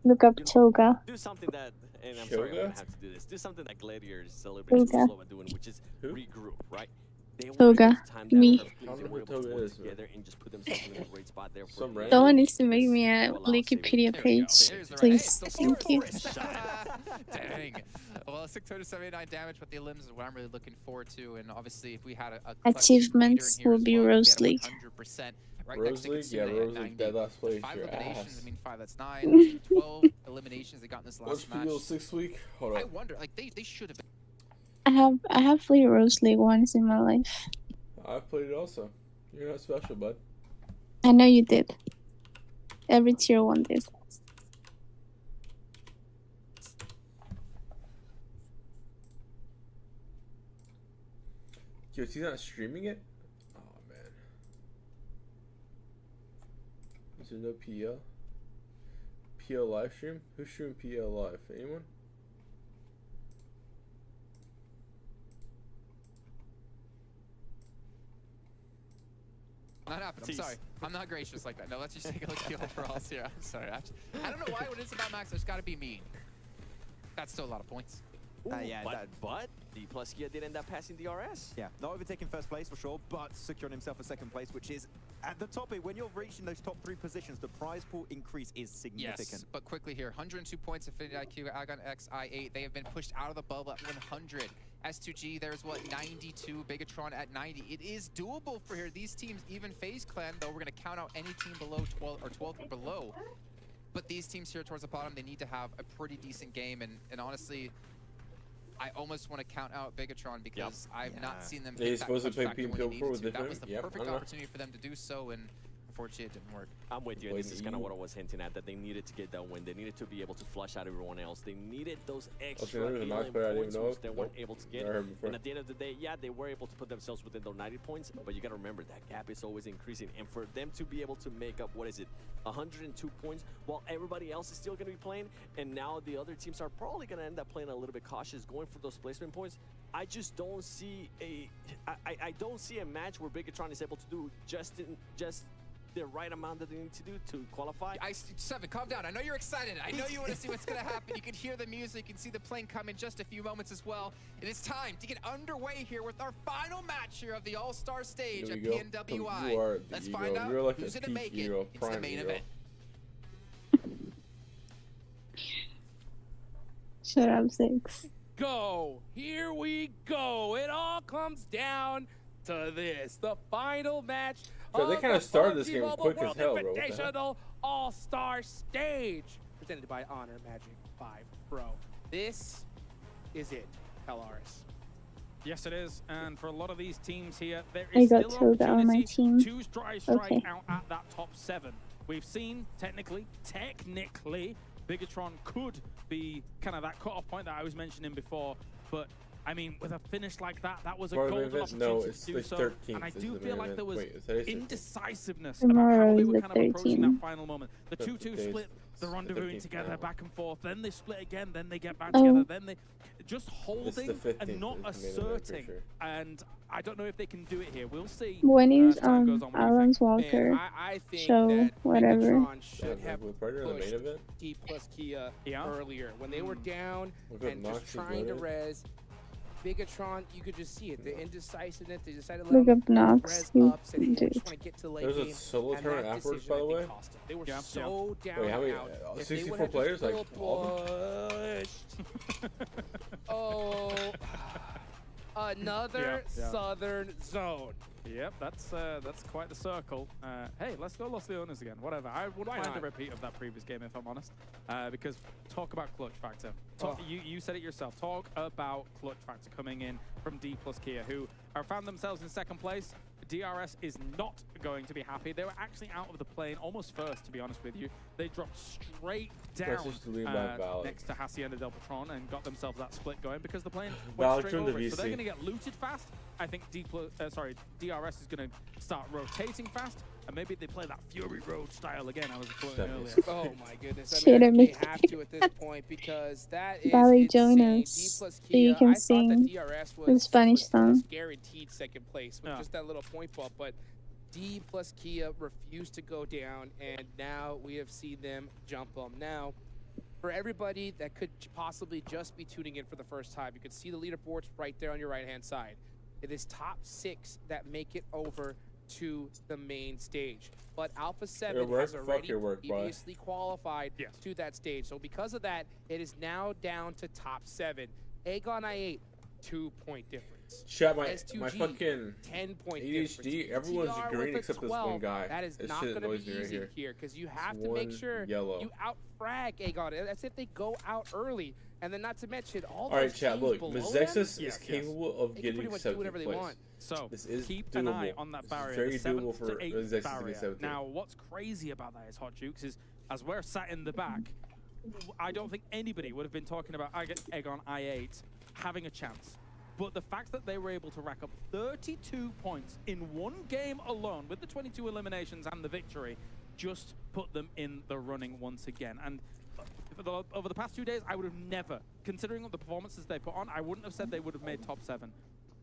Look up Choga. do something that? And I'm sorry, I'm Choga? gonna have to do this. Do something that Gladiators is a little bit too Choga. slow at doing, which is Who? regroup, right? Toga, me. Someone needs to make me a Wikipedia page, please. Thank you. Dang. Well, 679 damage with the elims is what I'm really looking forward to, and obviously if we had a Achievements will be Rose League. 100% right Rose League? Yeah, Rose League, dead last place. 5 Your eliminations, ass. I mean 5, that's 9, 12 eliminations they got in this What's last match. Field 6 week? Hold on. I wonder, like they should have been. I have played Rose League once in my life. I've played it also. You're not special, bud. I know you did. Every tier 1 did. Yo, is he not streaming it? Oh man. Is there no PL? PL live stream? Who's streaming PL live? Anyone? Not happening. I'm sorry. I'm not gracious like that. No, let's just take a look at the overalls here. I'm sorry. I don't know why when it's about Max, there's got to be mean. That's still a lot of points. Yeah, but D plus Kia did end up passing DRS. Yeah, not overtaking first place for sure, but securing himself a second place, which is at the top. When you're reaching those top 3 positions, the prize pool increase is significant. Yes, but quickly here, 102 points, Affinity IQ, AGONxI8. They have been pushed out of the bubble at 100. S2G, there's what, 92, Bigetron at 90. It is doable for here. These teams, even FaZe Clan, though, we're going to count out any team below 12 or 12 or below. But these teams here towards the bottom, they need to have a pretty decent game. And honestly, I almost want to count out Bigetron because I've not seen them hit that clutch factor when they needed to. That was the perfect opportunity for them to do so, and unfortunately it didn't work. I'm with you, and this is kind of what I was hinting at, that they needed to get that win. They needed to be able to flush out everyone else. They needed those extra points which they weren't able to get. And at the end of the day, yeah, they were able to put themselves within those 90 points, but you got to remember that gap is always increasing. And for them to be able to make up, 102 points, while everybody else is still going to be playing, and now the other teams are probably going to end up playing a little bit cautious, going for those placement points. I just don't see I don't see a match where Bigetron is able to do just the right amount that they need to do to qualify. Seven, calm down. I know you're excited. I know you want to see what's going to happen. You can hear the music. You can see the plane come in just a few moments as well. It is time to get underway here with our final match here of the All-Star Stage at PMWI. Let's find out who's going to make it into the main event. Shut up, 6. Go. Here we go. It all comes down to this. The final match they kind of started this game quick World as hell, bro. Invitational Allstars Stage, presented by Honor Magic 5 Pro. This is it, LRS. Yes, it is. And for a lot of these teams here, there I is got still Toga on my team. to strike out at that top 7. We've seen, technically, Bigetron could be kind of that cut-off point that I was mentioning before, but I mean, with a finish like that, that was a golden opportunity to do so. And I do feel like there was indecisiveness about how they were kind of approaching that final moment. The 2-2 split, the rendezvousing together, back and forth, then they split again, then they get back together, then they just holding and not asserting. And I don't know if they can do it here. We'll see. When is Alan's Walker show, whatever. Should have pushed D plus Kia earlier when they were down and just trying to res. Bigetron, you could just see it. The indecisiveness. They decided to look up Nox. There's a solo tournament afterwards, by the way. They were so down. Wait, how many? Out. 64 players, like all of them? Oh, another Southern Zone. Yep, that's quite the circle. Hey, let's go Los Leones again. Whatever. I wouldn't mind a repeat of that previous game if I'm honest. Because talk about clutch factor. You said it yourself. Talk about clutch factor coming in from D plus Kia, who found themselves in second place. DRS is not going to be happy. They were actually out of the plane almost first, to be honest with you. They dropped straight down next to Hacienda del Patron and got themselves that split going because the plane went straight over it. So they're going to get looted fast. I think DRS is going to start rotating fast, and maybe they play that Fury Road style again. I was quoting earlier. Oh my goodness! I mean, they have to at this point because that is insane. D plus Kia, you can I sing thought that DRS the Spanish song. Guaranteed second place with just that little point bump, but D plus Kia refused to go down, and now we have seen them jump them. Now, for everybody that could possibly just be tuning in for the first time, you can see the leaderboards right there on your right-hand side. it is top 6 that make it over to the main stage. But Alpha7 has already previously qualified to that stage. So because of that, it is now down to top 7. AGONxI8, 2-point difference. Chat, my S2G, fucking 10-point ADHD, everyone's TR green with a except this 12. one guy. That is This not shit going to annoys be me right easy here. here because you have It's to make one sure yellow. you out-frag AGON. That's if they go out early. And then not to mention all Alright, those chat, teams look, below Mizexus them, is capable of they can getting pretty much do 7th whatever they place. want. So This is keep doable. an eye on that barrier. Very the doable 7th for to 8th Mizexus to barrier. get 7th. Now, what's crazy about that is, Hot Jukes, is as we're sat in the back, I don't think anybody would have been talking about AGONxI8 having a chance. But the fact that they were able to rack up 32 points in one game alone with the 22 eliminations and the victory just put them in the running once again. And over the past 2 days, I would have never, considering the performances they put on, I wouldn't have said they would have made top 7.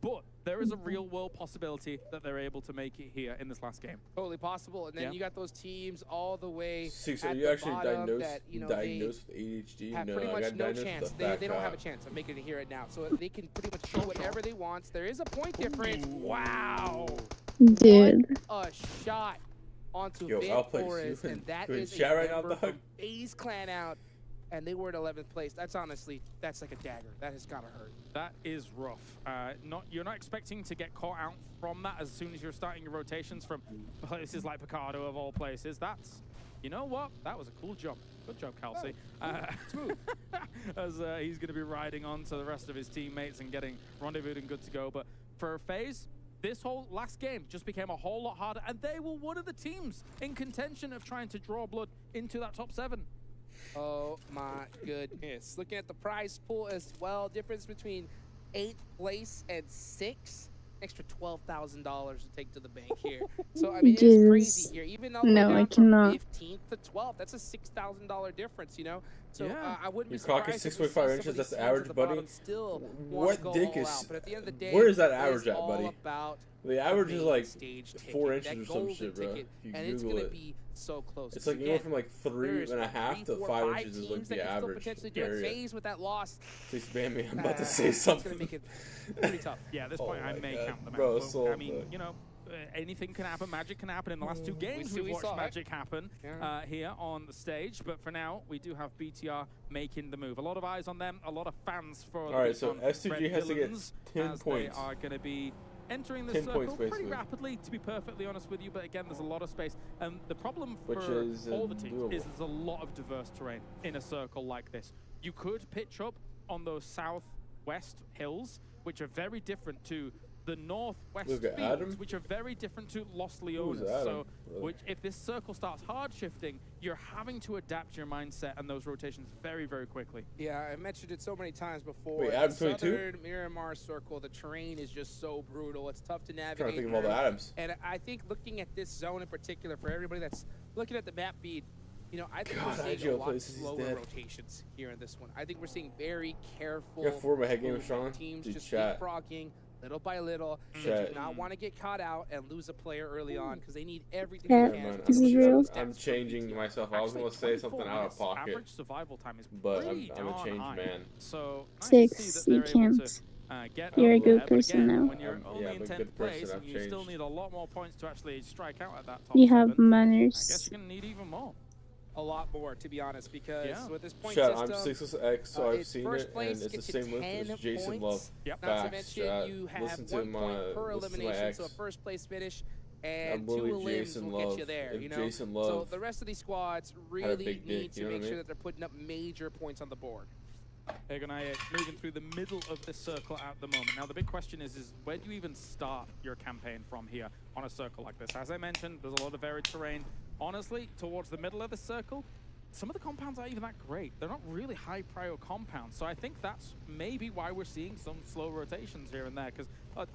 But there is a real-world possibility that they're able to make it here in this last game. Totally possible. And then you got those teams all the way Six, at are you the actually bottom diagnosed, that, you know, with ADHD? have No, pretty I much got no diagnosed chance. with a fat They don't have a cock. chance of making it here and now. So they can pretty much show whatever they want. There is a point difference. Wow. Dude. What a shot onto Yo, I'll play Forest, you. and that Good is a chat right now, member dog. from FaZe Clan out, and they were in 11th place. That's honestly, that's like a dagger. That has gotta hurt. That is rough. You're not expecting to get caught out from that as soon as you're starting your rotations from places like Picardo of all places. That's, you know what? That was a cool jump. Good job, Kelsey. Smooth. As he's going to be riding on to the rest of his teammates and getting rendezvoused and good to go. But for FaZe, this whole last game just became a whole lot harder, and they were one of the teams in contention of trying to draw blood into that top 7. Oh my goodness. Looking at the prize pool as well, difference between 8th place and 6th, extra $12,000 to take to the bank here. So I mean, it's crazy here. Even all the way down from 15th to 12th, that's a $6,000 difference, you know? So I wouldn't be Your cock is surprised if we 6.5 see some inches, of that's these the teams average, at the buddy. bottom still What wanna dick go all is... out. But at the end of the day, where is that it average at, all buddy? about The average is like stage 4 ticket, inches that or some golden shit, bro. ticket, If you and it's Google gonna it. be so close. It's like Again, anywhere from like there's 3.5 to 3, 4, 5 5 inches is teams like that the can still average potentially do it. area. FaZe with that loss. Please spam me. I'm about to say something. It's gonna make it pretty tough. Yeah, at this Oh point, I my may God. count them Bro, out. But, so I mean, you know, anything can happen. Magic can happen. In the last 2 games, We we've watched saw it. magic happen here on the stage. But for now, we do have BTR making the move. A lot of eyes on them. A lot of fans for the Alright, so Bigetron S2G Red has to get Villains 10 as points. They are going to be entering the 10 circle points, pretty basically. rapidly, to be perfectly honest with you. But again, there's a lot of space. And the problem Which for is, all the teams doable. is there's a lot of diverse terrain in a circle like this. You could pitch up on those southwest hills, which are very different to the northwest Look at fields, Adam. which are very different to Los Who's Leones. Adam? So, Really? if this circle starts hard shifting, you're having to adapt your mindset and those rotations very, very quickly. Yeah, I mentioned it so many times before. Wait, The Adam's 22? Southern Miramar Circle, the terrain is just so brutal. It's tough to navigate. Trying to think of all the through. Adams. And I think looking at this zone in particular, for everybody that's looking at the map feed, you know, I think God, we're seeing IGO a lot plays, he's slower dead. rotations here in this one. I think we're seeing very careful. You got 4 by head game movement. Sean? Teams Dude, just chat. leapfrogging little by little. They Chat. do not want to get caught out and lose a player early on because they need everything Chat. they can. This is real. I'm changing myself. I was Actually, going to say something 24 out of minutes pocket. Average survival time is But pretty I'm a darn changed high. man. So nice to 6, see that you they're able can't. to get You're a up good there. But person again, now. when you're only yeah, in I'm a 10th good person. place, I've and you still changed. need a lot more points to actually strike out at that top You 7. have I guess manners. you're going to need even more. A lot more, to be honest, because Yeah. with this point Chat, system, I'm 6X, so I've it's seen first it, place and it's the gets same you length 10 as Jason points. Love. Yep. Not to Facts, mention, chat. you have Listen to 1 my, point per listen to my elimination, ex. so a first place finish, I and 2 believe elims Jason will get Love. you there, If you know? Jason So Love the rest of these squads had a really big need dick, to you know make what I sure mean? that they're putting up major points on the board. AGONxI8 moving through the middle of this circle at the moment. Now, the big question is where do you even start your campaign from here on a circle like this? As I mentioned, there's a lot of varied terrain. Honestly, towards the middle of the circle, some of the compounds aren't even that great. They're not really high prio compounds. So I think that's maybe why we're seeing some slow rotations here and there. Because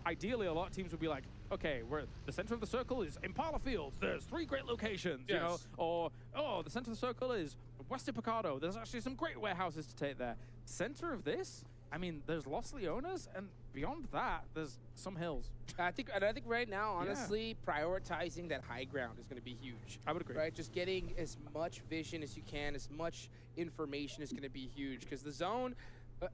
ideally, a lot of teams would be like, okay, the center of the circle is Impala Fields. There's 3 great locations, you know? Or, oh, the center of the circle is West of Picardo. There's actually some great warehouses to take there. Center of this, I mean, there's Los Leones, and beyond that, there's some hills. I think right now, honestly, prioritizing that high ground is going to be huge. I would agree. Right, just getting as much vision as you can, as much information is going to be huge. Because the zone,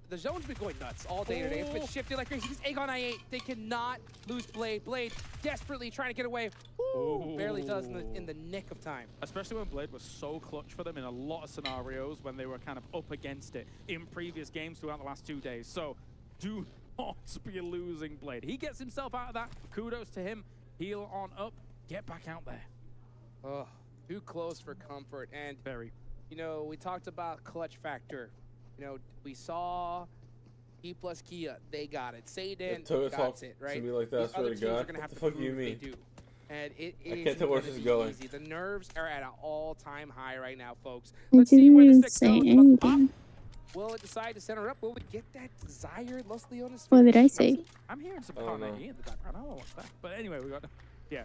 The zone's been going nuts all day today. It's been shifting like crazy. This AGONxI8, they cannot lose Blade. Blade desperately trying to get away. Ooh, barely does in the nick of time. Especially when Blade was so clutch for them in a lot of scenarios when they were kind of up against it in previous games throughout the last 2 days. So do not be losing Blade. He gets himself out of that. Kudos to him. Heal on up. Get back out there. Oh, too close for comfort. And very. You know, we talked about clutch factor. You know, we saw E plus Kia, they got it. Seiden got it, right? To me like that, I swear to God. What the fuck do you mean? They do. And it I can't tell where this is going. Easy. The nerves are at an all-time high right now, folks. I Let's see where the didn't 6 say is about to pop. anything. Will it decide to center up? Will we get that desired Los Leones? What did I say? I'm hearing some Carnegie in the background. I don't know what's that. But anyway,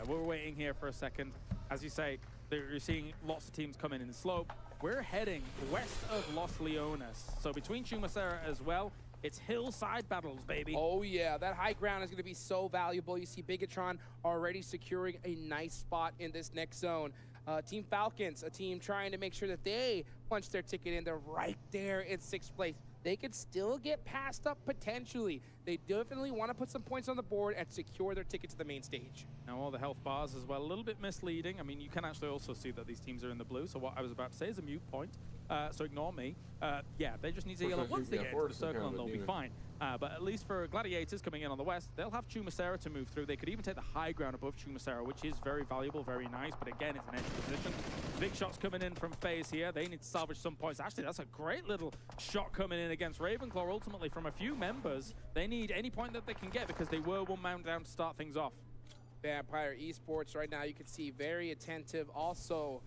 we're waiting here for a second. As you say, you're seeing lots of teams coming in the slope. We're heading west of Los Leones. So between Chumacera as well, it's hillside battles, baby. Oh yeah, that high ground is going to be so valuable. You see Bigetron already securing a nice spot in this next zone. Team Falcons, a team trying to make sure that they punch their ticket in. They're right there in 6th place. They could still get passed up potentially. They definitely want to put some points on the board and secure their ticket to the main stage. Now all the health bars as well, a little bit misleading. I mean, you can actually also see that these teams are in the blue. So what I was about to say is a mute point. So ignore me. Yeah, they just need to heal up once they get into the circle and they'll be fine. But at least for Gladiators coming in on the west, they'll have Chumacera to move through. They could even take the high ground above Chumacera, which is very valuable, very nice. But again, it's an edge position. Big shots coming in from FaZe here. They need to salvage some points. Actually, that's a great little shot coming in against Ravenclaw. Ultimately, from a few members, they need any point that they can get because they were 1 man down to start things off. Vampire Esports right now, you can see very attentive. Also,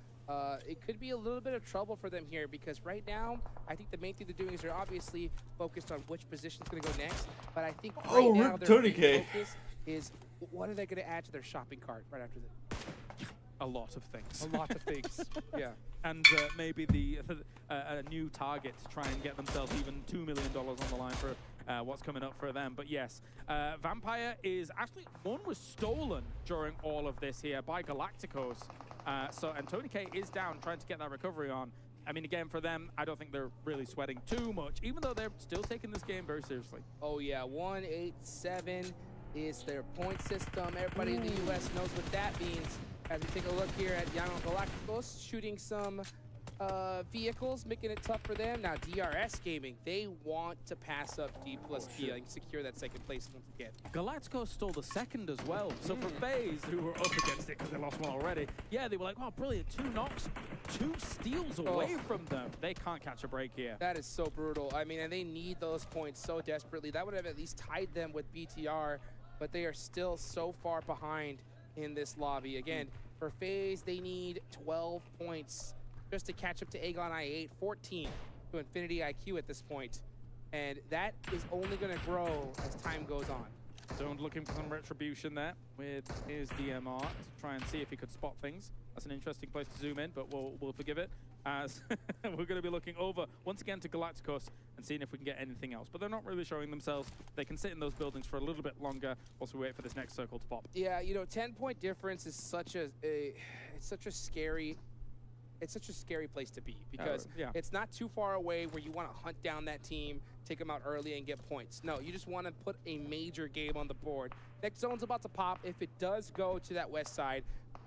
it could be a little bit of trouble for them here because right now, I think the main thing they're doing is they're obviously focused on which position is going to go next. But I think right now their main focus is what are they going to add to their shopping cart right after this? A lot of things. A lot of things, yeah. And maybe a new target to try and get themselves even $2 million on the line for what's coming up for them. But yes, Vampire is actually, one was stolen during all of this here by Galacticos. And Tony K is down trying to get that recovery on. I mean, again, for them, I don't think they're really sweating too much, even though they're still taking this game very seriously. Oh yeah, 187 is their point system. Everybody in the US knows what that means. As we take a look here at Young Galacticos shooting some vehicles, making it tough for them. Now DRS Gaming, they want to pass up D plus Kia and secure that 2nd place once again. Galacticos stole the 2nd as well. So for FaZe, who were up against it because they lost one already, yeah, they were like, oh, brilliant, 2 knocks, 2 steals away from them. They can't catch a break here. That is so brutal. I mean, and they need those points so desperately. That would have at least tied them with BTR, but they are still so far behind in this lobby. Again, for FaZe, they need 12 points just to catch up to AGONxI8, 14 to Infinity IQ at this point. And that is only going to grow as time goes on. Stone looking for some retribution there with his DMR to try and see if he could spot things. That's an interesting place to zoom in, but we'll forgive it as we're going to be looking over once again to Galacticos and seeing if we can get anything else. But they're not really showing themselves. They can sit in those buildings for a little bit longer whilst we wait for this next circle to pop. Yeah, you know, 10-point difference is such a scary place to be because it's not too far away where you want to hunt down that team, take them out early and get points. No, you just want to put a major game on the board. Next zone's about to pop. If it does go to that west side,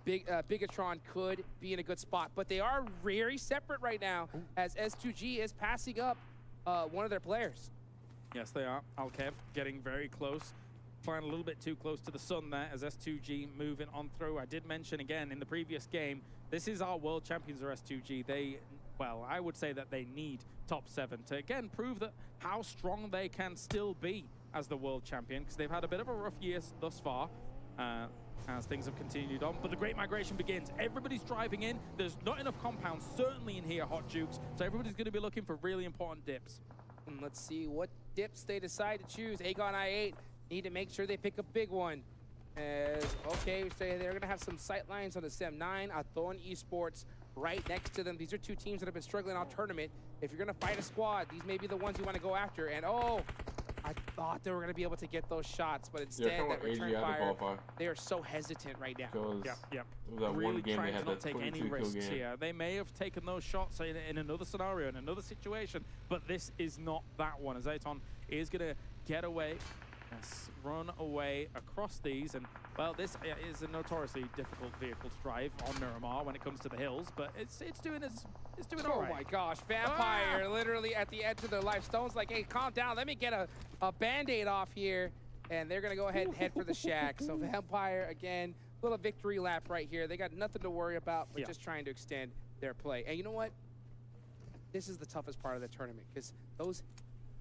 Bigetron could be in a good spot, but they are very separate right now as S2G is passing up one of their players. Yes, they are. Alkev getting very close. Flying a little bit too close to the sun there as S2G moving on through. I did mention again in the previous game, this is our world champions or S2G. They, well, I would say that they need top 7 to again prove that how strong they can still be as the world champion because they've had a bit of a rough year thus far as things have continued on. But the great migration begins. Everybody's driving in. There's not enough compounds certainly in here, Hot Jukes. So everybody's going to be looking for really important dips. And let's see what dips they decide to choose. AGONxI8 need to make sure they pick a big one. Okay, so they're going to have some sight lines on the SEM9, Aton Esports right next to them. These are 2 teams that have been struggling all tournament. If you're going to fight a squad, these may be the ones you want to go after. And I thought they were going to be able to get those shots, but instead, Yeah, that return AG had to fire, qualify. they are so hesitant right now. Because that Really one game trying they to had not that take any 22 kill risks game. here. They may have taken those shots in another scenario, in another situation, but this is not that one, as Aton is going to get away, run away across these, and well, this is a notoriously difficult vehicle to drive on Miramar when it comes to the hills, but it's doing all right. Oh my gosh, Vampire literally at the edge of their life. Stone's like, hey, calm down, let me get a Band-Aid off here, and they're gonna go ahead and head for the shack. So Vampire, again, little victory lap right here. They got nothing to worry about, but just trying to extend their play. And you know what? This is the toughest part of the tournament, because those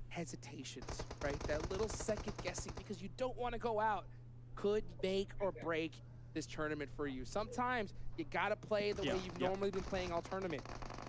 hesitations, right? That little second guessing, because you don't want to go out, could make or break this tournament for you. Sometimes you gotta play the way you've normally been playing all tournament.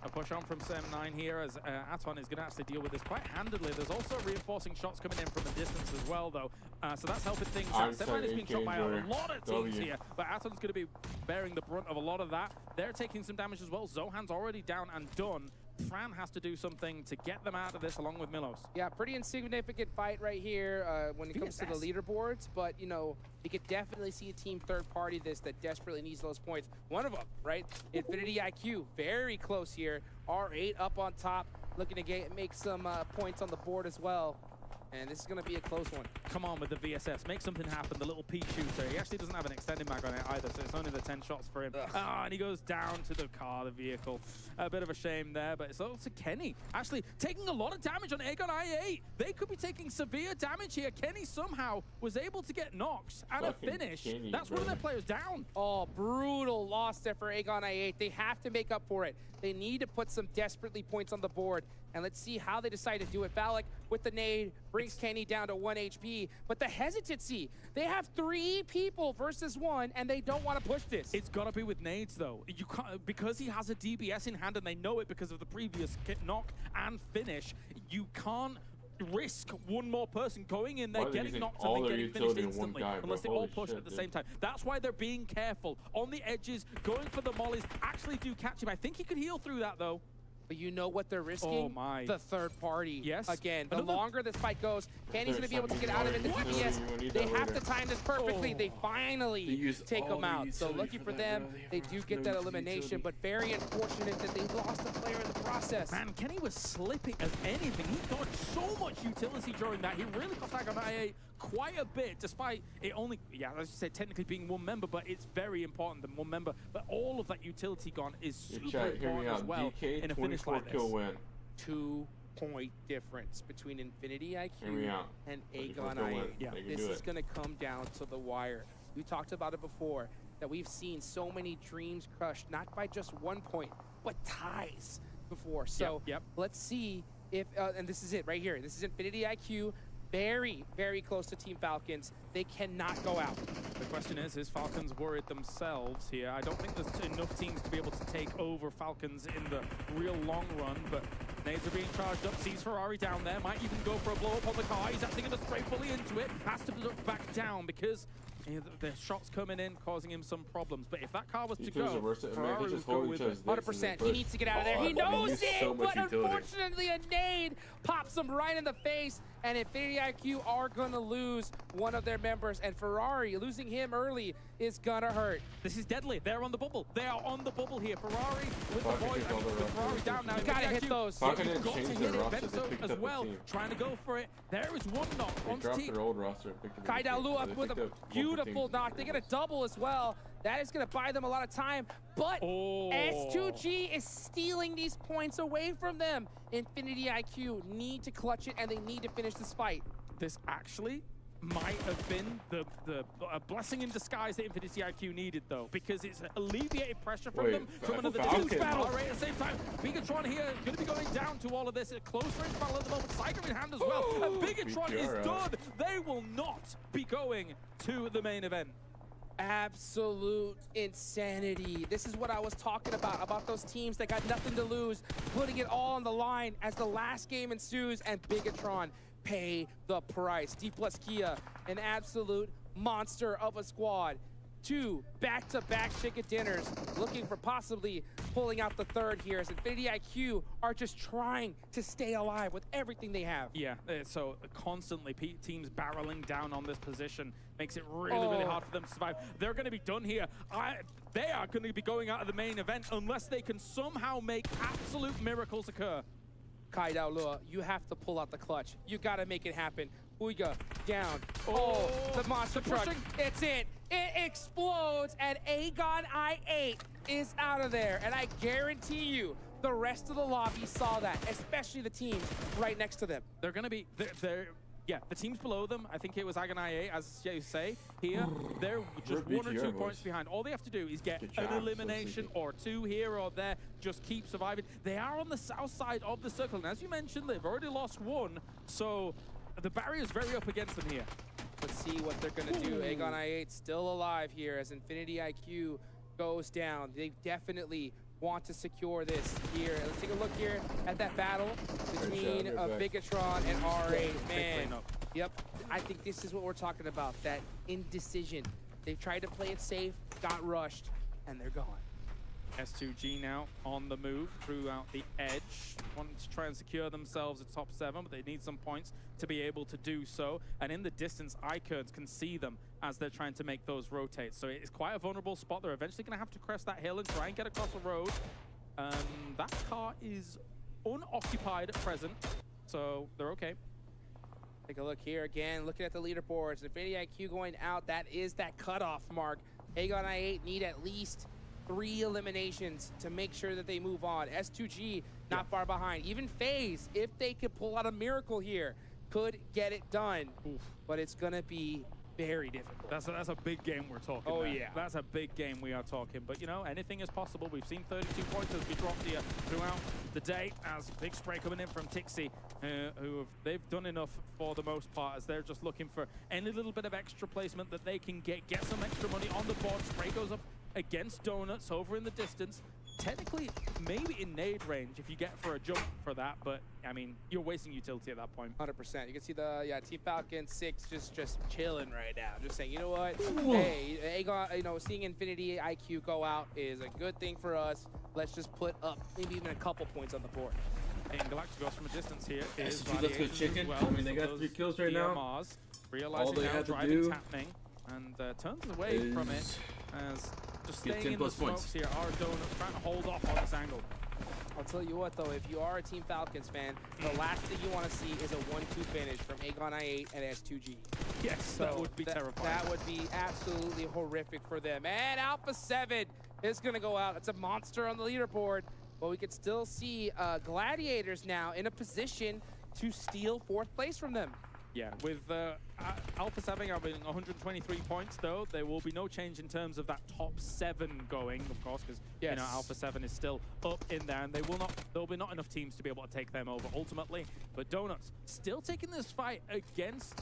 A push on from Sem9 here as Aton is going to actually deal with this quite handedly. There's also reinforcing shots coming in from a distance as well, though. So that's helping things out. Sem9 is being shot by a lot of teams here, but Aton's going to be bearing the brunt of a lot of that. They're taking some damage as well. Zohan's already down and done. Fran has to do something to get them out of this along with Milos. Yeah, pretty insignificant fight right here when it comes to the leaderboards, but you know, you could definitely see a team third party this that desperately needs those points. One of them, right? Infinity IQ, very close here. R8 up on top, looking to make some points on the board as well. And this is going to be a close one. Come on with the VSS. Make something happen. The little P shooter. He actually doesn't have an extending mag on it either, so it's only the 10 shots for him. And he goes down to the car, the vehicle. A bit of a shame there, but it's also Kenny actually taking a lot of damage on AGONxI8. They could be taking severe damage here. Kenny somehow was able to get knocks and a finish. Kenny, that's one of their players down. Oh, brutal loss there for AGONxI8. They have to make up for it. They need to put some desperately points on the board. And let's see how they decide to do it. Valak with the nade brings Kenny down to 1 HP. But the hesitancy, they have 3 people versus 1, and they don't want to push this. It's got to be with nades, though. You can't, because he has a DBS in hand, and they know it because of the previous knock and finish. You can't risk one more person going in there, getting knocked, and then getting finished instantly, unless they all push at the same time. That's why they're being careful. On the edges, going for the mollies, actually do catch him. I think he could heal through that, though. But you know what they're risking? Oh my. The third party. Yes. Again, the longer this fight goes, Kenny's going to be able to get out of it. The DPS, they have to time this perfectly. They finally take him out. So lucky for them, they do get that elimination, but very unfortunate that they lost a player in the process. Man, Kenny was slipping as anything. He got so much utility during that. He really cost AGONxI8 quite a bit, despite it only, as you said, technically being one member, but it's very important than one member. But all of that utility gone is super important as well DK, in a finish like this. Kill win. 2-point difference between Infinity IQ and AGONxI8. This is going to come down to the wire. We talked about it before, that we've seen so many dreams crushed, not by just 1 point, but ties before. So let's see if, and this is it right here. This is Infinity IQ. Very, very close to Team Falcons. They cannot go out. The question is Falcons worried themselves here? I don't think there's enough teams to be able to take over Falcons in the real long run, but nades are being charged up. Sees Ferrari down there, might even go for a blow up on the car. He's actually going to spray fully into it. Has to look back down because the shots coming in, causing him some problems. But if that car was to go, Ferrari would go with it. 100%. He needs to get out of there. He knows it, but unfortunately a nade pops him right in the face. And Infinity IQ are going to lose one of their members. And Ferrari, losing him early is going to hurt. This is deadly. They're on the bubble. They are on the bubble here. Ferrari with the boy. Ferrari down now. You got to hit those. You've got to hit it. Benzo as well. Trying to go for it. There is one knock on the team. Kaida Lua with a beautiful knock. They get a double as well. That is going to buy them a lot of time. But S2G is stealing these points away from them. Infinity IQ need to clutch it, and they need to finish this fight. This actually might have been the blessing in disguise that Infinity IQ needed, though, because it's alleviated pressure from them from another distance battle. Right, at the same time, Bigetron here going to be going down to all of this. A close range battle at the moment. Psycho in hand as well. And Bigetron is done. They will not be going to the main event. Absolute insanity. This is what I was talking about those teams that got nothing to lose, putting it all on the line as the last game ensues, and Bigetron pay the price. D plus Kia, an absolute monster of a squad. 2 back-to-back chicken dinners, looking for possibly pulling out the third here as Infinity IQ are just trying to stay alive with everything they have. Yeah, so constantly teams barreling down on this position makes it really, really hard for them to survive. They're going to be done here. They are going to be going out of the main event unless they can somehow make absolute miracles occur. Kai Dao Lua, you have to pull out the clutch. You got to make it happen. Uyga down. Oh, the monster truck. It's in. It explodes, and AGONxI8 is out of there. And I guarantee you, the rest of the lobby saw that, especially the teams right next to them. They're going to be, yeah, the teams below them, I think it was AGONxI8, as you say, here, they're just 1 or 2 points behind. All they have to do is get an elimination or 2 here or there, just keep surviving. They are on the south side of the circle, and as you mentioned, they've already lost 1, so the barrier is very up against them here. Let's see what they're going to do. AGONxI8 still alive here as Infinity IQ goes down. They definitely want to secure this here. Let's take a look here at that battle between Bigetron and R8. Man, yep, I think this is what we're talking about, that indecision. They tried to play it safe, got rushed, and they're gone. S2G now on the move throughout the edge, wanting to try and secure themselves at top 7, but they need some points to be able to do so. And in the distance, iKURD can see them as they're trying to make those rotates. So it's quite a vulnerable spot. They're eventually going to have to crest that hill and try and get across the road. That car is unoccupied at present, so they're okay. Take a look here again, looking at the leaderboards. Infinity IQ going out, that is that cutoff mark. AGONxI8 need at least 3 eliminations to make sure that they move on. S2G not far behind. Even FaZe, if they could pull out a miracle here, could get it done. Oof. But it's gonna be very difficult. That's a big game we're talking Oh, there. yeah. That's a big game we are talking. But, you know, anything is possible. We've seen 32 pointers be dropped here throughout the day as big spray coming in from Tixi, they've done enough for the most part as they're just looking for any little bit of extra placement that they can get some extra money on the board. Spray goes up against Donuts over in the distance. Technically, maybe in nade range if you get for a jump for that, but I mean, you're wasting utility at that point. 100%. You can see the Team Falcon 6 just chilling right now, just saying, you know what? Hey, Agon, you know, seeing Infinity IQ go out is a good thing for us. Let's just put up maybe even a couple points on the board. And Galacticos from a distance here is let's go chicken. Well. I mean, they got 3 kills right now. Realizing now driving's happening and turns away from it as just staying in the smokes here. Our Donuts trying to hold off on this angle. I'll tell you what, though, if you are a Team Falcons fan, the last thing you want to see is a 1-2 finish from AGONxI8 and S2G. Yes, So that would be terrifying. That would be absolutely horrific for them. And Alpha7 is going to go out. It's a monster on the leaderboard. But we could still see Gladiators now in a position to steal 4th place from them. Yeah, with Alpha7 having 123 points, though, there will be no change in terms of that top 7 going, of course, because you know Alpha7 is still up in there, and there'll be not enough teams to be able to take them over ultimately. But Donuts still taking this fight against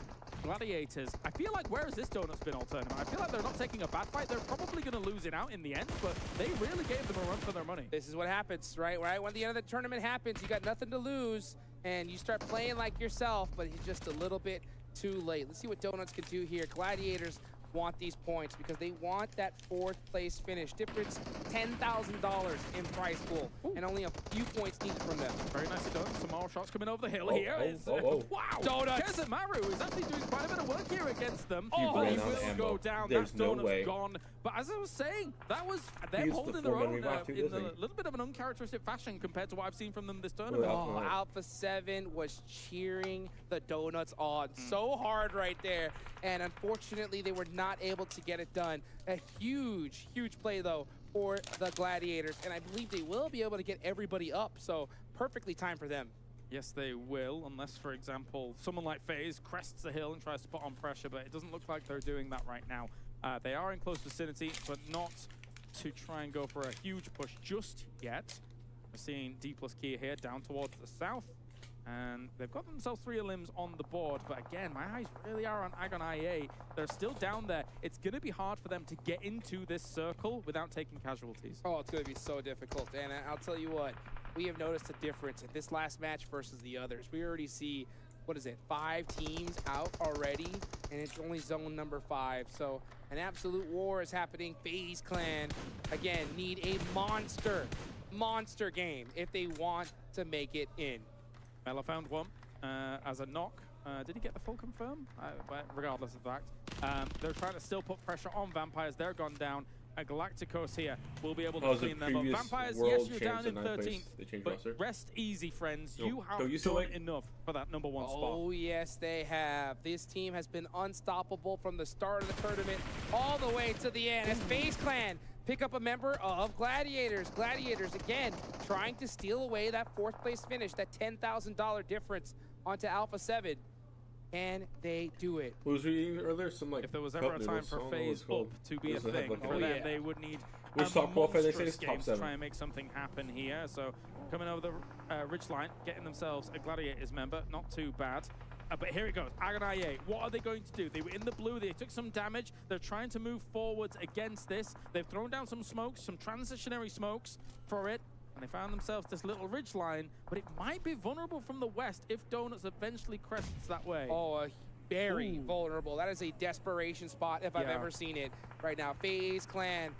Gladiators. I feel like, where has this Donuts been all tournament? I feel like they're not taking a bad fight. They're probably going to lose it out in the end, but they really gave them a run for their money. This is what happens, right? When the end of the tournament happens, you got nothing to lose, and you start playing like yourself, but he's just a little bit too late. Let's see what Donuts can do here. Gladiators want these points because they want that 4th place finish. Difference $10,000 in prize pool, and only a few points needed from them. Very nicely done. Some more shots coming over the hill here. Wow! Donuts! Kezamaru is actually doing quite a bit of work here against them. But he will go down. There's That's no Donuts way. gone. But as I was saying, that was them holding their own in a little bit of an uncharacteristic fashion compared to what I've seen from them this tournament. Oh, Alpha7 was cheering the Donuts on so hard right there, and unfortunately they were not able to get it done. A huge play though for the Gladiators, and I believe they will be able to get everybody up, so perfectly timed for them. Yes, they will, unless, for example, someone like FaZe crests the hill and tries to put on pressure, but it doesn't look like they're doing that right now. They are in close vicinity, but not to try and go for a huge push just yet. We're seeing D plus Kia here down towards the south, and they've got themselves 3 elims on the board, but again, my eyes really are on AGONxI8. They're still down there. It's going to be hard for them to get into this circle without taking casualties. Oh, it's going to be so difficult, and I'll tell you what, we have noticed a difference in this last match versus the others. We already see what is it, 5 teams out already, and it's only zone number 5. So an absolute war is happening. FaZe Clan, again, need a monster game if they want to make it in. Mela found one as a knock. Did he get the full confirm? Regardless of the fact. They're trying to still put pressure on Vampires. They're gone down. Galacticos here will be able to clean them up. Vampires, yes, you're down in 13th, but rest easy, friends. You have done enough for that #1 spot. Oh, yes, they have. This team has been unstoppable from the start of the tournament all the way to the end as FaZe Clan pick up a member of Gladiators. Gladiators, again, trying to steal away that 4th place finish, that $10,000 difference onto Alpha7. Can they do it? What was reading earlier? Some like if there was ever a time for FaZe up to be a thing, for them, they would need a monstrous game to try and make something happen here. So coming over the ridge line, getting themselves a Gladiators member, not too bad. But here it goes, AGONxI8. What are they going to do? They were in the blue, they took some damage. They're trying to move forwards against this. They've thrown down some smokes, some transitionary smokes for it. And they found themselves this little ridge line, but it might be vulnerable from the west if Donuts eventually crests that way. Oh, very vulnerable. That is a desperation spot if I've ever seen it right now. FaZe Clan,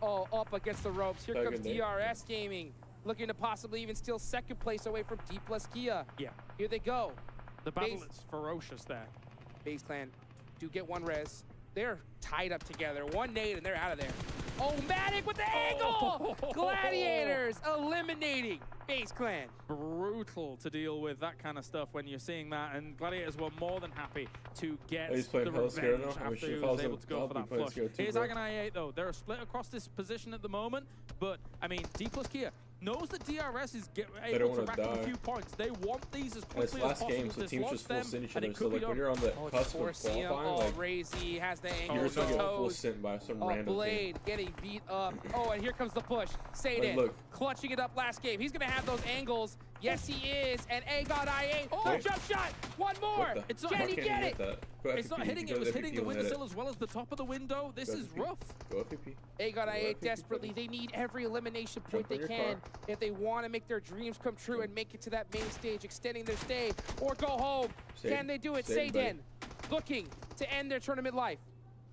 up against the ropes. Here comes DRS Gaming, looking to possibly even steal 2nd place away from D+ Kia. Yeah. Here they go. The battle is ferocious there. FaZe Clan do get 1 res. They're tied up together. 1 nade and they're out of there. Oh, Matic with the angle! Gladiators eliminating FaZe Clan. Brutal to deal with that kind of stuff when you're seeing that, and Gladiators were more than happy to get the revenge after he was able to go for that flush. Here's AGONxI8 though. They're split across this position at the moment, but I mean, D+ Kia knows that DRS is able to rack up a few points. They want these as quickly as possible. Game, so teams just full send each other. So like when you're on the cusp of qualifying, like Razy has the angle. You're just gonna get full sent by some random Blade getting beat up. Oh, and here comes the push. Satan clutching it up last game. He's gonna have those angles. Yes, he is. And AGONxI8. Oh, jump shot. 1 more. It's not Can he get it? It's not hitting. It was hitting the windowsill as well as the top of the window. This is rough. Go FPP. AGONxI8 desperately. They need every elimination point they can if they want to make their dreams come true and make it to that main stage, extending their stay or go home. Can they do it? Satan looking to end their tournament life.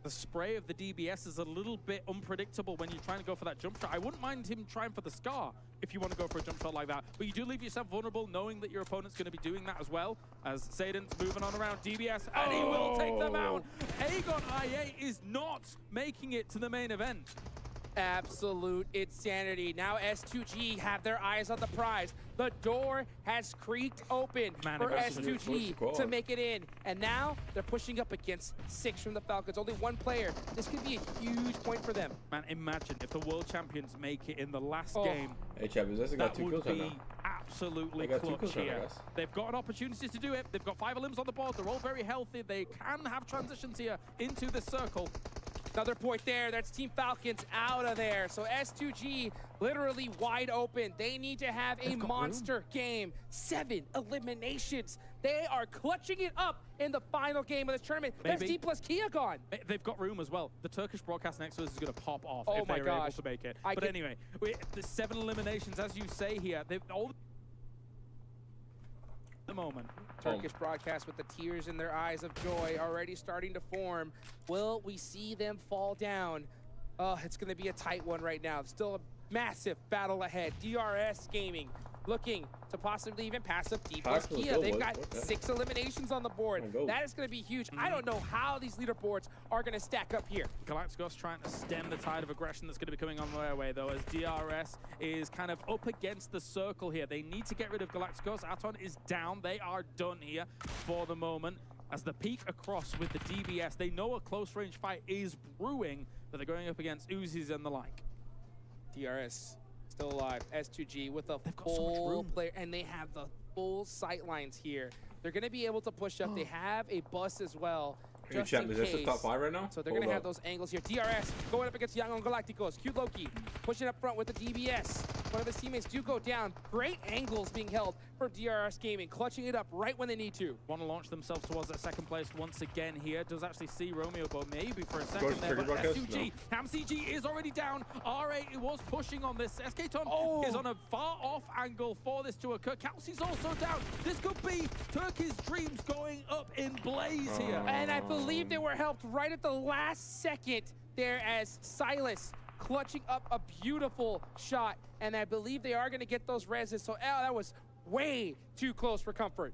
The spray of the DBS is a little bit unpredictable when you're trying to go for that jump shot. I wouldn't mind him trying for the Scar if you want to go for a jump shot like that. But you do leave yourself vulnerable knowing that your opponent's going to be doing that as well. As Satan's moving on around DBS, and he will take them out. AGONxI8 is not making it to the main event. Absolute insanity. Now S2G have their eyes on the prize. The door has creaked open for S2G to make it in. And now they're pushing up against 6 from the Falcons. Only 1 player. This could be a huge point for them. Man, imagine if the world champions make it in the last game. Hey, Chappers, that's got 2 kills right now. Absolutely clutch here. They've got an opportunity to do it. They've got 5 limbs on the board. They're all very healthy. They can have transitions here into this circle. Another point there. That's Team Falcons out of there. So S2G literally wide open. They need to have a monster game. 7 eliminations. They are clutching it up in the final game of this tournament. There's D+ Kia gone. They've got room as well. The Turkish broadcast next to us is going to pop off if they're able to make it. But anyway, the 7 eliminations, as you say here, they've all the moment. Turkish broadcast with the tears in their eyes of joy already starting to form. Will we see them fall down? It's going to be a tight one right now. Still a massive battle ahead. DRS Gaming looking to possibly even pass up D+ Kia. They've got 6 eliminations on the board. That is going to be huge. I don't know how these leaderboards are going to stack up here. Galacticos trying to stem the tide of aggression that's going to be coming on their way, though, as DRS is kind of up against the circle here. They need to get rid of Galacticos. Aton is down. They are done here for the moment. As the peek across with the DBS, they know a close-range fight is brewing, but they're going up against Uzis and the like. DRS still alive. S2G with a full player, and they have the full sight lines here. They're going to be able to push up. They have a bus as well. Just in is this the top 5 right now? So they're going to have those angles here. DRS going up against Young on Galacticos. Q Loki pushing up front with the DBS. One of his teammates do go down. Great angles being held for DRS Gaming, clutching it up right when they need to. Want to launch themselves towards that second place once again here. Does actually see Romeo, but maybe for a second there. But S2G, AmCG is already down. R8 was pushing on this. SKTon is on a far off angle for this to occur. Kelsey's also down. This could be Turkey's dreams going up in blaze here. And I believe they were helped right at the last second there as Silas clutching up a beautiful shot. And I believe they are going to get those reses. So that was way too close for comfort.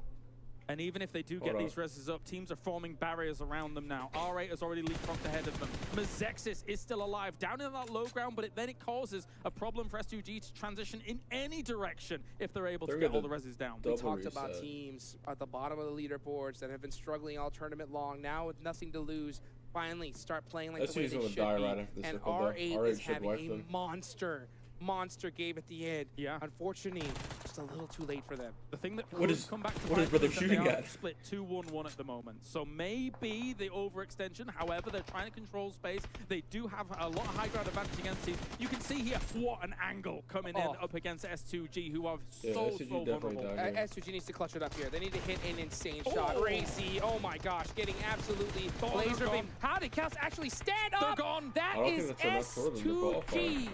And even if they do get these reses up, teams are forming barriers around them now. R8 has already leapfrogged ahead of them. Mazexis is still alive, down in that low ground, but then it causes a problem for S2G to transition in any direction if they're able to get all the reses down. We talked about teams at the bottom of the leaderboards that have been struggling all tournament long. Now with nothing to lose, finally start playing like the way they should be. And R8 is having a monster game at the end. Yeah. Unfortunately, just a little too late for them. The thing that could come back to bite them, shooting at? Split 2-1-1 at the moment. So maybe the overextension. However, they're trying to control space. They do have a lot of high ground advantage against teams. You can see here what an angle coming in up against S2G, who are so vulnerable. S2G needs to clutch it up here. They need to hit an insane shot. Racy, oh my gosh, getting absolutely laser beam. How did Kels actually stand up? They're gone. That is S2G.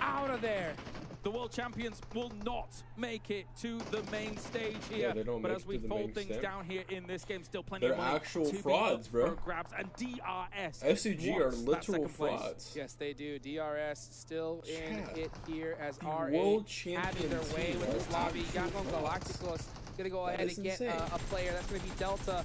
Out of there. The world champions will not make it to the main stage here. But as we fold things down here in this game, still plenty of money. They're actual frauds, bro. Grabs and DRS. FCG are literal frauds. Yes, they do. DRS still in it here as R8 world having their way with this lobby. Galacticos gonna go ahead and get a player. That's gonna be Delta.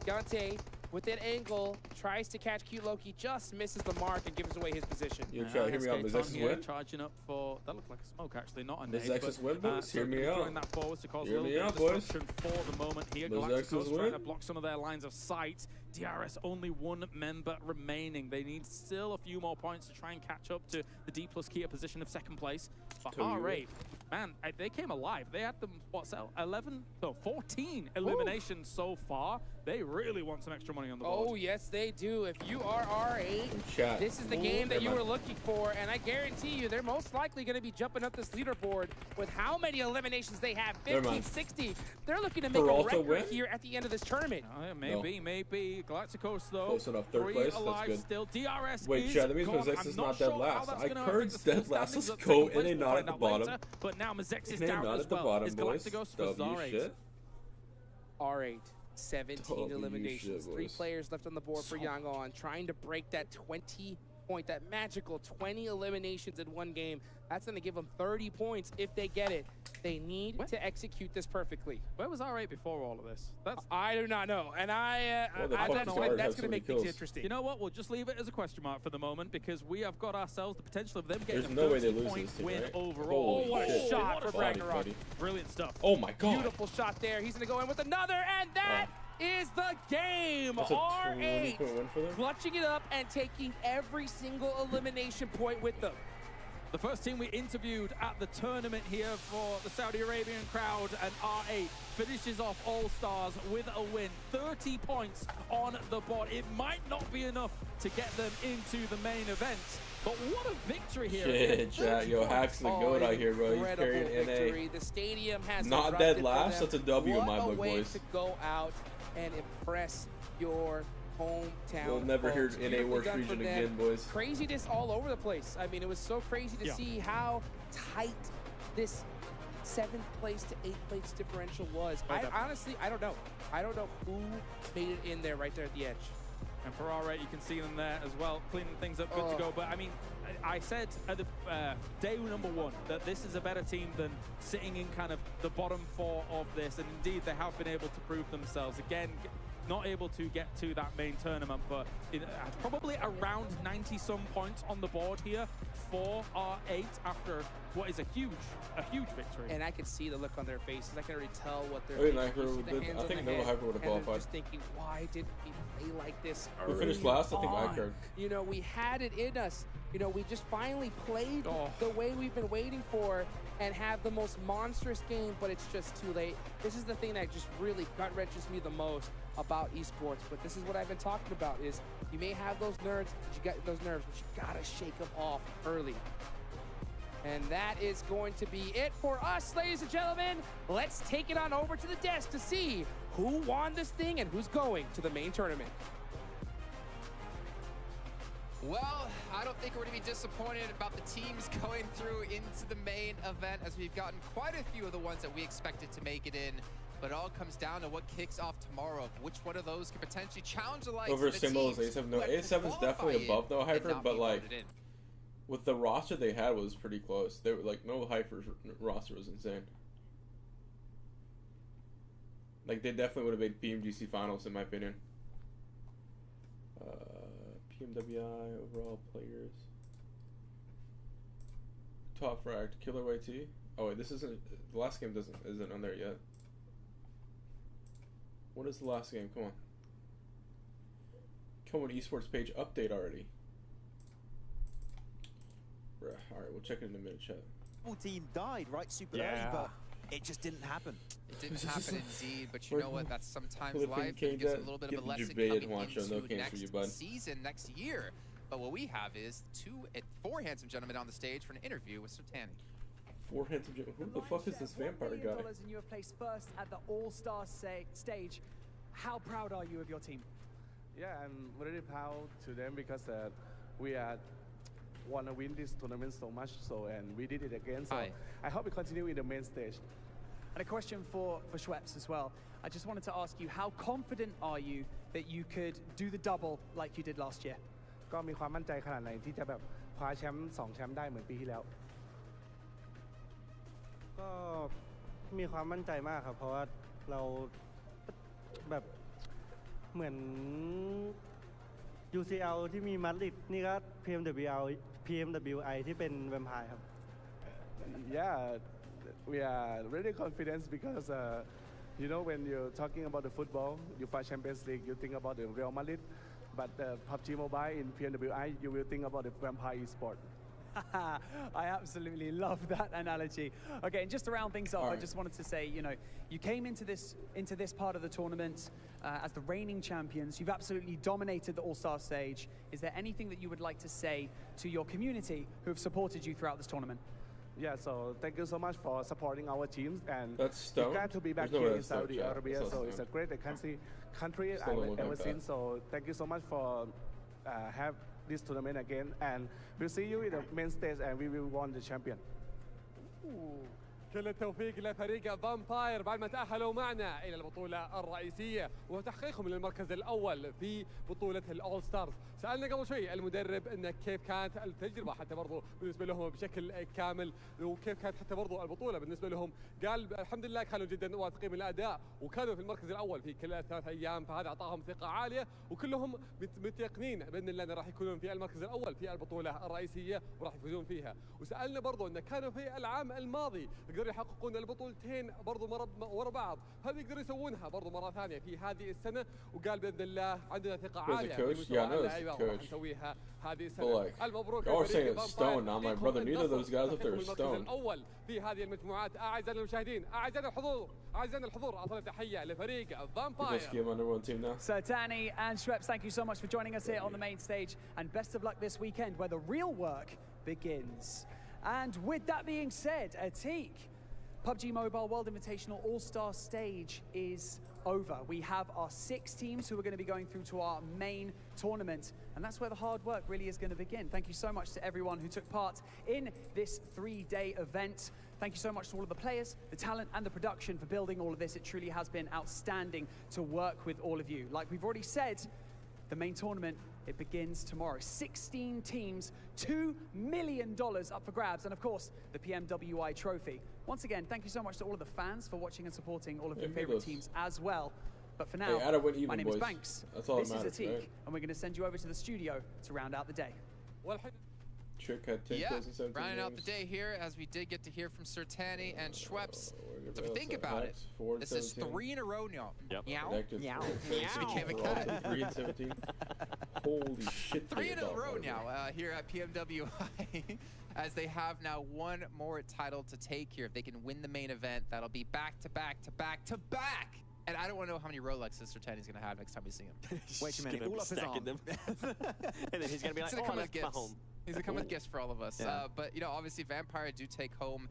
Gante with that angle, tries to catch Cute Loki, just misses the mark and gives away his position. You try to hear me out. Mazexis win. Charging up for, that looked like a smoke actually, not a nade. Mazexis win, boys. Hear me out. That forward to cause Hear a little me bit out, of boys. disruption for the moment here. Galacticos trying to block some of their lines of sight. DRS only one member remaining. They need still a few more points to try and catch up to the D+ Kia position of second place. But R8, man, they came alive. They had them, 14 eliminations so far. They really want some extra money on the board. Oh, yes, they do. If you are R8, this is the game that you were looking for, and I guarantee you they're most likely going to be jumping up this leaderboard with how many eliminations they have, 15, 60. They're looking to make a record here at the end of this tournament. Maybe. Galacticos, though, close enough. Third place, alive that's good. still. DRS Wait, Chad, that means Mazexis not dead last. iKURD's dead last. Let's go, and they not at the bottom. But now Mazexis and down not as at the well. bottom, Is boys. Galacticos for R8. R8. 17 eliminations. 3 players left on the board for Yangon, trying to break that 20-point, that magical 20 eliminations in one game. That's going to give them 30 points if they get it. They need to execute this perfectly. Where was R8 before all of this? I do not know, and that's going to make things interesting. You know what? We'll just leave it as a question mark for the moment because we have got ourselves the potential of them getting There's no way they 30-point win right? overall. Holy what a shot for Ragnarok. Brilliant stuff. Oh my god. Beautiful shot there. He's going to go in with another, and that is the game. That's a R8 win for them. clutching it up and taking every single elimination point with them. The first team we interviewed at the tournament here for the Saudi Arabian crowd, and R8 finishes off All-Stars with a win. 30 points on the board. It might not be enough to get them into the main event, but what a victory here. Shit, chat. Yo, Hack's the goat out here, bro. He's carrying NA. The stadium has not dead last. That's a W in my book, way boys. To go out and impress your hometown. We'll never hear NA worst region again, boys. Craziness all over the place. I mean, it was so crazy to see how tight this 7th place to 8th place differential was. Honestly, I don't know. I don't know who made it in there right there at the edge. And for R8, you can see them there as well, cleaning things up, good to go. But I mean, I said at the day number 1 that this is a better team than sitting in kind of the bottom 4 of this. And indeed, they have been able to prove themselves. Again, not able to get to that main tournament, but probably around 90-some points on the board here for R8 after what is a huge victory. And I could see the look on their faces. I can already tell what they're thinking. I think Noah Hyper would have qualified. Just thinking, why didn't we play like this early? We finished last. I think iKURD. You know, we had it in us. You know, we just finally played the way we've been waiting for and have the most monstrous game, but it's just too late. This is the thing that just really gut wrenches me the most about esports, but this is what I've been talking about, is you may have those nerves, but you gotta shake them off early. And that is going to be it for us, ladies and gentlemen. Let's take it on over to the desk to see who won this thing and who's going to the main tournament. Well, I don't think we're going to be disappointed about the teams going through into the main event, as we've gotten quite a few of the ones that we expected to make it in. But it all comes down to what kicks off tomorrow, of which one of those could potentially challenge the likes over of the symbols. teams A7, no, A7 is definitely above no Hyper, but like with the roster they had was pretty close. They were like no Hyper's roster was insane. Like they definitely would have made PMGC finals in my opinion. PMWI overall players. Top fragged Killer YT. Oh wait, this isn't the last game. Isn't on there yet. What is the last game? Come on. Come on, esports page update already. Alright, we'll check it in a minute, chat. Full team died right super early, but it just didn't happen. It didn't happen indeed, but you know what? That's sometimes life. It gives a little bit of a lesson coming into next season, next year. But what we have is four handsome gentlemen on the stage for an interview with Sertani. Four handsome gentlemen. Who the fuck is this vampire guy? And you have placed first at the All-Stars Stage. How proud are you of your team? Yeah, I'm really proud to them because we want to win this tournament so much, and we did it again. So I hope we continue in the main stage. And a question for Schweppes as well. I just wanted to ask you, how confident are you that you could do the double like you did last year? ก็มีความมั่นใจขนาดไหนที่จะแบบคว้าแชมป์2 แชมป์ได้เหมือนปีที่แล้ว ก็มีความมั่นใจมากครับเพราะว่าเราแบบเหมือน UCL ที่มีมาดริดนี่ก็ PMWI ที่เป็นแวมไพร์ครับ Yeah, we are really confident because you know when you're talking about the football, UEFA Champions League, you think about the Real Madrid, but PUBG Mobile in PMWI, you will think about the Vampire Esports. I absolutely love that analogy. Okay, and just to round things off, I just wanted to say, you know, you came into this part of the tournament as the reigning champions. You've absolutely dominated the All-Star Stage. Is there anything that you would like to say to your community who have supported you throughout this tournament? Yeah, so thank you so much for supporting our teams, and we're glad to be back here in Saudi Arabia. So it's a great country I've ever seen. So thank you so much for have this tournament again, and we'll see you in the main stage, and we will win the champion. كل التوفيق لفريق فامباير بعد ما تأهلوا معنا إلى البطولة الرئيسية وتحقيقهم للمركز الأول في بطولة الأول ستارز. سألنا قبل شوي المدرب إن كيف كانت التجربة حتى برضو بالنسبة لهم بشكل كامل، وكيف كانت حتى برضو البطولة بالنسبة لهم. قال الحمد لله كانوا جدا واثقين من الأداء وكانوا في المركز الأول في كل 3 أيام، فهذا أعطاهم ثقة عالية وكلهم متيقنين بأن الله راح يكونون في المركز الأول في البطولة الرئيسية وراح يفوزون فيها. وسألنا برضو إن كانوا في العام الماضي يقدروا يحققون البطولتين برضو ورا بعض، هل يقدروا يسوونها برضو مرة ثانية في هذه السنة؟ وقال بإذن الله عندنا ثقة عالية في مستوى اللاعبين وراح نسويها هذه السنة. المبروك لفريق Stone. I'm like, brother, neither of those guys up there are Stone. الأول في هذه المجموعات. أعزائنا المشاهدين، أعزائنا الحضور، أعطينا تحية لفريق فامباير. Sertani and Schweppes, thank you so much for joining us here on the main stage, and best of luck this weekend where the real work begins. And with that being said, Atik, PUBG Mobile World Invitational All-Stars Stage is over. We have our 6 teams who are going to be going through to our main tournament, and that's where the hard work really is going to begin. Thank you so much to everyone who took part in this 3-day event. Thank you so much to all of the players, the talent, and the production for building all of this. It truly has been outstanding to work with all of you. Like we've already said, the main tournament, it begins tomorrow. 16 teams, $2 million up for grabs, and of course, the PMWI trophy. Once again, thank you so much to all of the fans for watching and supporting all of your favorite teams as well. But for now, my name is Banks, this is Atik, and we're going to send you over to the studio to round out the day. Trick had 10 kills in 17 rounding out games. the day here as we did get to hear from Sertani and Schweppes. So think about it. This is 3 in a row now. Yep. Meow. Meow. Became a cat. 3 and 17. Holy shit. 3 in a row now here at PMWI as they have now 1 more title to take here. If they can win the main event, that'll be back to back to back to back. And I don't want to know how many Rolexes Sertani's going to have next time we see him. Wait a minute, all up his arm. And then he's going to be like, oh, let's go home. These are come with gifts for all of us. But, you know, obviously Vampire do take home,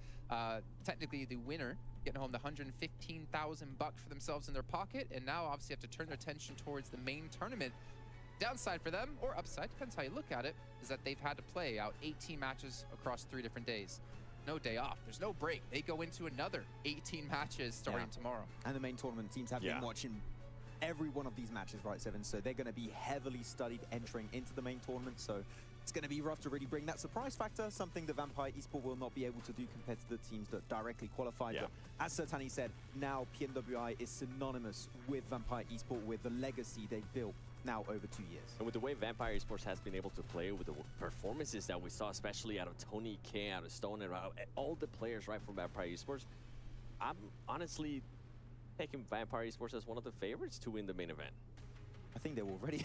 technically the winner, getting home the 115,000 bucks for themselves in their pocket, and now obviously have to turn their attention towards the main tournament. Downside for them, or upside, depends how you look at it, is that they've had to play out 18 matches across 3 different days. No day off. There's no break. They go into another 18 matches starting tomorrow. And the main tournament teams have been watching every one of these matches, right, Seven? So they're going to be heavily studied entering into the main tournament. So it's going to be rough to really bring that surprise factor, something that Vampire Esports will not be able to do compared to the teams that directly qualified. But as Sertani said, now PMWI is synonymous with Vampire Esports, with the legacy they've built now over 2 years. And with the way Vampire Esports has been able to play, with the performances that we saw, especially out of Tony K, out of Stone, and all the players right from Vampire Esports, I'm honestly taking Vampire Esports as one of the favorites to win the main event. I think they're already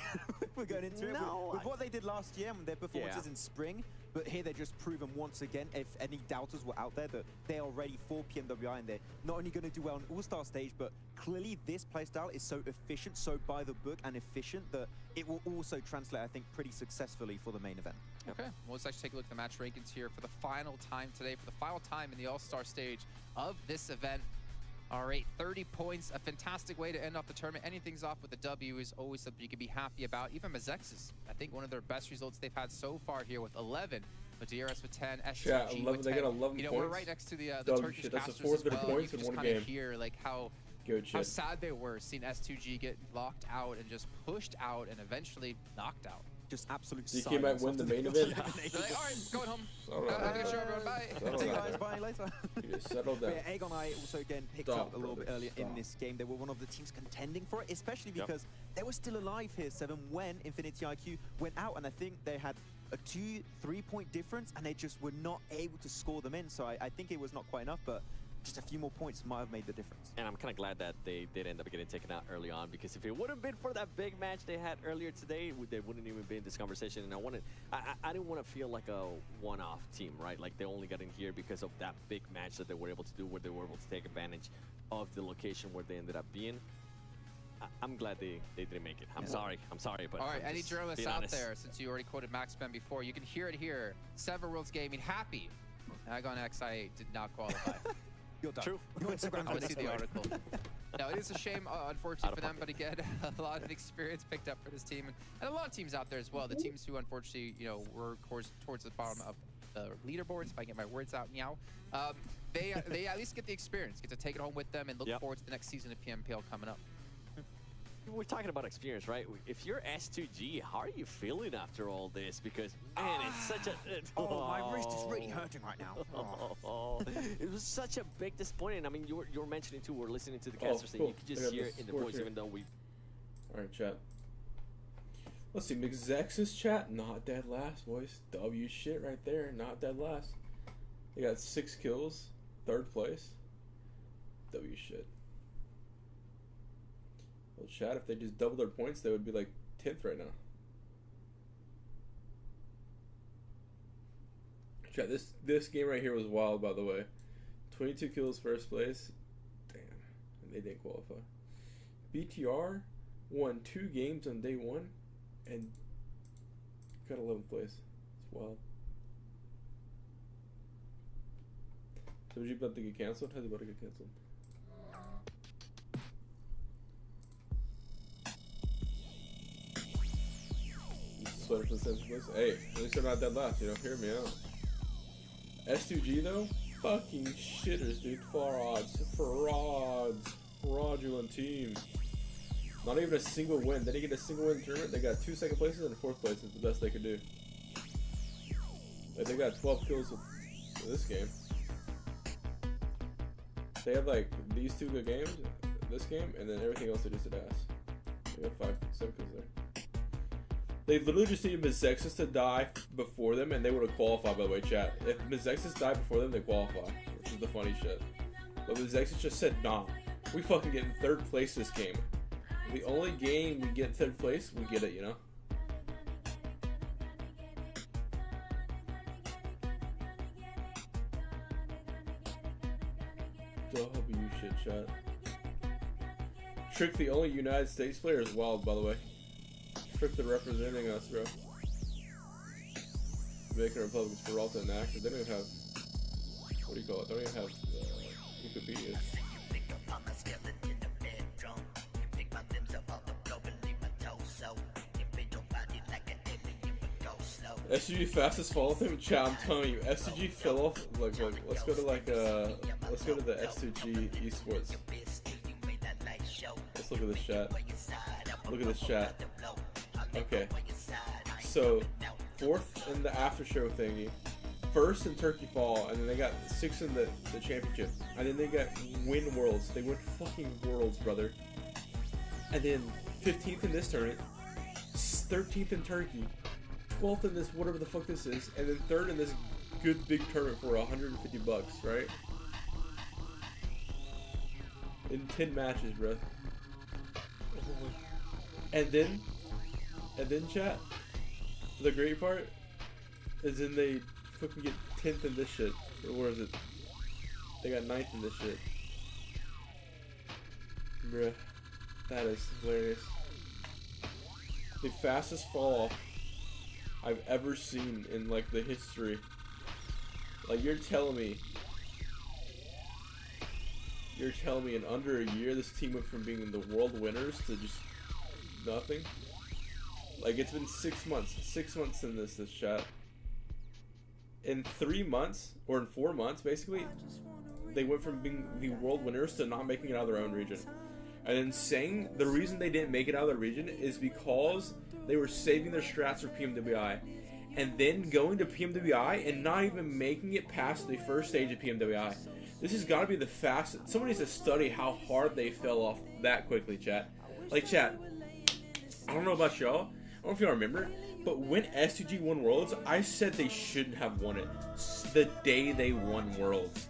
we're going into it with what they did last year and their performances in spring, but here they're just proven once again, if any doubters were out there, that they are ready for PMWI, and they're not only going to do well on All-Star Stage, but clearly this playstyle is so efficient, so by the book and efficient, that it will also translate, I think, pretty successfully for the main event. Okay, well, let's actually take a look at the match rankings here for the final time today, for the final time in the All-Star Stage of this event. All right, 30 points, a fantastic way to end off the tournament. Anything's off with a W is always something you can be happy about. Even Mazex's, I think, one of their best results they've had so far here with 11. But DRS with 10, STG with 10. They got 11 you know, points. We're right next to the Turkish That's Masters the 4th as well. points You in can one just kind game. of hear like how sad they were seeing S2G get locked out and just pushed out and eventually knocked out. Just absolute DK might win the main event. They're like, all right, going home. Alright. Have a good show, everyone. Bye. See you guys. Bye later. You just settle down. Yeah, AGONxI8 also again picked up a little bit earlier in this game. They were one of the teams contending for it, especially because they were still alive here, Seven, when Infinity IQ went out, and I think they had a 2-3 point difference, and they just were not able to score them in. So I think it was not quite enough, but just a few more points might have made the difference. And I'm kind of glad that they did end up getting taken out early on, because if it would have been for that big match they had earlier today, they wouldn't even be in this conversation. And I didn't want to feel like a one-off team, right? Like they only got in here because of that big match that they were able to do, where they were able to take advantage of the location where they ended up being. I'm glad they didn't make it. I'm sorry, but all right, any journalists out honest. there, since you already quoted Max Ben before, you can hear it here. Seven Worlds Gaming happy. AGONxI8 did not qualify. You're done. True. I want to see the article. No, it is a shame, unfortunately, for them, but again, a lot of experience picked up for this team, and a lot of teams out there as well. The teams who, unfortunately, you know, were towards the bottom of the leaderboards, if I get my words out, meow. They at least get the experience, get to take it home with them, and look forward to the next season of PMPL coming up. We're talking about experience, right? If you're S2G, how are you feeling after all this? Because, man, it's such a... my wrist is really hurting right now. It was such a big disappointment. I mean, you were mentioning, too, we're listening to the casters, and you could just hear it in the voice, even though we... Alright, chat. Let's see, McZex's chat, not dead last, boys. W shit right there, not dead last. They got 6 kills, 3rd place. W shit. Well, chat, if they just double their points, they would be like 10th right now. Chat, this game right here was wild, by the way. 22 kills, 1st place. Damn, and they didn't qualify. BTR won 2 games on day 1 and got 11th place. It's wild. So was you about to get canceled? How's it about to get canceled? Sweater for the 7th place. Hey, at least they're not dead last, you know, hear me out. S2G though, fucking shitters, dude. Frauds. Fraudulent team. Not even a single win. They didn't get a single win in the tournament. They got 2 second places and 4th place is the best they could do. Like, they got 12 kills in this game. They had like these 2 good games, this game, and then everything else they just did ass. They got 7 kills there. They literally just needed Mazexis to die before them, and they would have qualified, by the way, chat. If Mazexis died before them, they qualify. Which is the funny shit. But Mazexis just said, nah. We fucking get in 3rd place this game. The only game we get in 3rd place, we get it, you know? W shit, chat. Trick, the only United States player, is wild, by the way. Trick, the representing us, bro. Dominican Republic is Peralta and active. They don't even have, what do you call it? They don't even have Wikipedia. SCG fastest fall thing, chat. I'm telling you, SCG fell off. Like, let's go to let's go to the S2G Esports. Let's look at this chat. Look at this chat. Okay, so 4th in the after show thingy, 1st in Turkey Fall, and then they got 6th in the championship, and then they got win worlds. They win fucking worlds, brother. And then 15th in this tournament, 13th in Turkey, 12th in this whatever the fuck this is, and then 3rd in this good big tournament for $150, right? In 10 matches, bro. And then chat, the great part is then they fucking get 10th in this shit. Or where is it? They got 9th in this shit. Bruh. That is hilarious. The fastest fall off I've ever seen in like the history. Like you're telling me in under a year this team went from being in the world winners to just nothing? Like it's been 6 months. 6 months in this chat. In 3 months, or in 4 months basically, they went from being the world winners to not making it out of their own region. And then saying the reason they didn't make it out of their region is because they were saving their strats for PMWI. And then going to PMWI and not even making it past the first stage of PMWI. This has got to be the fastest. Someone needs to study how hard they fell off that quickly, chat. Like, chat, I don't know about y'all. I don't know if y'all remember, but when S2G won Worlds, I said they shouldn't have won it the day they won Worlds.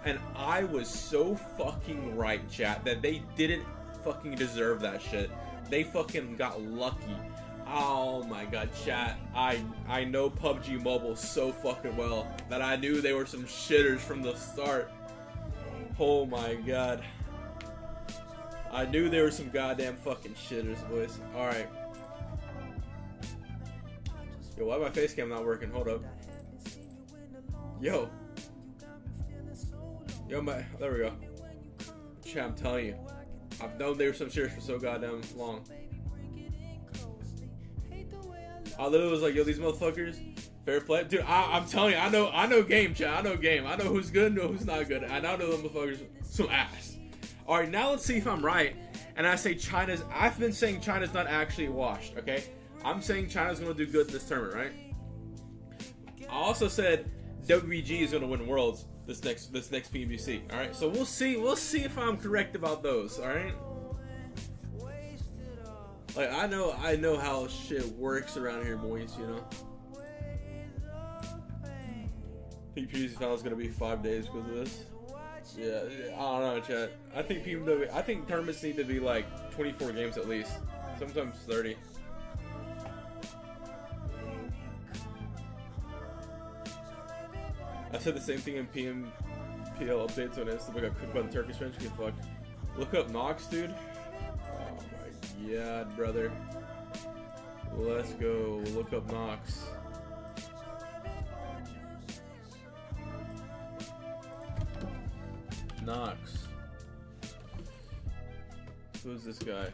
And I was so fucking right, chat, that they didn't fucking deserve that shit. They fucking got lucky. Oh my god, chat. I know PUBG Mobile so fucking well that I knew they were some shitters from the start. Oh my god. I knew there were some goddamn fucking shitters, boys. Alright. Yo, why my face cam not working? Hold up. Yo, there we go. Chat, I'm telling you. I've known they were some shitters for so goddamn long. I literally was like, yo, these motherfuckers, fair play. Dude, I'm telling you, I know game, chat. I know game. I know who's good and who's not good. And I know them motherfuckers some ass. Alright, now let's see if I'm right. And I say I've been saying China's not actually washed, okay? I'm saying China's gonna do good in this tournament, right? I also said WBG is gonna win Worlds this next PBC. Alright, so we'll see if I'm correct about those, alright? Like I know how shit works around here, boys, you know. I think PBC final is gonna be 5 days because of this. Yeah, I don't know, chat. I think tournaments need to be like 24 games at least. Sometimes 30. I said the same thing in PL updates on Insta. We got cooked by the Turkish French. Get fucked. Look up Nox, dude. Oh my god, brother. Let's go. Look up Nox. Nox. Who's this guy?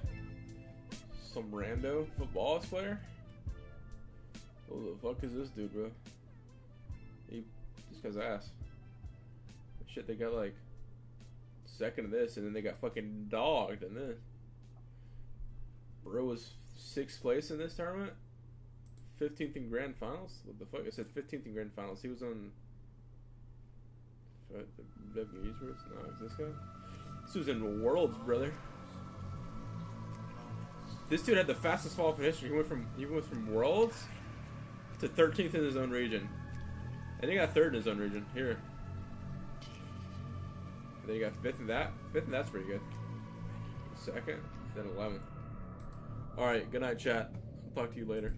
Some rando football player? Who the fuck is this dude, bro? This guy's ass. Shit, they got like second of this, and then they got fucking dogged in this. Bro was 6th place in this tournament, 15th in grand finals. What the fuck? I said 15th in grand finals. He was on the Esports. No, is this guy? This was in Worlds, brother. This dude had the fastest fall off in history. He went from Worlds to 13th in his own region. And he got 3rd in his own region. Here. And then he got 5th in that. 5th and that's pretty good. 2nd, then 11th. Alright, good night, chat. I'll talk to you later.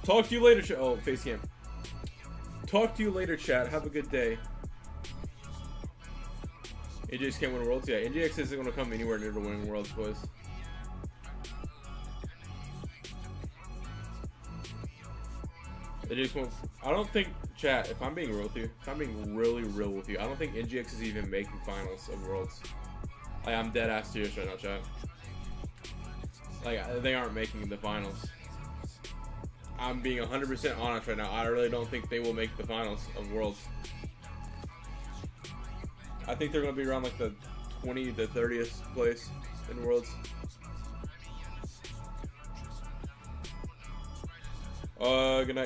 Talk to you later, chat. Oh, face cam. Talk to you later, chat. Have a good day. AGX can't win Worlds? Yeah, AGX isn't going to come anywhere near to winning Worlds, boys. They just won't. I don't think, chat, if I'm being real with you, if I'm being really real with you, I don't think NGX is even making finals of Worlds. Like, I'm dead ass serious right now, chat. Like, they aren't making the finals. I'm being 100% honest right now. I really don't think they will make the finals of Worlds. I think they're going to be around like the 20 to 30th place in Worlds. Good night, chat.